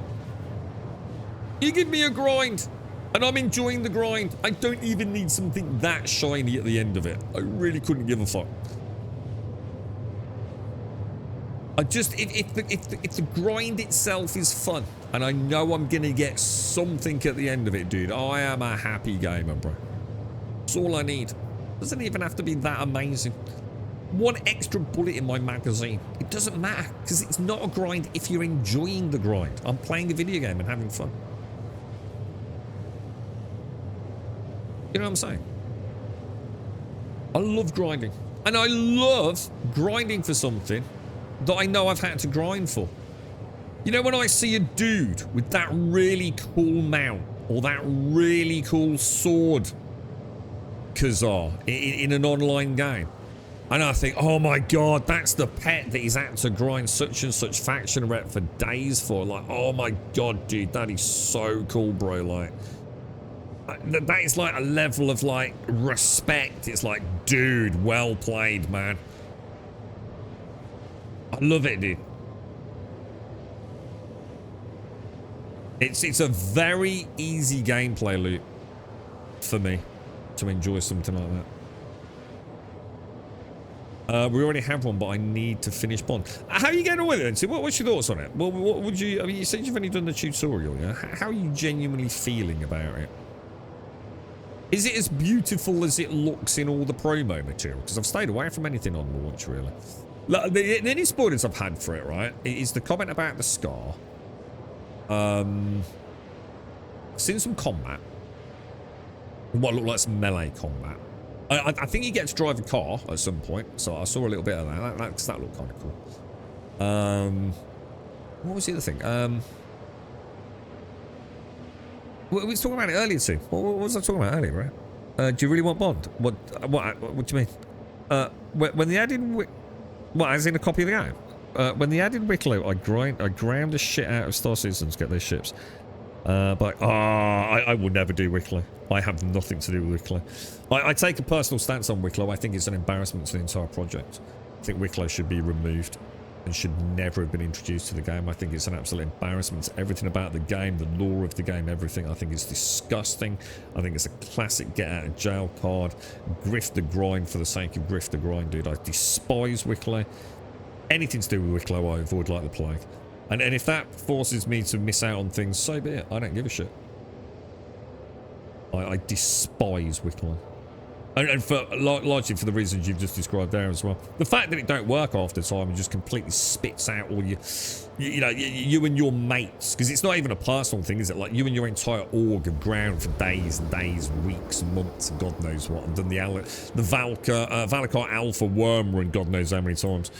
You give me a grind, and I'm enjoying the grind. I don't even need something that shiny at the end of it. I really couldn't give a fuck. I just, if the grind itself is fun, and I know I'm gonna get something at the end of it, dude, I am a happy gamer, bro. That's all I need. Doesn't even have to be that amazing. one extra bullet in my magazine. It doesn't matter because it's not a grind if you're enjoying the grind. I'm playing a video game and having fun. You know what I'm saying? I love grinding. And I love grinding for something that I know I've had to grind for. You know, when I see a dude with that really cool mount or that really cool sword Kazar in an online game, and I think, oh my god, that's the pet that he's had to grind such and such faction rep for days for. Like, oh my god, dude, that is so cool, bro. Like, that is like a level of like respect. It's like, dude, well played, man. I love it, dude. It's a very easy gameplay loop for me to enjoy something like that. We already have one, but I need to finish Bond. How are you getting on with it? What's your thoughts on it? What would you? I mean, you said you've only done the tutorial. Yeah. How are you genuinely feeling about it? Is it as beautiful as it looks in all the promo material? Because I've stayed away from anything on launch, really. Look, the only spoilers I've had for it, right, is the comment about the scar. Seen some combat. What looked like some melee combat. I think you get to drive a car at some point, so I saw a little bit of that. That looked kind of cool. What was the other thing? We were talking about it earlier too. What was I talking about earlier, right? Do you really want Bond? What do you mean? When they added what, as in a copy of the game? When they added Wicklow, I ground the shit out of Star Citizens to get their ships. But I will never do Wicklow. I have nothing to do with Wicklow. I take a personal stance on Wicklow. I think it's an embarrassment to the entire project. I think Wicklow should be removed and should never have been introduced to the game. I think it's an absolute embarrassment to everything about the game, the lore of the game, everything. I think it's disgusting. I think it's a classic get out of jail card. Grift the grind for the sake of grift the grind, dude. I despise Wicklow. Anything to do with Wicklow, I avoid like the plague. And if that forces me to miss out on things, so be it. I don't give a shit. I despise Wicklow. And for largely for the reasons you've just described there as well. The fact that it don't work after time and just completely spits out all you and your mates. Because it's not even a personal thing, is it? Like, you and your entire org have ground for days and days, weeks, months, and God knows what. And done the Valakar Alpha worm run God knows how many times.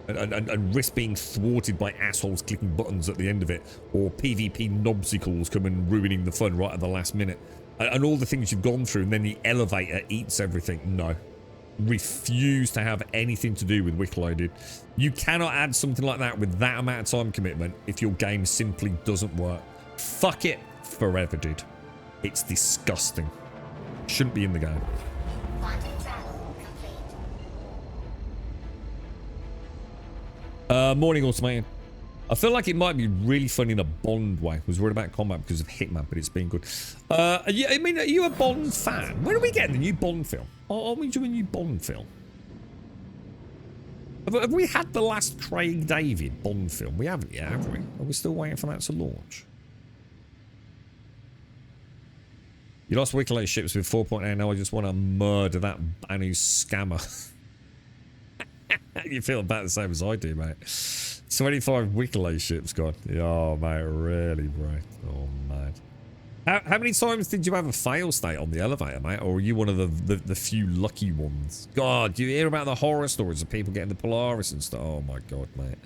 And risk being thwarted by assholes clicking buttons at the end of it, or PvP nobsicles come and ruining the fun right at the last minute, and all the things you've gone through, and then the elevator eats everything. No, refuse to have anything to do with Wicklow, dude. You cannot add something like that with that amount of time commitment if your game simply doesn't work. Fuck it forever, dude. It's disgusting. Shouldn't be in the game. Morning, Automated. I feel like it might be really fun in a Bond way. I was worried about combat because of Hitman, but it's been good. Are you a Bond fan? When are we getting the new Bond film? Are we doing a new Bond film? Have we had the last Craig David Bond film? We haven't yet, have we? Are we still waiting for that to launch? You lost Wicklow ships with 4.8. Now I just want to murder that Banu scammer. You feel about the same as I do, mate. 25 Wicklow ships gone. Oh, mate, really, bro. Oh, man. How many times did you have a fail state on the elevator, mate? Or were you one of the few lucky ones? God, do you hear about the horror stories of people getting the Polaris and stuff? Oh, my God, mate.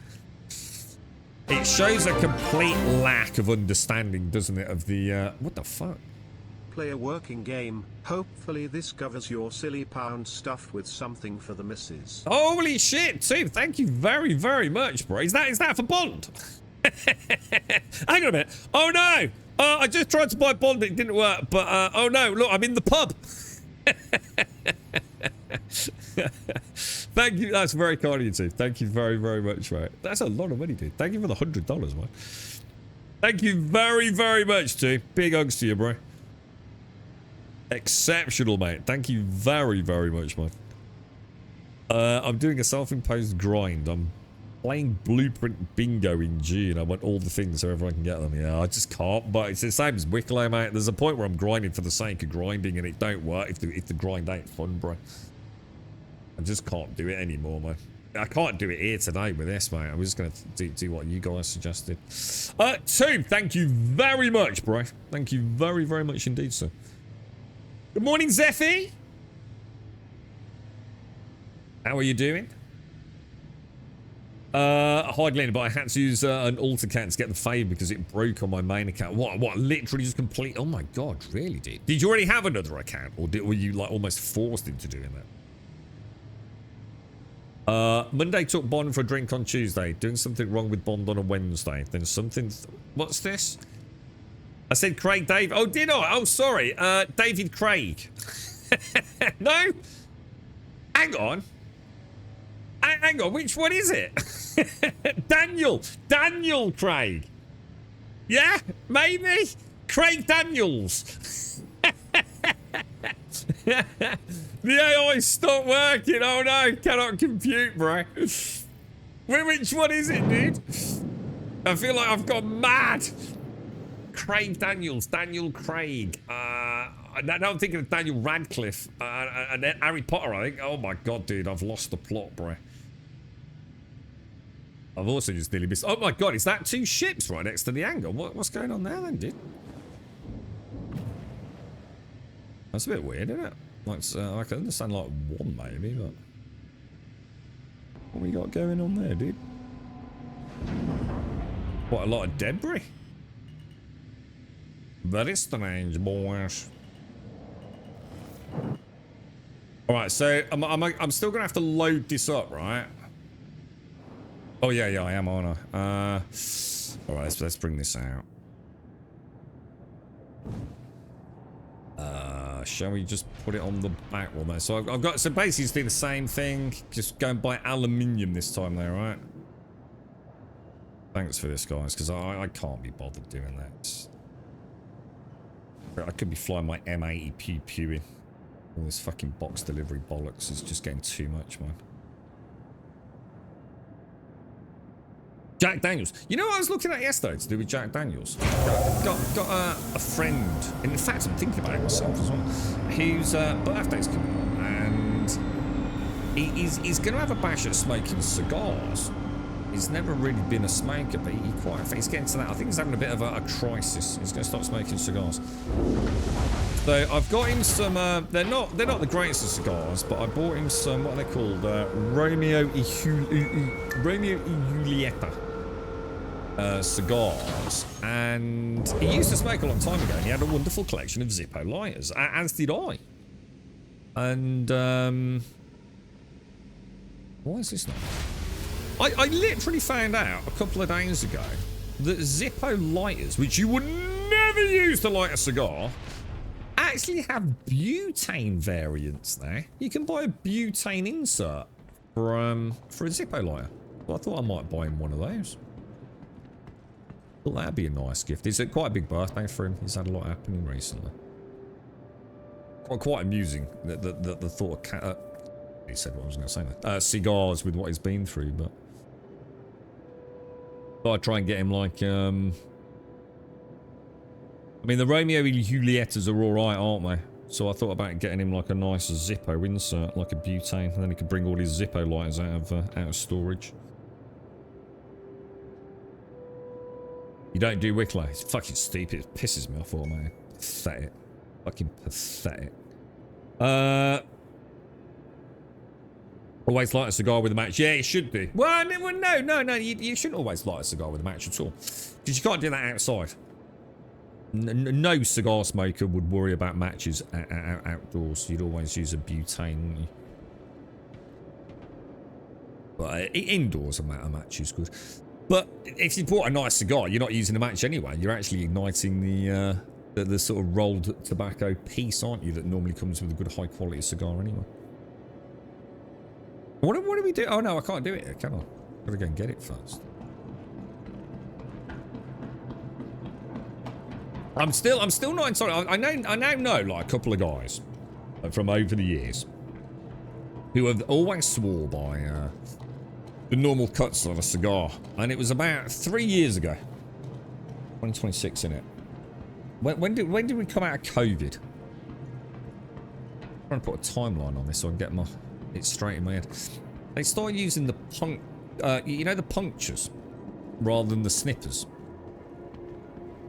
It shows a complete lack of understanding, doesn't it, of the... what the fuck? Play a working game. Hopefully this covers your silly pound stuff with something for the missus. Holy shit, too. Thank you very, very much, bro. Is that for Bond? Hang on a minute. Oh, no. I just tried to buy Bond, but it didn't work. But, oh, no. Look, I'm in the pub. Thank you. That's very kind of you, too. Thank you very, very much, mate. That's a lot of money, dude. Thank you for the $100, man. Thank you very, very much, too. Big hugs to you, bro. Exceptional, mate. Thank you very, very much, man. I'm doing a self-imposed grind. I'm playing Blueprint Bingo in June. I want all the things so everyone can get them. Yeah, I just can't. But it's the same as Wicklow, mate. There's a point where I'm grinding for the sake of grinding, and it don't work if the grind ain't fun, bro. I just can't do it anymore, man. I can't do it here today with this, mate. I'm just going to do what you guys suggested. Two, thank you very much, bro. Thank you very, very much indeed, sir. Good morning, Zeffy. How are you doing? Hi, Glenn, but I had to use an alt account to get the fave because it broke on my main account. What? Literally just complete? Oh my god, really, dude? Did you already have another account, or were you like almost forced into doing that? Monday took Bond for a drink on Tuesday. Doing something wrong with Bond on a Wednesday. Then something... What's this? I said Craig Dave. Oh, did I? Oh, sorry. David Craig. No? Hang on. Hang on. Which one is it? Daniel. Daniel Craig. Yeah? Maybe? Craig Daniels. The AI stopped working. Oh no, cannot compute, bro. Which one is it, dude? I feel like I've gone mad. Craig Daniels, Daniel Craig. Now I'm thinking of Daniel Radcliffe and then Harry Potter, I think. Oh my god, dude, I've lost the plot, bro. I've also just nearly missed. Oh my god, is that two ships right next to the angle? What's going on there then, dude? That's a bit weird, isn't it? Like, I can understand like one maybe, but what we got going on there, dude? Quite a lot of debris. Very strange, boys. All right, so I'm still gonna have to load this up, right? Oh yeah, I am, aren't I? All right, let's bring this out. Shall we just put it on the back one there? So I've got, so basically it's doing the same thing, just going by aluminium this time there, right? Thanks for this, guys, because I can't be bothered doing that. I could be flying my M80 pew pew in. All this fucking box delivery bollocks is just getting too much, man. Jack Daniels. You know what I was looking at yesterday to do with Jack Daniels? Got a friend, and in fact I'm thinking about it myself as well, whose birthday's coming on, and he's going to have a bash at smoking cigars. He's never really been a smoker, but he's getting to that. I think he's having a bit of a crisis. He's going to start smoking cigars. So I've got him some, they're not the greatest of cigars, but I bought him some, what are they called? Romeo y Julieta. Cigars, and he used to smoke a long time ago, and he had a wonderful collection of Zippo lighters, as did I. And why is this not? I literally found out a couple of days ago that Zippo lighters, which you would never use to light a cigar, actually have butane variants there. You can buy a butane insert for a Zippo lighter. Well, I thought I might buy him one of those. Well, that'd be a nice gift. It's quite a big birthday for him. He's had a lot happening recently. Quite amusing the thought of he said what I was going to say there. Cigars with what he's been through, but thought I'd try and get him like I mean, the Romeo y Julietas are all right, aren't they? So I thought about getting him like a nice Zippo insert, like a butane, and then he could bring all his Zippo lighters out of storage. You don't do Wicklow. It's fucking stupid. It pisses me off all, man. Pathetic. Fucking pathetic. Always light a cigar with a match. Yeah, it should be. Well, no. You shouldn't always light a cigar with a match at all. Because you can't do that outside. No cigar smoker would worry about matches outdoors. You'd always use a butane, wouldn't you? But indoors, a match is good. But if you bought a nice cigar, you're not using a match anyway. You're actually igniting the sort of rolled tobacco piece, aren't you? That normally comes with a good high quality cigar anyway. What do we do? Oh no, I can't do it here, can I? Gotta go and get it first. I'm still not entirely. I now know like a couple of guys from over the years who have always swore by the normal cuts on a cigar, and it was about 3 years ago. 2026 in it. When did we come out of COVID? I'm trying to put a timeline on this so I can get my It's straight in my head. They started using the you know, the punctures rather than the snippers.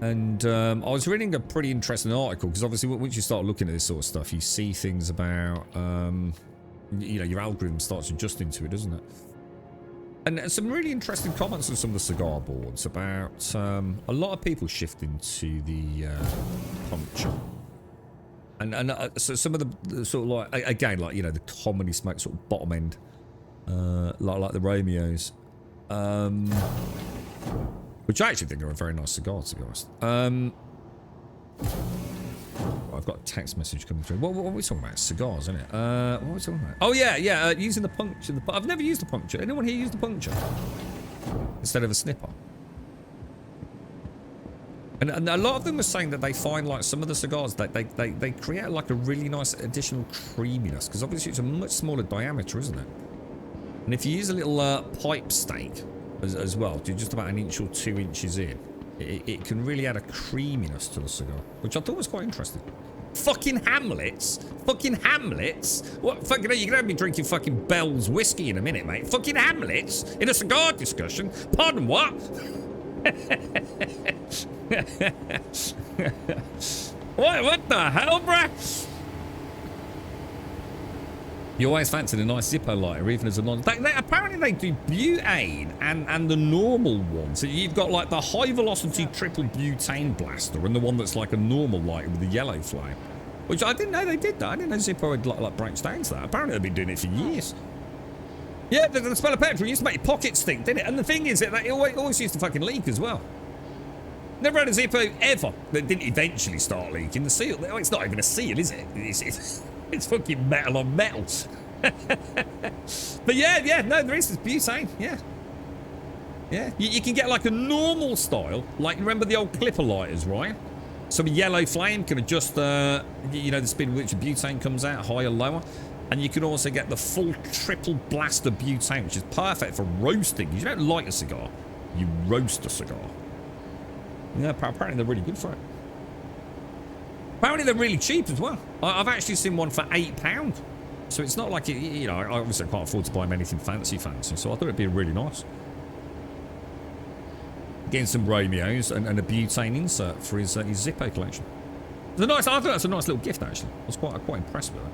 And I was reading a pretty interesting article because obviously once you start looking at this sort of stuff, you see things about, you know, your algorithm starts adjusting to it, doesn't it? And some really interesting comments on some of the cigar boards about a lot of people shifting to the puncture. And so some of the sort of like, again, like, you know, the commonly smoked sort of bottom end, like the Romeos, which I actually think are a very nice cigar, to be honest. I've got a text message coming through. What are we talking about? Cigars, isn't it? What are we talking about? Oh, yeah, using the puncture. I've never used a puncture. Anyone here use the puncture? Instead of a snipper? And a lot of them are saying that they find, like, some of the cigars, they create, like, a really nice additional creaminess. Because obviously it's a much smaller diameter, isn't it? And if you use a little pipe steak as well, just about 1 inch or 2 inches in, it can really add a creaminess to the cigar, which I thought was quite interesting. Fucking Hamlets? Fucking Hamlets? What fucking, you're gonna have me drinking fucking Bell's whiskey in a minute, mate. Fucking Hamlets in a cigar discussion? Pardon, what? What the hell, bruh? You always fancied a nice Zippo lighter, even as a non... apparently they do butane and the normal one. So you've got like the high velocity triple butane blaster and the one that's like a normal lighter with the yellow flame. Which I didn't know they did that. I didn't know Zippo had like branched down to that. Apparently they've been doing it for years. Yeah, the smell of petrol used to make your pockets stink, didn't it? And the thing is that it always used to fucking leak as well. Never had a Zippo ever that didn't eventually start leaking. The seal, it's not even a seal, is it? It's fucking metal on metal. But yeah, no, there is this butane, yeah. Yeah, you can get like a normal style, like remember the old clipper lighters, right? So a yellow flame can adjust, you know, the speed with which the butane comes out, higher, lower. And you can also get the full triple blaster butane, which is perfect for roasting. You don't light a cigar, you roast a cigar. Yeah, apparently they're really good for it. Apparently they're really cheap as well. I've actually seen one for £8. So it's not like, you know, I obviously can't afford to buy them anything fancy. So I thought it'd be really nice. Getting some Romeos and a butane insert for his Zippo collection. It's a nice, I thought that's a nice little gift, actually. I was quite impressed with it.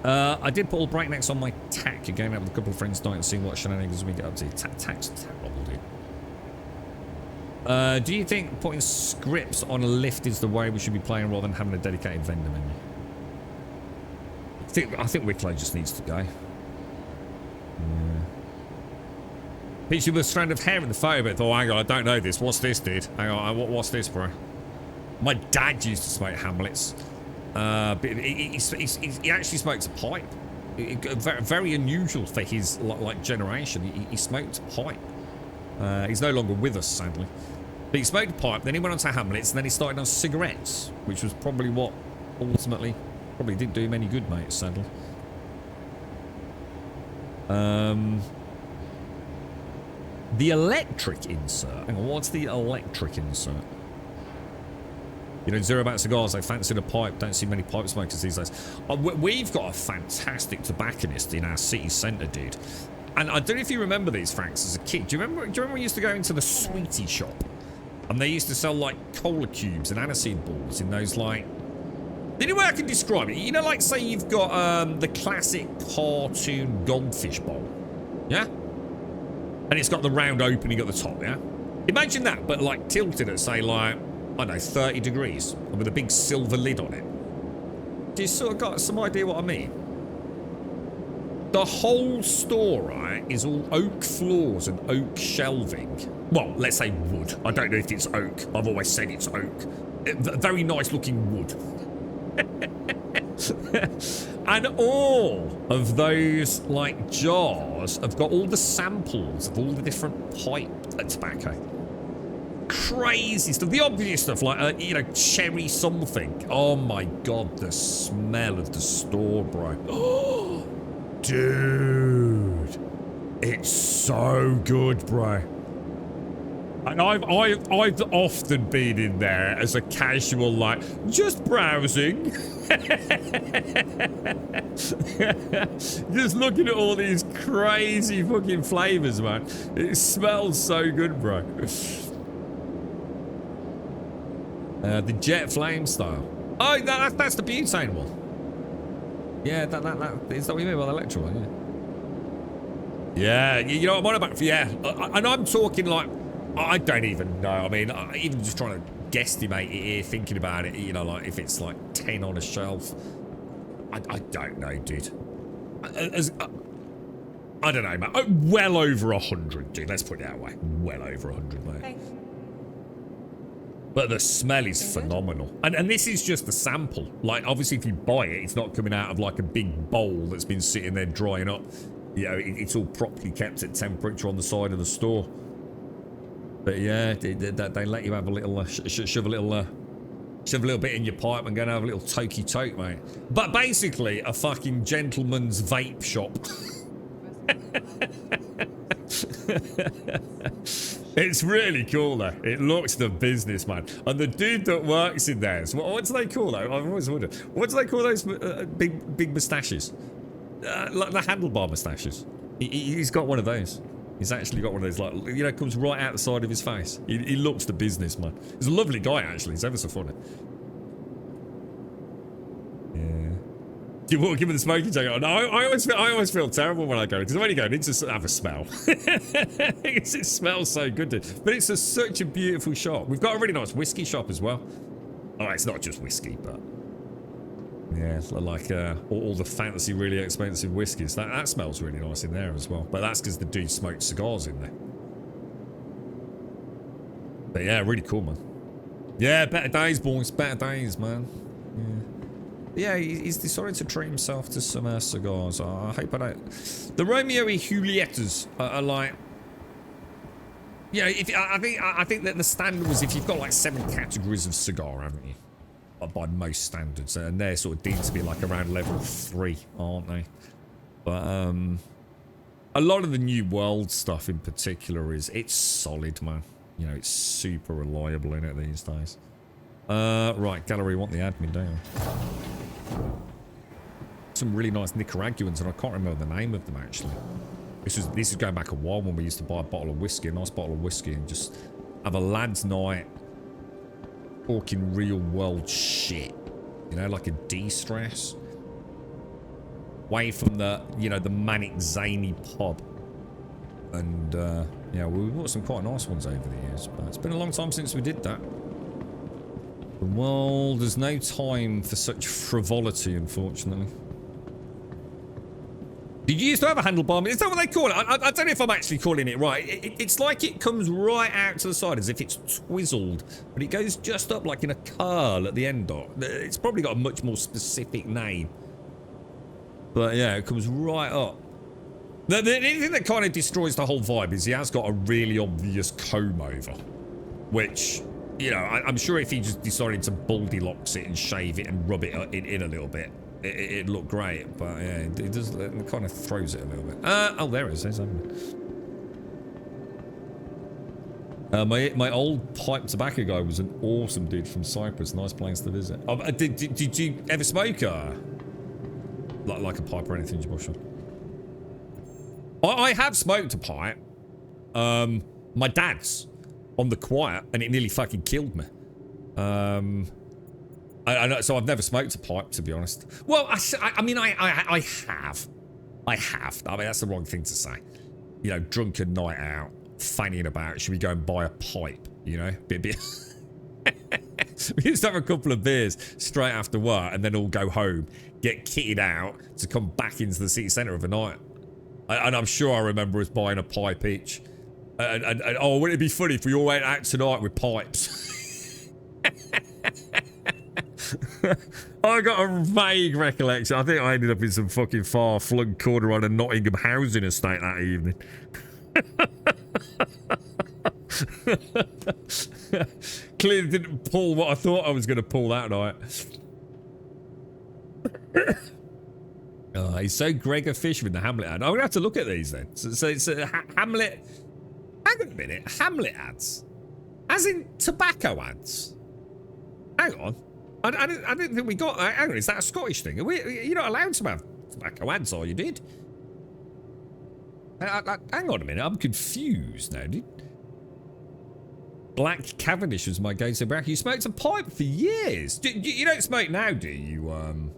I did put all breaknecks on my tack. Going out with a couple of friends tonight and seeing what shenanigans we get up to. Tack's terrible, dude. Do you think putting scripts on a lift is the way we should be playing rather than having a dedicated vendor menu? I think Wicklow just needs to go. Yeah. Picture with a strand of hair in the photo, but thought, hang on, I don't know this. What's this, dude? Hang on, what's this, bro? My dad used to smoke Hamlets. But he actually smokes a pipe. Very unusual for his like generation. He smoked a pipe. He's no longer with us, sadly. But he smoked a pipe, then he went on to Hamlets, and then he started on cigarettes, which was probably what ultimately probably didn't do him any good, mate, sadly. The electric insert. Hang on, what's the electric insert? You know, Zero About Cigars, they fancied a pipe. Don't see many pipe smokers these days. We've got a fantastic tobacconist in our city centre, dude. And I don't know if you remember these, Franks, as a kid. Do you remember we used to go into the sweetie shop? And they used to sell, like, cola cubes and aniseed balls in those, like... The only way I can describe it, you know, like, say you've got the classic cartoon goldfish bowl. Yeah? And it's got the round opening at the top, yeah? Imagine that, but, like, tilted at, say, like, I don't know, 30 degrees. And with a big silver lid on it. Do you sort of got some idea what I mean? The whole store, right, is all oak floors and oak shelving. Well, let's say wood. I don't know if it's oak. I've always said it's oak. Very nice looking wood. And all of those, like, jars have got all the samples of all the different pipe tobacco. Crazy stuff. The obvious stuff, like, you know, cherry something. Oh my god, the smell of the store, bro. Oh, dude. It's so good, bro. And I've often been in there as a casual, like, just browsing. Just looking at all these crazy fucking flavors, man. It smells so good, bro. The jet flame style. Oh, that's the butane one. Yeah, that is that what you mean by the electro one? Yeah. Yeah, you know what I'm on about? Yeah, and I'm talking like, I don't even know. I mean, even just trying to guesstimate it here, thinking about it, you know, like if it's like 10 on a shelf. I don't know, dude. I don't know, mate. Well over 100, dude. Let's put it that way. Well over 100, mate. Thanks. But the smell is phenomenal. And this is just a sample. Like, obviously, if you buy it, it's not coming out of like a big bowl that's been sitting there drying up. You know, it's all properly kept at temperature on the side of the store. But yeah, they let you have a little, shove a little bit in your pipe and go and have a little tokey toke, mate. But basically, a fucking gentleman's vape shop. It's really cool though. It looks the business, man. And the dude that works in there, what do they call that? I've always wondered. What do they call those big moustaches? Like the handlebar moustaches. He's got one of those. He's actually got one of those, like, you know, comes right out the side of his face. He looks the business, man. He's a lovely guy, actually. He's ever so funny. Yeah. Do you walk in with the smoking jacket on? No, I always feel terrible when I go, because I'm only going in to have a smell. Because it smells so good, dude. But it's such a beautiful shop. We've got a really nice whiskey shop as well. Oh, it's not just whiskey, but yeah, it's like all the fancy, really expensive whiskies. That smells really nice in there as well. But that's because the dude smoked cigars in there. But yeah, really cool, man. Yeah, better days, boys. Better days, man. Yeah. Yeah, he's decided to treat himself to some cigars. I hope I don't. The Romeo y Julietas are like, you know, I think that the standard was if you've got like 7 categories of cigar, haven't you? By most standards, and they're sort of deemed to be like around level 3, aren't they? But a lot of the New World stuff in particular it's solid, man. You know, it's super reliable in it these days. Right, gallery, want the admin down. Some really nice Nicaraguans, and I can't remember the name of them actually. This is going back a while when we used to buy a bottle of whiskey, a nice bottle of whiskey, and just have a lad's night talking real world shit. You know, like a de-stress. Away from the, you know, the manic zany pub. And yeah, we bought some quite nice ones over the years, but it's been a long time since we did that. Well, there's no time for such frivolity, unfortunately. Did you used to have a handlebar? Is that what they call it? I don't know if I'm actually calling it right. It's like it comes right out to the side as if it's twizzled, but it goes just up like in a curl at the end of it. It's probably got a much more specific name. But yeah, it comes right up. The thing that kind of destroys the whole vibe is he has got a really obvious comb over, which, you know, I'm sure if he just decided to Goldilocks it and shave it and rub it in a little bit, it'd look great. But yeah, it does. It kind of throws it a little bit. Oh, there it is. My old pipe tobacco guy was an awesome dude from Cyprus. Nice place to visit. Did you ever smoke like a pipe or anything, Joshua? I have smoked a pipe. My dad's on the quiet, and it nearly fucking killed me. So I've never smoked a pipe, to be honest. Well, I mean, I have. I mean, that's the wrong thing to say. You know, drunken night out, fanning about. Should we go and buy a pipe? You know, bit. We used to have a couple of beers straight after work, and then all go home, get kitted out to come back into the city centre of a night. And I'm sure I remember us buying a pipe each. And oh, wouldn't it be funny if we all went out tonight with pipes? I got a vague recollection. I think I ended up in some fucking far-flung corner on a Nottingham housing estate that evening. Clearly didn't pull what I thought I was going to pull that night. He's so Gregor Fisher in the Hamlet ad. I'm going to have to look at these then. So it's Hamlet... Hang on a minute. Hamlet ads. As in tobacco ads? Hang on. I didn't think we got... hang on, is that a Scottish thing? You're not allowed to have tobacco ads, or you did? Hang on a minute, I'm confused now, dude. Black Cavendish was my go-to tobacco. You smoked a pipe for years. You don't smoke now, do you,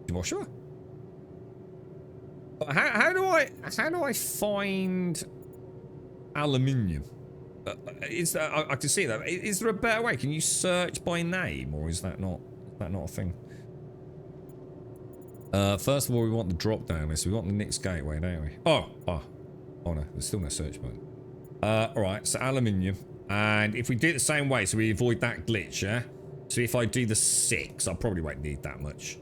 Joshua? How do I find aluminium? I can see that. Is there a better way? Can you search by name, or is that not a thing? First of all, we want the drop down list. We want the Nix Gateway, don't we? Oh no, there's still no search button. All right, so aluminium, and if we do it the same way, so we avoid that glitch, yeah. So if I do the 6, I probably won't need that much.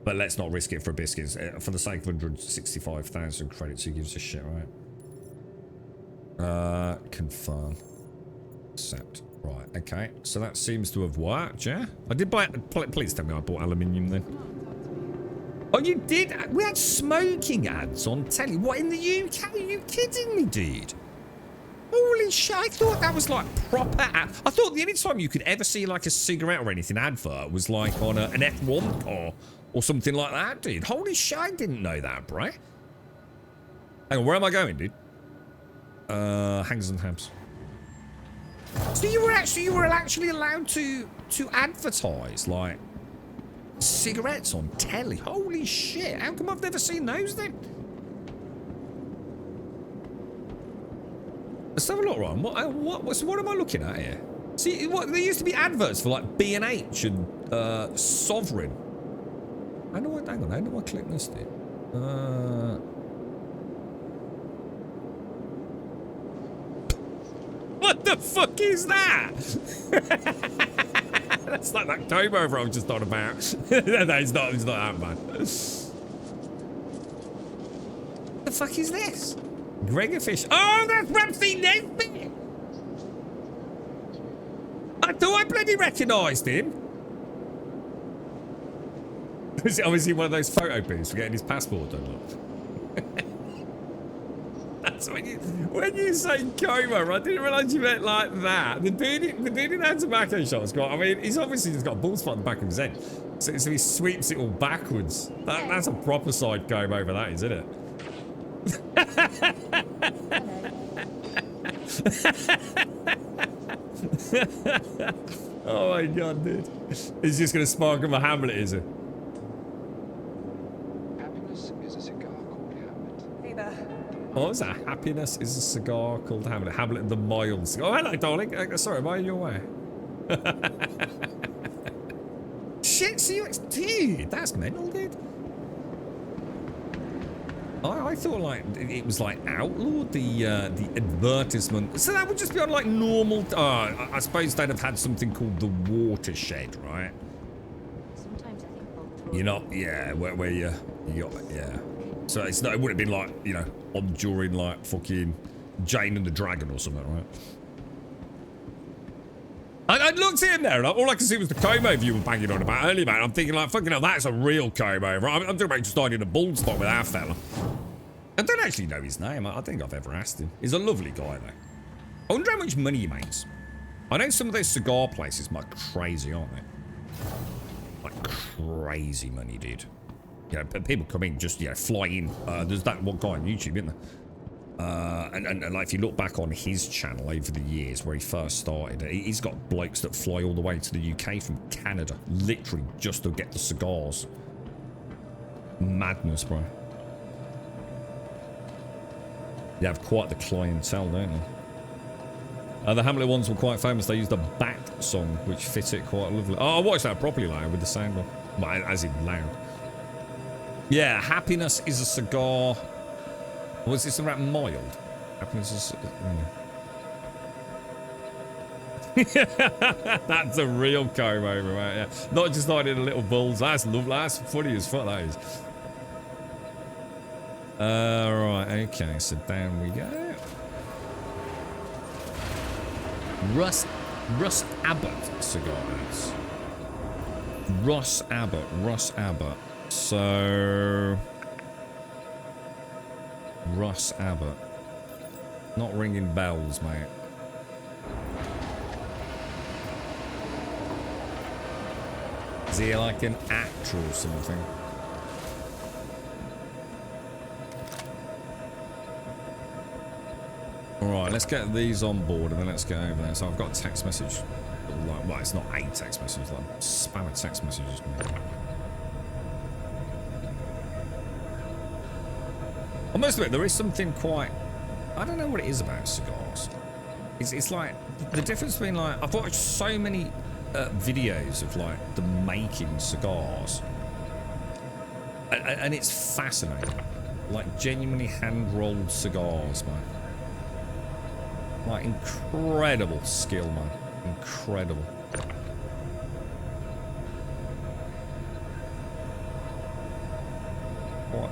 But let's not risk it for biscuits. For the sake of 165,000 credits, who gives a shit, right? Confirm. Accept. Right, okay. So that seems to have worked, yeah? I did buy... Please tell me I bought aluminium then. Oh, you did? We had smoking ads on telly. What, in the UK? Are you kidding me, dude? Holy shit, I thought that was like proper ad. I thought the only time you could ever see like a cigarette or anything advert was like on an F1 car or something like that, dude. Holy shit, I didn't know that, bro. Hang on, where am I going, dude? Hangs and Habs. So you were actually allowed to advertise like cigarettes on telly. Holy shit, how come I've never seen those then? Let's have a look, Ryan. What am I looking at here? See, there used to be adverts for like B&H and Sovereign. Hang on, how do I click this thing? What the fuck is that? That's like that comb over I was just on about. No, it's not that bad. What the fuck is this? Gregor Fish. Oh, that's Ramsey Nesbitt! I thought I bloody recognised him. Is it obviously one of those photo booths for getting his passport done? That's when you say coma, I didn't realise you meant like that. The dude in that tobacco shop's got, I mean, he's obviously just got a bald spot on the back of his head. So he sweeps it all backwards. That's a proper side comb over that, isn't it? Oh my god, dude. He's just gonna spark him a Hamlet, is it? Happiness is a cigar called Hamlet. Hey there. Oh, is that? Happiness is a cigar called Hamlet. Hamlet the mild cigar. Oh, hello, darling. Sorry, am I in your way? Shit, dude, that's mental, dude. I thought like it was like outlawed, the advertisement. So that would just be on like normal. I suppose they'd have had something called the watershed, right? Sometimes I think both. You're not, yeah, where you got, yeah. So it's not, it would have been like, you know, on during like fucking Jane and the Dragon or something, right? I looked at him there, and all I could see was the comb over you were banging on about earlier, man. I'm thinking like, fucking hell, that's a real comb over. I'm thinking about just starting a bald spot with our fella. I don't actually know his name. I don't think I've ever asked him. He's a lovely guy, though. I wonder how much money he makes. I know some of those cigar places like crazy, aren't they? Like crazy money, dude. You know, people come in, just, you know, fly in. There's that one guy on YouTube, isn't there? And like if you look back on his channel over the years where he first started, he's got blokes that fly all the way to the UK from Canada, literally just to get the cigars. Madness, bro. You have quite the clientele, don't you? The Hamlet ones were quite famous. They used a bat song, which fit it quite lovely. Oh, I watched that properly loud with the sound on. Well, as in loud. Yeah, happiness is a cigar. Was this about mild? Happiness is... That's a real comb over, mate. Yeah. Not just hiding a little bulls. That's lovely. That's funny as fuck, that is. Right, okay, so down we go. Russ Abbott cigars. Russ Abbott. So... Russ Abbott. Not ringing bells, mate. Is he like an actor or something? Alright, let's get these on board and then let's get over there. So I've got a text message. Well, it's not a text message, like spam of text messages. I must admit, there is something quite... I don't know what it is about cigars. It's like, the difference between like... I've watched so many videos of like the making cigars. And it's fascinating. Like genuinely hand-rolled cigars, man. Like incredible skill, man. Incredible.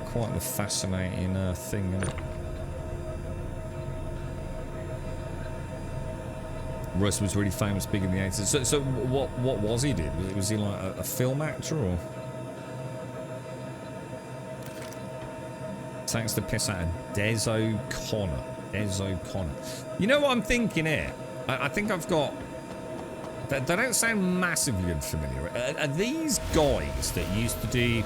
Quite the fascinating thing, isn't it? Russ was really famous big in the 80s. So what was he did? Was he like a film actor or? Takes the piss out of Des O'Connor. Des O'Connor. You know what I'm thinking here? I think I've got... They don't sound massively unfamiliar. Are these guys that used to do...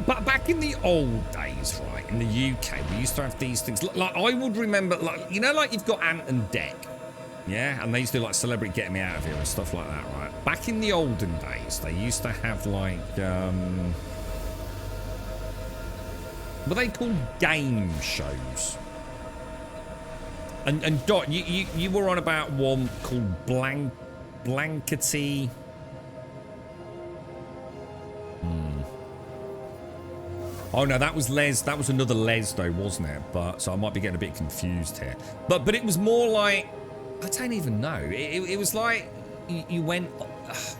But back in the old days, right, in the UK, we used to have these things. Like, I would remember, like, you know, like you've got Ant and Dec, yeah? And they used to do, like, Celebrity Get Me Out of Here and stuff like that, right? Back in the olden days, they used to have, like, what they called game shows. And Dot, you were on about one called Blankety... Oh no, that was Les. That was another Les though, wasn't it? But so I might be getting a bit confused here. But it was more like, I don't even know. It was like you went,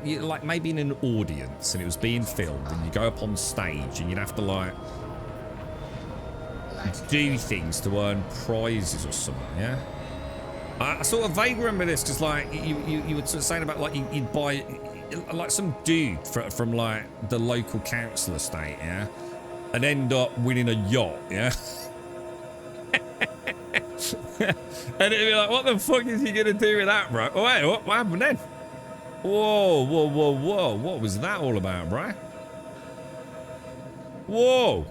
like maybe in an audience and it was being filmed, and you go up on stage and you'd have to like do things to earn prizes or something. Yeah. I sort of vaguely remember this because like you were sort of saying about like you'd buy like some dude from like the local council estate, yeah. And end up winning a yacht, yeah? And it'd be like, what the fuck is he gonna do with that, bro? Oh, wait, what happened then? Whoa, whoa, whoa, whoa. What was that all about, bro? Whoa.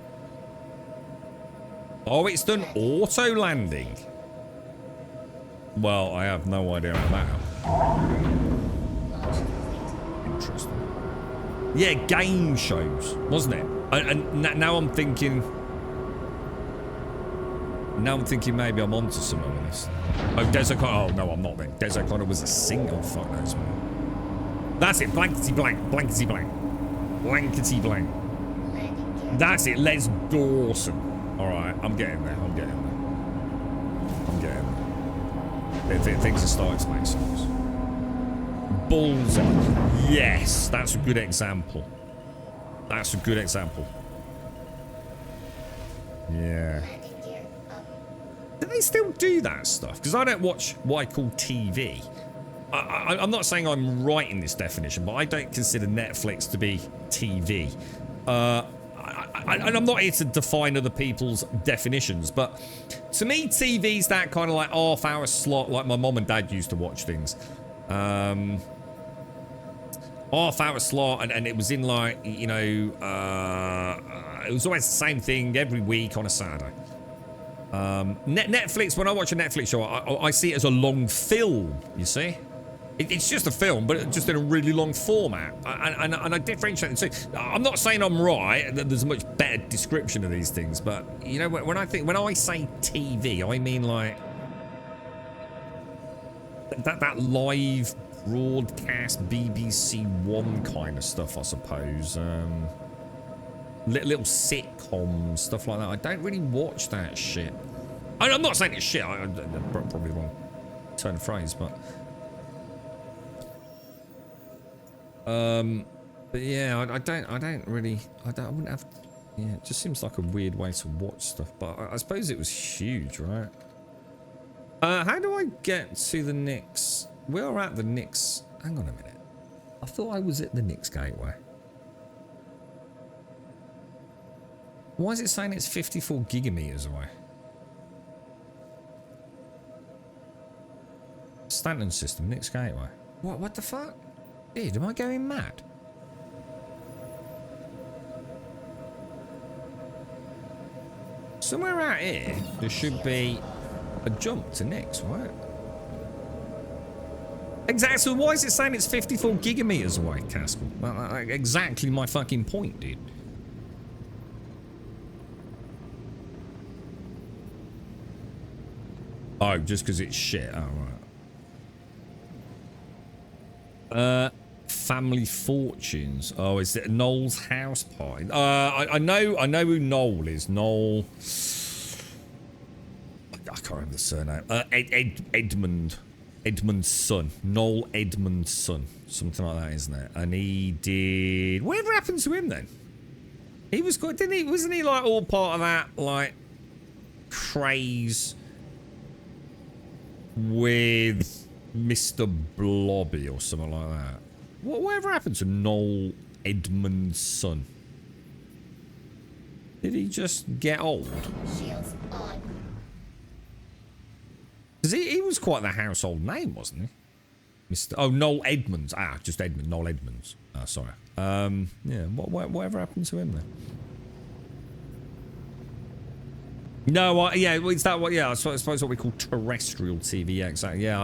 Oh, it's done auto landing. Well, I have no idea about that. Interesting. Yeah, game shows, wasn't it? And now I'm thinking... Now I'm thinking maybe I'm onto something with this. Oh, Des O'Connor... Oh, no, I'm not then. Des O'Connor was a single. Fuck knows, man. That's it. Blankety blank. Blankety blank. Blankety blank. That's it. Les Dawson. Alright, I'm getting there. I'm getting there. I'm getting there. Things are starting to make sense. Bullseye. Yes, that's a good example. That's a good example. Yeah. Do they still do that stuff? Because I don't watch what I call TV. I'm not saying I'm right in this definition, but I don't consider Netflix to be TV. And I'm not here to define other people's definitions, but to me, TV's that kind of like half-hour slot, like my mom and dad used to watch things. Half-hour slot, and it was in like, you know, it was always the same thing every week on a Saturday. Netflix, when I watch a Netflix show, I see it as a long film, you see? It's just a film, but just in a really long format. And I differentiate. So I'm not saying I'm right, that there's a much better description of these things, but, you know, when I say TV, I mean like that live broadcast BBC One kind of stuff, I suppose. Little sitcoms, stuff like that. I don't really watch that shit. I'm not saying it's shit. Probably the wrong turn of phrase, but yeah, I wouldn't have. Yeah, it just seems like a weird way to watch stuff. But I suppose it was huge, right? How do I get to the Knicks? We're at the Knicks. Hang on a minute. I thought I was at the Knicks Gateway. Why is it saying it's 54 gigameters away? Stanton system, Knicks Gateway. What the fuck? Dude, am I going mad? Somewhere out here, there should be a jump to Nick's, right? Exactly. So why is it saying it's 54 gigameters away, Caskell? Exactly my fucking point, dude. Oh, just because it's shit. Oh, right. Family fortunes. Oh, is it Noel's house party? I know who Noel is. Noel. I can't remember the surname. Edmund's son. Noel Edmund's son. Something like that, isn't it? And he did. Whatever happened to him then? He was good, didn't he? Wasn't he like all part of that like craze with Mr. Blobby or something like that? Whatever happened to Noel Edmund's son? Did he just get old? Shields on. Because he was quite the household name, wasn't he? Mr. Oh, Noel Edmonds. Ah, just Edmund. Noel Edmonds. Ah, sorry. Yeah. Whatever happened to him then? No, yeah, it's that what? Yeah, I suppose what we call terrestrial TV. Yeah, exactly. Yeah,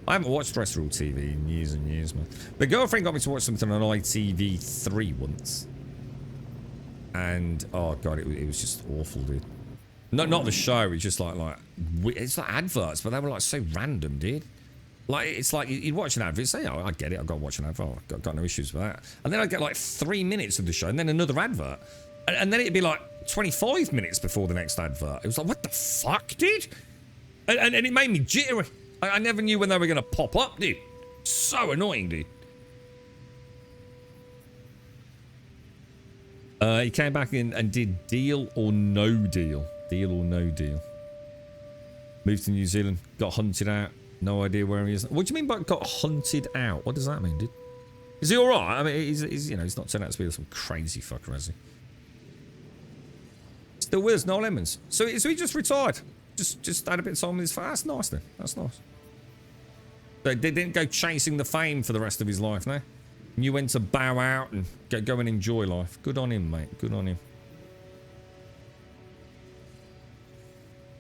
I haven't watched terrestrial TV in years and years, man. The girlfriend got me to watch something on ITV3 once, and oh god, it was just awful, dude. Not the show. It's just like it's like adverts, but they were like so random, dude. Like it's like you'd watch an advert, say, "Oh, I get it. I've got to watch an advert. I've got no issues with that." And then I'd get like 3 minutes of the show, and then another advert, and then it'd be like 25 minutes before the next advert. It was like, what the fuck, dude? And it made me jittery. I never knew when they were going to pop up, dude. So annoying, dude. He came back in and did Deal or No Deal. Deal or No Deal. Moved to New Zealand. Got hunted out. No idea where he is. What do you mean by got hunted out? What does that mean, dude? Is he alright? I mean, he's you know, he's not turned out to be some crazy fucker, has he? Still with us, Noel Edmonds. So he just retired. Just had a bit of time with his family. That's nice then. That's nice. So they didn't go chasing the fame for the rest of his life, no? You went to bow out and go and enjoy life. Good on him, mate. Good on him.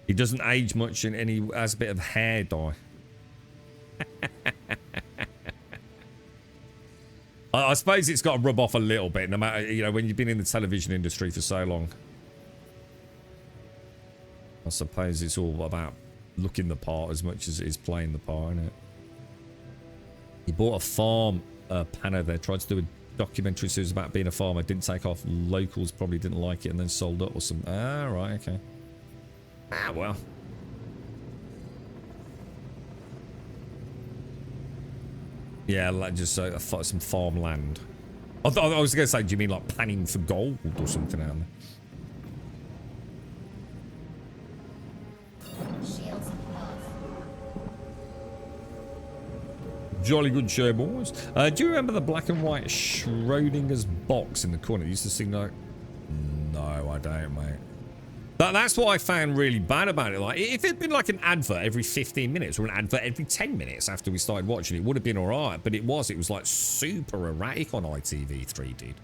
He doesn't age much and he has a bit of hair dye. I suppose it's got to rub off a little bit, no matter, you know, when you've been in the television industry for so long. I suppose it's all about looking the part as much as it is playing the part, isn't it? He bought a farm, Panna there, tried to do a documentary series about being a farmer, didn't take off, locals probably didn't like it and then sold up or something. Ah, right, okay. Ah, well. Yeah, like just some farmland. I was going to say, do you mean like panning for gold or something out there? Shields off. Jolly good show, boys. Do you remember the black and white Schrodinger's box in the corner? It used to sing like... No, I don't, mate. That's what I found really bad about it. Like, if it'd been like an advert every 15 minutes or an advert every 10 minutes after we started watching, it would have been alright. But it was like super erratic on ITV3, dude.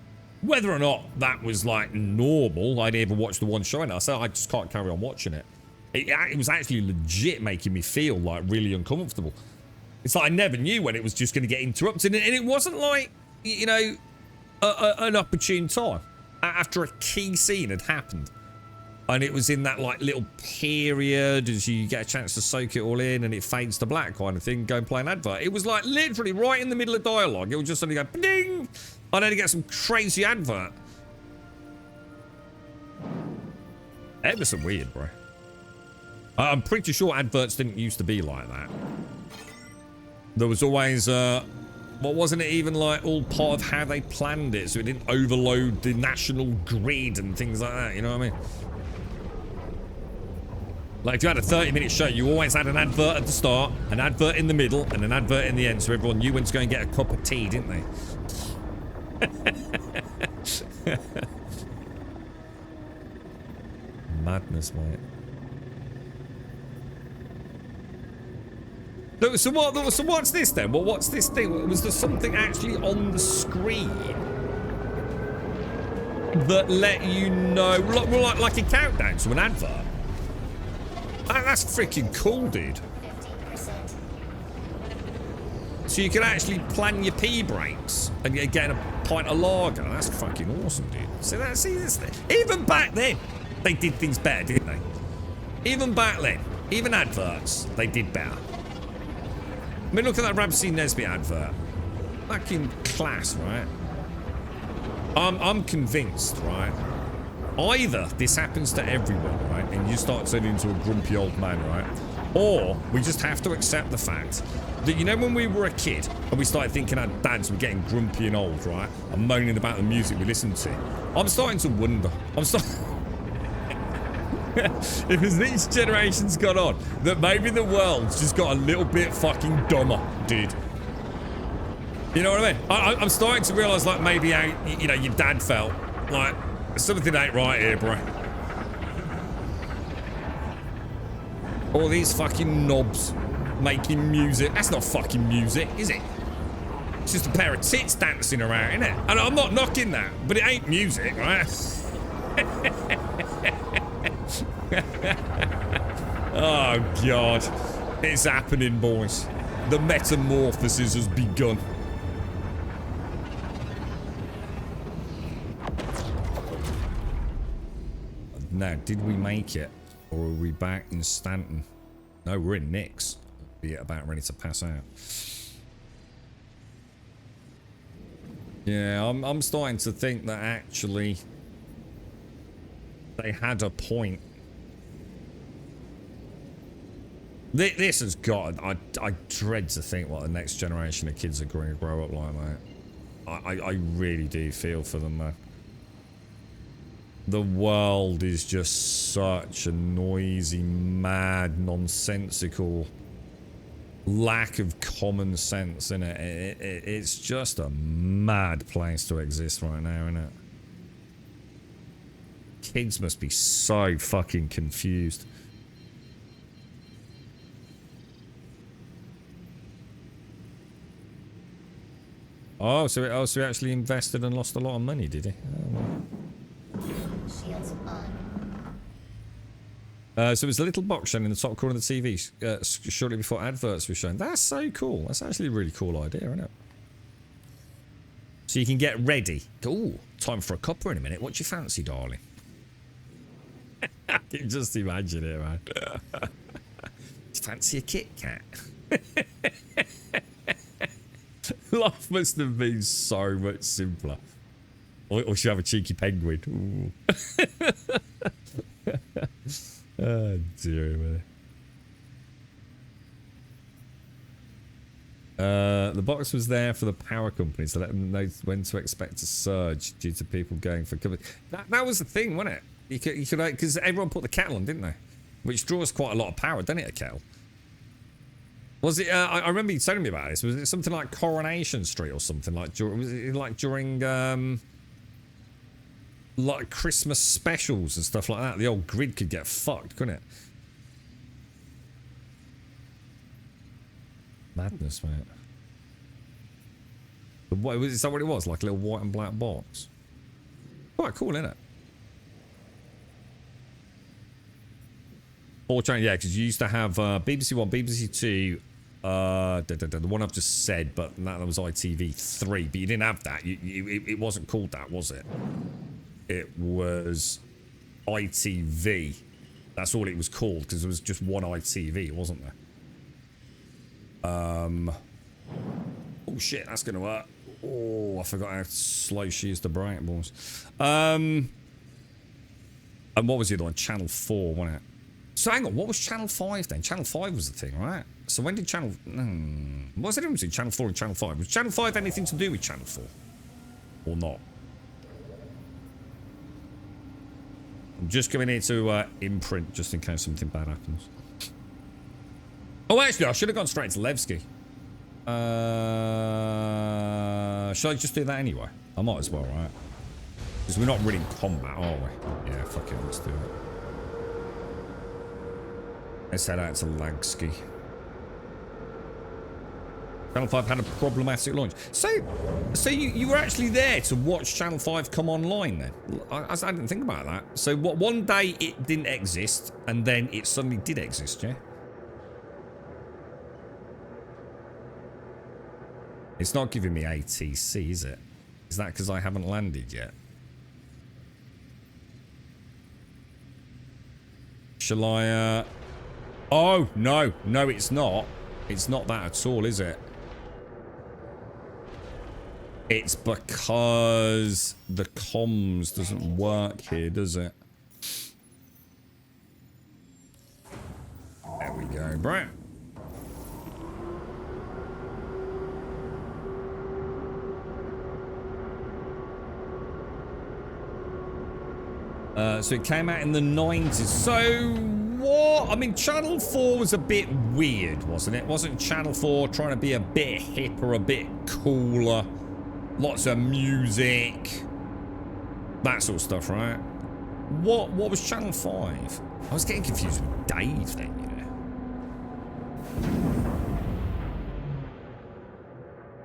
Whether or not that was like normal, I never watched the one showing it. I said I just can't carry on watching it. It was actually legit making me feel like really uncomfortable. It's like I never knew when it was just going to get interrupted. And it wasn't like, you know, an opportune time after a key scene had happened. And it was in that like little period as you get a chance to soak it all in and it fades to black kind of thing, go and play an advert. It was like literally right in the middle of dialogue. It would just suddenly go ding, and then you get some crazy advert. It was some weird, bro. I'm pretty sure adverts didn't used to be like that. There was always, what wasn't it even like all part of how they planned it so it didn't overload the national grid and things like that, you know what I mean? Like if you had a 30-minute show, you always had an advert at the start, an advert in the middle, and an advert in the end, so everyone knew when to go and get a cup of tea, didn't they? Madness, mate. So what? So what's this then? Well, what's this thing? Was there something actually on the screen that let you know, like a countdown to an advert? That's freaking cool, dude. 50%. So you can actually plan your pee breaks and get a pint of lager. That's fucking awesome, dude. So that's even back then, they did things better, didn't they? Even back then, even adverts, they did better. I mean, look at that Ramsey Nesbitt advert. Fucking class, right? I'm convinced, right? Either this happens to everyone, right, and you start turning into a grumpy old man, right? Or we just have to accept the fact that, you know, when we were a kid and we started thinking our dads were getting grumpy and old, right, and moaning about the music we listened to, I'm starting to wonder. If as each generation's gone on, that maybe the world's just got a little bit fucking dumber, dude. You know what I mean? I'm starting to realise, like, maybe how, you know, your dad felt. Like, something ain't right here, bro. All these fucking knobs making music. That's not fucking music, is it? It's just a pair of tits dancing around, isn't it? And I'm not knocking that, but it ain't music, right? Oh, God. It's happening, boys. The metamorphosis has begun. Now, did we make it? Or are we back in Stanton? No, we're in Nick's. Be about ready to pass out. Yeah, I'm starting to think that actually they had a point. This has got... I dread to think what the next generation of kids are going to grow up like, mate. I really do feel for them, man. The world is just such a noisy, mad, nonsensical lack of common sense, isn't it? It's just a mad place to exist right now, isn't it? Kids must be so fucking confused. Oh, so he actually invested and lost a lot of money, did he? Oh, well. Shields on. So it was a little box shown in the top corner of the TV shortly before adverts were shown. That's so cool. That's actually a really cool idea, isn't it? So you can get ready. Ooh, time for a cuppa in a minute. What do you fancy, darling? I can just imagine it, man. Do you fancy a Kit Kat? Life must have been so much simpler. Or should have a cheeky penguin. Oh, dear me. The box was there for the power companies to let them know when to expect a surge due to people going for cover. That was the thing, wasn't it? You could because everyone put the kettle on, didn't they? Which draws quite a lot of power, doesn't it, a kettle? Was it? I remember you telling me about this. Was it something like Coronation Street or something like? Was it like during like Christmas specials and stuff like that? The old grid could get fucked, couldn't it? Madness, mate. Is that what it was? Like a little white and black box? Quite cool, isn't it? Or yeah, because you used to have BBC One, BBC Two, the one I've just said, but that was ITV3. But you didn't have that. It wasn't called that, was it? It was ITV. That's all it was called, because there was just one ITV, wasn't there? Oh shit, that's gonna work. Oh, I forgot how slow she is to brake, boys. And what was the other one? Channel 4, wasn't it? So hang on, what was Channel 5 then? Channel 5 was the thing, right? So when did Channel... what's the difference between Channel 4 and Channel 5? Was Channel 5 anything to do with Channel 4? Or not? I'm just coming here to imprint, just in case something bad happens. Oh, actually, I should have gone straight to Levski. Shall I just do that anyway? I might as well, right? Because we're not really in combat, are we? Yeah, fuck it, let's do it. Let's head out to Lagski. Channel 5 had a problematic launch. So you were actually there to watch Channel 5 come online then? I didn't think about that. So what, one day it didn't exist and then it suddenly did exist, yeah? It's not giving me ATC, is it? Is that because I haven't landed yet? Shall I, Oh, no. No, it's not. It's not that at all, is it? It's because the comms doesn't work here, does it? There we go, bro. So it came out in the 90s. So what? I mean, Channel 4 was a bit weird, wasn't it? Wasn't Channel 4 trying to be a bit hipper, a bit cooler? Lots of music. That sort of stuff, right? What was Channel 5? I was getting confused with Dave then, you know.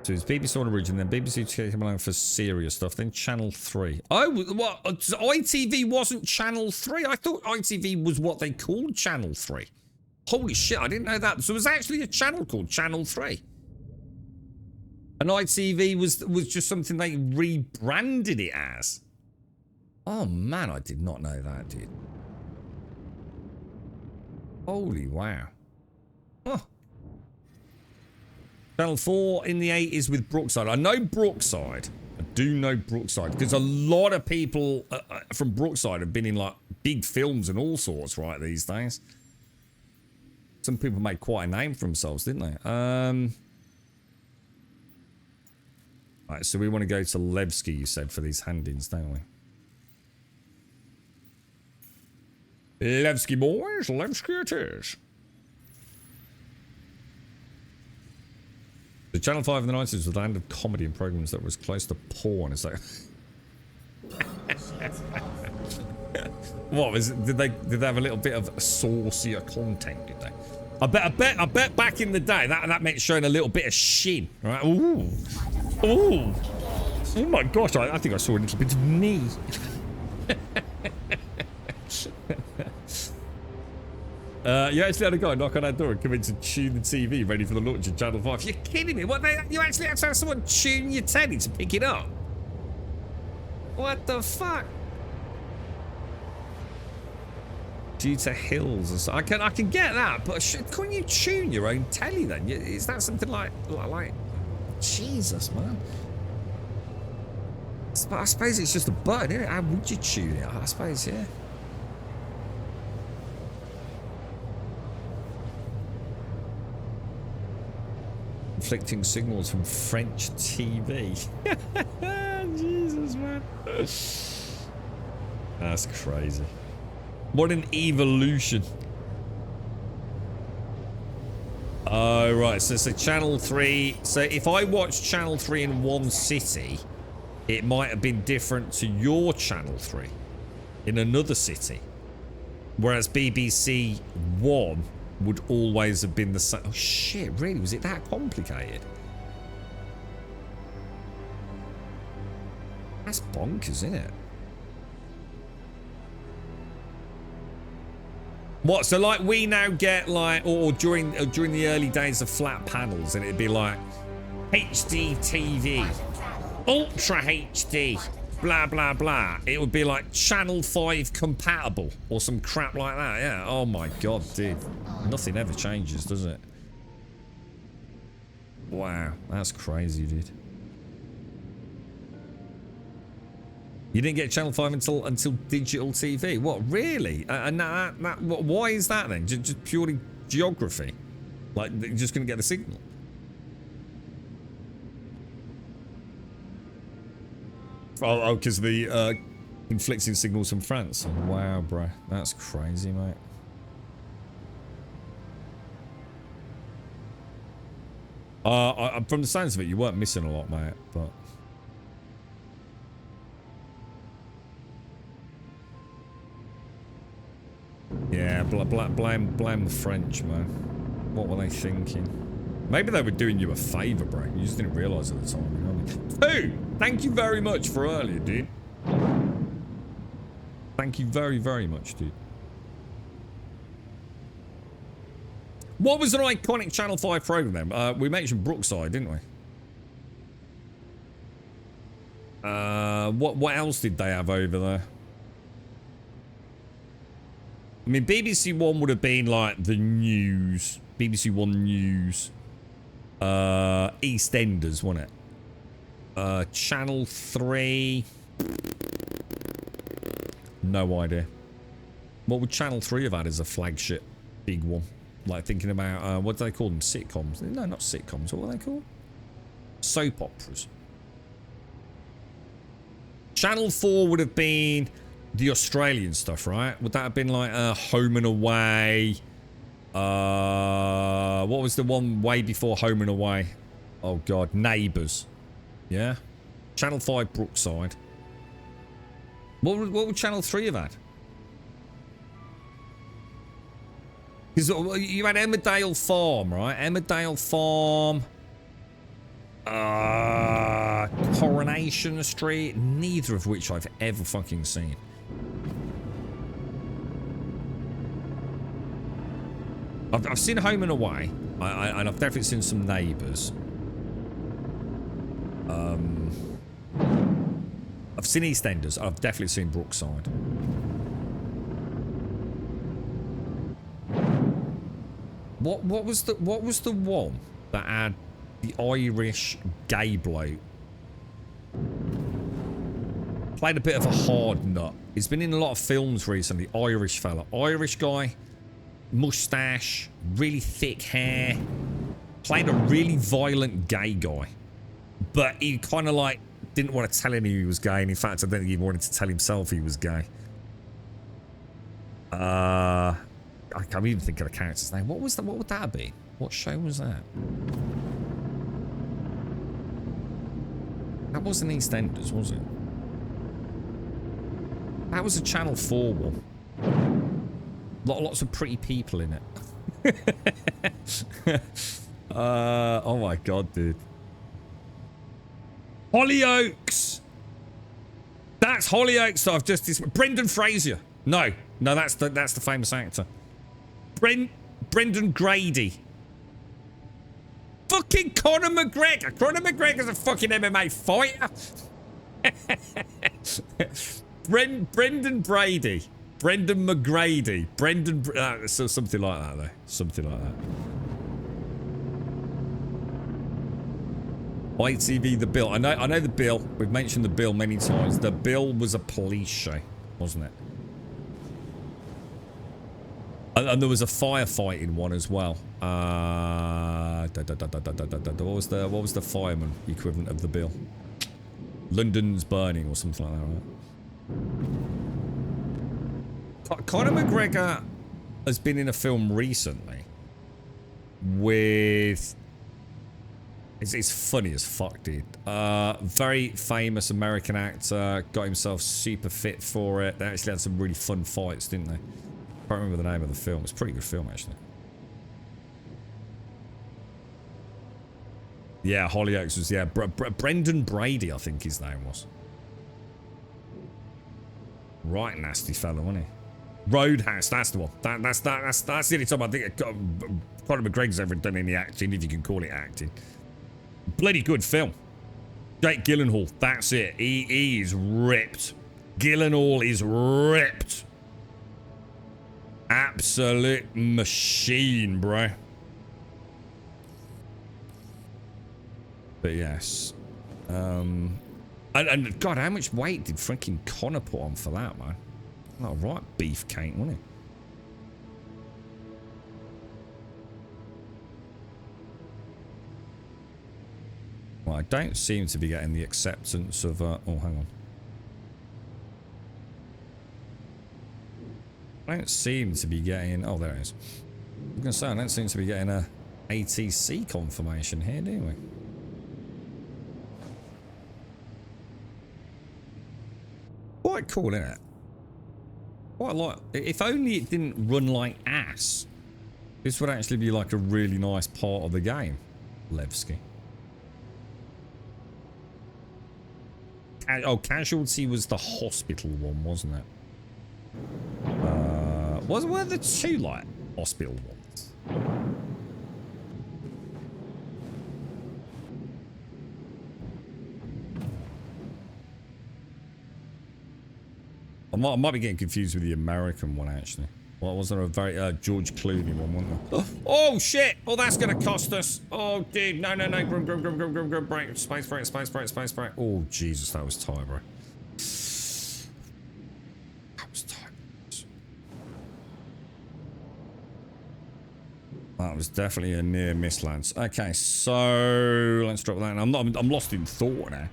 So it's BBC One Origin, then BBC came along for serious stuff, then Channel 3. Oh, what? ITV wasn't Channel 3? I thought ITV was what they called Channel 3. Holy shit, I didn't know that. So it was actually a channel called Channel 3. And ITV was just something they rebranded it as. Oh man, I did not know that, dude. Holy wow. Huh. Channel 4 in the 80s with Brookside. I know Brookside. I do know Brookside because a lot of people from Brookside have been in like big films and all sorts right these days. Some people made quite a name for themselves, didn't they? Right, so we want to go to Levski, you said, for these hand-ins, don't we? Levski boys, Levski it is. The Channel 5 in the 90s was the land of comedy and programs that was close to porn. It's like, what was it? Did they have a little bit of saucier content? Did they? I bet back in the day that meant showing a little bit of shin, right? Ooh, ooh, oh my gosh! I think I saw a little bit of knee. You actually had a guy knock on our door and come in to tune the TV ready for the launch of Channel 5. You're kidding me? What? You actually had to have someone tune your telly to pick it up? What the fuck? Due to hills and so I can get that, but couldn't you tune your own telly then? Is that something like Jesus, man? I suppose it's just a button, isn't it? How would you tune it? I suppose, yeah. Conflicting signals from French TV. Jesus, man. That's crazy. What an evolution. Oh, right. So Channel 3. So if I watched Channel 3 in one city, it might have been different to your Channel 3 in another city. Whereas BBC 1 would always have been the same. Oh, shit. Really? Was it that complicated? That's bonkers, isn't it? What, so like we now get like, or during the early days of flat panels, and it'd be like HD TV, Ultra HD, blah, blah, blah. It would be like Channel 5 compatible or some crap like that, yeah. Oh my God, dude. Nothing ever changes, does it? Wow, that's crazy, dude. You didn't get Channel 5 until digital TV. What, really? And why is that then? Just purely geography? Like, you're just going to get the signal? Oh, because the conflicting signals from France. Wow, bro. That's crazy, mate. From the sounds of it, you weren't missing a lot, mate, but... Yeah, blame the French, man. What were they thinking? Maybe they were doing you a favour, bro. You just didn't realise at the time. You know what I mean? Hey, thank you very much for earlier, dude. Thank you very, very much, dude. What was an iconic Channel 5 programme then? We mentioned Brookside, didn't we? What else did they have over there? I mean, BBC One would have been like the news. BBC One News. EastEnders, wasn't it? Channel 3. No idea. What would Channel 3 have had as a flagship big one? Like thinking about, what do they call them? Sitcoms? No, not sitcoms. What were they called? Soap operas. Channel 4 would have been the Australian stuff, right? Would that have been like Home and Away? What was the one way before Home and Away? Oh God, Neighbours. Yeah. Channel 5 Brookside. What would Channel 3 have had? Because you had Emmerdale Farm, right? Emmerdale Farm. Coronation Street. Neither of which I've ever fucking seen. I've seen Home and Away. And I've definitely seen some Neighbours. I've seen EastEnders. I've definitely seen Brookside. What was the one that had the Irish gay bloke? Played a bit of a hard nut. He's been in a lot of films recently. Irish fella. Irish guy. Mustache. Really thick hair. Played a really violent gay guy. But he kind of like didn't want to tell him he was gay. And in fact, I don't think he wanted to tell himself he was gay. I can't even think of the character's name. What was that? What would that be? What show was that? That wasn't EastEnders, was it? That was a Channel 4 one. Lots of pretty people in it. Oh my God, dude. Hollyoaks! That's Hollyoaks that I've just... Brendan Fraser. No, that's the famous actor. Brendan Grady. Fucking Conor McGregor. Conor McGregor's a fucking MMA fighter. Brendan Brady. Brendan McGrady. Brendan... so something like that, though. Something like that. ITV The Bill. I know The Bill. We've mentioned The Bill many times. The Bill was a police show, wasn't it? And there was a firefighting one as well. What was the fireman equivalent of The Bill? London's Burning or something like that, right? Conor McGregor has been in a film recently with... It's funny as fuck, dude. Very famous American actor. Got himself super fit for it. They actually had some really fun fights, didn't they? Can't remember the name of the film. It's a pretty good film, actually. Yeah, Hollyoaks was... Yeah, Brendan Brady, I think his name was. Right nasty fellow, wasn't he? Roadhouse, that's the one. That's the only time I think Conor McGregor's ever done any acting, if you can call it acting. Bloody good film. Jake Gyllenhaal, that's it. He is ripped. Gyllenhaal is ripped. Absolute machine, bro. But yes. And God, how much weight did freaking Conor put on for that, man? Oh, right beefcake, wasn't he? Well, I don't seem to be getting the acceptance of... oh, hang on. I don't seem to be getting... Oh, there it is. I was going to say, I don't seem to be getting a ATC confirmation here, do we? Quite cool, isn't it? Quite a lot. If only it didn't run like ass. This would actually be like a really nice part of the game. Levski. Oh, casualty was the hospital one, wasn't it? Were the two like hospital ones? I might be getting confused with the American one actually. Well, was there a very George Clooney one, wasn't there? Oh shit! Oh, that's gonna cost us. Oh, dude, no, grum, break, space break. Oh Jesus, that was tight, bro. That was tight. That was definitely a near miss, lads. Okay, so let's drop that. I'm lost in thought now.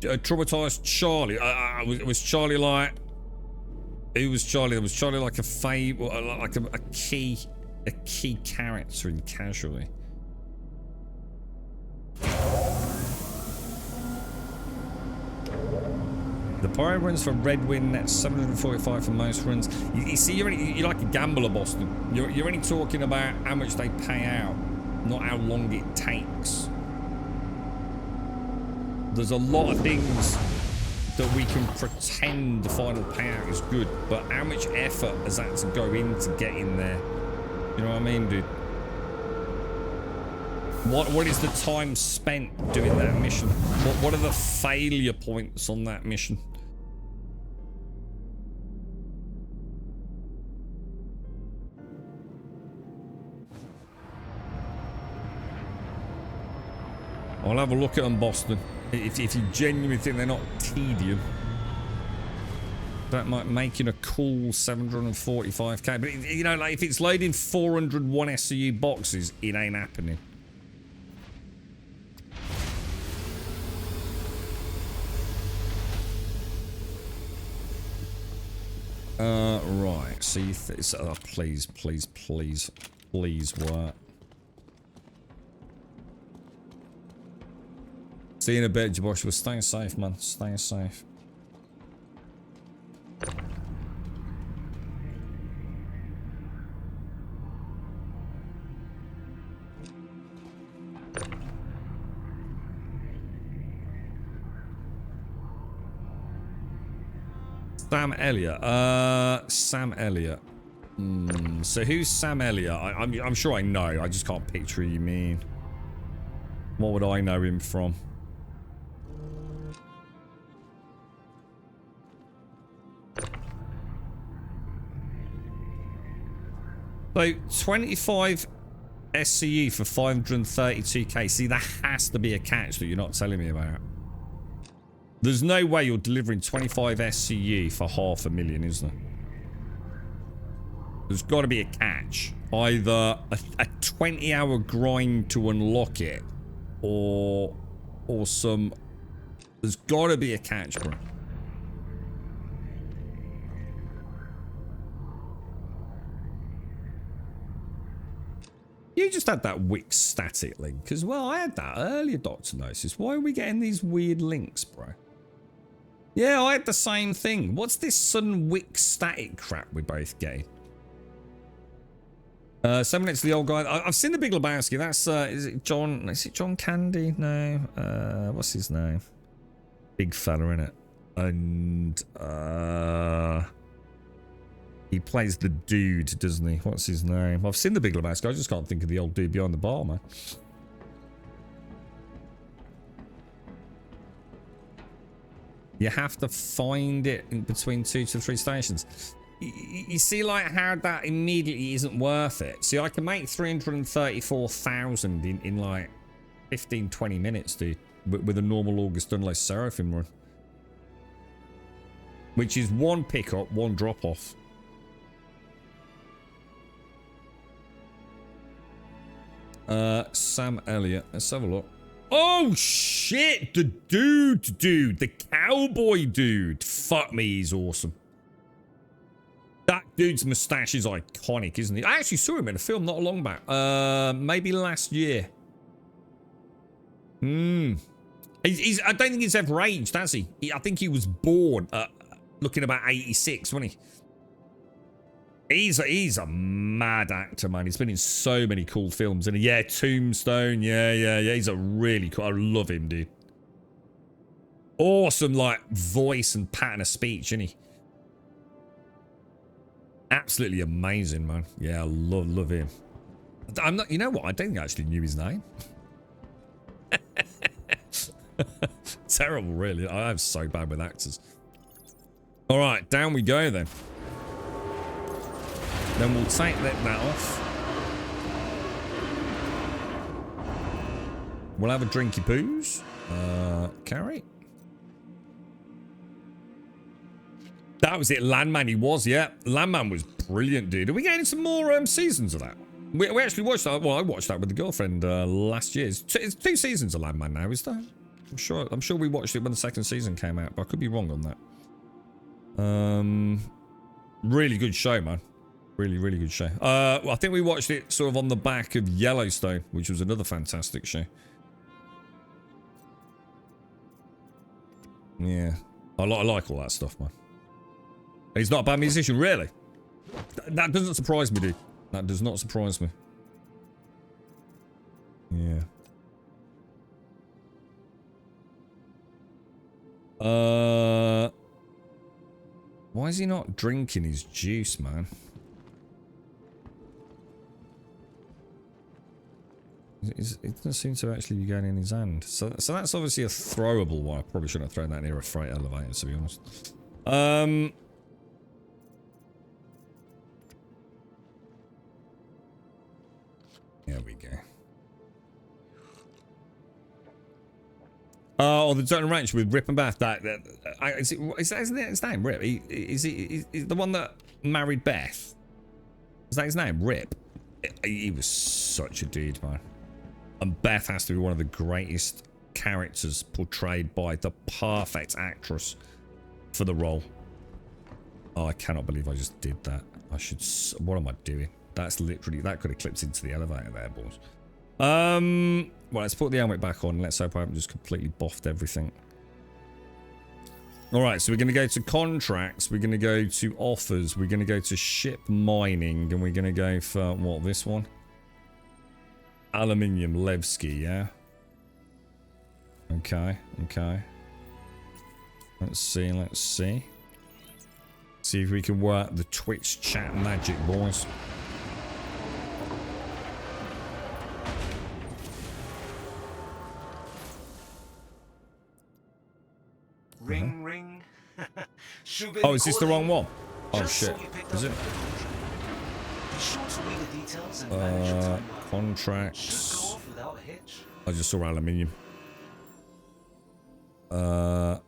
Traumatized Charlie. Was Charlie like? Who was Charlie? Was Charlie like a like a key character in Casualty? The pirate runs for Red Win, that's 745 for most runs. You see, you're like a gambler, Boston. You're only talking about how much they pay out, not how long it takes. There's a lot of things that we can pretend the final payout is good, but how much effort has that to go into getting there? You know what I mean, dude? What is the time spent doing that mission? What are the failure points on that mission? I'll have a look at them, Boston. If you genuinely think they're not tedium, that might make it a cool 745k. But you know, like if it's loading 401 SCU boxes, it ain't happening. Right. So you please work. See you in a bit, Jabosh. We're staying safe, man. Staying safe. Sam Elliott. Sam Elliott. So who's Sam Elliott? I'm sure I know. I just can't picture who you mean. What would I know him from? So 25 SCU for 532k. See, that has to be a catch that you're not telling me about. There's no way you're delivering 25 SCU for 500,000, is there? There's got to be a catch. Either a 20-hour grind to unlock it, or some... There's got to be a catch, bro. You just had that Wix static link, because, well, I had that earlier, Dr. Gnosis. Why are we getting these weird links, bro? Yeah, I had the same thing. What's this sudden Wix static crap we're both getting? 7 minutes to the old guy. I've seen the Big Lebowski. That's, is it John Candy? No. What's his name? Big fella, innit? And, he plays the dude, doesn't he? What's his name? I've seen the Big Lebowski. I just can't think of the old dude behind the bar, man. You have to find it in between 2 to 3 stations. You see, like, how that immediately isn't worth it. See, I can make 334,000 in like 15, 20 minutes, dude, with a normal August Dunlop Seraphim run. Which is 1 pickup, 1 drop-off. Sam Elliott. Let's have a look. Oh, shit! The dude. The cowboy dude. Fuck me, he's awesome. That dude's mustache is iconic, isn't he? I actually saw him in a film not long back. Maybe last year. I don't think he's ever aged, has he? I think he was born looking about 86, wasn't he? He's a mad actor, man. He's been in so many cool films. And yeah, Tombstone. Yeah. He's a really cool. I love him, dude. Awesome, like, voice and pattern of speech, isn't he? Absolutely amazing, man. Yeah, I love him. I'm not, you know what? I don't think I actually knew his name. Terrible, really. I am so bad with actors. All right, down we go then. Then we'll take that off. We'll have a drinky poos. Carry. That was it. Landman, he was, yeah. Landman was brilliant, dude. Are we getting some more seasons of that? We actually watched that. Well, I watched that with the girlfriend last year. It's 2 seasons of Landman now, is that? I'm sure we watched it when the 2nd season came out, but I could be wrong on that. Really good show, man. Really good show. Well, I think we watched it sort of on the back of Yellowstone, which was another fantastic show. Yeah. I like all that stuff, man. He's not a bad musician, really. That doesn't surprise me, dude. That does not surprise me. Yeah. Why is he not drinking his juice, man? It doesn't seem to actually be going in his hand. So that's obviously a throwable one. I probably shouldn't have thrown that near a freight elevator, to be honest. There we go. Oh, the Donut Ranch with Rip and Beth. Is that his name, Rip? Is the one that married Beth? Is that his name, Rip? He was such a dude, man. And Beth has to be one of the greatest characters portrayed by the perfect actress for the role. Oh, I cannot believe I just did that. I should... What am I doing? That's literally... That could have clipped into the elevator there, boys. Well, let's put the helmet back on. Let's hope I haven't just completely boffed everything. Alright, so we're going to go to contracts. We're going to go to offers. We're going to go to ship mining. And we're going to go for... What, this one? Aluminium Levski, yeah? Okay. Let's see. See if we can work the Twitch chat magic, boys. Ring, ring. Oh, is this the wrong one? Oh, shit. Is it? Be sure to read the details and manage your time well. Contracts. Should go off without a hitch. I just saw aluminium. So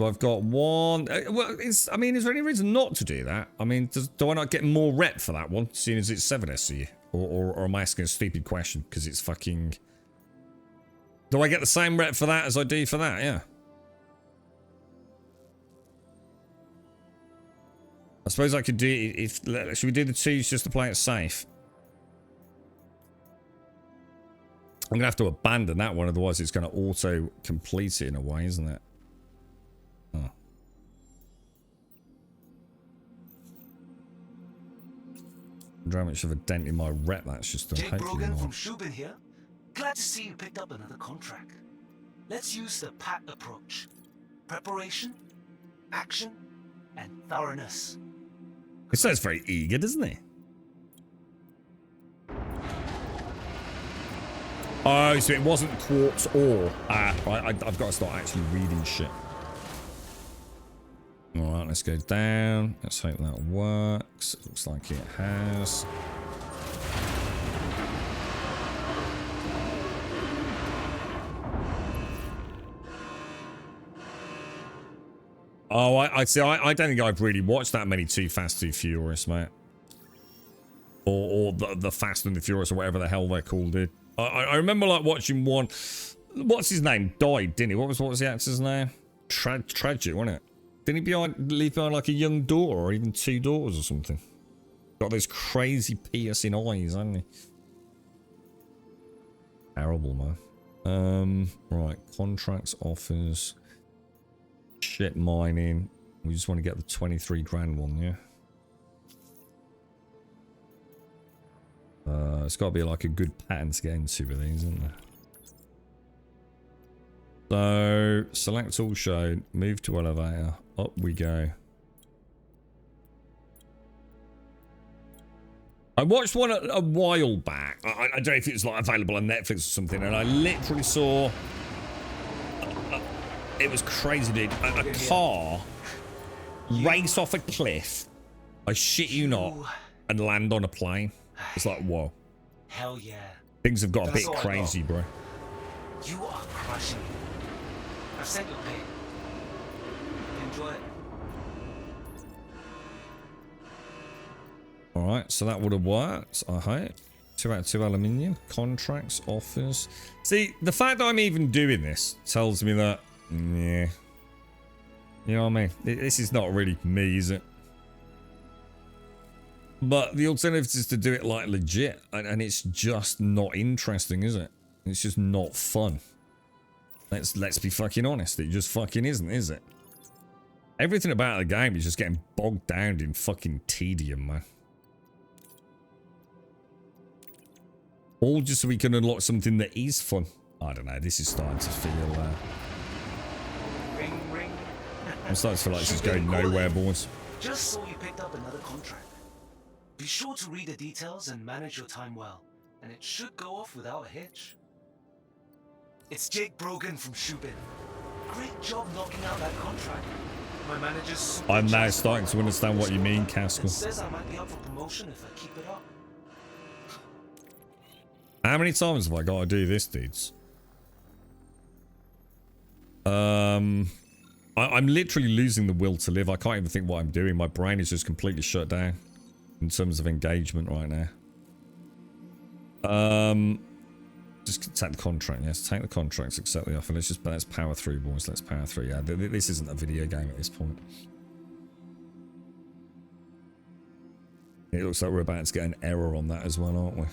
I've got one. Well, I mean, is there any reason not to do that? I mean, do I not get more rep for that one, seeing as it's 7SE? Or am I asking a stupid question because it's fucking... Do I get the same rep for that as I do for that? Yeah. I suppose I could do it if... Should we do the 2s just to play it safe? I'm going to have to abandon that one, otherwise it's going to auto-complete it in a way, isn't it? Oh. I wonder how much of a dent in my rep that's just done. Jake Brogan from Shubin here. Glad to see you picked up another contract. Let's use the PAT approach. Preparation, action, and thoroughness. It sounds very eager, doesn't it? Oh, so it wasn't quartz ore. I've got to start actually reading shit. Alright, let's go down. Let's hope that works. It looks like it has. Oh, I see. I don't think I've really watched that many Too Fast, Too Furious, mate. Or the Fast and the Furious, or whatever the hell they're called, dude. I remember like watching one. What's his name? Died, didn't he? What was the actor's name? Tragic, wasn't it? Didn't he leave behind like a young daughter or even 2 daughters or something? Got those crazy piercing eyes, hasn't he? Terrible, man. Right, contracts, offers, ship mining. We just want to get the 23 grand one, yeah? It's got to be like a good pattern to get into with these, isn't there? So, select all show, move to elevator, up we go. I watched one a while back. I don't know if it's like available on Netflix or something, and I literally saw... it was crazy, dude. A car race off a cliff, I shit you not, and land on a plane. It's like, whoa. Hell yeah. Things have got a That's bit all I crazy, got. bro. You are crushing it. I've sent your pay. Enjoy it. Alright, so that would have worked, I hope. 2 out of 2 aluminium. Contracts, offers. See, the fact that I'm even doing this tells me that, yeah. You know what I mean? This is not really me, is it? But the alternative is to do it like legit, and it's just not interesting, is it? It's just not fun. Let's be fucking honest. It just fucking isn't, is it? Everything about the game is just getting bogged down in fucking tedium, man. All just so we can unlock something that is fun. I don't know. This is starting to feel. Ring, ring. I'm starting to feel like this is going nowhere, boys. Just saw you picked up another contract. Be sure to read the details and manage your time well, and it should go off without a hitch. It's Jake Brogan from Shubin. Great job knocking out that contract. My manager's super I'm now jazzed starting about to understand what you mean, Caskell. and says I might be up for promotion if I keep it up. How many times have I got to do this, dudes? I'm literally losing the will to live. I can't even think what I'm doing. My brain is just completely shut down in terms of engagement right now. Just take the contract. Yes, take the contracts, accept the offer. Let's power through, boys. Let's power through. Yeah, this isn't a video game at this point. It looks like we're about to get an error on that as well, aren't we?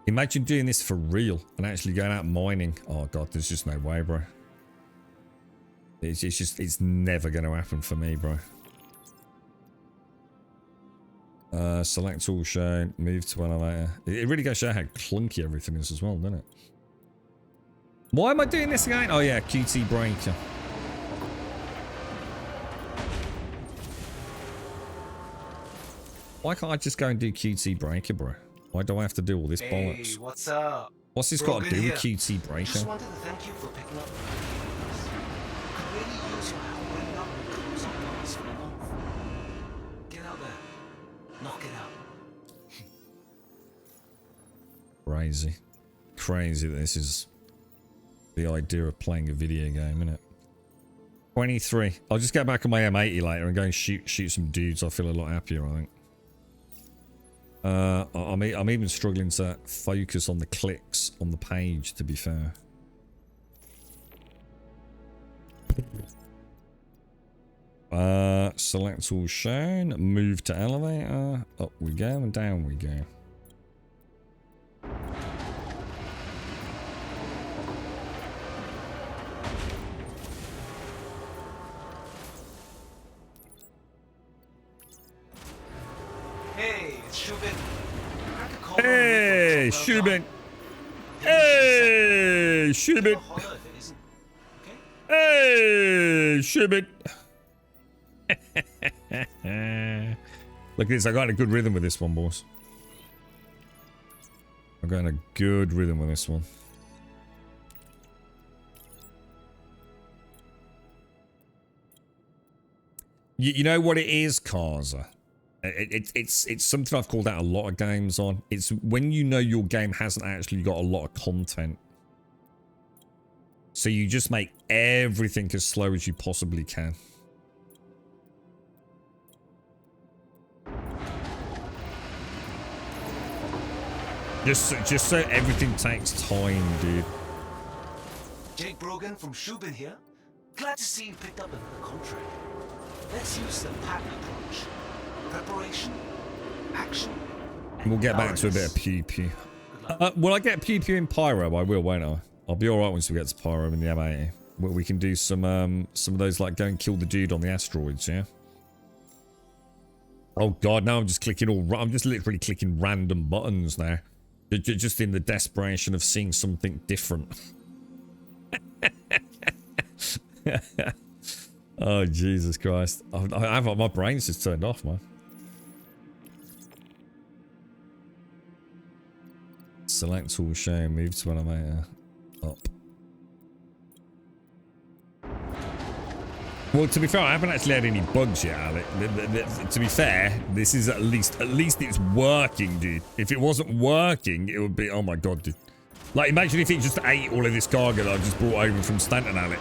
Imagine doing this for real and actually going out mining. Oh god, there's just no way, bro. It's never going to happen for me, bro. Select all shown, move to elevator. It really goes to show how clunky everything is as well, doesn't it? Why am I doing this again? Oh yeah, QT breaker. Why can't I just go and do QT breaker, bro? Why do I have to do all this bollocks? Hey, what's up? What's this got to do Brogan with here. QT breaker? Just wanted to thank you for picking up the videos. Could really use your help bringing up the close on numbers for the month. Get out there. Knock it out. Crazy. Crazy that this is the idea of playing a video game, isn't it? 23. I'll just get back on my M80 later and go and shoot some dudes. I feel a lot happier, I think. I'm even struggling to focus on the clicks on the page, to be fair. Select all shown, move to elevator, up we go and down we go. Hey, it's Shubin. Crack a call Hey, Shubin! Hey, Shubin! Holler if it isn't. Okay? Hey, Shubin! Look at this, I got in a good rhythm with this one, boys. I got in a good rhythm with this one. You know what it is, Kaza? It's something I've called out a lot of games on. It's when you know your game hasn't actually got a lot of content. So you just make everything as slow as you possibly can. Just so everything takes time, dude. Jake Brogan from Shubin here. Glad to see you picked up another contract. Let's use the pattern approach. Preparation, action, and We'll get back to a bit of pew pew. Good luck. Will I get pew pew in Pyro? I will, won't I? I'll be alright once we get to Pyro in the M80. We can do some of those, like go and kill the dude on the asteroids, yeah? Oh god, now I'm just clicking I'm just literally clicking random buttons now. Just in the desperation of seeing something different. Oh, Jesus Christ. My brain's just turned off, man. Select tool show, move to elevator. Up. Well, to be fair, I haven't actually had any bugs yet, Alec. To be fair, this is at least it's working, dude. If it wasn't working, it would be, oh my god, dude. Like, imagine if it just ate all of this cargo that I've just brought over from Stanton, Alec.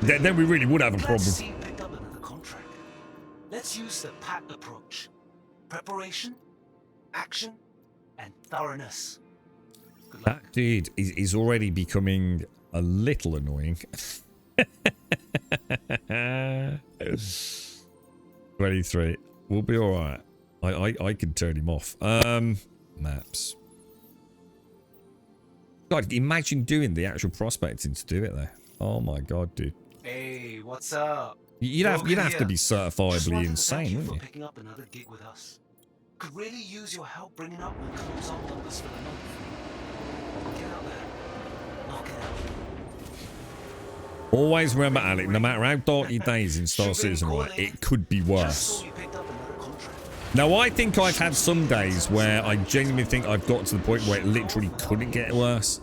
Then we really would have a problem. Picked up another contract. Let's use the PAT approach. Preparation, action, and thoroughness. Good luck. That dude is already becoming a little annoying. 23. We'll be alright. I can turn him off. Maps. God, imagine doing the actual prospecting to do it though. Oh my god, dude. Hey, what's up? You'd have to be certifiably insane, wouldn't you? Picking up another gig with us. Could really use your help bringing up my close-out numbers for the month. Get out there. Knock it out. Always remember, Alec, no matter how dark your days in Star Citizen, right, it could be worse. Now, I think I've had some days where I genuinely think I've got to the point where it literally couldn't get worse.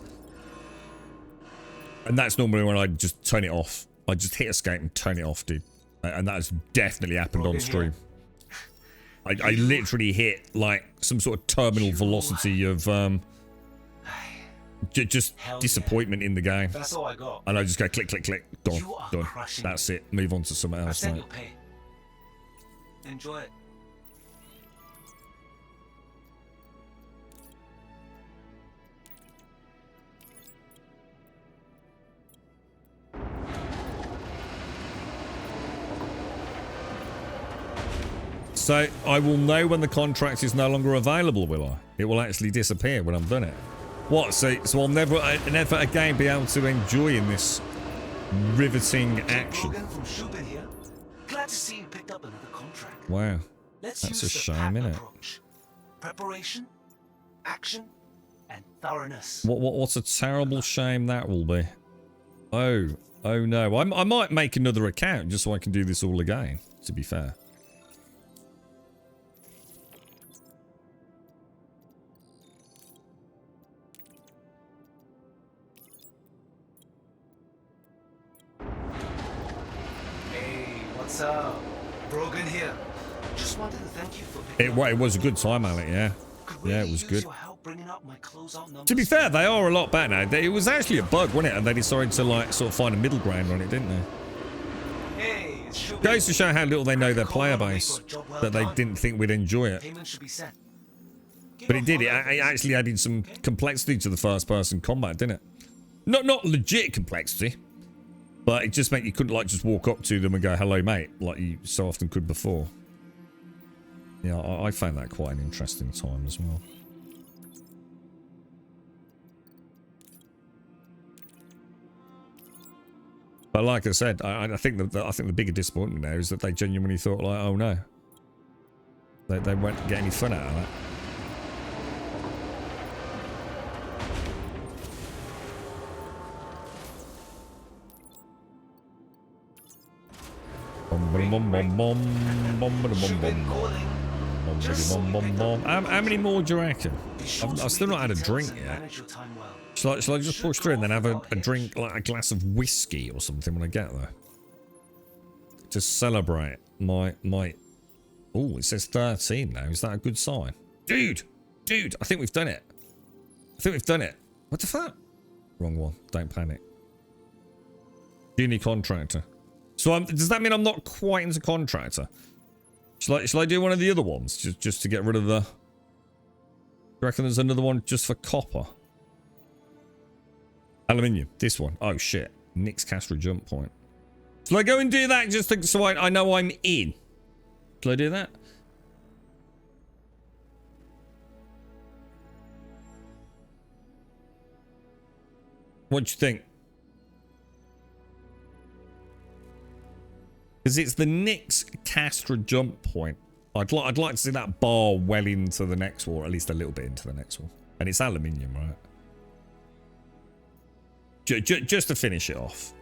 And that's normally when I just turn it off. I just hit escape and turn it off, dude. And that's definitely happened on stream. I literally hit, like, some sort of terminal velocity of, just disappointment in the game. That's all I got. And I just go click, click, click. Done. That's it. Move on to something else, mate. Enjoy it. So I will know when the contract is no longer available, will I? It will actually disappear when I'm done it. What? So I'll never again be able to enjoy in this riveting action. Glad to see you picked up another contract. Wow. That's a shame, isn't it? Preparation, action, and thoroughness. What's a terrible shame that will be. Oh no. I might make another account just so I can do this all again, to be fair. What's up? Brogan here. Just wanted to thank you for It was a good time, Alec, yeah. Yeah, it was good. To be fair, they are a lot better now. It was actually a bug, wasn't it? And they decided to, like, sort of find a middle ground on it, didn't they? Hey, Goes to show how little they know their player base, that they didn't think we'd enjoy it. But it did. It actually added some complexity to the first-person combat, didn't it? Not legit complexity. But it just meant you couldn't, like, just walk up to them and go, hello, mate, like you so often could before. Yeah, I found that quite an interesting time as well. But like I said, I think the bigger disappointment there is that they genuinely thought, like, oh no. They won't get any fun out of that. How many more do you reckon? I've still not had a drink yet. Shall I just push through and then have a drink, like a glass of whiskey or something when I get there? To celebrate my... Oh, it says 13 now. Is that a good sign? Dude, I think we've done it. What the fuck? Wrong one. Don't panic. Junior contractor. So does that mean I'm not quite into contractor? Shall I do one of the other ones just to get rid of the... Do you reckon there's another one just for copper? Aluminium. This one. Oh shit. Nick's Castro jump point. Shall I go and do that just so I know I'm in? Shall I do that? What do you think? Because it's the Nyx Castra jump point. I'd like to see that bar well into the next wall, or at least a little bit into the next wall. And it's aluminium, right? Just to finish it off.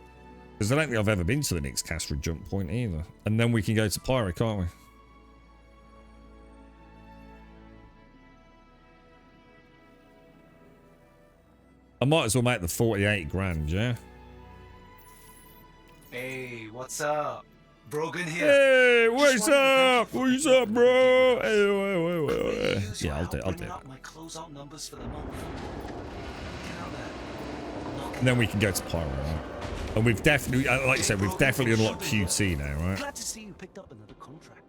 Because I don't think I've ever been to the Nyx Castra jump point either. And then we can go to Pyro, can't we? I might as well make the 48 grand, yeah? Hey, what's up? Brogan here. Hey, what's up? What's up, bro? Hey. Yeah, I'll do it. My closeout numbers for the month. Get out there. And then we can go to Pyro, right? And we've definitely, like you said, we've definitely unlocked QT now, right? Glad to see you picked up another contract.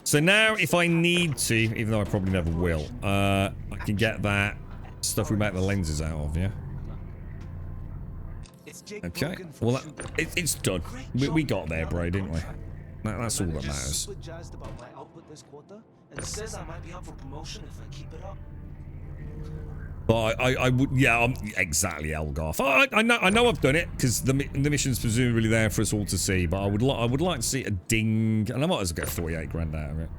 So now, if I need to, even though I probably never will, I can get that stuff we make the lenses out of, yeah? Okay. Well, it's done. We got there, bro, didn't we? That's all that matters. Super jazzed about my output this quarter, and says I might be up for promotion if I keep it up. But I would, yeah, I'm exactly Elgarth. I know I've done it because the mission's presumably there for us all to see. But I would like to see a ding, and I might as well get 48 grand out of it.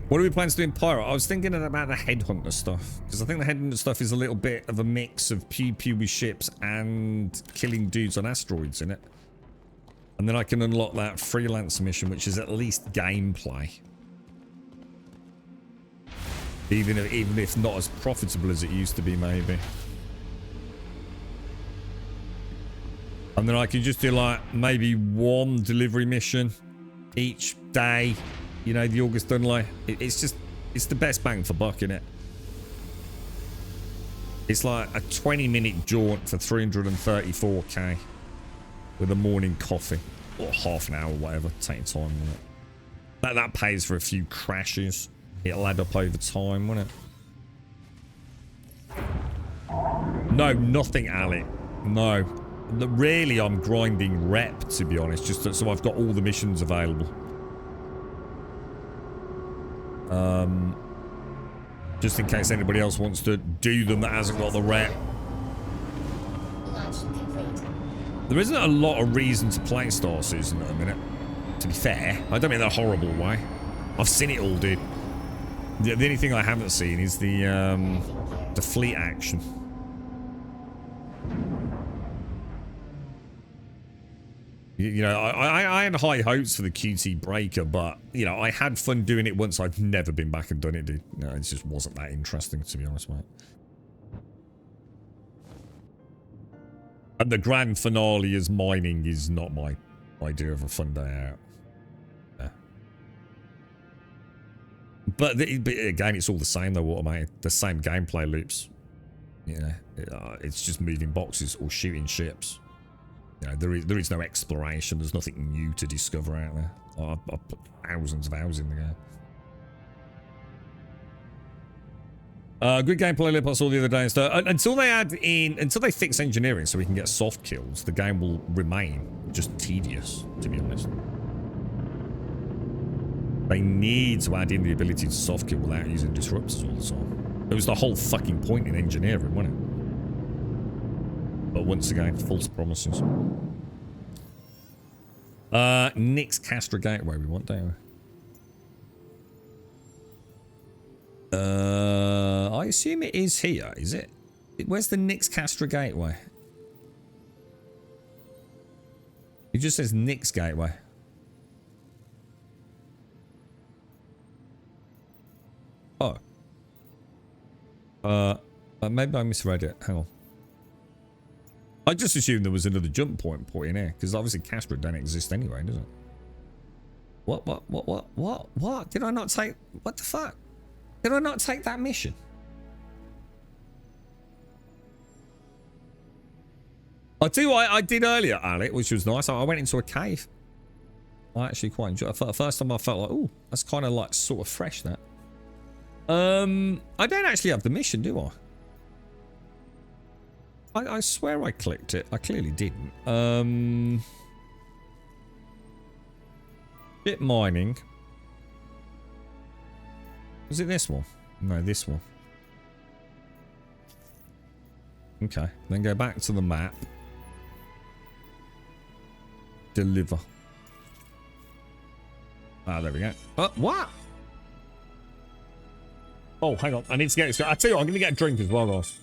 What do we plan to do in Pyro? I was thinking about the Headhunter stuff because I think the Headhunter stuff is a little bit of a mix of pew pew with ships and killing dudes on asteroids in it. And then I can unlock that freelance mission, which is at least gameplay. Even if not as profitable as it used to be, maybe. And then I can just do like maybe one delivery mission each day. You know, the August Dunlay. It's the best bang for buck, innit? It's like a 20-minute jaunt for 334k with a morning coffee or half an hour or whatever. Take time on it. That pays for a few crashes. It'll add up over time, won't it? No, nothing, Alec. No. Really, I'm grinding rep, to be honest, just so I've got all the missions available. Just in case anybody else wants to do them that hasn't got the rep. Launch complete. There isn't a lot of reason to play Star Citizen at the minute. To be fair, I don't mean that horrible way. I've seen it all, dude. The only thing I haven't seen is the fleet action. You know, I had high hopes for the QT Breaker, but, you know, I had fun doing it once. I've never been back and done it, dude. No, it just wasn't that interesting, to be honest, mate. And the grand finale as mining is not my idea of a fun day out. Yeah. But again, it's all the same, though, automated. The same gameplay loops. You know, it's just moving boxes or shooting ships. You know, there is no exploration. There's nothing new to discover out there. I've put thousands of hours in the game. Good gameplay lip I saw the other day and stuff. Until they fix engineering so we can get soft kills, the game will remain just tedious, to be honest. They need to add in the ability to soft kill without using disruptors all the time. It was the whole fucking point in engineering, wasn't it? But once again, false promises. Nyx Castra Gateway we want, don't we? I assume it is here, is it? Where's the Nyx Castra Gateway? It just says Nyx Gateway. Oh. Maybe I misread it. Hang on. I just assumed there was another jump point put in here, because obviously Castra don't exist anyway, does it? What? Did I not take... What the fuck? Did I not take that mission? I'll tell you what I did earlier, Alec, which was nice. I went into a cave. I actually quite enjoyed it. For the first time I felt like, oh, that's kind of like sort of fresh, that. I don't actually have the mission, do I? I swear I clicked it. I clearly didn't. Bit mining. Was it this one? No, this one. Okay. Then go back to the map. Deliver. Ah, there we go. What? Oh, hang on. I need to get it. I tell you what, I'm going to get a drink as well, guys.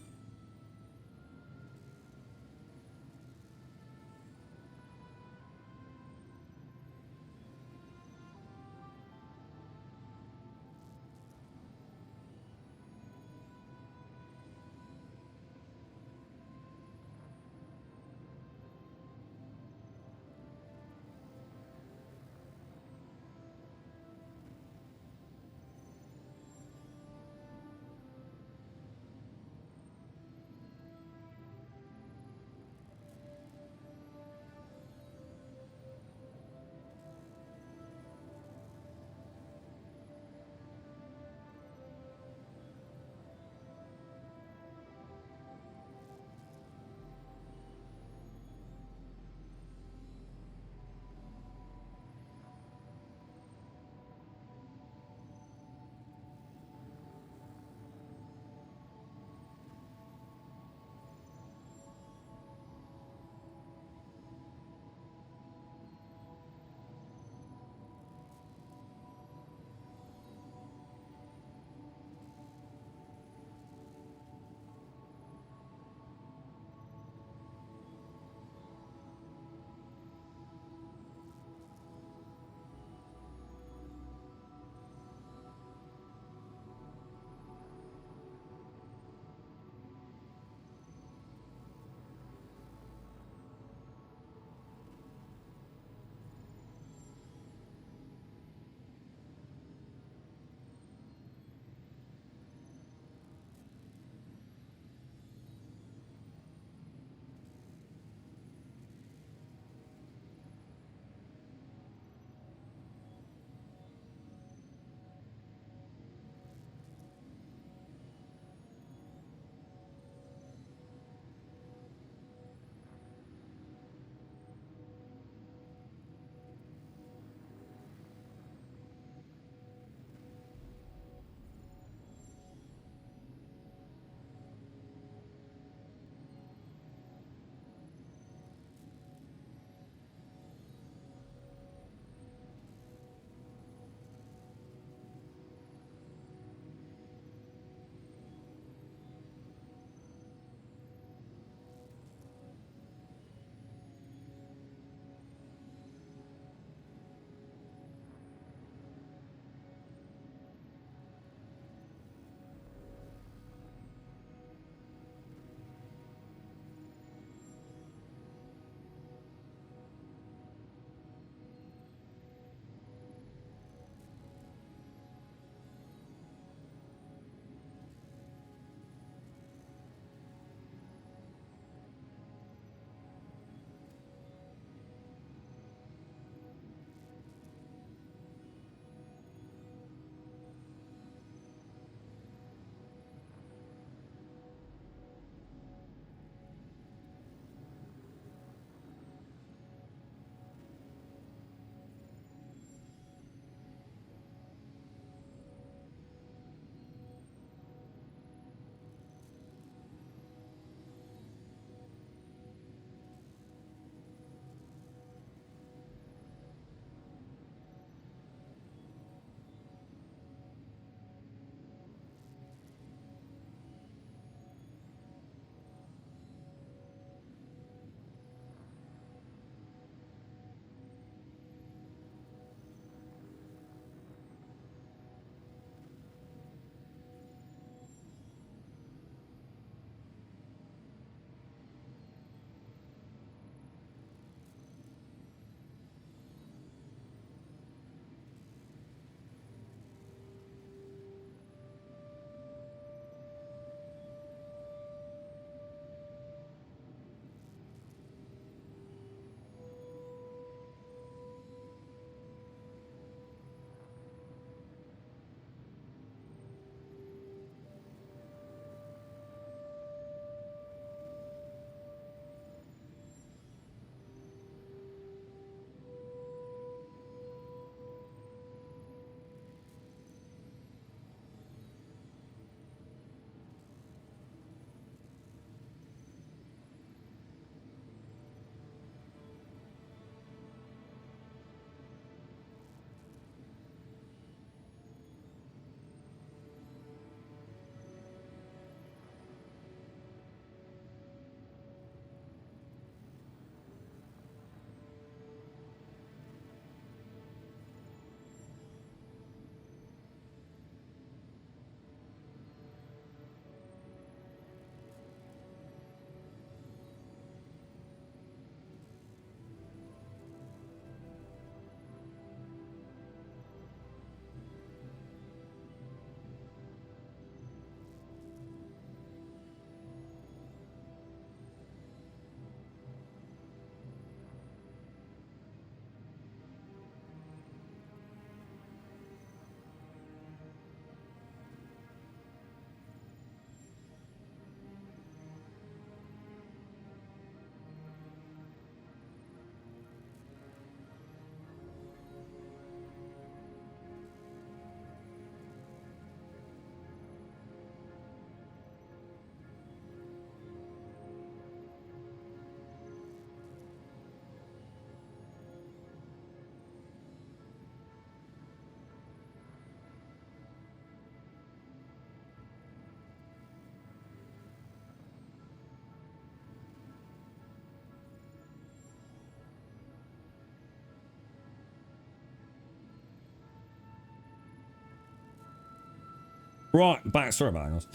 Right, back. Sorry about that.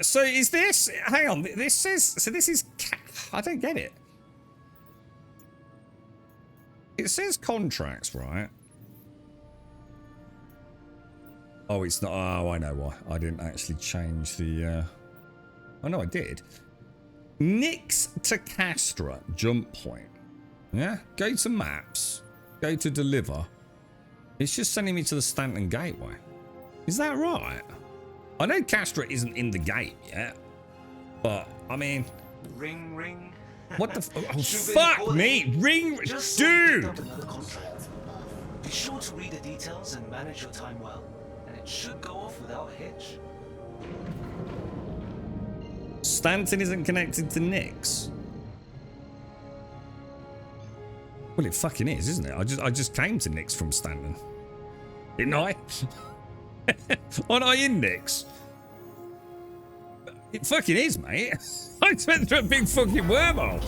So is this? Hang on. This says. So this is. I don't get it. It says contracts, right? Oh, it's not. Oh, I know why. I didn't actually change the. Oh no, I did. Nix to Castra jump point. Yeah. Go to maps. Go to deliver. It's just sending me to the Stanton Gateway. Is that right? I know Castra isn't in the gate yet, but I mean, Ring, ring. what the? Oh, fuck me! Ring, Just dude. picked up another contract. Be sure to read the details and manage your time well, and it should go off without a hitch. Stanton isn't connected to Nix. Well, it fucking is, isn't it? I just came to Nix from Stanton, didn't I? Aren't I in Nix? It fucking is, mate. I went through a big fucking wormhole.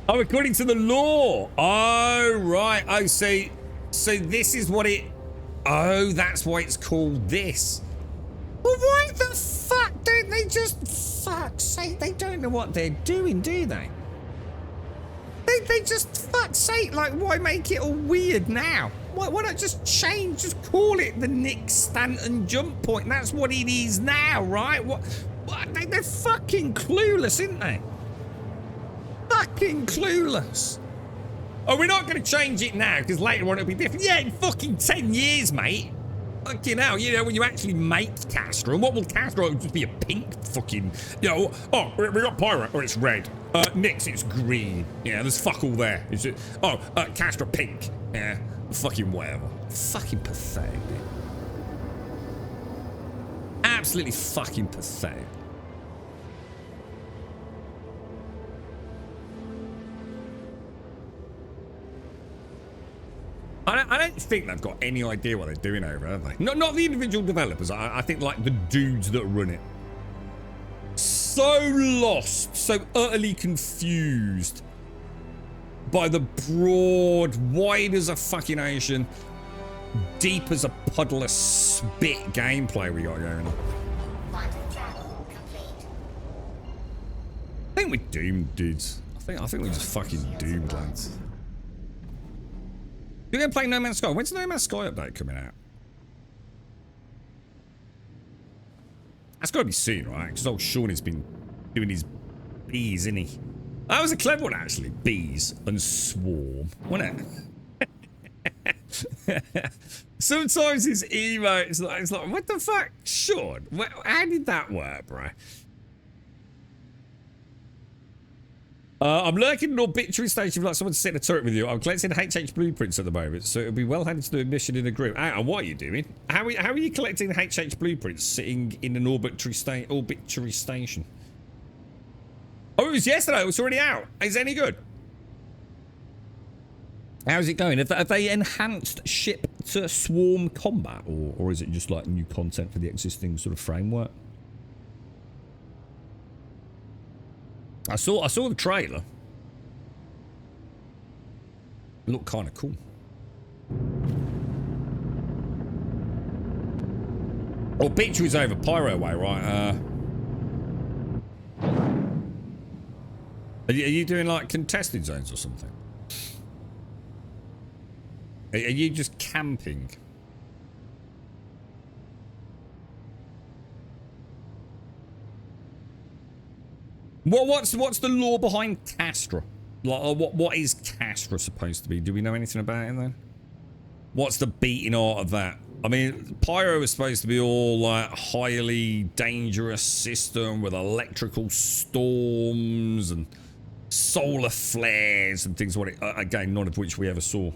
Oh, according to the law. Oh, right. Oh, so this is what it... Oh, that's why it's called this. Well, why the fuck don't they just... Fuck's sake, they don't know what they're doing, do they? They just, fuck's sake, like, why make it all weird now? Why not just change, just call it the Nick Stanton jump point? That's what it is now, right? What they're fucking clueless, isn't they? Fucking clueless. Oh, we're not going to change it now, because later on it'll be different. Yeah, in fucking 10 years, mate. Fucking hell, you know, when you actually make Castra, and what will Castra? It'll just be a pink fucking, you know, oh, we got Pyro, or it's red. Nix, it's green. Yeah, there's fuck all there. It's just, Castra pink. Yeah, fucking whatever. Fucking pathetic, dude. Absolutely fucking pathetic. I don't think they've got any idea what they're doing over, have they? Not the individual developers. I think like the dudes that run it. So lost, so utterly confused by the broad, wide as a fucking ocean, deep as a puddle of spit gameplay we got going on. I think we're doomed, dudes. I think we're just fucking doomed, lads. You're going to play No Man's Sky. When's the No Man's Sky update coming out? That's got to be soon, right? Because old Sean has been doing his bees, isn't he? That was a clever one, actually. Bees and swarm, wasn't it? Sometimes his emotes, it's like, what the fuck? Sean, how did that work, bro? I'm lurking in an obituary station if you'd like someone to sit in a turret with you. I'm collecting HH blueprints at the moment, so it'll be well handy to do a mission in a group. And what are you doing? How are you collecting HH blueprints sitting in an obituary station? Oh, it was yesterday. It was already out. Is it any good? How's it going? Have they enhanced ship to swarm combat, or is it just like new content for the existing sort of framework? I saw the trailer. It looked kind of cool. Oh, picture is over Pyro way, right? Are you doing like contested zones or something? Are you just camping? What's the lore behind Castra? Like, what is Castra supposed to be? Do we know anything about it then? What's the beating heart of that? I mean, Pyro is supposed to be all like highly dangerous system with electrical storms and solar flares and things. Again, none of which we ever saw.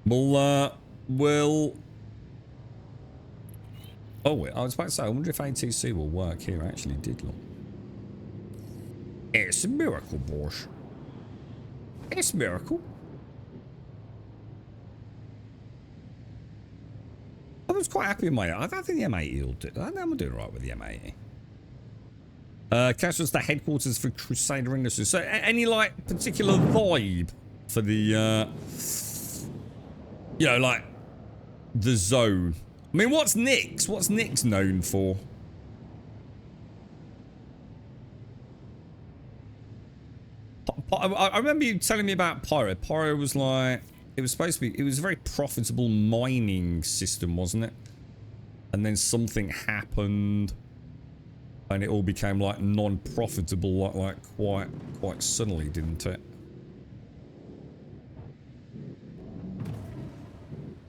We'll... Oh, wait, I was about to say, I wonder if ATC will work here. Actually did look. It's a miracle, boss. It's a miracle. was quite happy with my... I don't think the M80 will do... I think I'm doing alright with the M80. Castle's the headquarters for Crusader Industries. So, any, like, particular vibe for the, you know, like, the zone? I mean, what's Nyx? What's Nyx known for? I remember you telling me about Pyro. Pyro was like... It was supposed to be... It was a very profitable mining system, wasn't it? And then something happened... And it all became like non-profitable, like quite suddenly, didn't it?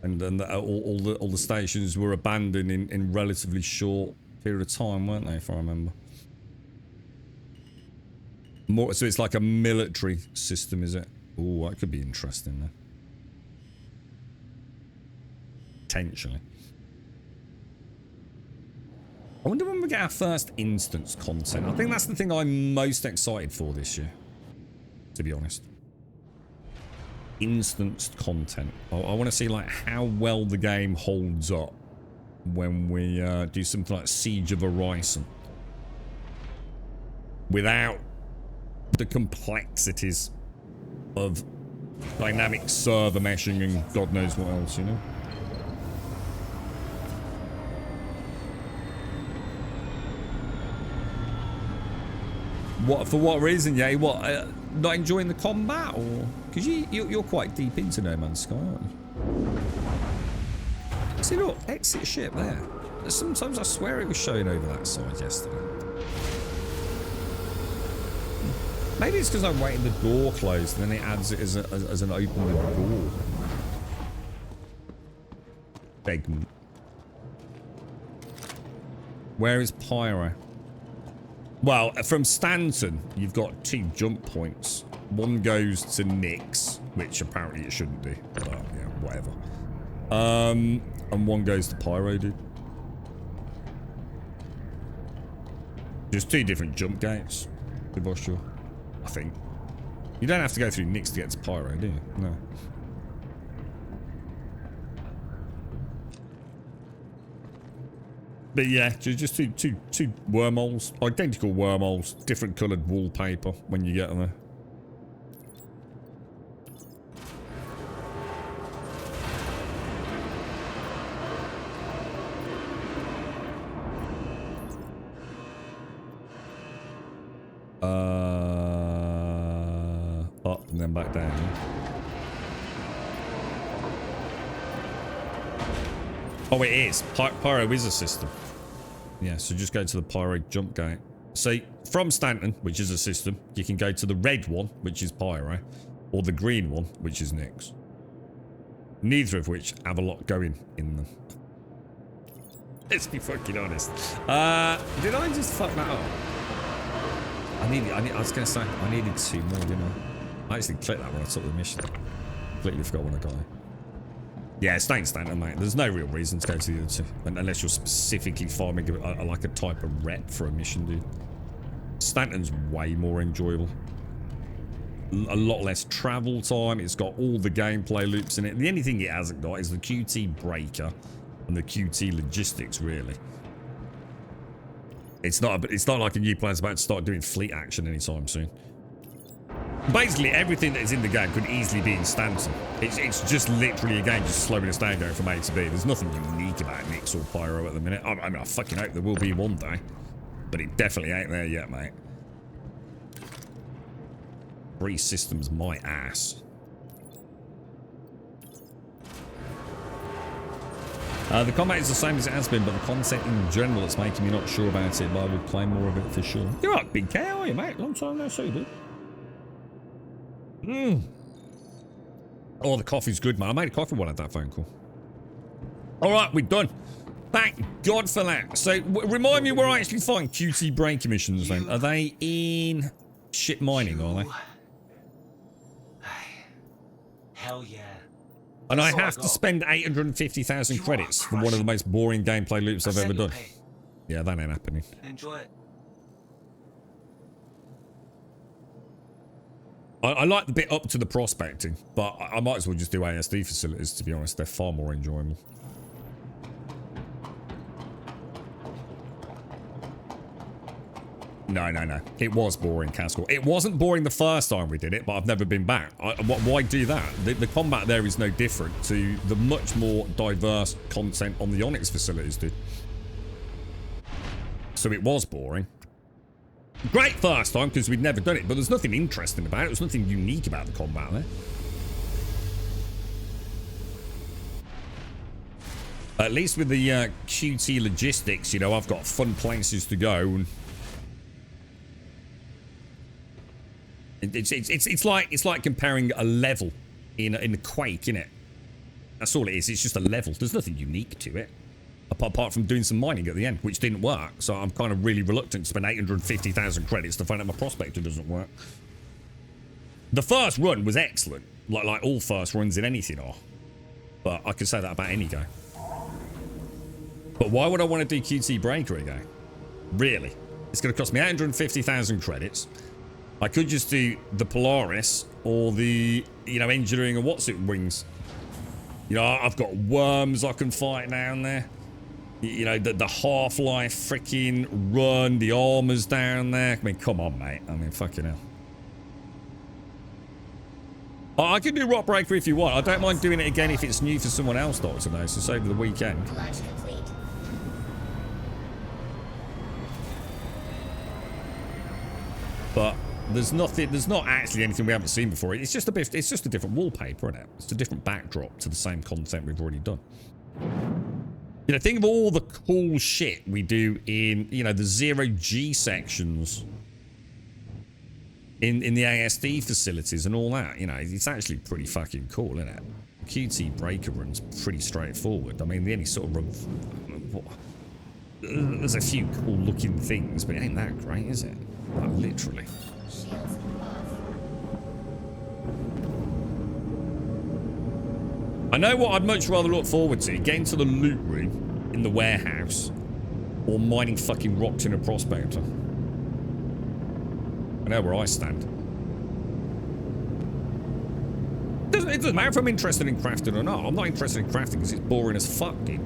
And then all the stations were abandoned in relatively short period of time, weren't they? If I remember. More, so it's like a military system, is it? Oh, that could be interesting then. Potentially. I wonder when we get our first instance content. I think that's the thing I'm most excited for this year, to be honest. Instanced content. I want to see like how well the game holds up when we do something like Siege of Horizon without the complexities of dynamic server meshing and God knows what else, you know? What, for what reason, yeah? What, not enjoying the combat, or because you're quite deep into No Man's Sky, aren't you? See, look, exit ship there. Sometimes I swear it was showing over that side yesterday. Maybe it's because I'm waiting the door closed, and then it adds it as an open the door segment. Where is Pyro? Well, from Stanton, you've got 2 jump points. One goes to Nyx, which apparently it shouldn't do. But, yeah, whatever. And one goes to Pyro, dude. There's 2 different jump gates, to be sure. I think. You don't have to go through Nyx to get to Pyro, do you? No. But yeah, just two wormholes, identical wormholes, different coloured wallpaper when you get them there. Up and then back down. Oh, it is. Pyro is a system. Yeah, so just go to the Pyro jump gate. So from Stanton, which is a system, you can go to the red one, which is Pyro, or the green one, which is Nyx. Neither of which have a lot going in them. Let's be fucking honest. Did I just fuck that up? I was going to say, I needed 2 more, didn't I? I actually clicked that when I took the mission. Completely forgot when I got there. Yeah, stay in Stanton, mate. There's no real reason to go to the other 2. Unless you're specifically farming like a type of rep for a mission, dude. Stanton's way more enjoyable. A lot less travel time. It's got all the gameplay loops in it. The only thing it hasn't got is the QT breaker and the QT logistics, really. It's not like a new plan's about to start doing fleet action anytime soon. Basically, everything that is in the game could easily be in Stanton. It's just literally a game just slowing us down going from A to B. There's nothing unique about Nyx or Pyro at the minute. I mean, I fucking hope there will be one day. But it definitely ain't there yet, mate. 3 systems, my ass. The combat is the same as it has been, but the content in general is making me not sure about it, but I will play more of it for sure. You're right, Big K, are you, mate? Long time no see, dude. Oh, the coffee's good, man. I made a coffee while I had that phone call. All right, we're done. Thank God for that. So, remind me where I actually find QT break missions, then. Are they in ship mining, are they? Hell yeah. And I have to spend 850,000 credits for one of the most boring gameplay loops I've ever done. Yeah, that ain't happening. Enjoy it. I like the bit up to the prospecting, but I might as well just do ASD facilities, to be honest. They're far more enjoyable. No. It was boring, Castle. It wasn't boring the first time we did it, but I've never been back. Why do that? The combat there is no different to the much more diverse content on the Onyx facilities, dude. So it was boring. Great first time because we'd never done it, but there's nothing interesting about it. There's nothing unique about the combat there. At least with the QT logistics, you know, I've got fun places to go. And it's like comparing a level in a Quake, innit? That's all it is. It's just a level. There's nothing unique to it. Apart from doing some mining at the end, which didn't work. So I'm kind of really reluctant to spend 850,000 credits to find out my prospector doesn't work. The first run was excellent. Like all first runs in anything are. But I could say that about any game. But why would I want to do QT Breaker again? Really? It's going to cost me 850,000 credits. I could just do the Polaris or the, you know, engineering and what's it wings. You know, I've got worms I can fight down there. You know, the Half-Life freaking run, the armor's down there. I mean, come on, mate. I mean, fucking hell. Oh, I can do Rock Breaker if you want. I don't mind doing it again if it's new for someone else, Dr. Gnosis, over the weekend. Launch complete. But there's nothing, there's not actually anything we haven't seen before. It's just a different wallpaper, isn't it? It's a different backdrop to the same content we've already done. You know, think of all the cool shit we do in, you know, the 0G sections in the ASD facilities and all that. You know, it's actually pretty fucking cool, isn't it? QT Breaker run's pretty straightforward. I mean, the only sort of run, there's a few cool looking things, but it ain't that great, is it? Like, literally. Shields off. I know what I'd much rather look forward to, getting to the loot room in the warehouse or mining fucking rocks in a prospector. I know where I stand. It doesn't matter if I'm interested in crafting or not. I'm not interested in crafting because it's boring as fuck, dude.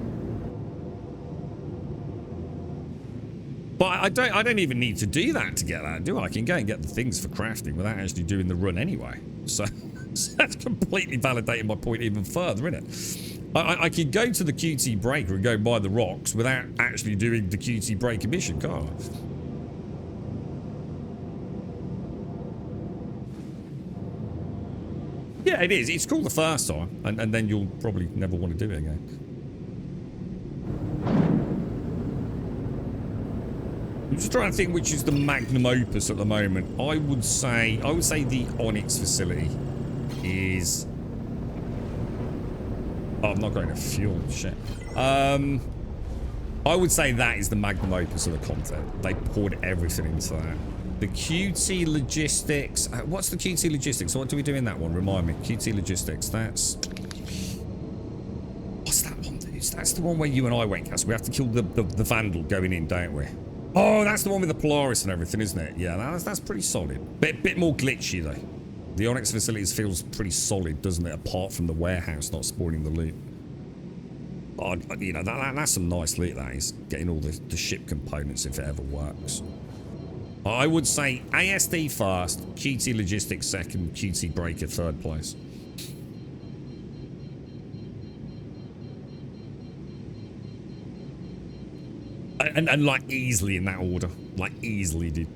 But I don't even need to do that to get that, do I? I can go and get the things for crafting without actually doing the run anyway. So that's completely validating my point even further, isn't it? I could go to the QT Breaker and go buy the rocks without actually doing the QT Breaker mission, can't I? Yeah, it is. It's cool the first time, and then you'll probably never want to do it again. I'm just trying to think which is the magnum opus at the moment. I would say the Onyx facility is. Oh, I'm not going to fuel. Shit. I would say that is the magnum opus of the content. They poured everything into that. The QT logistics. What's the QT logistics? What do we do in that one? Remind me. QT logistics. That's. What's that one, dude? That's the one where you and I went, Cass. We have to kill the Vandal going in, don't we? Oh, that's the one with the Polaris and everything, isn't it? Yeah, that's pretty solid. Bit more glitchy, though. The Onyx facilities feels pretty solid, doesn't it? Apart from the warehouse not spoiling the loot. Oh, you know, that's some nice loot, that is. Getting all the ship components if it ever works. I would say ASD first, QT Logistics second, QT Breaker third place. And like easily in that order. Like easily, dude.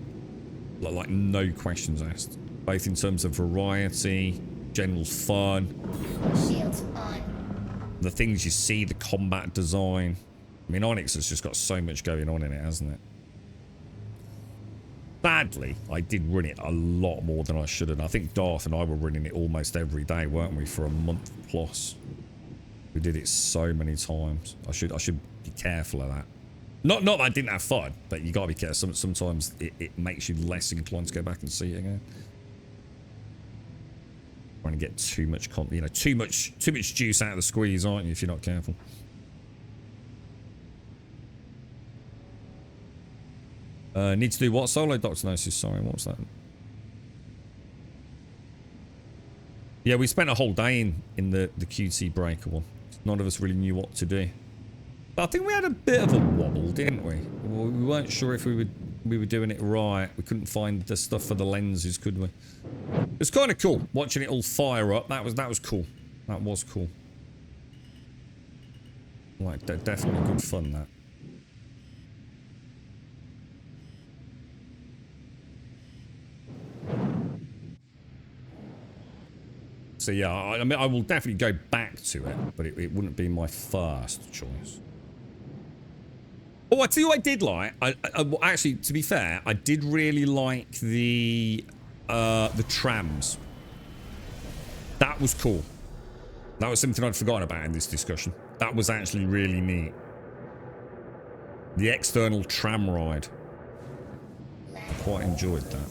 Like no questions asked. Both in terms of variety, general fun. Shields on. The things you see, the combat design. I mean, Onyx has just got so much going on in it, hasn't it? Sadly, I did run it a lot more than I should have. I think Darth and I were running it almost every day, weren't we, for a month plus. We did it so many times. I should be careful of that. Not that I didn't have fun, but you gotta be careful. Sometimes it makes you less inclined to go back and see it again. Trying to get too much too much juice out of the squeeze, aren't you, if you're not careful? Need to do what? Solo Dr. Gnosis, sorry, what was that? Yeah, we spent a whole day in the QT Breaker one. None of us really knew what to do. But I think we had a bit of a wobble, didn't we? We weren't sure if we we were doing it right. We couldn't find the stuff for the lenses, could we? It's kind of cool watching it all fire up. That was cool. That was cool. Like, definitely good fun, that. So yeah, I mean, I will definitely go back to it, but it wouldn't be my first choice. Oh, I tell you what I did like. Well, actually, to be fair, I did really like the trams. That was cool. That was something I'd forgotten about in this discussion. That was actually really neat. The external tram ride. Quite enjoyed that.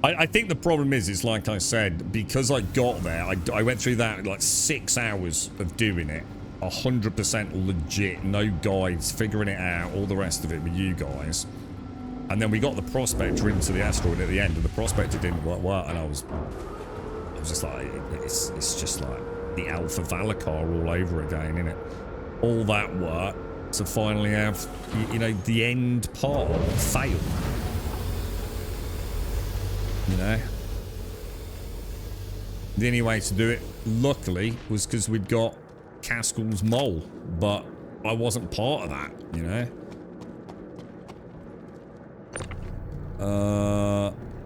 I think the problem is like I said, because I got there, I went through that like 6 hours of doing it. 100% legit, no guides, figuring it out, all the rest of it with you guys. And then we got the prospector into the asteroid at the end, and the prospector didn't work, and I was just like, it's just like the Alpha Valacar all over again, innit? All that work to finally have, you know, the end part fail. You know? The only way to do it, luckily, was because we'd got Caskell's mole, but I wasn't part of that, you know?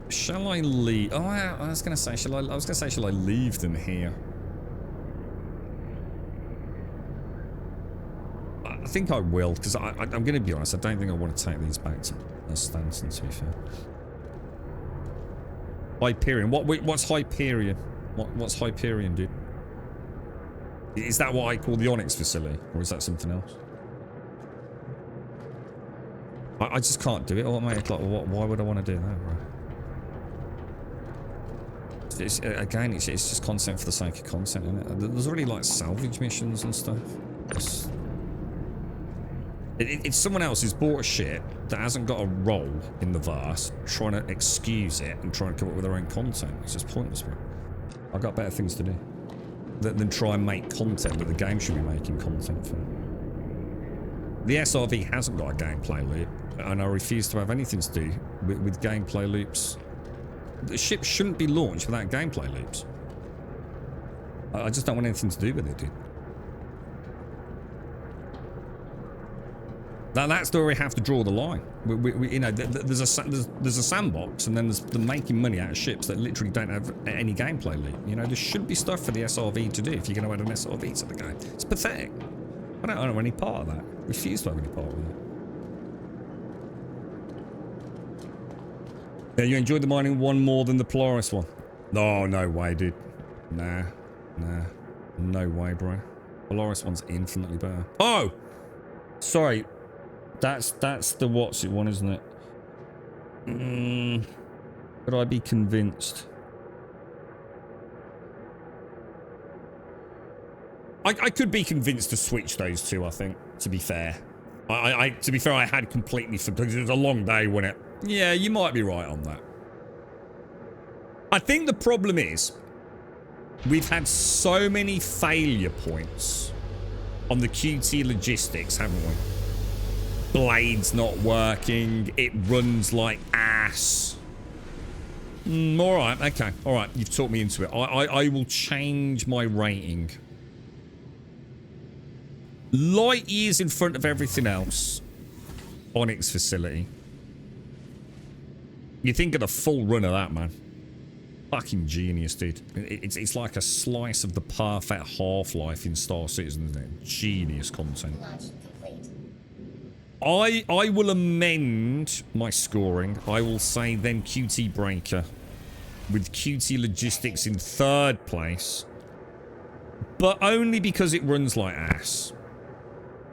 Shall I leave? Oh, I was gonna say, shall I leave them here? I think I will, because I'm gonna be honest, I don't think I want to take these back to Stanton, to be fair. Hyperion. What's Hyperion? What's Hyperion, dude? Is that what I call the Onyx facility, or is that something else? I just can't do it. Oh, mate, like, why would I want to do that, bro? Again, it's just content for the sake of content, isn't it? There's already like salvage missions and stuff. It's someone else who's bought a shit that hasn't got a role in the verse, trying to excuse it and trying to come up with their own content. It's just pointless, bro. I've got better things to do than try and make content that the game should be making content for. The SRV hasn't got a gameplay loop, and I refuse to have anything to do with gameplay loops. The ship shouldn't be launched without gameplay loops. I just don't want anything to do with it, dude. That's where we have to draw the line. You know, there's a sandbox, and then there's the making money out of ships that literally don't have any gameplay loop. You know, there should be stuff for the SRV to do if you're going to add an SRV to the game. It's pathetic. I don't have any part of that. Refuse to have any part of that. Yeah, you enjoyed the mining one more than the Polaris one? No way, dude. Nah. No way, bro. Polaris one's infinitely better. Oh! Sorry. That's the what's it one, isn't it? Could I be convinced? I could be convinced to switch those two, I think, to be fair. To be fair, I had completely forgotten, because it was a long day, wasn't it? Yeah, you might be right on that. I think the problem is, we've had so many failure points on the QT logistics, haven't we? Blades not working, it runs like ass. Alright, okay. Alright, you've talked me into it. I will change my rating. Light years in front of everything else. Onyx facility. You think of the full run of that, man. Fucking genius, dude. It's like a slice of the perfect Half-Life in Star Citizen, isn't it? Genius content. I will amend my scoring. I will say then QT Breaker, with QT Logistics in 3rd place, but only because it runs like ass.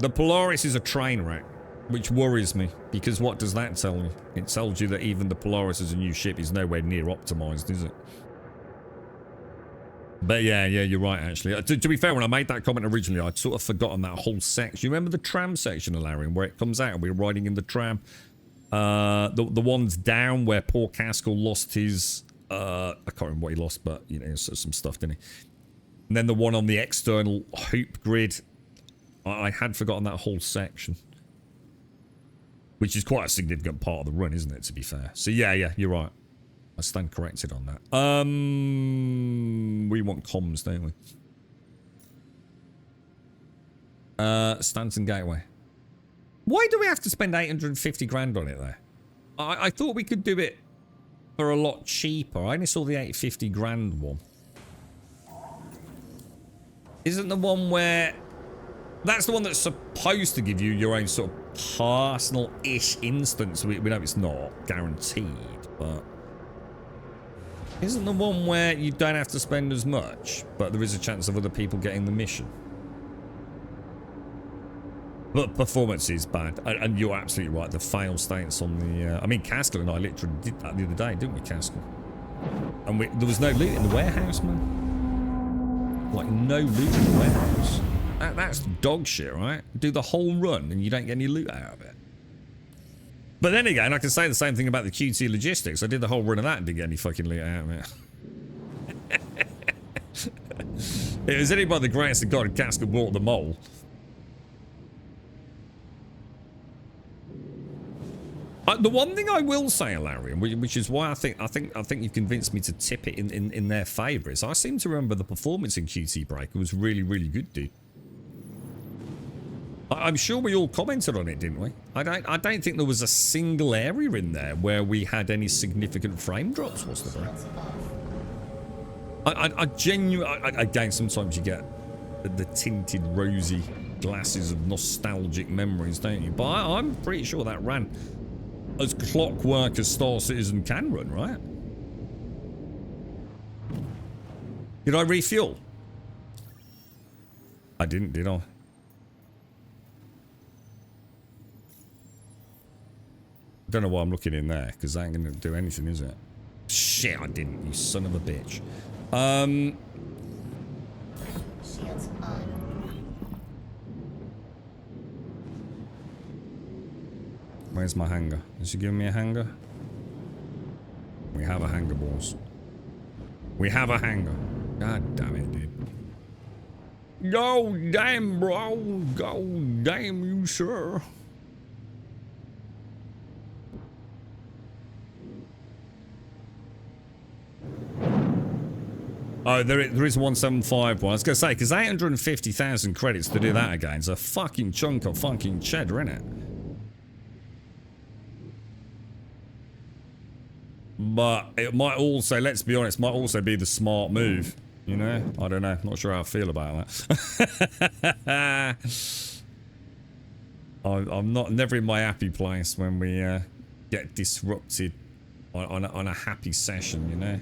The Polaris is a train wreck, which worries me, because what does that tell you? It tells you that even the Polaris as a new ship is nowhere near optimized, is it? But yeah, you're right, actually. To be fair, when I made that comment originally, I'd sort of forgotten that whole section. You remember the tram section, Alarian, where it comes out and we're riding in the tram? The ones down where poor Caskell lost his... I can't remember what he lost, but, you know, some stuff, didn't he? And then the one on the external hoop grid. I had forgotten that whole section. Which is quite a significant part of the run, isn't it, to be fair? So yeah, you're right. I stand corrected on that. We want comms, don't we? Stanton Gateway. Why do we have to spend 850 grand on it, though? I thought we could do it for a lot cheaper. I only saw the 850 grand one. Isn't the one where... That's the one that's supposed to give you your own sort of personal-ish instance. We know it's not guaranteed, but... Isn't the one where you don't have to spend as much, but there is a chance of other people getting the mission? But performance is bad, and you're absolutely right. The fail states on the... I mean, Caskell and I literally did that the other day, didn't we, Caskell? And there was no loot in the warehouse, man. Like, no loot in the warehouse. That's dog shit, right? Do the whole run, and you don't get any loot out of it. But then again, I can say the same thing about the QT logistics. I did the whole run of that and didn't get any fucking loot out of it. It was only by the grace of God Caskell bought the mole. The one thing I will say, Alarian, which is why I think you've convinced me to tip it in their favour, is I seem to remember the performance in QT Breaker was really, really good, dude. I'm sure we all commented on it, didn't we? I don't think there was a single area in there where we had any significant frame drops, was there? I genuinely... Again, sometimes you get the tinted rosy glasses of nostalgic memories, don't you? But I'm pretty sure that ran as clockwork as Star Citizen can run, right? Did I refuel? I didn't, did I? Don't know why I'm looking in there, because that ain't going to do anything, is it? Shit, I didn't, you son of a bitch. Shields on. Where's my hangar? Is he giving me a hangar? We have a hangar, boss. We have a hangar. God damn it, dude. Go damn, bro. Go damn you, sir. Oh, there is 175 one. I was going to say, because 850,000 credits to do that again is a fucking chunk of fucking cheddar, innit? But it might also, let's be honest, might also be the smart move. You know? I don't know. Not sure how I feel about that. I'm never in my happy place when we get disrupted on a happy session, you know?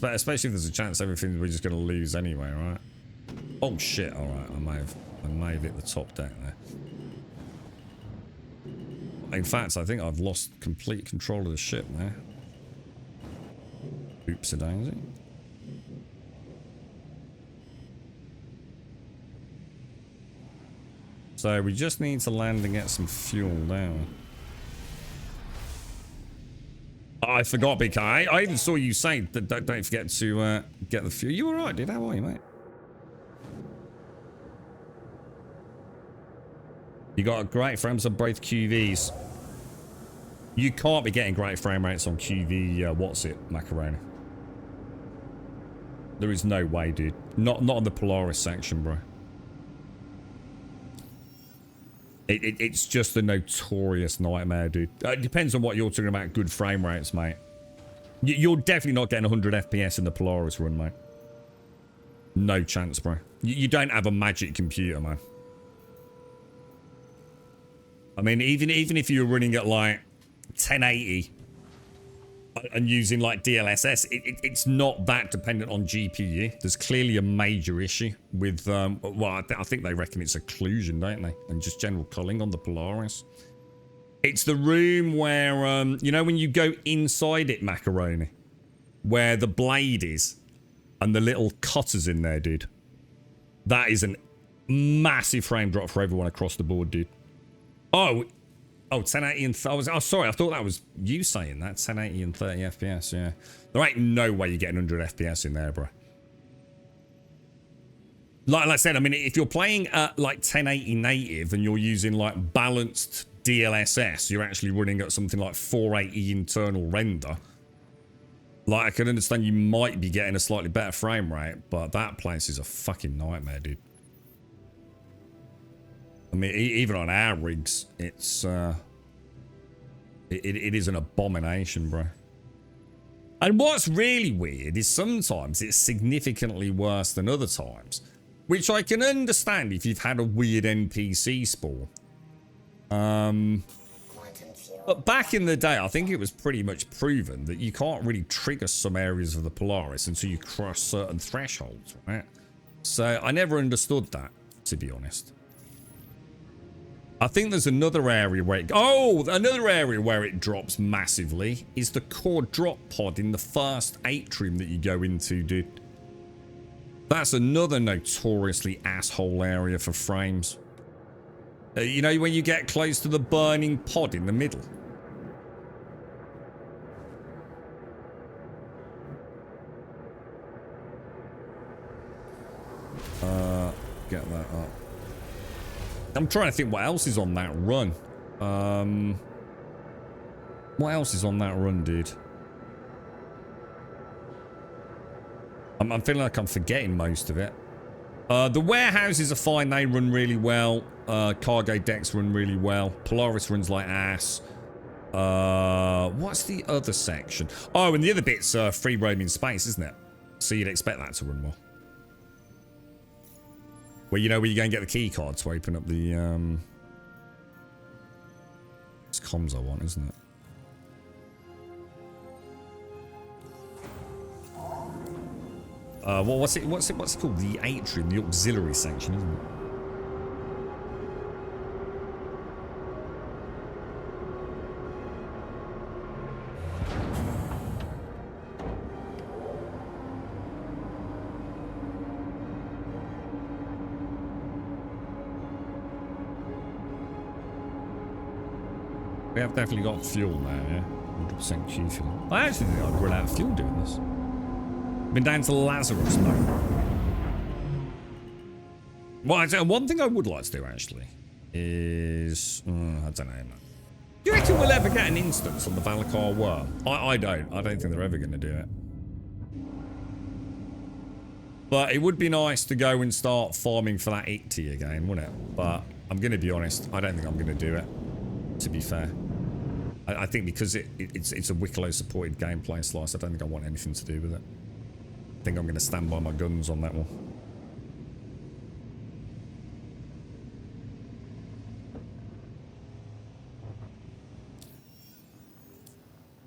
Especially if there's a chance everything we're just going to lose anyway, right? Oh shit, alright, I may have hit the top deck there. In fact, I think I've lost complete control of the ship there. Oopsie daisy. So we just need to land and get some fuel down. I forgot, BK. I even saw you say that don't forget to get the fuel. You alright, dude? How are you, mate? You got a great frames on both QVs. You can't be getting great frame rates on QV, what's it, Macaroni? There is no way, dude. Not on the Polaris section, bro. It's just a notorious nightmare, dude. It depends on what you're talking about, good frame rates, mate. You're definitely not getting 100 FPS in the Polaris run, mate. No chance, bro. You don't have a magic computer, man. I mean, even if you're running at like 1080 and using like DLSS, it's not that dependent on GPU. There's clearly a major issue with, well, I think they reckon it's occlusion, don't they? And just general culling on the Polaris. It's the room where, you know, when you go inside it, Macaroni, where the blade is and the little cutters in there, dude. That is a massive frame drop for everyone across the board, dude. Oh, 1080 and... oh, sorry, I thought that was you saying that. 1080 and 30 FPS, yeah. There ain't no way you're getting 100 FPS in there, bro. Like I said, I mean, if you're playing at like 1080 native and you're using like balanced DLSS, you're actually running at something like 480 internal render. Like, I can understand you might be getting a slightly better frame rate, but that place is a fucking nightmare, dude. I mean, even on our rigs, it's it is an abomination, bro. And what's really weird is sometimes it's significantly worse than other times, which I can understand if you've had a weird NPC spawn. But back in the day, I think it was pretty much proven that you can't really trigger some areas of the Polaris until you cross certain thresholds, right? So I never understood that, to be honest. I think there's another area where another area where it drops massively is the core drop pod in the first atrium that you go into, dude. That's another notoriously asshole area for frames. You know, when you get close to the burning pod in the middle. Get that up. I'm trying to think what else is on that run. What else is on that run, dude? I'm feeling like I'm forgetting most of it. The warehouses are fine. They run really well. Cargo decks run really well. Polaris runs like ass. What's the other section? Oh, and the other bit's free roaming space, isn't it? So you'd expect that to run well. Well, you know where you go and get the key card to open up the it's comms I want, isn't it? What's it called? The atrium, the auxiliary section, isn't it? We have definitely got fuel now, yeah? 100% Q fuel. I actually think I'd run out of fuel doing this. Been down to Lazarus now. Well, one thing I would like to do, actually, is... I don't know, man. Do you reckon we'll ever get an instance on the Valakar worm? I don't. I don't think they're ever going to do it. But it would be nice to go and start farming for that Icti again, wouldn't it? But I'm going to be honest, I don't think I'm going to do it, to be fair. I think because it's a Wicklow supported gameplay slice, I don't think I want anything to do with it. I think I'm going to stand by my guns on that one.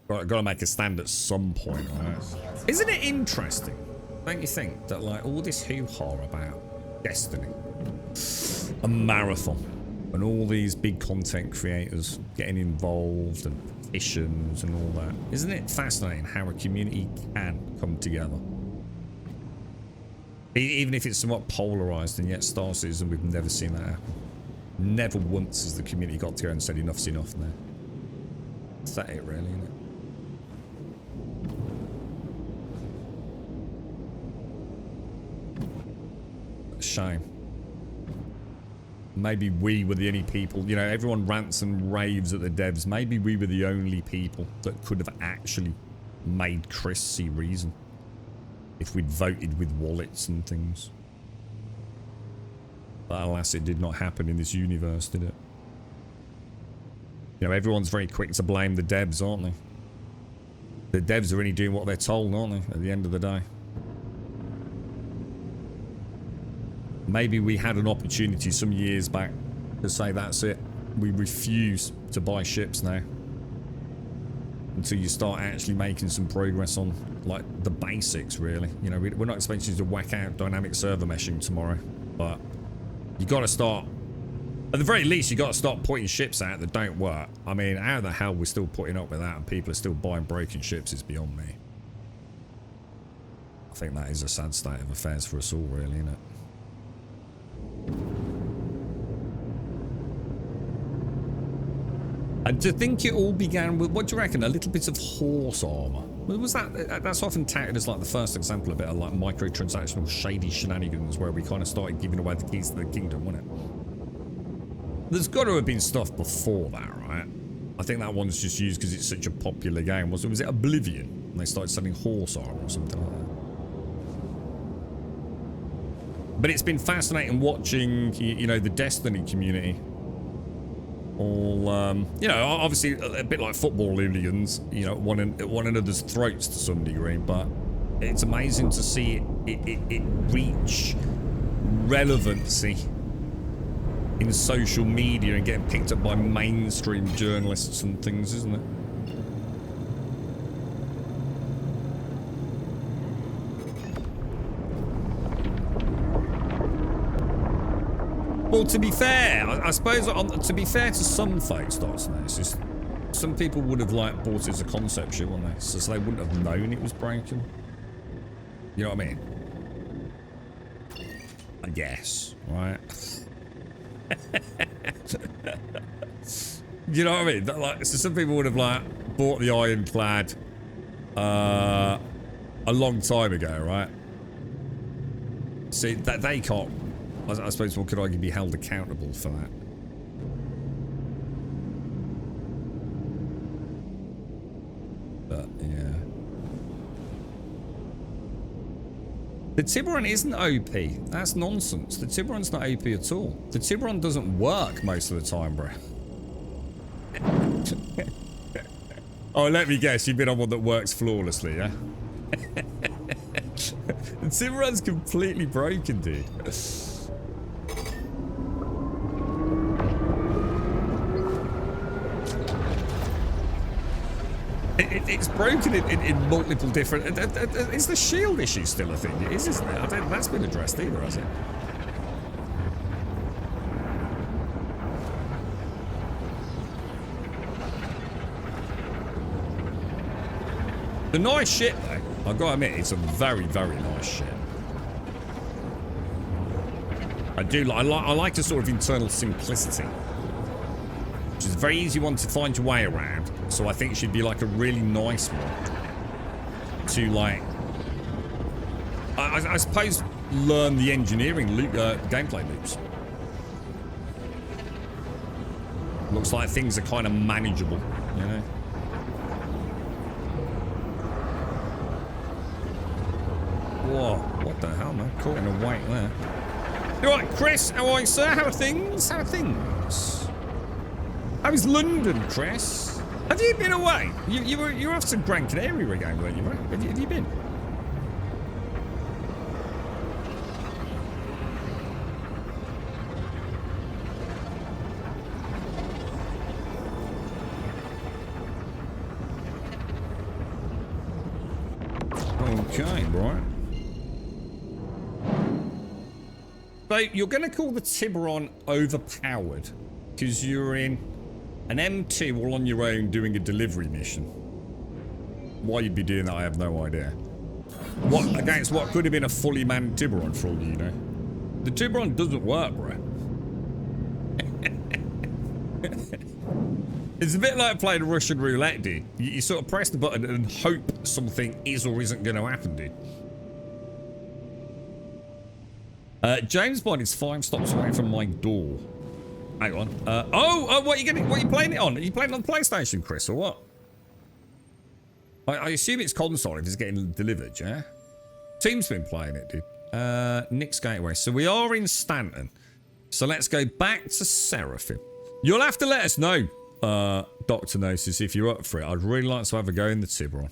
Got to make a stand at some point, right? Isn't it interesting, don't you think, that like all this hoo-ha about Destiny, a marathon, and all these big content creators getting involved and petitions and all that. Isn't it fascinating how a community can come together? Even if it's somewhat polarized, and yet Star Citizen, we've never seen that happen. Never once has the community got together and said enough's enough now. Is that it really, isn't it? Shame. Maybe we were the only people, you know, everyone rants and raves at the devs. Maybe we were the only people that could have actually made Chris see reason if we'd voted with wallets and things. But alas, it did not happen in this universe, did it? You know, everyone's very quick to blame the devs, aren't they? The devs are only doing what they're told, aren't they, at the end of the day? Maybe we had an opportunity some years back to say that's it. We refuse to buy ships now. Until you start actually making some progress on, like, the basics, really. You know, we're not expecting you to whack out dynamic server meshing tomorrow. But you got to start... At the very least, you got to start putting ships out that don't work. I mean, how the hell we're still putting up with that and people are still buying broken ships is beyond me. I think that is a sad state of affairs for us all, really, isn't it? And to think it all began with, what do you reckon, a little bit of horse armor Was that? That's often touted as like the first example of it, like microtransactional shady shenanigans where we kind of started giving away the keys to the kingdom, wasn't it? There's got to have been stuff before that, right? I think that one's just used because it's such a popular game. Was it Oblivion? And they started selling horse armor or something like that. But it's been fascinating watching, you know, the Destiny community. All, you know, obviously a bit like football hooligans, you know, one another's throats to some degree, but it's amazing to see it reach relevancy in social media and getting picked up by mainstream journalists and things, isn't it? Well, to be fair, I suppose to be fair to some folks, it's just some people would have like bought it as a concept ship, wouldn't they? So they wouldn't have known it was broken. You know what I mean? I guess, right? You know what I mean? Like, so some people would have like bought the ironclad a long time ago, right? See, that they can't. I suppose one could argue be held accountable for that. But yeah, the Tiburon isn't OP. That's nonsense. The Tiburon's not OP at all. The Tiburon doesn't work most of the time, bro. Oh, let me guess. You've been on one that works flawlessly, yeah? The Tiburon's completely broken, dude. It's broken in multiple different... Is the shield issue still a thing? It is, isn't it? I don't think that's been addressed either, has it? The nice ship, though, I've got to admit, it's a very, very nice ship. I like the sort of internal simplicity, which is a very easy one to find your way around. So I think it should be like a really nice one to like, I suppose, learn the engineering gameplay loops. Looks like things are kind of manageable, you know. Whoa, what the hell, man? Caught in a wake there. You alright, Chris? How are you, sir? How are things? How are things? How is London, Chris? Have you been away? You were off to Gran Canaria again, weren't you, bro? Have you been? Okay, right. So you're going to call the Tiburon overpowered because you're in an M2 all on your own doing a delivery mission. Why you'd be doing that, I have no idea. What against what could have been a fully manned Tiburon for all you know. The Tiburon doesn't work, bro. It's a bit like playing Russian roulette, dude. You sort of press the button and hope something is or isn't going to happen, dude. James Bond is 5 stops away from my door. Hang on. What are you playing it on? Are you playing it on the PlayStation, Chris, or what? I assume it's console if it's getting delivered, yeah? Team's been playing it, dude. Nick's Gateway. So we are in Stanton. So let's go back to Seraphim. You'll have to let us know, Dr. Gnosis, if you're up for it. I'd really like to have a go in the Tiburon.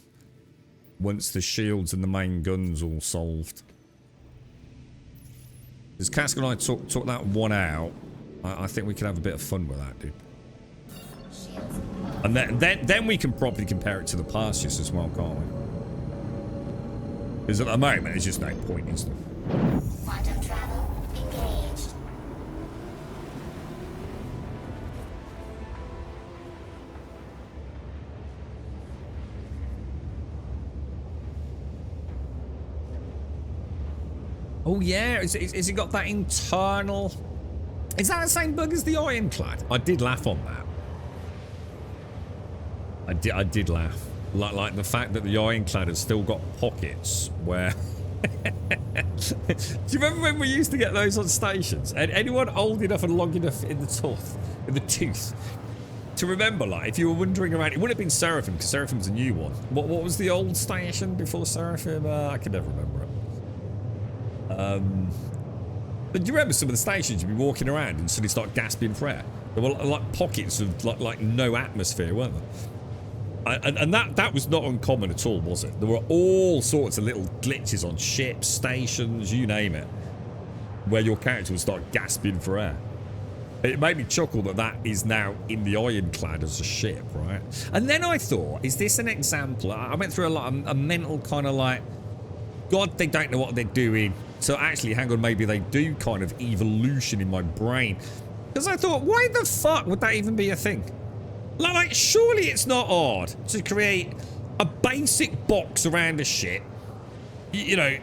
Once the shields and the main guns all solved. Because Cask and I took that one out. I think we can have a bit of fun with that, dude. And then we can properly compare it to the pastures as well, can't we? Because at the moment, there's just no point, is there? Quantum travel engaged. Oh yeah, is it got that internal... Is that the same bug as the Ironclad? I did laugh on that. I did laugh. Like the fact that the ironclad has still got pockets where... Do you remember when we used to get those on stations? And anyone old enough and long enough in the tooth to remember, like, if you were wandering around, it would have been Seraphim, because Seraphim's a new one. What was the old station before Seraphim? I can never remember it. But do you remember some of the stations you'd be walking around and suddenly start gasping for air? There were like pockets of like no atmosphere, weren't there? And that was not uncommon at all, was it? There were all sorts of little glitches on ships, stations, you name it, where your character would start gasping for air. It made me chuckle that that is now in the ironclad as a ship, right? And then I thought, is this an example? I went through a mental kind of like, God, they don't know what they're doing. So actually, hang on, maybe they do kind of evolution in my brain. Because I thought, why the fuck would that even be a thing? Like, surely it's not hard to create a basic box around a ship, you know,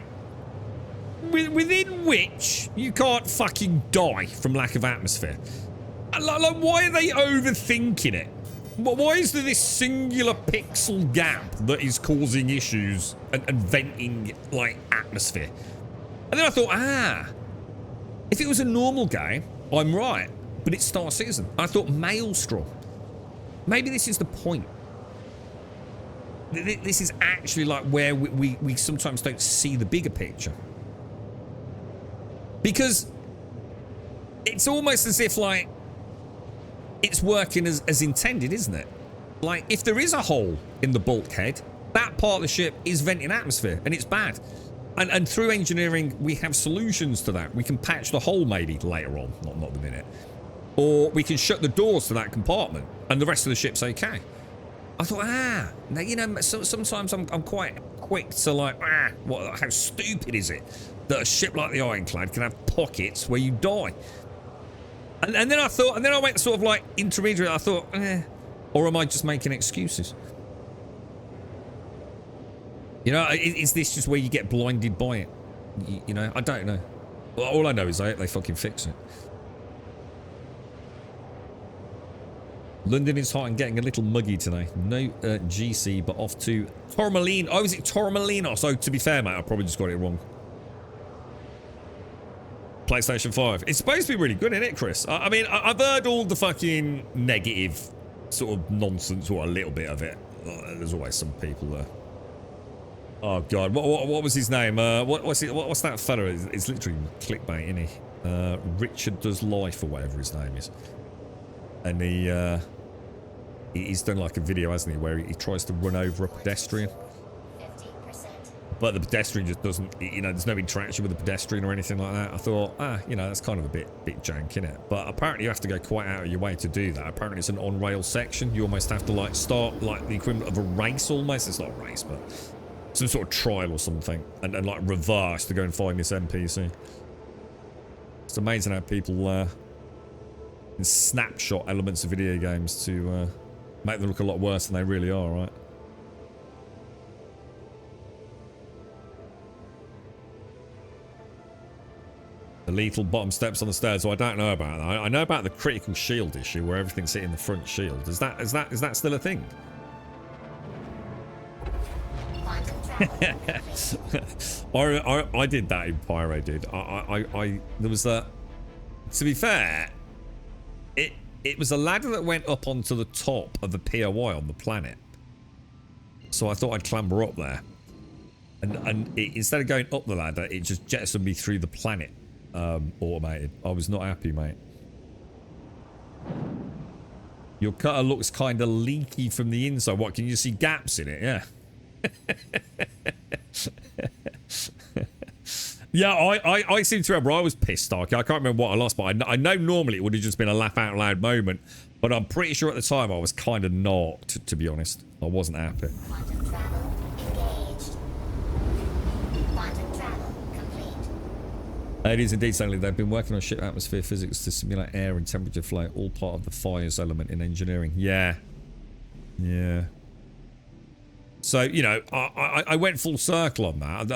within which you can't fucking die from lack of atmosphere. Like, why are they overthinking it? Why is there this singular pixel gap that is causing issues and venting, like, atmosphere? And then I thought, if it was a normal game, I'm right. But it's Star Citizen. I thought Maelstrom. Maybe this is the point. This is actually like where we sometimes don't see the bigger picture. Because it's almost as if like it's working as intended, isn't it? Like if there is a hole in the bulkhead, that part of the ship is venting atmosphere and it's bad. And through engineering, we have solutions to that. We can patch the hole maybe later on, not the minute. Or we can shut the doors to that compartment and the rest of the ship's okay. I thought, now, you know, sometimes I'm quite quick to like, how stupid is it that a ship like the Ironclad can have pockets where you die? And then I thought, and then I went sort of like intermediate, I thought, or am I just making excuses? You know, is this just where you get blinded by it? You know, I don't know. Well, all I know is they fucking fix it. London is hot and getting a little muggy today. No GC, but off to Torremolinos. Oh, is it Torremolinos? So, to be fair, mate, I probably just got it wrong. PlayStation 5. It's supposed to be really good, isn't it, Chris? I mean, I've heard all the fucking negative sort of nonsense, or a little bit of it. There's always some people there. Oh, God. What was his name? What's that fella? It's literally clickbait, isn't he? Richard Does Life, or whatever his name is. And he's done like a video, hasn't he, where he tries to run over a pedestrian. 50%. But the pedestrian just doesn't, you know, there's no interaction with the pedestrian or anything like that. I thought, you know, that's kind of a bit jank, innit? But apparently you have to go quite out of your way to do that. Apparently it's an on-rail section. You almost have to like start like the equivalent of a race almost. It's not a race, but some sort of trial or something. And like reverse to go and find this NPC. It's amazing how people and snapshot elements of video games to make them look a lot worse than they really are, right? The lethal bottom steps on the stairs. So I don't know about that. I know about the critical shield issue where everything's hitting the front shield. Is that still a thing? I did that in Pyro, dude. There was a. To be fair, it was a ladder that went up onto the top of the POI on the planet. So I thought I'd clamber up there. And instead of going up the ladder, it just jettisoned me through the planet. Automated. I was not happy, mate. Your cutter looks kind of leaky from the inside. What, can you see gaps in it? Yeah. Yeah, I seem to remember I was pissed, Starkey. I can't remember what I lost, but I know normally it would have just been a laugh out loud moment, but I'm pretty sure at the time I was kind of not, to be honest. I wasn't happy. Quantum travel engaged. Quantum travel complete. It is indeed something they've been working on ship atmosphere physics to simulate air and temperature flow, all part of the fires element in engineering. Yeah. Yeah. So, you know, I went full circle on that.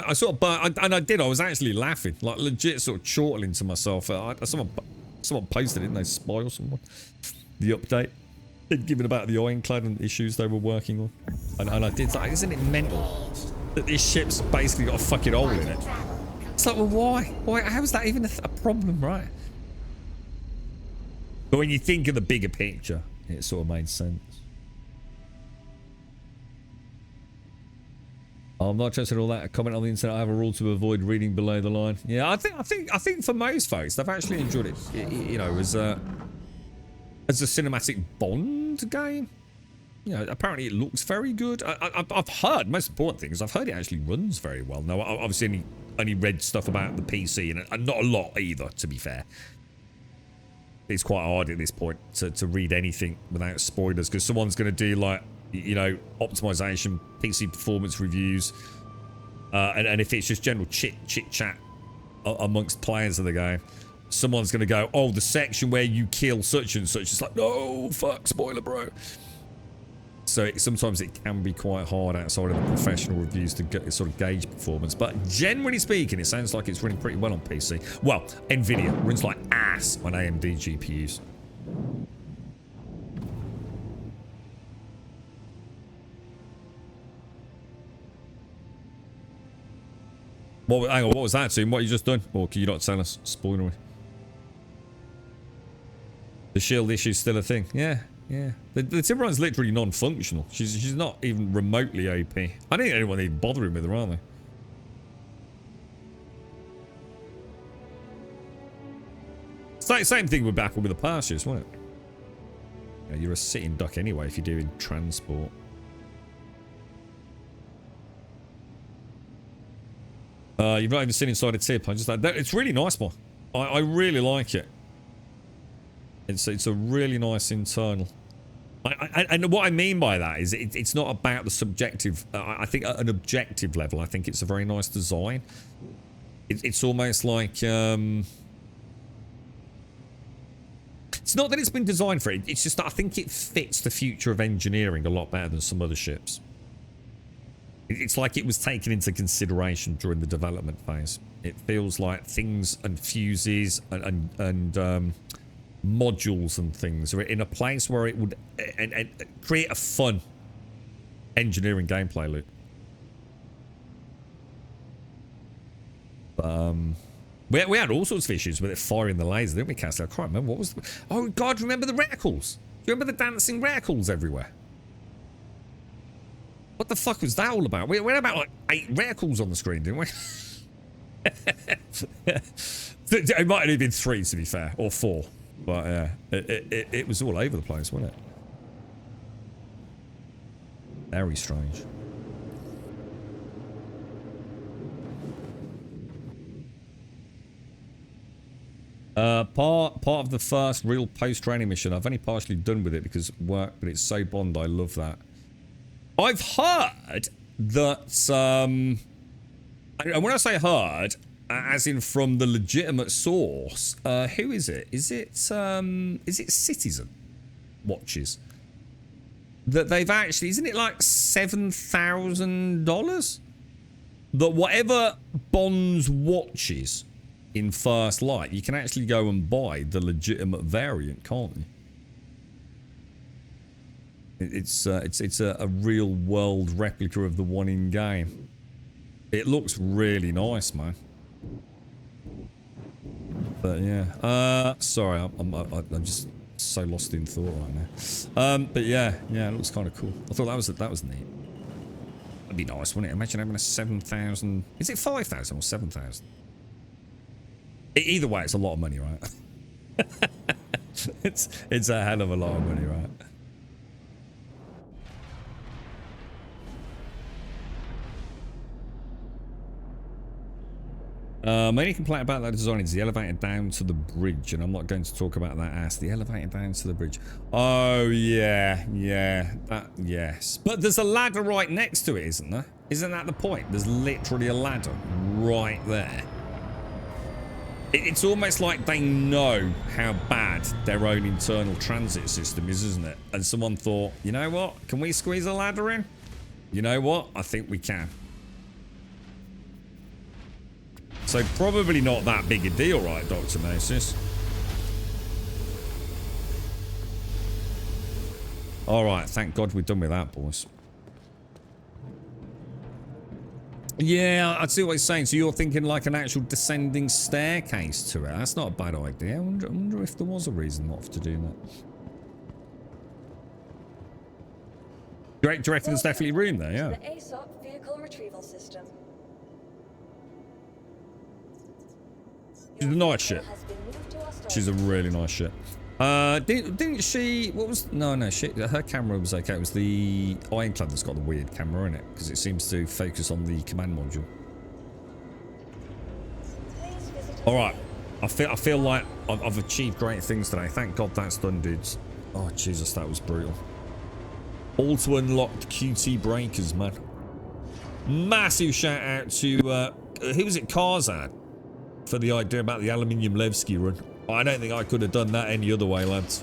I sort of burnt, and I did. I was actually laughing, like legit sort of chortling to myself. Someone posted it, didn't they? Spy or someone? The update. They'd given about the ironclad and issues they were working on. And I did like, isn't it mental that this ship's basically got a fucking hole in it? It's like, well, why? Why? How is that even a problem, right? But when you think of the bigger picture, it sort of made sense. I'm not interested in all that. A comment on the internet. I have a rule to avoid reading below the line. Yeah, I think for most folks, they've actually enjoyed it. You know, as a cinematic Bond game. You know, apparently it looks very good. I've heard, most important thing is I've heard it actually runs very well. Now, I've obviously only read stuff about the PC, and not a lot either, to be fair. It's quite hard at this point to read anything without spoilers, because someone's going to do, like, you know, optimization, PC performance reviews, and if it's just general chit-chat amongst players of the game, someone's going to go, oh, the section where you kill such and such. It's like, no, fuck, spoiler, bro. So sometimes it can be quite hard outside of the professional reviews to sort of gauge performance. But generally speaking, it sounds like it's running pretty well on PC. Well, Nvidia runs like ass on AMD GPUs. Hang on, what was that, Tim? What you just done? Or can you not tell us? Spoiler me. The shield issue's still a thing. Yeah. Yeah, the Timberline's literally non-functional. She's not even remotely OP. I don't think anyone even bothering with her, are they? Same thing would happen with the Parships, wouldn't it? Yeah, you're a sitting duck anyway if you're doing transport. You've not even seen inside a tip. I just like that. It's really nice, man. I really like it. It's a really nice internal. And what I mean by that is it's not about the subjective. I think at an objective level, I think it's a very nice design. It's almost like it's not that it's been designed for it. It's just that I think it fits the future of engineering a lot better than some other ships. It's like it was taken into consideration during the development phase. It feels like things and fuses and modules and things are in a place where it would and create a fun engineering gameplay loop. We had all sorts of issues with it firing the laser, didn't we, Castle? I can't remember what was. Oh God, remember the reticles? Do you remember the dancing reticles everywhere? What the fuck was that all about? We had about like 8 reticles on the screen, didn't we? It might have only been 3, to be fair, or 4. But yeah, it was all over the place, wasn't it? Very strange. Part of the first real post-training mission. I've only partially done with it because of work, but it's so Bond. I love that. I've heard that, and when I say heard, as in from the legitimate source, who is it? Is it Citizen Watches? That they've actually, isn't it like $7,000? That whatever Bond's watches in First Light, you can actually go and buy the legitimate variant, can't you? It's a real world replica of the one in game. It looks really nice, man. But yeah, sorry, I'm just so lost in thought right now. But yeah, it looks kind of cool. I thought that was neat. That'd be nice, wouldn't it? Imagine having a 7,000. Is it 5,000 or 7,000? Either way, it's a lot of money, right? it's a hell of a lot of money, right? My only complaint about that design is the elevator down to the bridge, and I'm not going to talk about that as the elevator down to the bridge. Oh yeah, that, yes. But there's a ladder right next to it, isn't there? Isn't that the point? There's literally a ladder right there. It's almost like they know how bad their own internal transit system is, isn't it? And someone thought, you know what? Can we squeeze a ladder in? You know what? I think we can. So probably not that big a deal, right, Dr. Masis? All right, thank God we're done with that, boys. Yeah, I see what he's saying. So you're thinking like an actual descending staircase to it. That's not a bad idea. I wonder if there was a reason not to do that. Do you reckon there's definitely room there? Yeah. The ASOP vehicle retrieval system. She's a nice ship. She's a really nice ship. Didn't she? What was? No. Shit. Her camera was okay. It was the Ironclad that's got the weird camera in it because it seems to focus on the command module. All right. I feel like I've achieved great things today. Thank God that's done, dudes. Oh Jesus, that was brutal. Also unlocked QT breakers, man. Massive shout out to who was it? Karzad for the idea about the aluminium Levski run. I don't think I could have done that any other way, lads.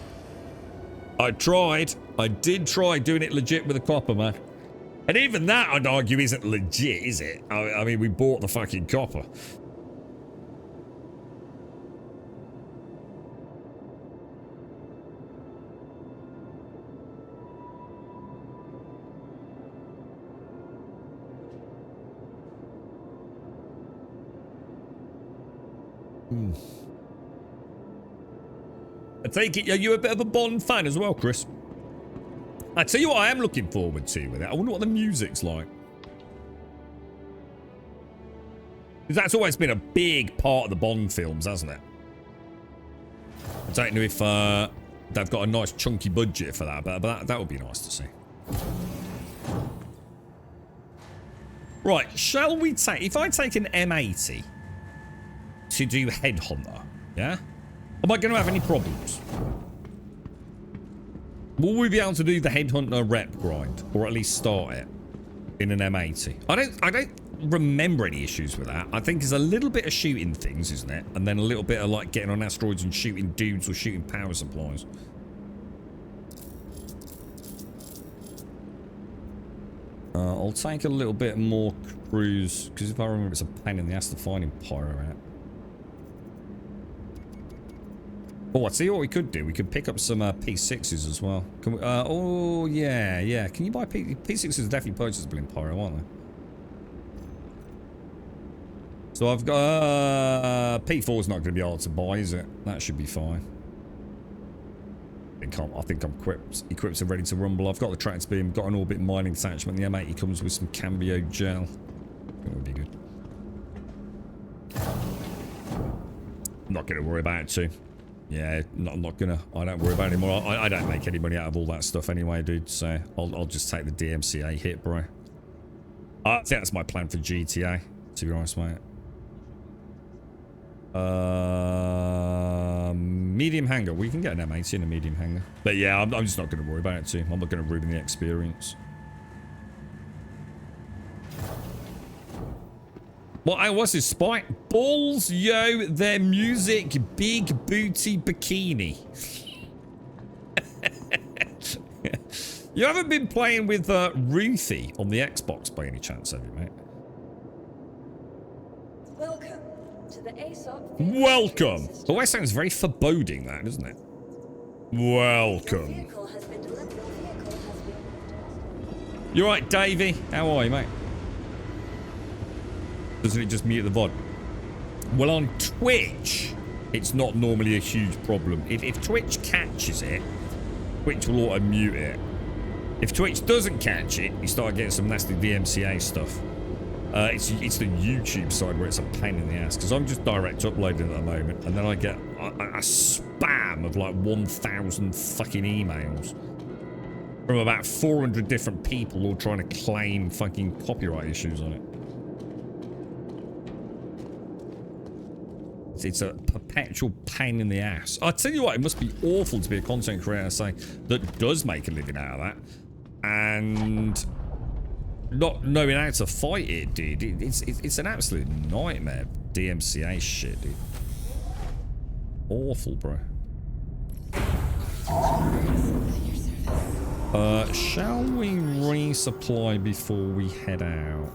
I tried. I did try doing it legit with a copper, man. And even that, I'd argue, isn't legit, is it? I mean, we bought the fucking copper. I take it, are you a bit of a Bond fan as well, Chris? I tell you what I am looking forward to with it. I wonder what the music's like. Because that's always been a big part of the Bond films, hasn't it? I don't know if they've got a nice chunky budget for that, but that would be nice to see. Right, shall we take... If I take an M80 to do Headhunter, yeah? Am I going to have any problems? Will we be able to do the Headhunter rep grind? Or at least start it in an M80? I don't remember any issues with that. I think there's a little bit of shooting things, isn't it? And then a little bit of like getting on asteroids and shooting dudes or shooting power supplies. I'll take a little bit more cruise, because if I remember, it's a pain in the ass to find in Pyro out. Oh, I see what we could do. We could pick up some P6s as well. Can we, oh, yeah. Can you buy P6s? Are definitely purchasable in Pyro, aren't they? So I've got P4's not going to be hard to buy, is it? That should be fine. I think I'm equipped and ready to rumble. I've got the tracked beam, got an orbit mining attachment. The M80 comes with some cambio gel. That would be good. I'm not going to worry about it too. Yeah, I'm not gonna. I don't worry about it anymore. I don't make any money out of all that stuff anyway, dude. So I'll just take the DMCA hit, bro. I think that's my plan for GTA, to be honest, mate. Medium hangar. We can get an M80 in a medium hangar. But yeah, I'm just not going to worry about it too. I'm not going to ruin the experience. What's this spike? Balls, yo, their music, big booty bikini. You haven't been playing with Ruthie on the Xbox by any chance, have you, mate? Welcome to the ASOP. Welcome. Oh, that sounds very foreboding, that, doesn't it? Welcome. You alright, Davey? How are you, mate? Doesn't it just mute the VOD? Well, on Twitch, it's not normally a huge problem. If Twitch catches it, Twitch will auto-mute it. If Twitch doesn't catch it, you start getting some nasty DMCA stuff. It's the YouTube side where it's a pain in the ass, because I'm just direct uploading at the moment, and then I get a spam of like 1,000 fucking emails from about 400 different people all trying to claim fucking copyright issues on it. It's a perpetual pain in the ass. I tell you what, it must be awful to be a content creator, say, that does make a living out of that, and not knowing how to fight it, dude. It's an absolute nightmare. DMCA shit, dude. Awful, bro. Shall we resupply before we head out?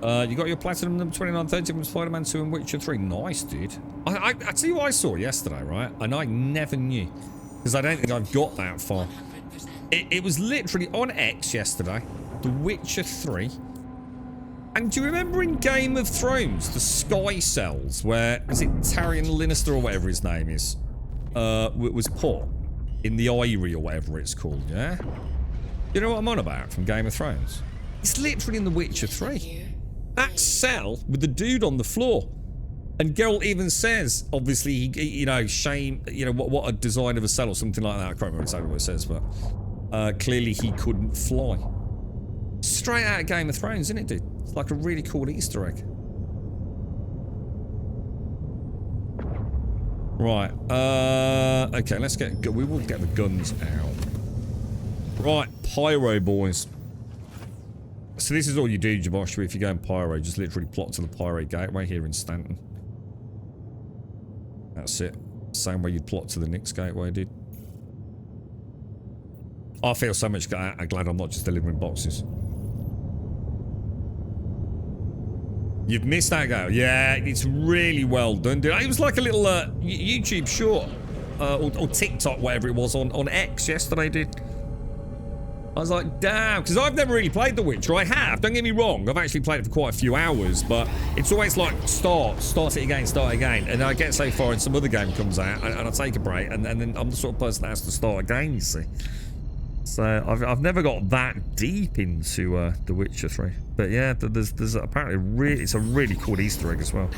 You got your platinum number 2930 from Spider-Man 2 and Witcher 3. Nice, dude. I tell you what I saw yesterday, right? And I never knew. Because I don't think I've got that far. It was literally on X yesterday. The Witcher 3. And do you remember in Game of Thrones, the Sky Cells, where, is it Tyrion Lannister or whatever his name is, was put in the Eyrie or whatever it's called, yeah? You know what I'm on about from Game of Thrones? It's literally in The Witcher 3. That cell with the dude on the floor. And Geralt even says, obviously, you know, shame, you know, what a design of a cell or something like that. I can't remember exactly what it says, but clearly he couldn't fly. Straight out of Game of Thrones, isn't it, dude? It's like a really cool Easter egg. Right. Okay, let's we will get the guns out. Right, Pyro boys. So this is all you do, Jaboshua, if you go in Pyro. Just literally plot to the Pyro gateway here in Stanton. That's it. Same way you'd plot to the Nyx gateway, dude. I feel so much glad I'm not just delivering boxes. You've missed that go. Yeah, it's really well done, dude. It was like a little YouTube short. Or TikTok, whatever it was, on X yesterday, dude. I was like, damn, because I've never really played The Witcher. I have, don't get me wrong. I've actually played it for quite a few hours, but it's always like start it again, start again. And I get so far and some other game comes out and I take a break and then I'm the sort of person that has to start again, you see. So I've never got that deep into The Witcher 3. But yeah, there's apparently it's a really cool Easter egg as well.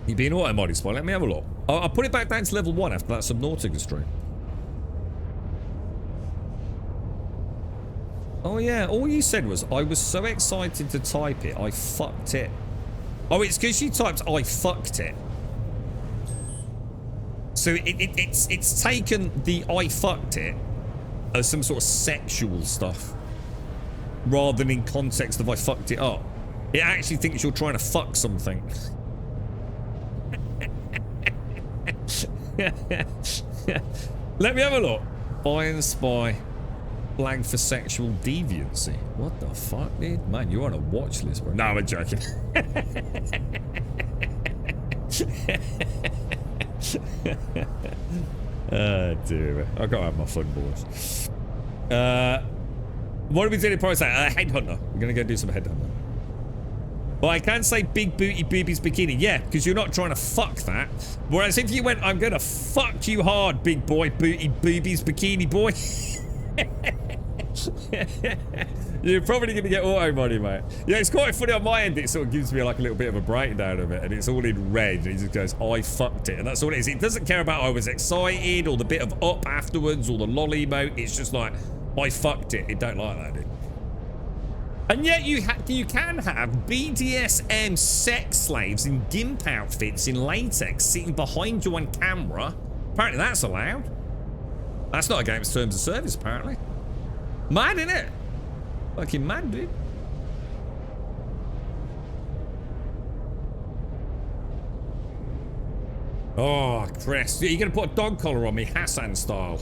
You being auto-modded, Spy? Let me have a look. I'll put it back down to level 1 after that Subnautica stream. Oh yeah, all you said was, I was so excited to type it, I fucked it. Oh, it's because you typed, I fucked it. So it's taken the I fucked it as some sort of sexual stuff. Rather than in context of I fucked it up. It actually thinks you're trying to fuck something. Let me have a look. Buy and spy. Flag for sexual deviancy. What the fuck, dude? Man, you're on a watch list, bro. No, I'm joking. Oh, dear. I gotta have my fun, boys. What are we doing in Paris? Headhunter. We're gonna go do some headhunter. Well, I can say big booty boobies bikini. Yeah, because you're not trying to fuck that. Whereas if you went, I'm gonna fuck you hard, big boy, booty boobies bikini boy. You're probably gonna get auto money, mate. Yeah, it's quite funny on my end. It sort of gives me like a little bit of a breakdown of it, and it's all in red. And he just goes, "I fucked it," and that's all it is. It doesn't care about I was excited or the bit of up afterwards or the lolly emote. It's just like, I fucked it. It don't like that, dude. And yet you can have BDSM sex slaves in gimp outfits in latex sitting behind you on camera. Apparently that's allowed. That's not against terms of service, apparently. Mad, innit? Fucking mad, dude. Oh, Chris. You're gonna put a dog collar on me, Hassan style.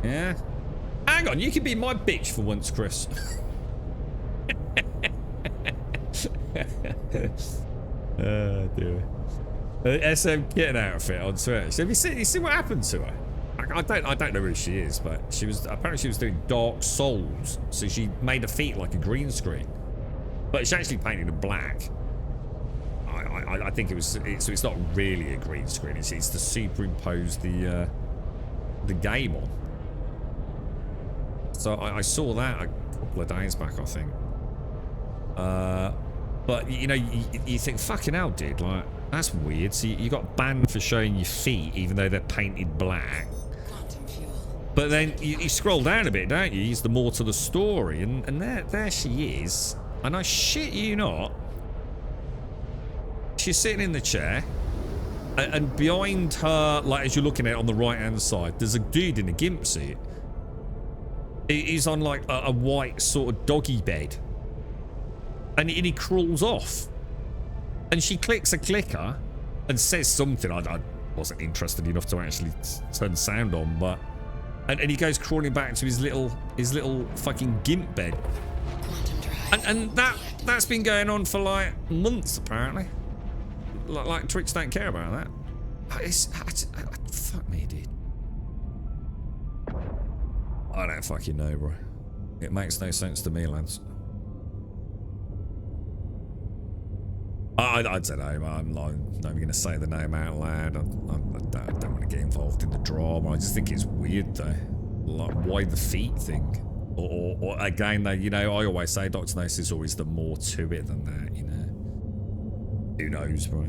Yeah? Hang on, you can be my bitch for once, Chris. Oh dear. SM kitten outfit on Twitch. Have you seen what happened to her? I don't know who she is, but apparently she was doing Dark Souls, so she made her feet like a green screen, but it's actually painted in black. I think so it's not really a green screen. It's to superimpose the game on. So I saw that a couple of days back, I think. But you know, you think, fucking hell, dude, like, that's weird. So you got banned for showing your feet, even though they're painted black. But then you scroll down a bit, don't you? Use the more to the story, and there she is. And I shit you not, she's sitting in the chair, and behind her, like as you're looking at it on the right hand side, there's a dude in a gimp suit. He's on like a white sort of doggy bed. And he crawls off. And she clicks a clicker and says something. I wasn't interested enough to actually turn sound on, but And he goes crawling back to his little fucking gimp bed. And that's been going on for like months apparently. Like Twitch don't care about that. Fuck me, dude. I don't fucking know, bro. It makes no sense to me, lads. I don't know, I'm not even going to say the name out loud. I don't want to get involved in the drama. I just think it's weird, though. Like, why the feet thing? Or again, though, you know, I always say Dr. Nose is always the more to it than that, you know. Who knows, bro?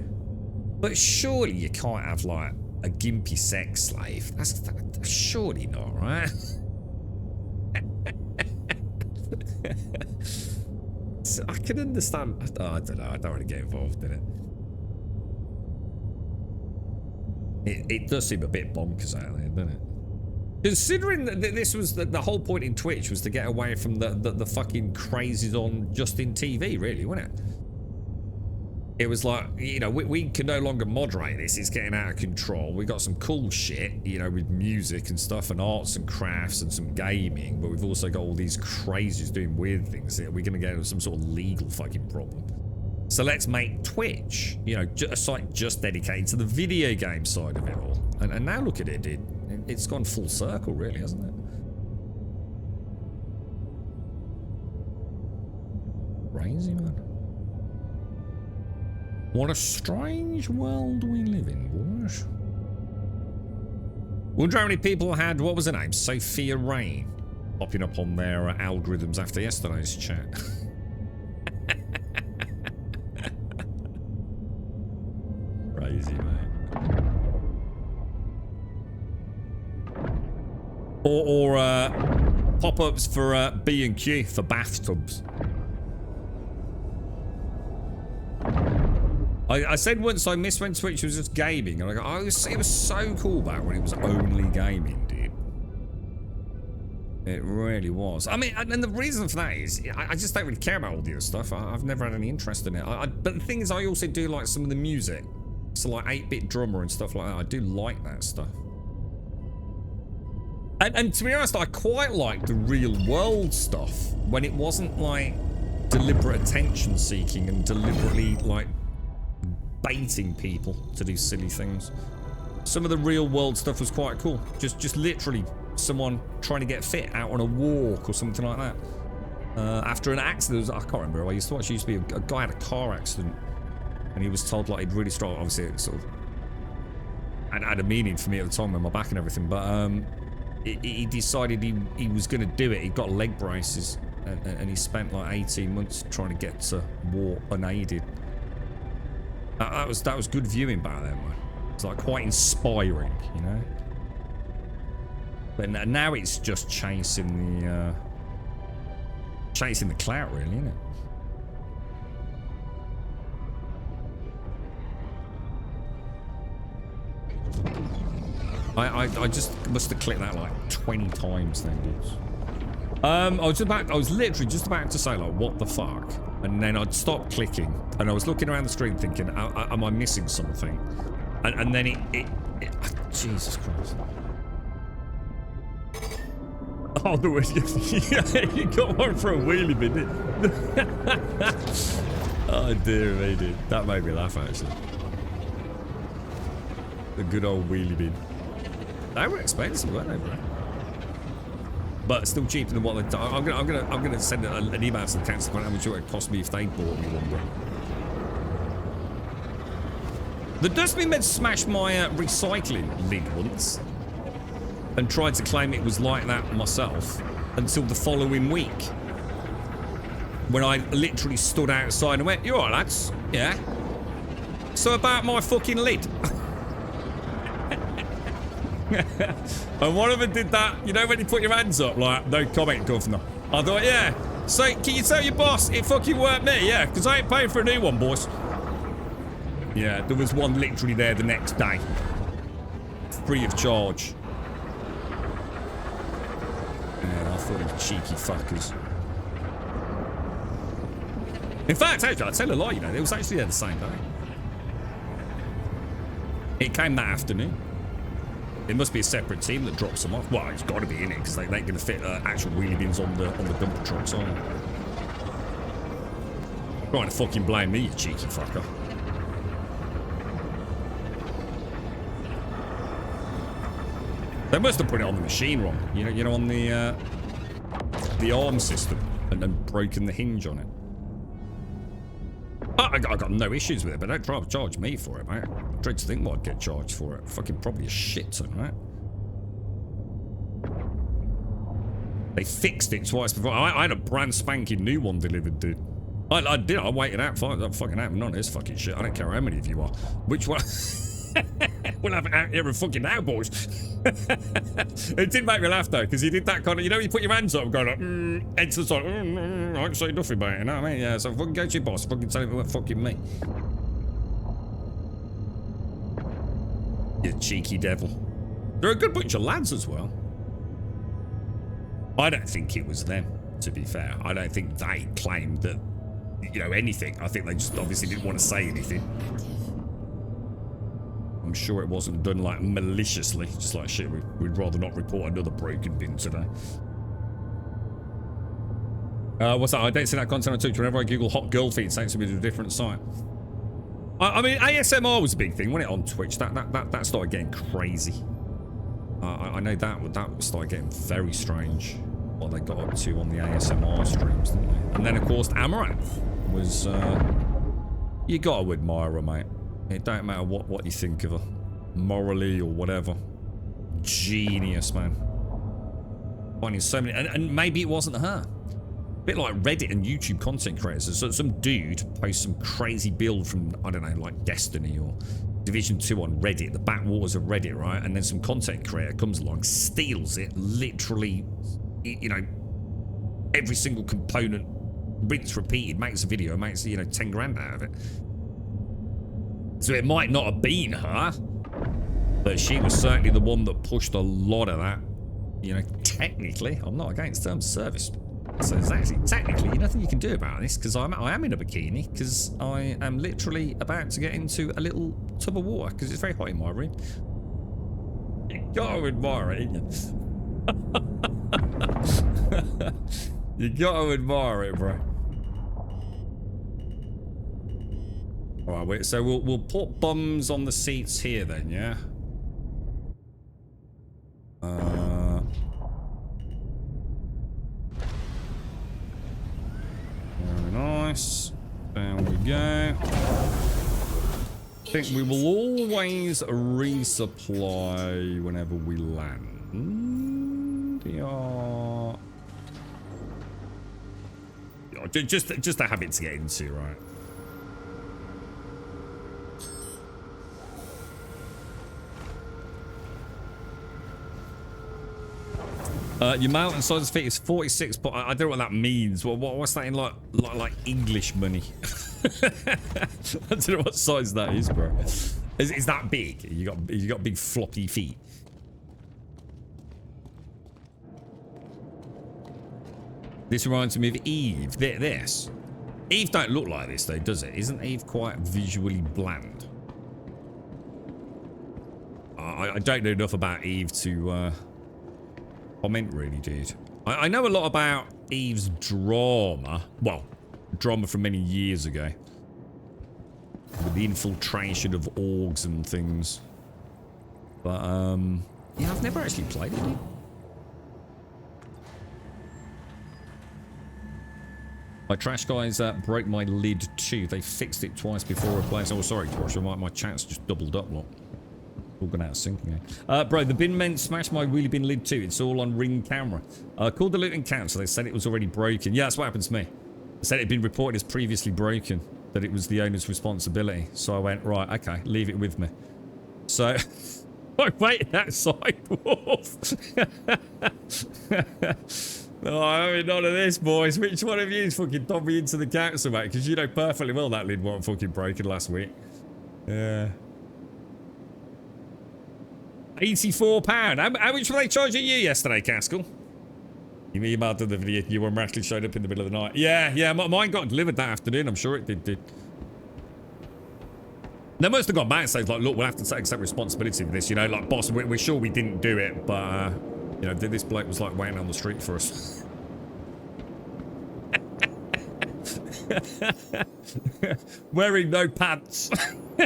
But surely you can't have, like, a gimpy sex slave. That's surely not, right? So I can understand. I don't know. I don't want to get involved in it. It does seem a bit bonkers out there, doesn't it? Considering that this was the whole point in Twitch was to get away from the fucking crazes on just in TV, really, wasn't it? It was like, you know, we can no longer moderate this. It's getting out of control. We got some cool shit, you know, with music and stuff and arts and crafts and some gaming, but we've also got all these crazies doing weird things. We're going to get into some sort of legal fucking problem. So let's make Twitch, you know, a site just dedicated to the video game side of it all. And now look at it, dude. It's gone full circle, really, hasn't it? Crazy, man. What a strange world we live in, boys. Wonder how many people had, what was her name? Sophia Rain popping up on their algorithms after yesterday's chat. Crazy, man. Or pop-ups for B&Q for bathtubs. I said once I missed when Twitch was just gaming, and I go, oh, it was so cool back when it was only gaming, dude. It really was. I mean, and the reason for that is, I just don't really care about all the other stuff. I've never had any interest in it. But the thing is, I also do like some of the music. So like 8-bit drummer and stuff like that. I do like that stuff. And to be honest, I quite like the real world stuff when it wasn't like deliberate attention seeking and deliberately like baiting people to do silly things. Some of the real world stuff was quite cool. Just literally someone trying to get fit out on a walk or something like that. After an accident, I can't remember. I used to watch. It used to be a guy had a car accident, and he was told like he'd really struggled. Obviously, it sort of had a meaning for me at the time with my back and everything. But he decided he was going to do it. He got leg braces, and he spent like 18 months trying to get to walk unaided. That was good viewing back then, man. It's like quite inspiring, you know. But now it's just chasing the clout, really, isn't it? I just must have clicked that like 20 times then, dudes. I was literally just about to say like, what the fuck? And then I'd stop clicking, and I was looking around the screen thinking, am I missing something? And then it Jesus Christ. Oh, the way you got one for a wheelie bin, didn't you? Oh dear me, dude. That made me laugh, actually. The good old wheelie bin. They were expensive, weren't they, bro? But still cheaper than what they. I'm gonna send an email to the council about how much it would cost me if they bought me one, bro. The dustbin men smashed my recycling lid once and tried to claim it was like that myself until the following week when I literally stood outside and went, "You alright, lads? Yeah. So about my fucking lid." And one of them did that, you know, when you put your hands up, like, no comment, governor. I thought, yeah. So, can you tell your boss it fucking weren't me? Yeah, because I ain't paying for a new one, boys. Yeah, there was one literally there the next day. Free of charge. Yeah, I thought it was cheeky fuckers. In fact, actually, I'll tell a lie, you know, it was actually there the same day. It came that afternoon. It must be a separate team that drops them off. Well, it's got to be in it because they ain't going to fit actual wheelie bins on the dumper trucks, are they? Trying to fucking blame me, you cheeky fucker. They must have put it on the machine wrong. You know, on the arm system, and then broken the hinge on it. I got no issues with it, but don't try to charge me for it, mate. I dread to think what I'd get charged for it. Fucking probably a shit ton, right? They fixed it twice before. I had a brand spanking new one delivered, dude. I did. I waited out for that fucking happened. None of this fucking shit. I don't care how many of you are. Which one? We'll have it out here and fucking now, boys. It did make me laugh though, because he did that kind of, you know, you put your hands up, going like, and it's like, I don't say nothing about it, you know what I mean? Yeah, so fucking go to your boss, fucking tell him about fucking me. You cheeky devil. They're a good bunch of lads as well. I don't think it was them, to be fair. I don't think they claimed that, you know, anything. I think they just obviously didn't want to say anything. I'm sure it wasn't done like maliciously, just like shit. We'd rather not report another broken bin today. What's that? I don't see that content on Twitch. Whenever I Google hot girl feed, it takes me to a different site. I mean, ASMR was a big thing, wasn't it, on Twitch? That started getting crazy. I know that started getting very strange. What they got up to on the ASMR streams, didn't they? And then of course Amaranth was. You gotta admire her, mate. It don't matter what you think of her, morally or whatever. Genius, man. Finding so many, and maybe it wasn't her. A bit like Reddit and YouTube content creators. So some dude posts some crazy build from, I don't know, like Destiny or Division 2 on Reddit, the backwaters of Reddit, right? And then some content creator comes along, steals it, literally, you know, every single component, rinse, repeated, makes a video, makes, you know, 10 grand out of it. So it might not have been her, but she was certainly the one that pushed a lot of that. You know, technically, I'm not against terms of service. So there's actually, technically, nothing you can do about this, because I am in a bikini, because I am literally about to get into a little tub of water, because it's very hot in my room. You gotta admire it, ain't you? You gotta admire it, bro. Alright, wait, so we'll put bums on the seats here then, yeah? Very nice. There we go. I think we will always resupply whenever we land. Yeah. Just a habit to get into, right? Your mountain size fit is 46, but I don't know what that means. What's that in like English money? I don't know what size that is, bro. Is that big? You got big floppy feet. This reminds me of Eve. This. Eve don't look like this though, does it? Isn't Eve quite visually bland? I don't know enough about Eve to comment really, dude. I know a lot about Eve's drama. Well, drama from many years ago. With the infiltration of orgs and things. But, yeah, I've never actually played it. My trash guys broke my lid too. They fixed it twice before replacing. Oh, sorry, Porsche. My chat's just doubled up, look. All gone out of sync again. Bro, the bin men smashed my wheelie bin lid too. It's all on Ring camera. Called the looting council. They said it was already broken. Yeah, that's what happened to me. They said it had been reported as previously broken. That it was the owner's responsibility. So I went, right, okay, leave it with me. So I waited outside, Wolf. No, I mean, none of this, boys. Which one of you is fucking topped me into the council, mate? Because you know perfectly well that lid wasn't fucking broken last week. Yeah. £84. How much were they charging you yesterday, Caskell? You emailed the video. You were miraculously showed up in the middle of the night. Yeah, mine got delivered that afternoon. I'm sure it did. They must have gone back and said, like, look, we'll have to accept responsibility for this, you know, like, boss, we're sure we didn't do it, but, you know, this bloke was, like, waiting on the street for us. Wearing no pants. We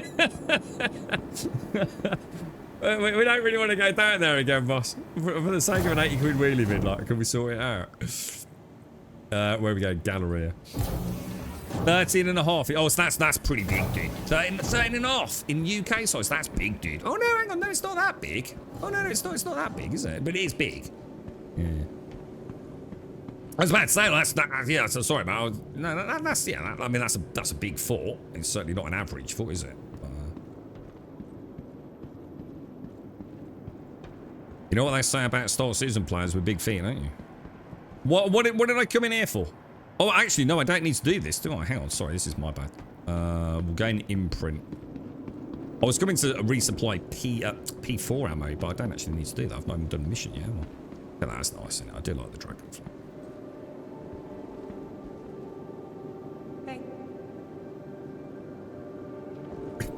don't really want to go down there again, boss. For the sake of an 80 quid wheelie bin, like, can we sort it out? Where we go? Galleria. 13 and a half. Oh, so that's pretty big, dude. 13 and a half in UK size. That's big, dude. Oh, no, hang on. No, it's not that big. Oh, no, it's not that big, is it? But it is big. Yeah. I was about to say, yeah, so sorry, but that's a big foot. It's certainly not an average foot, is it? You know what they say about Star Citizen players with big feet, don't you? What did I come in here for? Oh, actually, no, I don't need to do this, do I? Hang on, sorry, this is my bad. We'll gain imprint. I was coming to resupply P4 ammo, but I don't actually need to do that. I've not even done a mission yet. Yeah, that's nice, isn't it? I do like the dragonfly.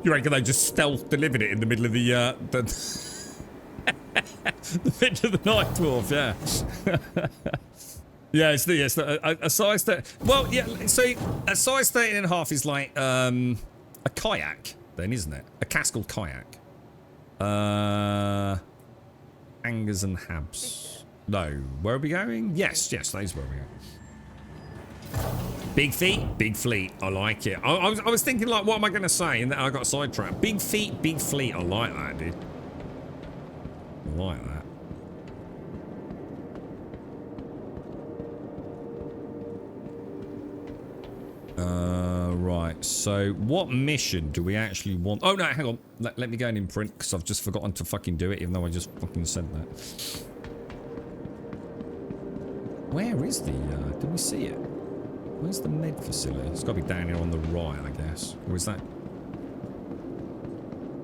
You reckon they just stealth delivered it in the middle of the the middle of the night, dwarf? Yeah. Yeah, it's a size that. Well, yeah. So a size 13 and a half is like a kayak, then, isn't it? A Castle kayak. Hangers and Habs. No, where are we going? Yes, those are where we're going. Big feet, big fleet. I like it. I was thinking, like, what am I going to say? And then I got sidetracked. Big feet, big fleet. I like that, dude. I like that. Right. So, what mission do we actually want? Oh, no, hang on. Let me go and imprint, because I've just forgotten to fucking do it, even though I just fucking said that. Where is the, did we see it? Where's the med facility? It's got to be down here on the right, I guess. Or is that...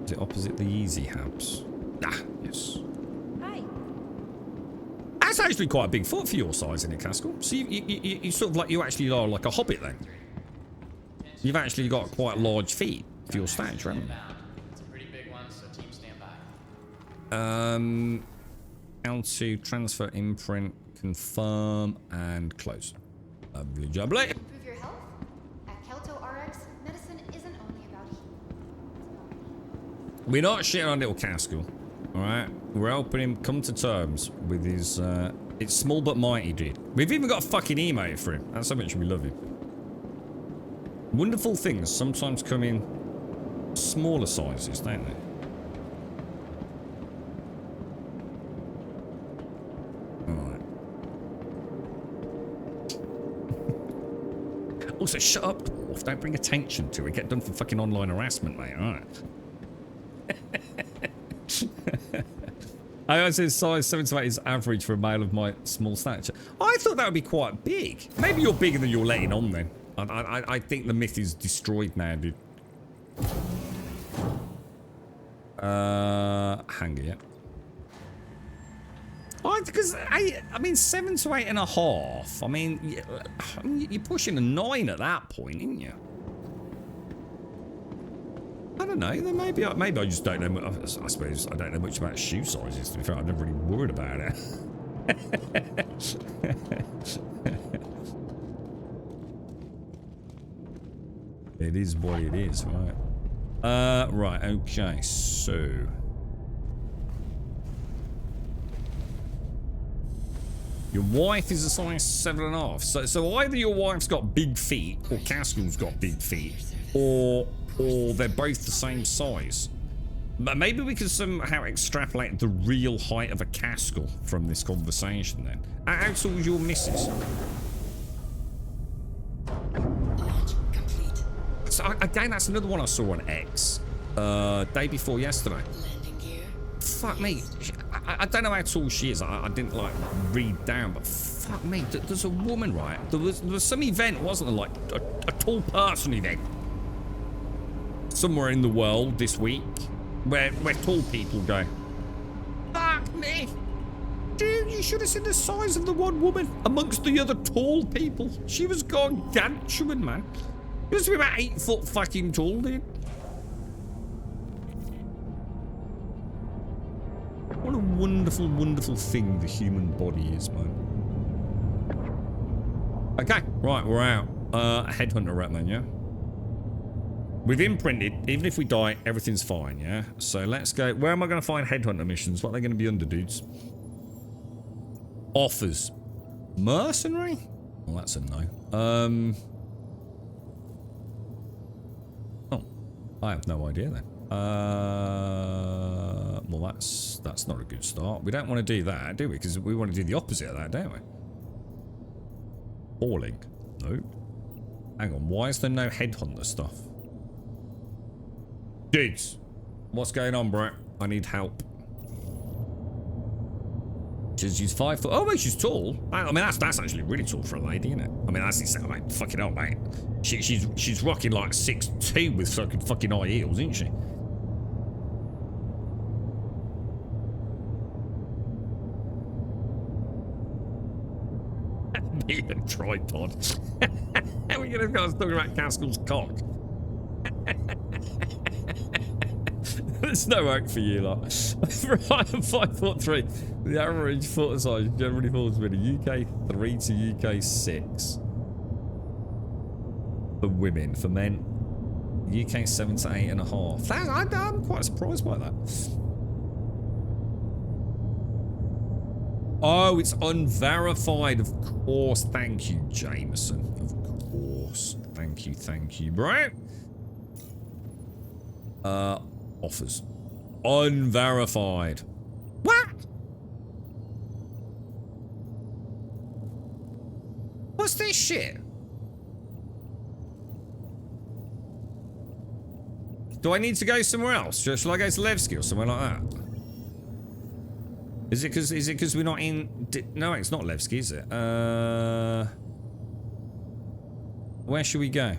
Is it opposite the Easy Habs? Ah, yes. Hi. That's actually quite a big foot for your size, isn't it, Castle? So you sort of like, you actually are like a hobbit then. You've actually got quite large feet for your stature, haven't you? It's a pretty big one, so team stand by. L2, transfer, imprint, confirm, and close. Lovely jubbly. Improve your health? At Kelto RX, medicine isn't only about healing. We're not shitting on little Castle, alright? We're helping him come to terms with his, it's small but mighty, dude. We've even got a fucking emote for him. That's how much we love him. Wonderful things sometimes come in smaller sizes, don't they? Alright. Also, shut up, dwarf. Don't bring attention to it. Get done for fucking online harassment, mate. Alright. I said size 7 to 8 is average for a male of my small stature. I thought that would be quite big. Maybe you're bigger than you're letting on then. I think the myth is destroyed now, dude. Hanger, yeah. Because I mean 7 to 8 and a half. I mean, you're pushing a 9 at that point, aren't you? I don't know. Then maybe I just don't know. I suppose I don't know much about shoe sizes. To be fair, I've never really worried about it. It is what it is, right? Right. Okay. So. Your wife is a size 7.5. So either your wife's got big feet, or Cascal's got big feet, or they're both the same size. But maybe we could somehow extrapolate the real height of a Cascal from this conversation then. How tall was your missus? So again, that's another one I saw on X. Day before yesterday. Fuck me. I don't know how tall she is. I didn't like read down, but fuck me. There's a woman, right? There was some event, wasn't there? Like a tall person event somewhere in the world this week where tall people go. Fuck me. Dude, you should have seen the size of the one woman amongst the other tall people. She was gargantuan, man. She was about 8 foot fucking tall, dude. What a wonderful, wonderful thing the human body is, man. Okay, right, we're out. Headhunter rep then, yeah? We've imprinted. Even if we die, everything's fine, yeah? So let's go. Where am I going to find headhunter missions? What are they going to be under, dudes? Offers. Mercenary? Well, that's a no. Oh, I have no idea then. Well, that's not a good start. We don't want to do that, do we? Because we want to do the opposite of that, don't we? Falling. No. Hang on. Why is there no headhunter stuff? Dudes, what's going on, bro? I need help. She's 5 foot. Oh, wait, she's tall. I mean, that's actually really tall for a lady, isn't it? I mean, that's like fucking hell, mate. She's rocking like 6'2" with fucking high heels, isn't she? Be a tripod. We're gonna go talking about Caskell's cock. There's no hope for you lot. I'm 5'3". The average foot size generally falls between UK 3 to UK 6. For women. For men, UK 7 to 8.5. I'm quite surprised by that. Oh, it's unverified, of course. Thank you, Jameson. Of course. Thank you, bro. Offers. Unverified. What? What's this shit? Do I need to go somewhere else? Shall I go to Levski or somewhere like that? Is it because we're not in... No, it's not Levski, is it? Where should we go?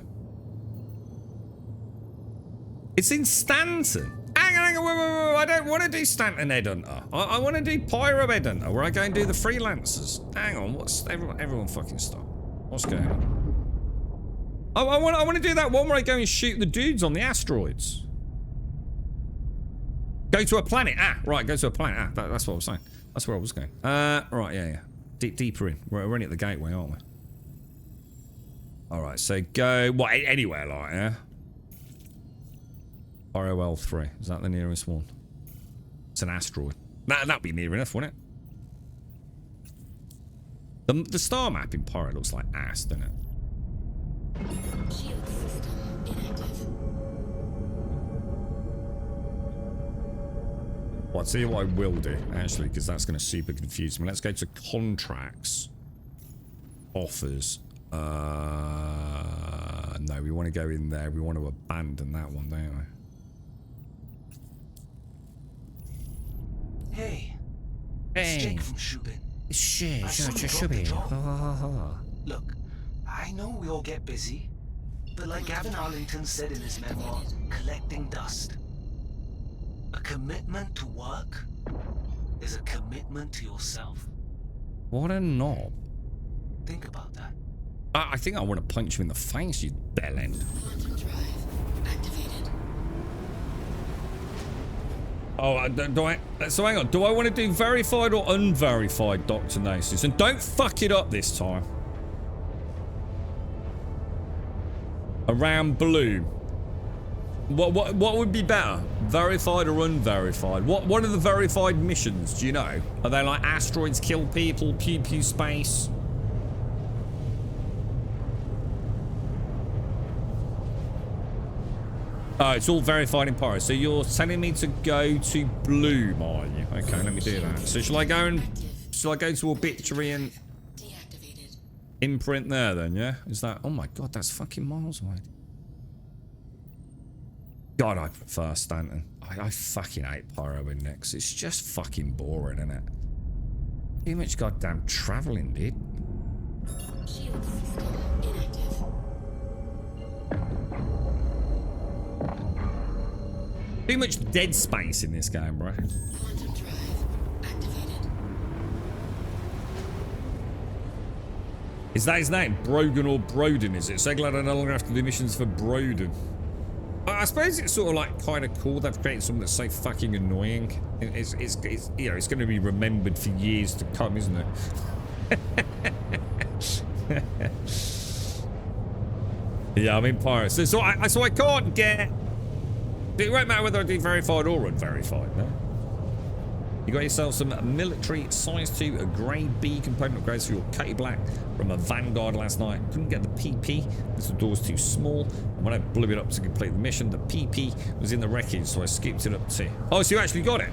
It's in Stanton. Hang on, wait. I don't want to do Stanton Headhunter. I want to do Pyro Headhunter, where I go and do the freelancers. Hang on, what's... Everyone fucking stop. What's going on? I want to do that one where I go and shoot the dudes on the asteroids. Go to a planet. Right, go to a planet. That's what I was saying. That's where I was going. Right, yeah. Deeper in. We're only at the gateway, aren't we? Alright, so go... What, anywhere, like, yeah? ROL3. Is that the nearest one? It's an asteroid. That'd be near enough, wouldn't it? The star map in Pyro looks like ass, doesn't it? Shield system inactive. Well, I'll tell you what I will do, actually, because that's going to super confuse me. Let's go to contracts. Offers. No, we want to go in there. We want to abandon that one, don't we? Hey. Hey. It's Jake from Shubin. Shubin. Look, I know we all get busy, but like Gavin Arlington said in his memoir, collecting dust. A commitment to work is a commitment to yourself. What a knob. Think about that. I think I want to punch you in the face, you bellend. Quantum drive activated. Oh, so hang on. Do I want to do verified or unverified Dr. Gnosis? And don't fuck it up this time. Around blue. What would be better? Verified or unverified? What are the verified missions? Do you know? Are they like asteroids kill people, pew pew space? Oh, it's all verified in Pyro. So you're telling me to go to blue, are you? Okay, let me do that. So shall I go to Obituary and imprint there then, yeah? Is that... Oh my god, that's fucking miles away. God, I prefer Stanton. I fucking hate Pyro Index. It's just fucking boring, isn't it? Too much goddamn travelling, dude. Shield system inactive. Too much dead space in this game, bro. Quantum drive activated. Is that his name? Brogan or Broden, is it? So glad I no longer have to do missions for Broden. I suppose it's sort of like kind of cool they've created something that's so fucking annoying. It's you know, it's going to be remembered for years to come, isn't it? Yeah, I'm in Pirates. So I can't get... It won't matter whether I do verified or unverified, no? You got yourself some military size 2 a grade B component upgrades for your Cutty Black from a Vanguard last night. Couldn't get the PP because the door's too small. And when I blew it up to complete the mission, the PP was in the wreckage, so I skipped it up to... Oh, so you actually got it?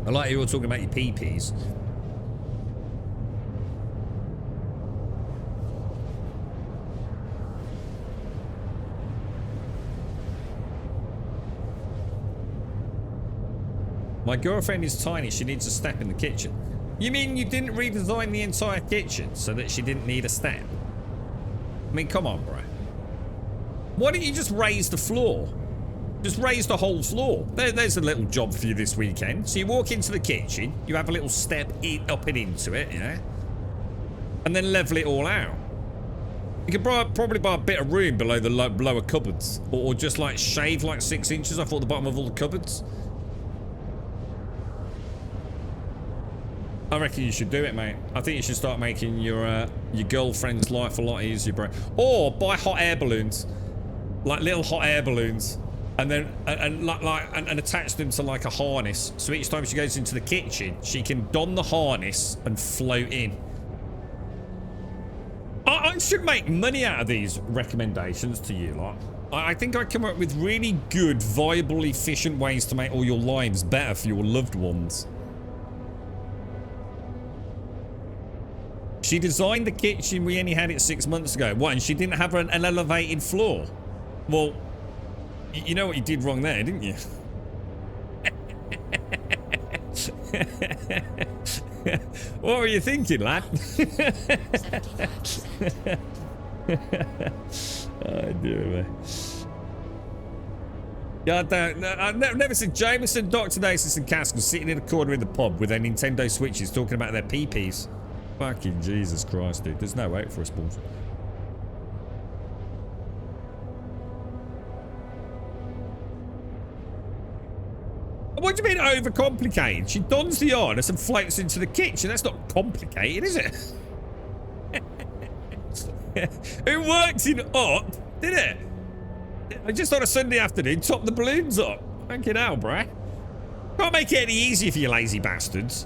I like you all talking about your PPs. My girlfriend is tiny. She needs a step in the kitchen. You mean you didn't redesign the entire kitchen so that she didn't need a step? I mean, come on, bro. Why don't you just raise the floor? Just raise the whole floor. There's a little job for you this weekend. So you walk into the kitchen, you have a little step up and into it, yeah? And then level it all out. You could probably buy a bit of room below the lower cupboards. Or just like shave like 6 inches off the bottom of all the cupboards. I reckon you should do it, mate. I think you should start making your girlfriend's life a lot easier, bro. Or buy hot air balloons, like little hot air balloons, and then and attach them to like a harness. So each time she goes into the kitchen, she can don the harness and float in. I should make money out of these recommendations to you lot. I think I come up with really good, viable, efficient ways to make all your lives better for your loved ones. She designed the kitchen, we only had it 6 months ago. What, and she didn't have an elevated floor? Well, you know what you did wrong there, didn't you? What were you thinking, lad? Oh, dear me. God damn, I've never seen Jameson, Dr. Nasus and Caskell sitting in a corner in the pub with their Nintendo Switches talking about their PPs. Fucking Jesus Christ, dude. There's no wait for us, balls. What do you mean overcomplicated? She dons the harness and floats into the kitchen. That's not complicated, is it? It worked in up, did it? I just on a Sunday afternoon top the balloons up. Fucking hell, bruh. Can't make it any easier for you lazy bastards.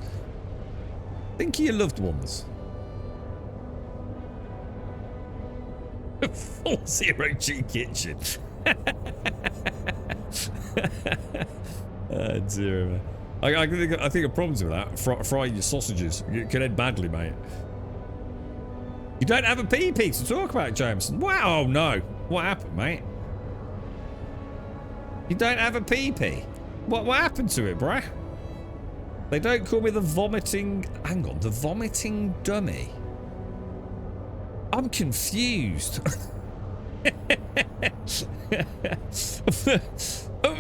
Think of your loved ones. Full 0G kitchen. Oh, dear, man. I think a problem's with that. Frying your sausages. It could end badly, mate. You don't have a PP to talk about, Jameson. Wow, no. What happened, mate? You don't have a PP. What happened to it, bruh? They don't call me the vomiting... Hang on, the vomiting dummy. I'm confused.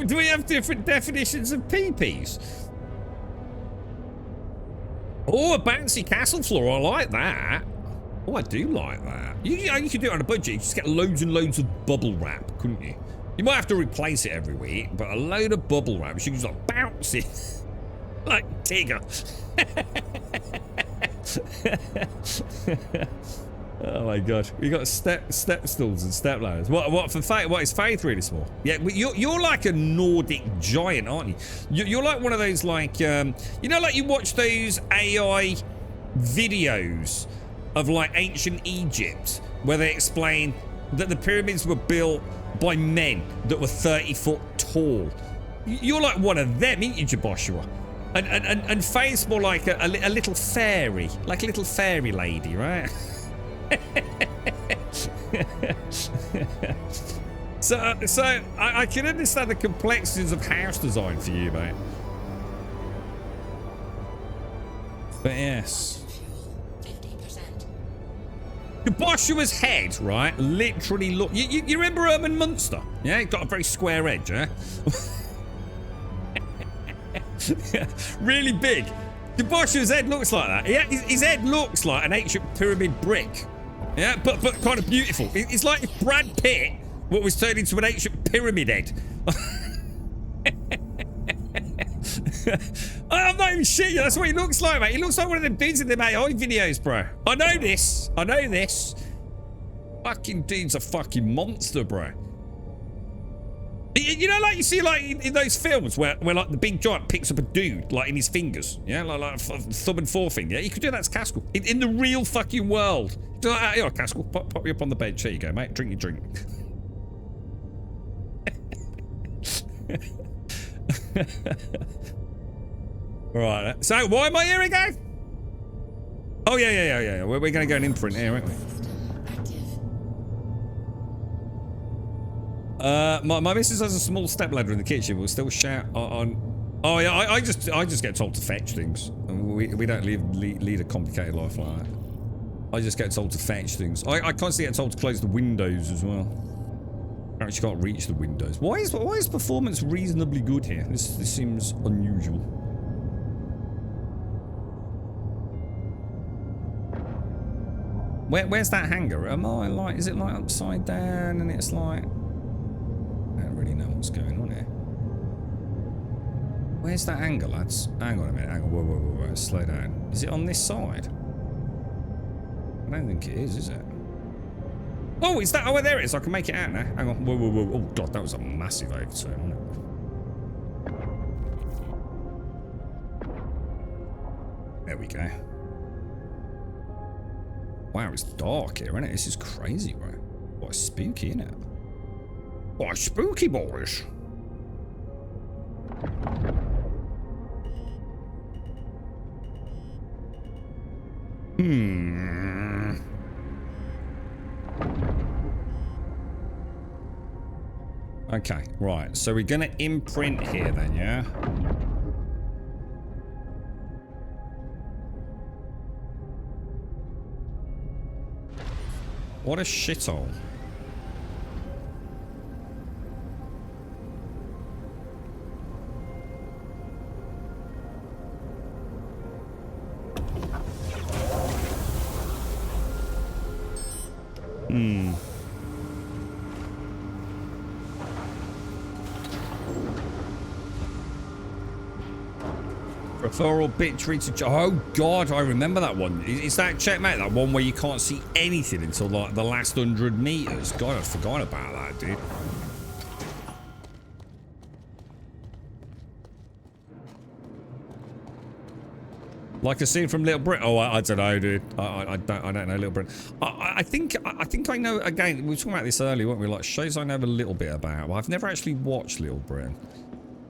Do we have different definitions of peepees? Oh, a bouncy castle floor. I like that. Oh, I do like that. You could do it on a budget. You just get loads and loads of bubble wrap, couldn't you? You might have to replace it every week, but a load of bubble wrap. You can just like bounce it. Like Tigger. Oh my god, we got step stools and step ladders. What for Faith? What is Faith really small? Yeah, you're like a Nordic giant, aren't you? You're like one of those like you know, like you watch those AI videos of like ancient Egypt where they explain that the pyramids were built by men that were 30 foot tall. You're like one of them, ain't you, Joshua? And Faith's more like a little fairy, like a little fairy lady, right? So I can understand the complexities of house design for you, mate. But yes. 50%. Joshua's head, right, literally look... You remember Herman Munster? Yeah, he's got a very square edge, yeah? Really big. Joshua's head looks like that. Yeah, his head looks like an ancient pyramid brick. Yeah, but kind of beautiful. It's like if Brad Pitt what was turned into an ancient pyramid head. I'm not even shitting you. That's what he looks like, mate. He looks like one of them dudes in them AI videos, bro. I know this. I know this. Fucking dude's a fucking monster, bro. You know, like you see, like in those films where like the big giant picks up a dude like in his fingers, yeah, like thumb and forefinger. Yeah, you could do that to Caskell in the real fucking world. Do like, here, Caskell, pop you up on the bench. Here you go, mate. Drink your drink. Right. So why am I here again? Oh yeah. We're gonna go and imprint here, aren't we? My missus has a small stepladder in the kitchen. We'll still shout on. Oh yeah, I just get told to fetch things. We don't lead a complicated life like that. I just get told to fetch things. I constantly get told to close the windows as well. I actually can't reach the windows. Why is performance reasonably good here? This seems unusual. Where's that hanger? Am I like? Is it like upside down and it's like? I don't really know what's going on here. Where's that angle, lads? Hang on a minute. Hang on. Whoa. Slow down. Is it on this side? I don't think it is it? Oh, is that? Oh, there it is. I can make it out now. Hang on. Whoa. Oh, God, that was a massive overturn, wasn't it? There we go. Wow, it's dark here, isn't it? This is crazy, bro. What, spooky, isn't it? What, spooky, boys? Okay, right. So we're gonna imprint here then, yeah? What a shithole. Referral bit treated. Oh God, I remember that one. Is that, checkmate, that one where you can't see anything until like the last 100 meters? God, I forgot about that, dude. Like a scene from Little Britain. Oh, I don't know, dude. I don't know Little Britain. I think I know. Again, we were talking about this earlier, weren't we? Like shows I know a little bit about. Well, I've never actually watched Little Britain.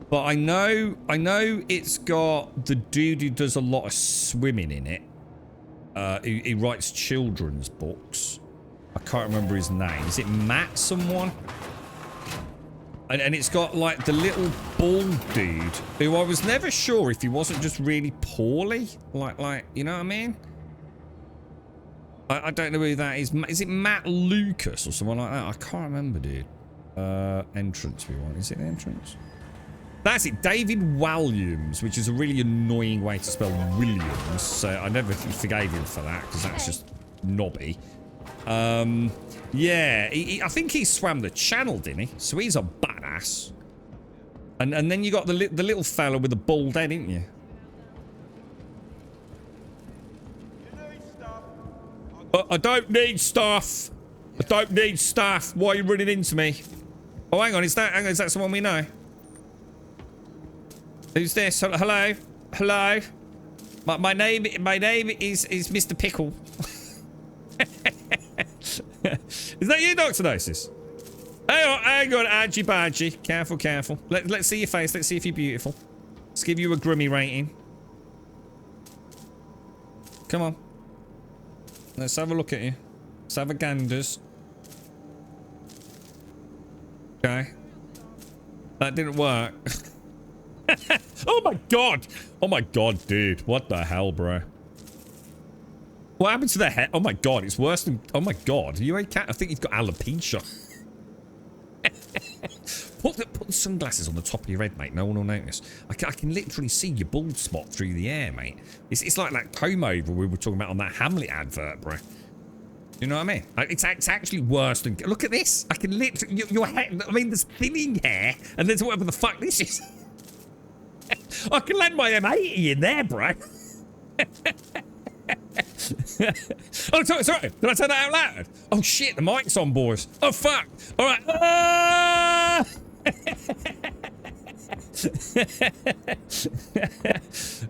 But I know it's got the dude who does a lot of swimming in it. He writes children's books. I can't remember his name. Is it Matt someone? And it's got like the little bald dude who I was never sure if he wasn't just really poorly. Like you know what I mean? I don't know who that is. Is it Matt Lucas or someone like that? I can't remember, dude. Entrance we want. Is it the entrance? That's it, David Williams, which is a really annoying way to spell Williams. So I never forgave him for that because that's just knobby. Yeah, I think he swam the channel, didn't he? So he's a badass. And then you got the little fella with the bald head, didn't you? I don't need stuff. I don't need stuff. Why are you running into me? Oh, hang on, is that someone we know? Who's this? Hello? Hello? My name is Mr. Pickle. Is that you, Dr. Gnosis? Hang on, Angie Badgie. Careful. Let's see your face. Let's see if you're beautiful. Let's give you a grummy rating. Come on. Let's have a look at you. Let's have a ganders. Okay. That didn't work. Oh my god! Oh my god, dude. What the hell, bro? What happened to the head? Oh my god, it's worse than... Oh my god. Are you okay? I think you've got alopecia. Put the sunglasses on the top of your head, mate. No one will notice. I can literally see your bald spot through the air, mate. It's like that comb over we were talking about on that Hamlet advert, bro. You know what I mean? It's actually worse than... Look at this. I can literally... Your hair... I mean, there's thinning hair, and there's whatever the fuck this is. I can land my M80 in there, bro. Oh, sorry. Did I say that out loud? Oh, shit. The mic's on, boys. Oh, fuck. All right.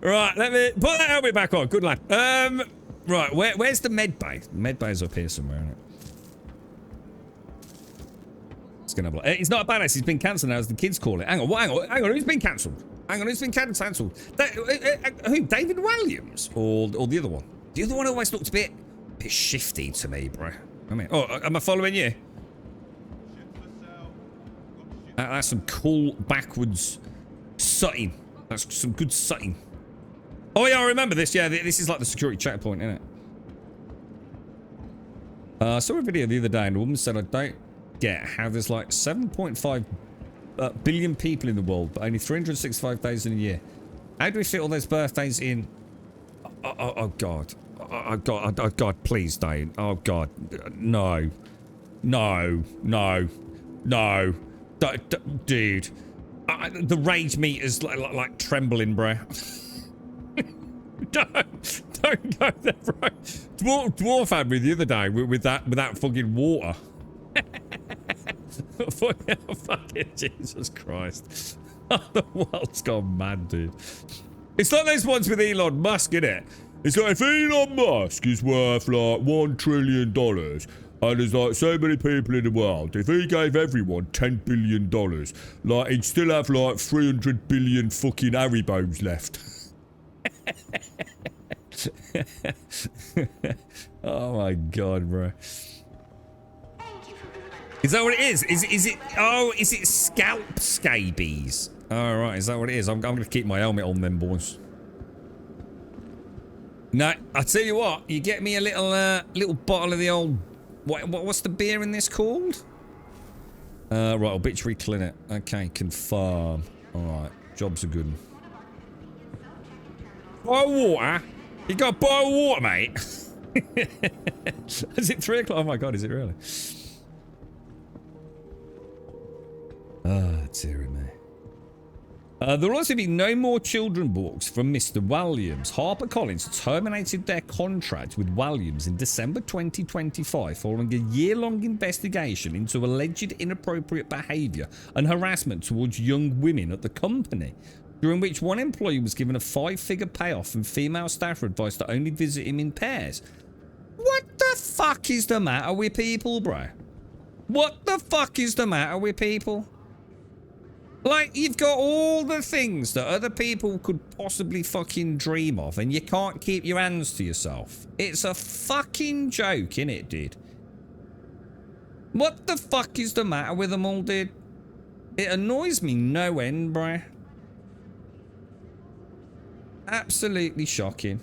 Right, let me put that helmet back on. Good lad. Right, where's the med bay? The med bay's up here somewhere, isn't it? It's gonna have it's not a badass. He's been cancelled now, as the kids call it. Hang on. Who's been cancelled? Hang on, who's been cancelled? Who? David Williams or the other one? The other one always looked a bit shifty to me, bro. I mean, oh, am I following you? That's some cool backwards sutting. That's some good sutting. Oh yeah, I remember this. Yeah, this is like the security checkpoint, isn't it? I saw a video the other day and a woman said, I don't get how there's like 7.5 billion people in the world, but only 365 days in a year. How do we fit all those birthdays in? Oh God. Oh God, please don't. Oh God. No. Dude. The rage meter's like trembling, bro. Don't go there, bro. Dwarf had me the other day with that fucking water. Fucking Jesus Christ. The world's gone mad, dude. It's like those ones with Elon Musk, innit? It's like if Elon Musk is worth like $1 trillion and there's like so many people in the world, if he gave everyone $10 billion, like he'd still have like 300 billion fucking Haribos left. Oh my God, bro. Is that what it is? Is it? Oh, is it scalp scabies? All right, is that what it is? I'm gonna keep my helmet on, then, boys. No, I tell you what. You get me a little bottle of the old. What's the beer in this called? Right, obituary clinic. Okay, confirm. All right, job's a good one. Buy water. You got to buy water, mate. Is it 3 o'clock? Oh my God, is it really? Ah, dearie me. There will also be no more children books from Mr. Williams. HarperCollins terminated their contract with Williams in December 2025 following a year-long investigation into alleged inappropriate behaviour and harassment towards young women at the company, during which one employee was given a 5-figure payoff and female staff were advised to only visit him in pairs. What the fuck is the matter with people, bro? What the fuck is the matter with people? Like, you've got all the things that other people could possibly fucking dream of, and you can't keep your hands to yourself. It's a fucking joke, innit, dude? What the fuck is the matter with them all, dude? It annoys me no end, bruh. Absolutely shocking.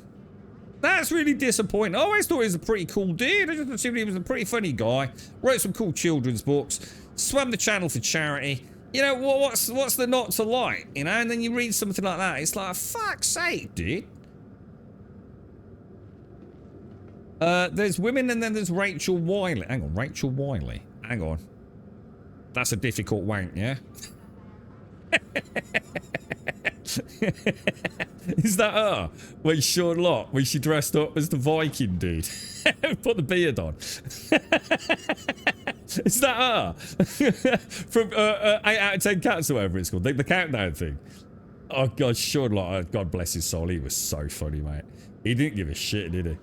That's really disappointing. I always thought he was a pretty cool dude. I just assumed he was a pretty funny guy. Wrote some cool children's books. Swam the channel for charity. You know, what's the not to like? You know, and then you read something like that. It's like, fuck's sake, dude. There's women and then there's Rachel Wiley. Hang on, Rachel Wiley. Hang on. That's a difficult wank, yeah? Is that her? When Sean Locke, when she dressed up as the Viking dude? Put the beard on. Is that her? From 8 out of 10 cats or whatever it's called. The countdown thing. Oh God, Sean Locke, God bless his soul. He was so funny, mate. He didn't give a shit, did he?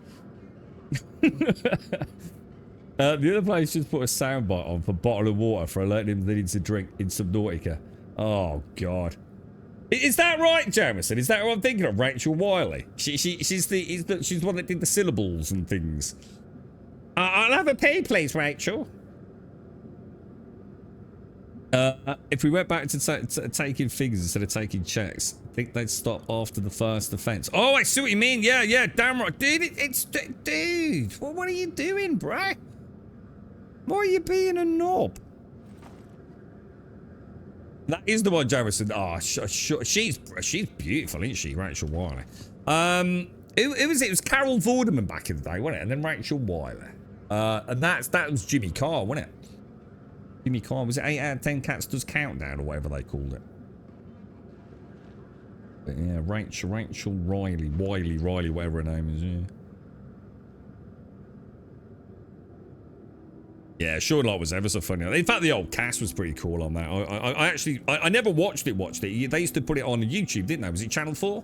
The other place just put a soundbite on for a bottle of water for alerting him that he needs to drink in Subnautica. Oh God. Is that right, Jamison? Is that what I'm thinking of? Rachel Wiley. She's the one that did the syllables and things. I'll have a pay, please, Rachel. If we went back to taking figures instead of taking checks, I think they'd stop after the first offence. Oh, I see what you mean. Yeah, damn right, dude. Dude. What are you doing, bruh? Why are you being a knob? That is the one, Jamison. Oh, she's beautiful, isn't she, Rachel Wiley? It was Carol Vorderman back in the day, wasn't it? And then Rachel Wiley. And that was Jimmy Carr, wasn't it? Jimmy Carr. Was it 8 out of 10 cats does countdown or whatever they called it? But yeah, Rachel Riley, whatever her name is, yeah. Yeah, Sean Lott was ever so funny. In fact, the old cast was pretty cool on that. I actually never watched it. They used to put it on YouTube, didn't they? Was it Channel 4?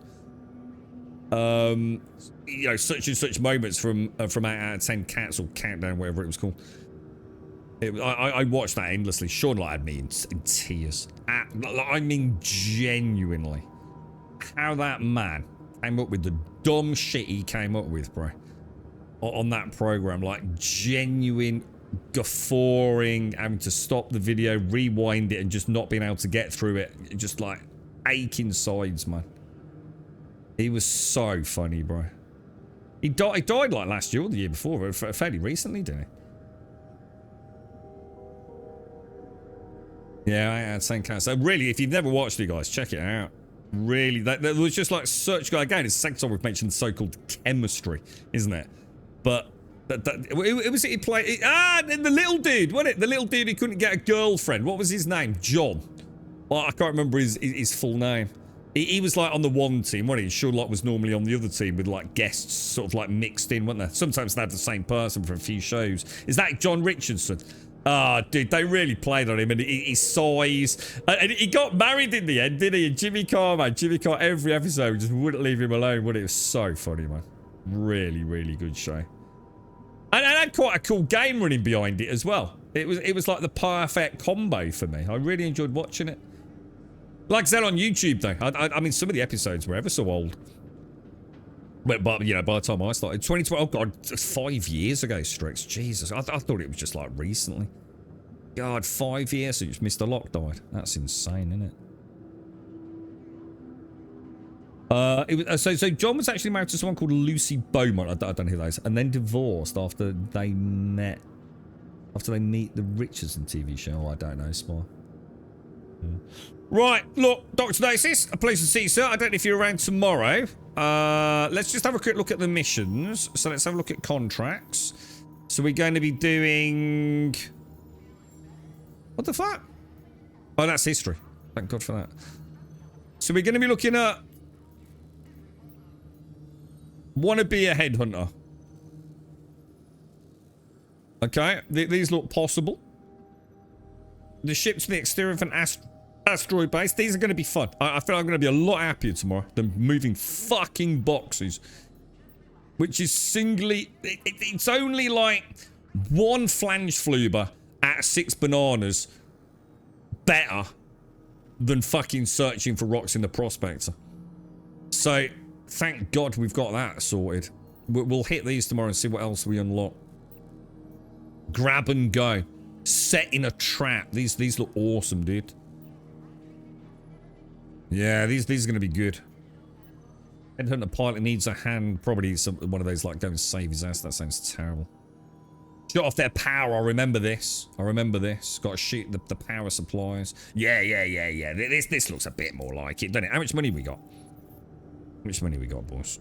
You know, such and such moments from 8 out of 10 cats or countdown, whatever it was called. I watched that endlessly. Sean Lott had me in tears. I mean, genuinely. How that man came up with the dumb shit he came up with, bro. On that program, like genuine guffawing, having to stop the video, rewind it, and just not being able to get through it. Just like aching sides, man. He was so funny, bro. He died like last year or the year before, fairly recently, didn't he? Yeah, I had same kind. So really, if you've never watched it, guys, check it out. Really, that was just like such. Again, it's the second time we've mentioned so-called chemistry, isn't it? But it was he played. The little dude, wasn't it? The little dude who couldn't get a girlfriend. What was his name? John. Well, I can't remember his full name. He was like on the one team, wasn't he? Sean Lott was normally on the other team with like guests sort of like mixed in, weren't they? Sometimes they had the same person for a few shows. Is that John Richardson? Ah, dude, they really played on him and his size. And he got married in the end, didn't he? And Jimmy Carr, man. Jimmy Carr, every episode just wouldn't leave him alone, would it? It was so funny, man. Really, really good show. And it had quite a cool game running behind it as well. It was like the perfect combo for me. I really enjoyed watching it. Like I said, on YouTube, though. I mean, some of the episodes were ever so old. But you know, by the time I started, 2012, oh god, 5 years ago, Strix. Jesus, I thought it was just like recently. God, 5 years since Mr. Locke died. That's insane, isn't it? So John was actually married to someone called Lucy Beaumont. I don't know who that is, and then divorced after they met. After they meet the Richardson TV show. Oh, I don't know, Spy. Yeah. Right, look, Dr. Dacis, a pleasure to see you, sir. I don't know if you're around tomorrow. Let's just have a quick look at the missions. So let's have a look at contracts. So we're going to be doing... What the fuck? Oh, that's history. Thank God for that. So we're going to be looking at... Wanna be a headhunter. Okay, these look possible. The ship to the exterior of an asteroid base. These are going to be fun. I feel I'm going to be a lot happier tomorrow than moving fucking boxes. Which is singly... It's only like one flange fluber out of 6 bananas better than fucking searching for rocks in the prospector. So, thank God we've got that sorted. We'll hit these tomorrow and see what else we unlock. Grab and go. Set in a trap. These look awesome, dude. Yeah, these are going to be good. Headhunter pilot needs a hand. Probably one of those like go and save his ass. That sounds terrible. Shut off their power. I remember this. Got to shoot the power supplies. Yeah. This looks a bit more like it, doesn't it? How much money we got? How much money we got, boys?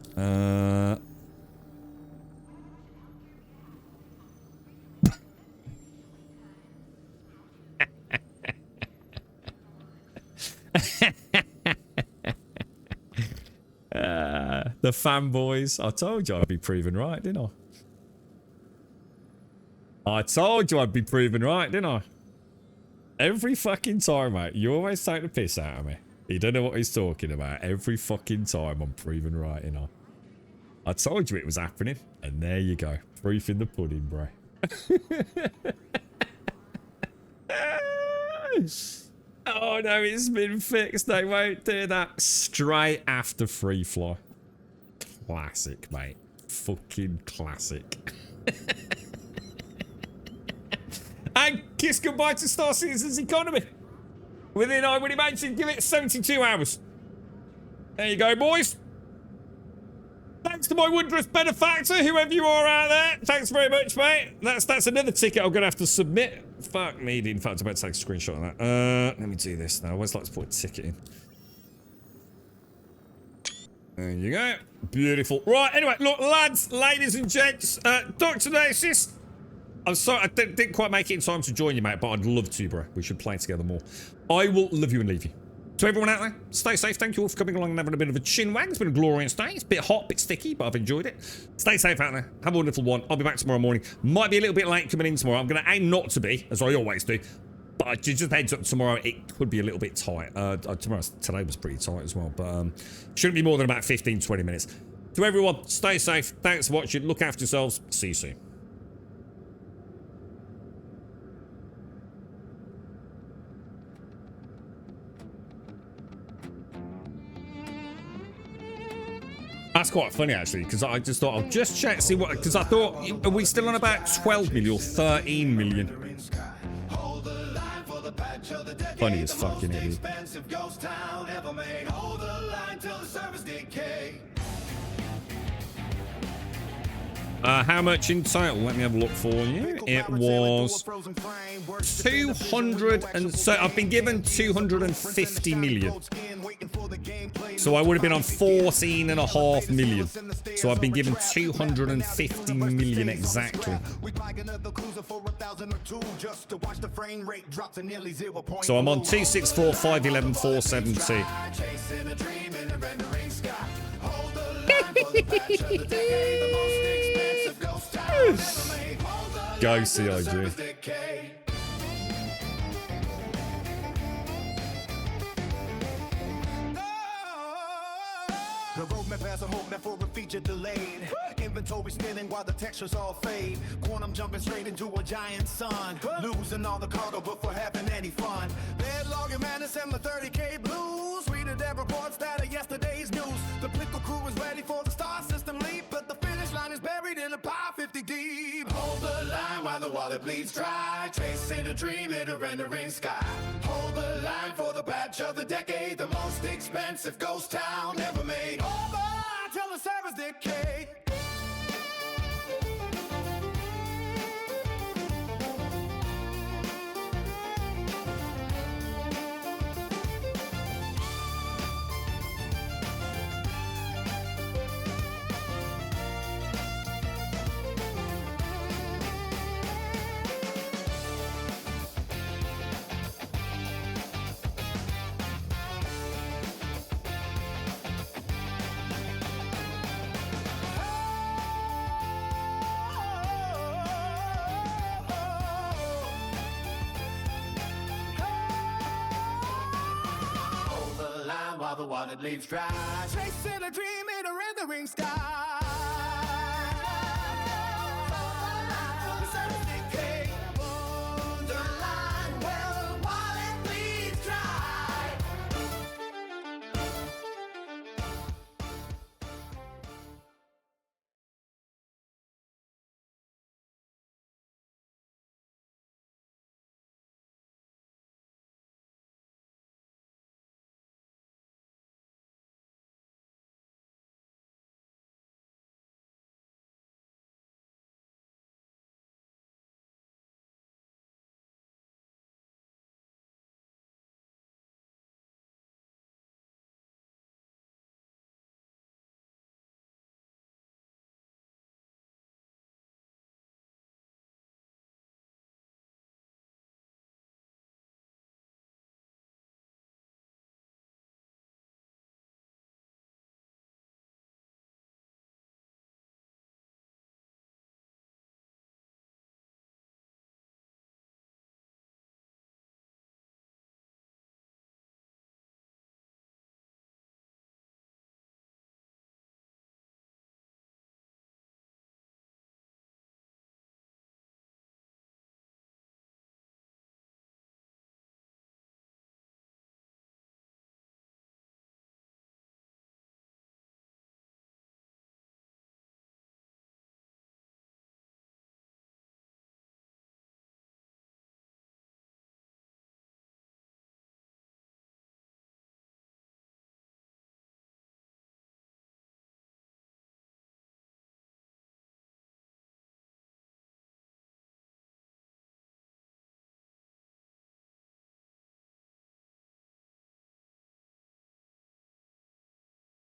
The fanboys. I told you I'd be proven right, didn't I? I told you I'd be proven right, didn't I? Every fucking time, mate. You always take the piss out of me. You don't know what he's talking about. Every fucking time I'm proven right, you know. I told you it was happening. And there you go. Proof in the pudding, bro. Oh no, it's been fixed. They won't do that. Straight after free fly. Classic, mate. Fucking classic. And kiss goodbye to Star Citizen's economy. Within, I would imagine, give it 72 hours. There you go, boys. Thanks to my wondrous benefactor, whoever you are out there. Thanks very much, mate. That's another ticket I'm going to have to submit. Fuck me. In fact, I'm about to take a screenshot of that. Let me do this now. I always like to put a ticket in. There you go. Beautiful. Right, anyway, look, lads, ladies and gents, Dr. Nasis, I'm sorry, I didn't quite make it in time to join you, mate, but I'd love to, bro. We should play together more. I will love you and leave you. To everyone out there, stay safe. Thank you all for coming along and having a bit of a chin wag. It's been a glorious day. It's a bit hot, a bit sticky, but I've enjoyed it. Stay safe out there. Have a wonderful one. I'll be back tomorrow morning. Might be a little bit late coming in tomorrow. I'm going to aim not to be, as I always do. But just heads up, tomorrow it could be a little bit tight. Today was pretty tight as well, but shouldn't be more than about 15-20 minutes. To everyone, stay safe. Thanks for watching. Look after yourselves. See you soon. That's quite funny, actually, because I just thought I'll just check, see what, because I thought, are we still on about 12 million or 13 million? Funny as fucking idiot. How much in total? Let me have a look for you. It was 200, and so I've been given 250 million. So I would have been on 14.5 million. So I've been given 250 million exactly. So I'm on 264, 511, 472. Go CIG. The roadmap has a hope, for a feature delayed. Inventory spinning while the textures all fade. Quantum jumping straight into a giant sun. Losing all the cargo before having any fun. Bad logging madness and the 30K blues. Reading their reports that are yesterday's news. The Plickle crew is ready for the star system leap, but the finish line is buried in a pile 50 deep. Hold the line while the wallet bleeds dry. Chasing a dream in a rendering sky. Hold the line for the patch of the decade. The most expensive ghost town ever made. Over till the service decay. While the wallet leaves dry. Chasing a dream in a rendering sky.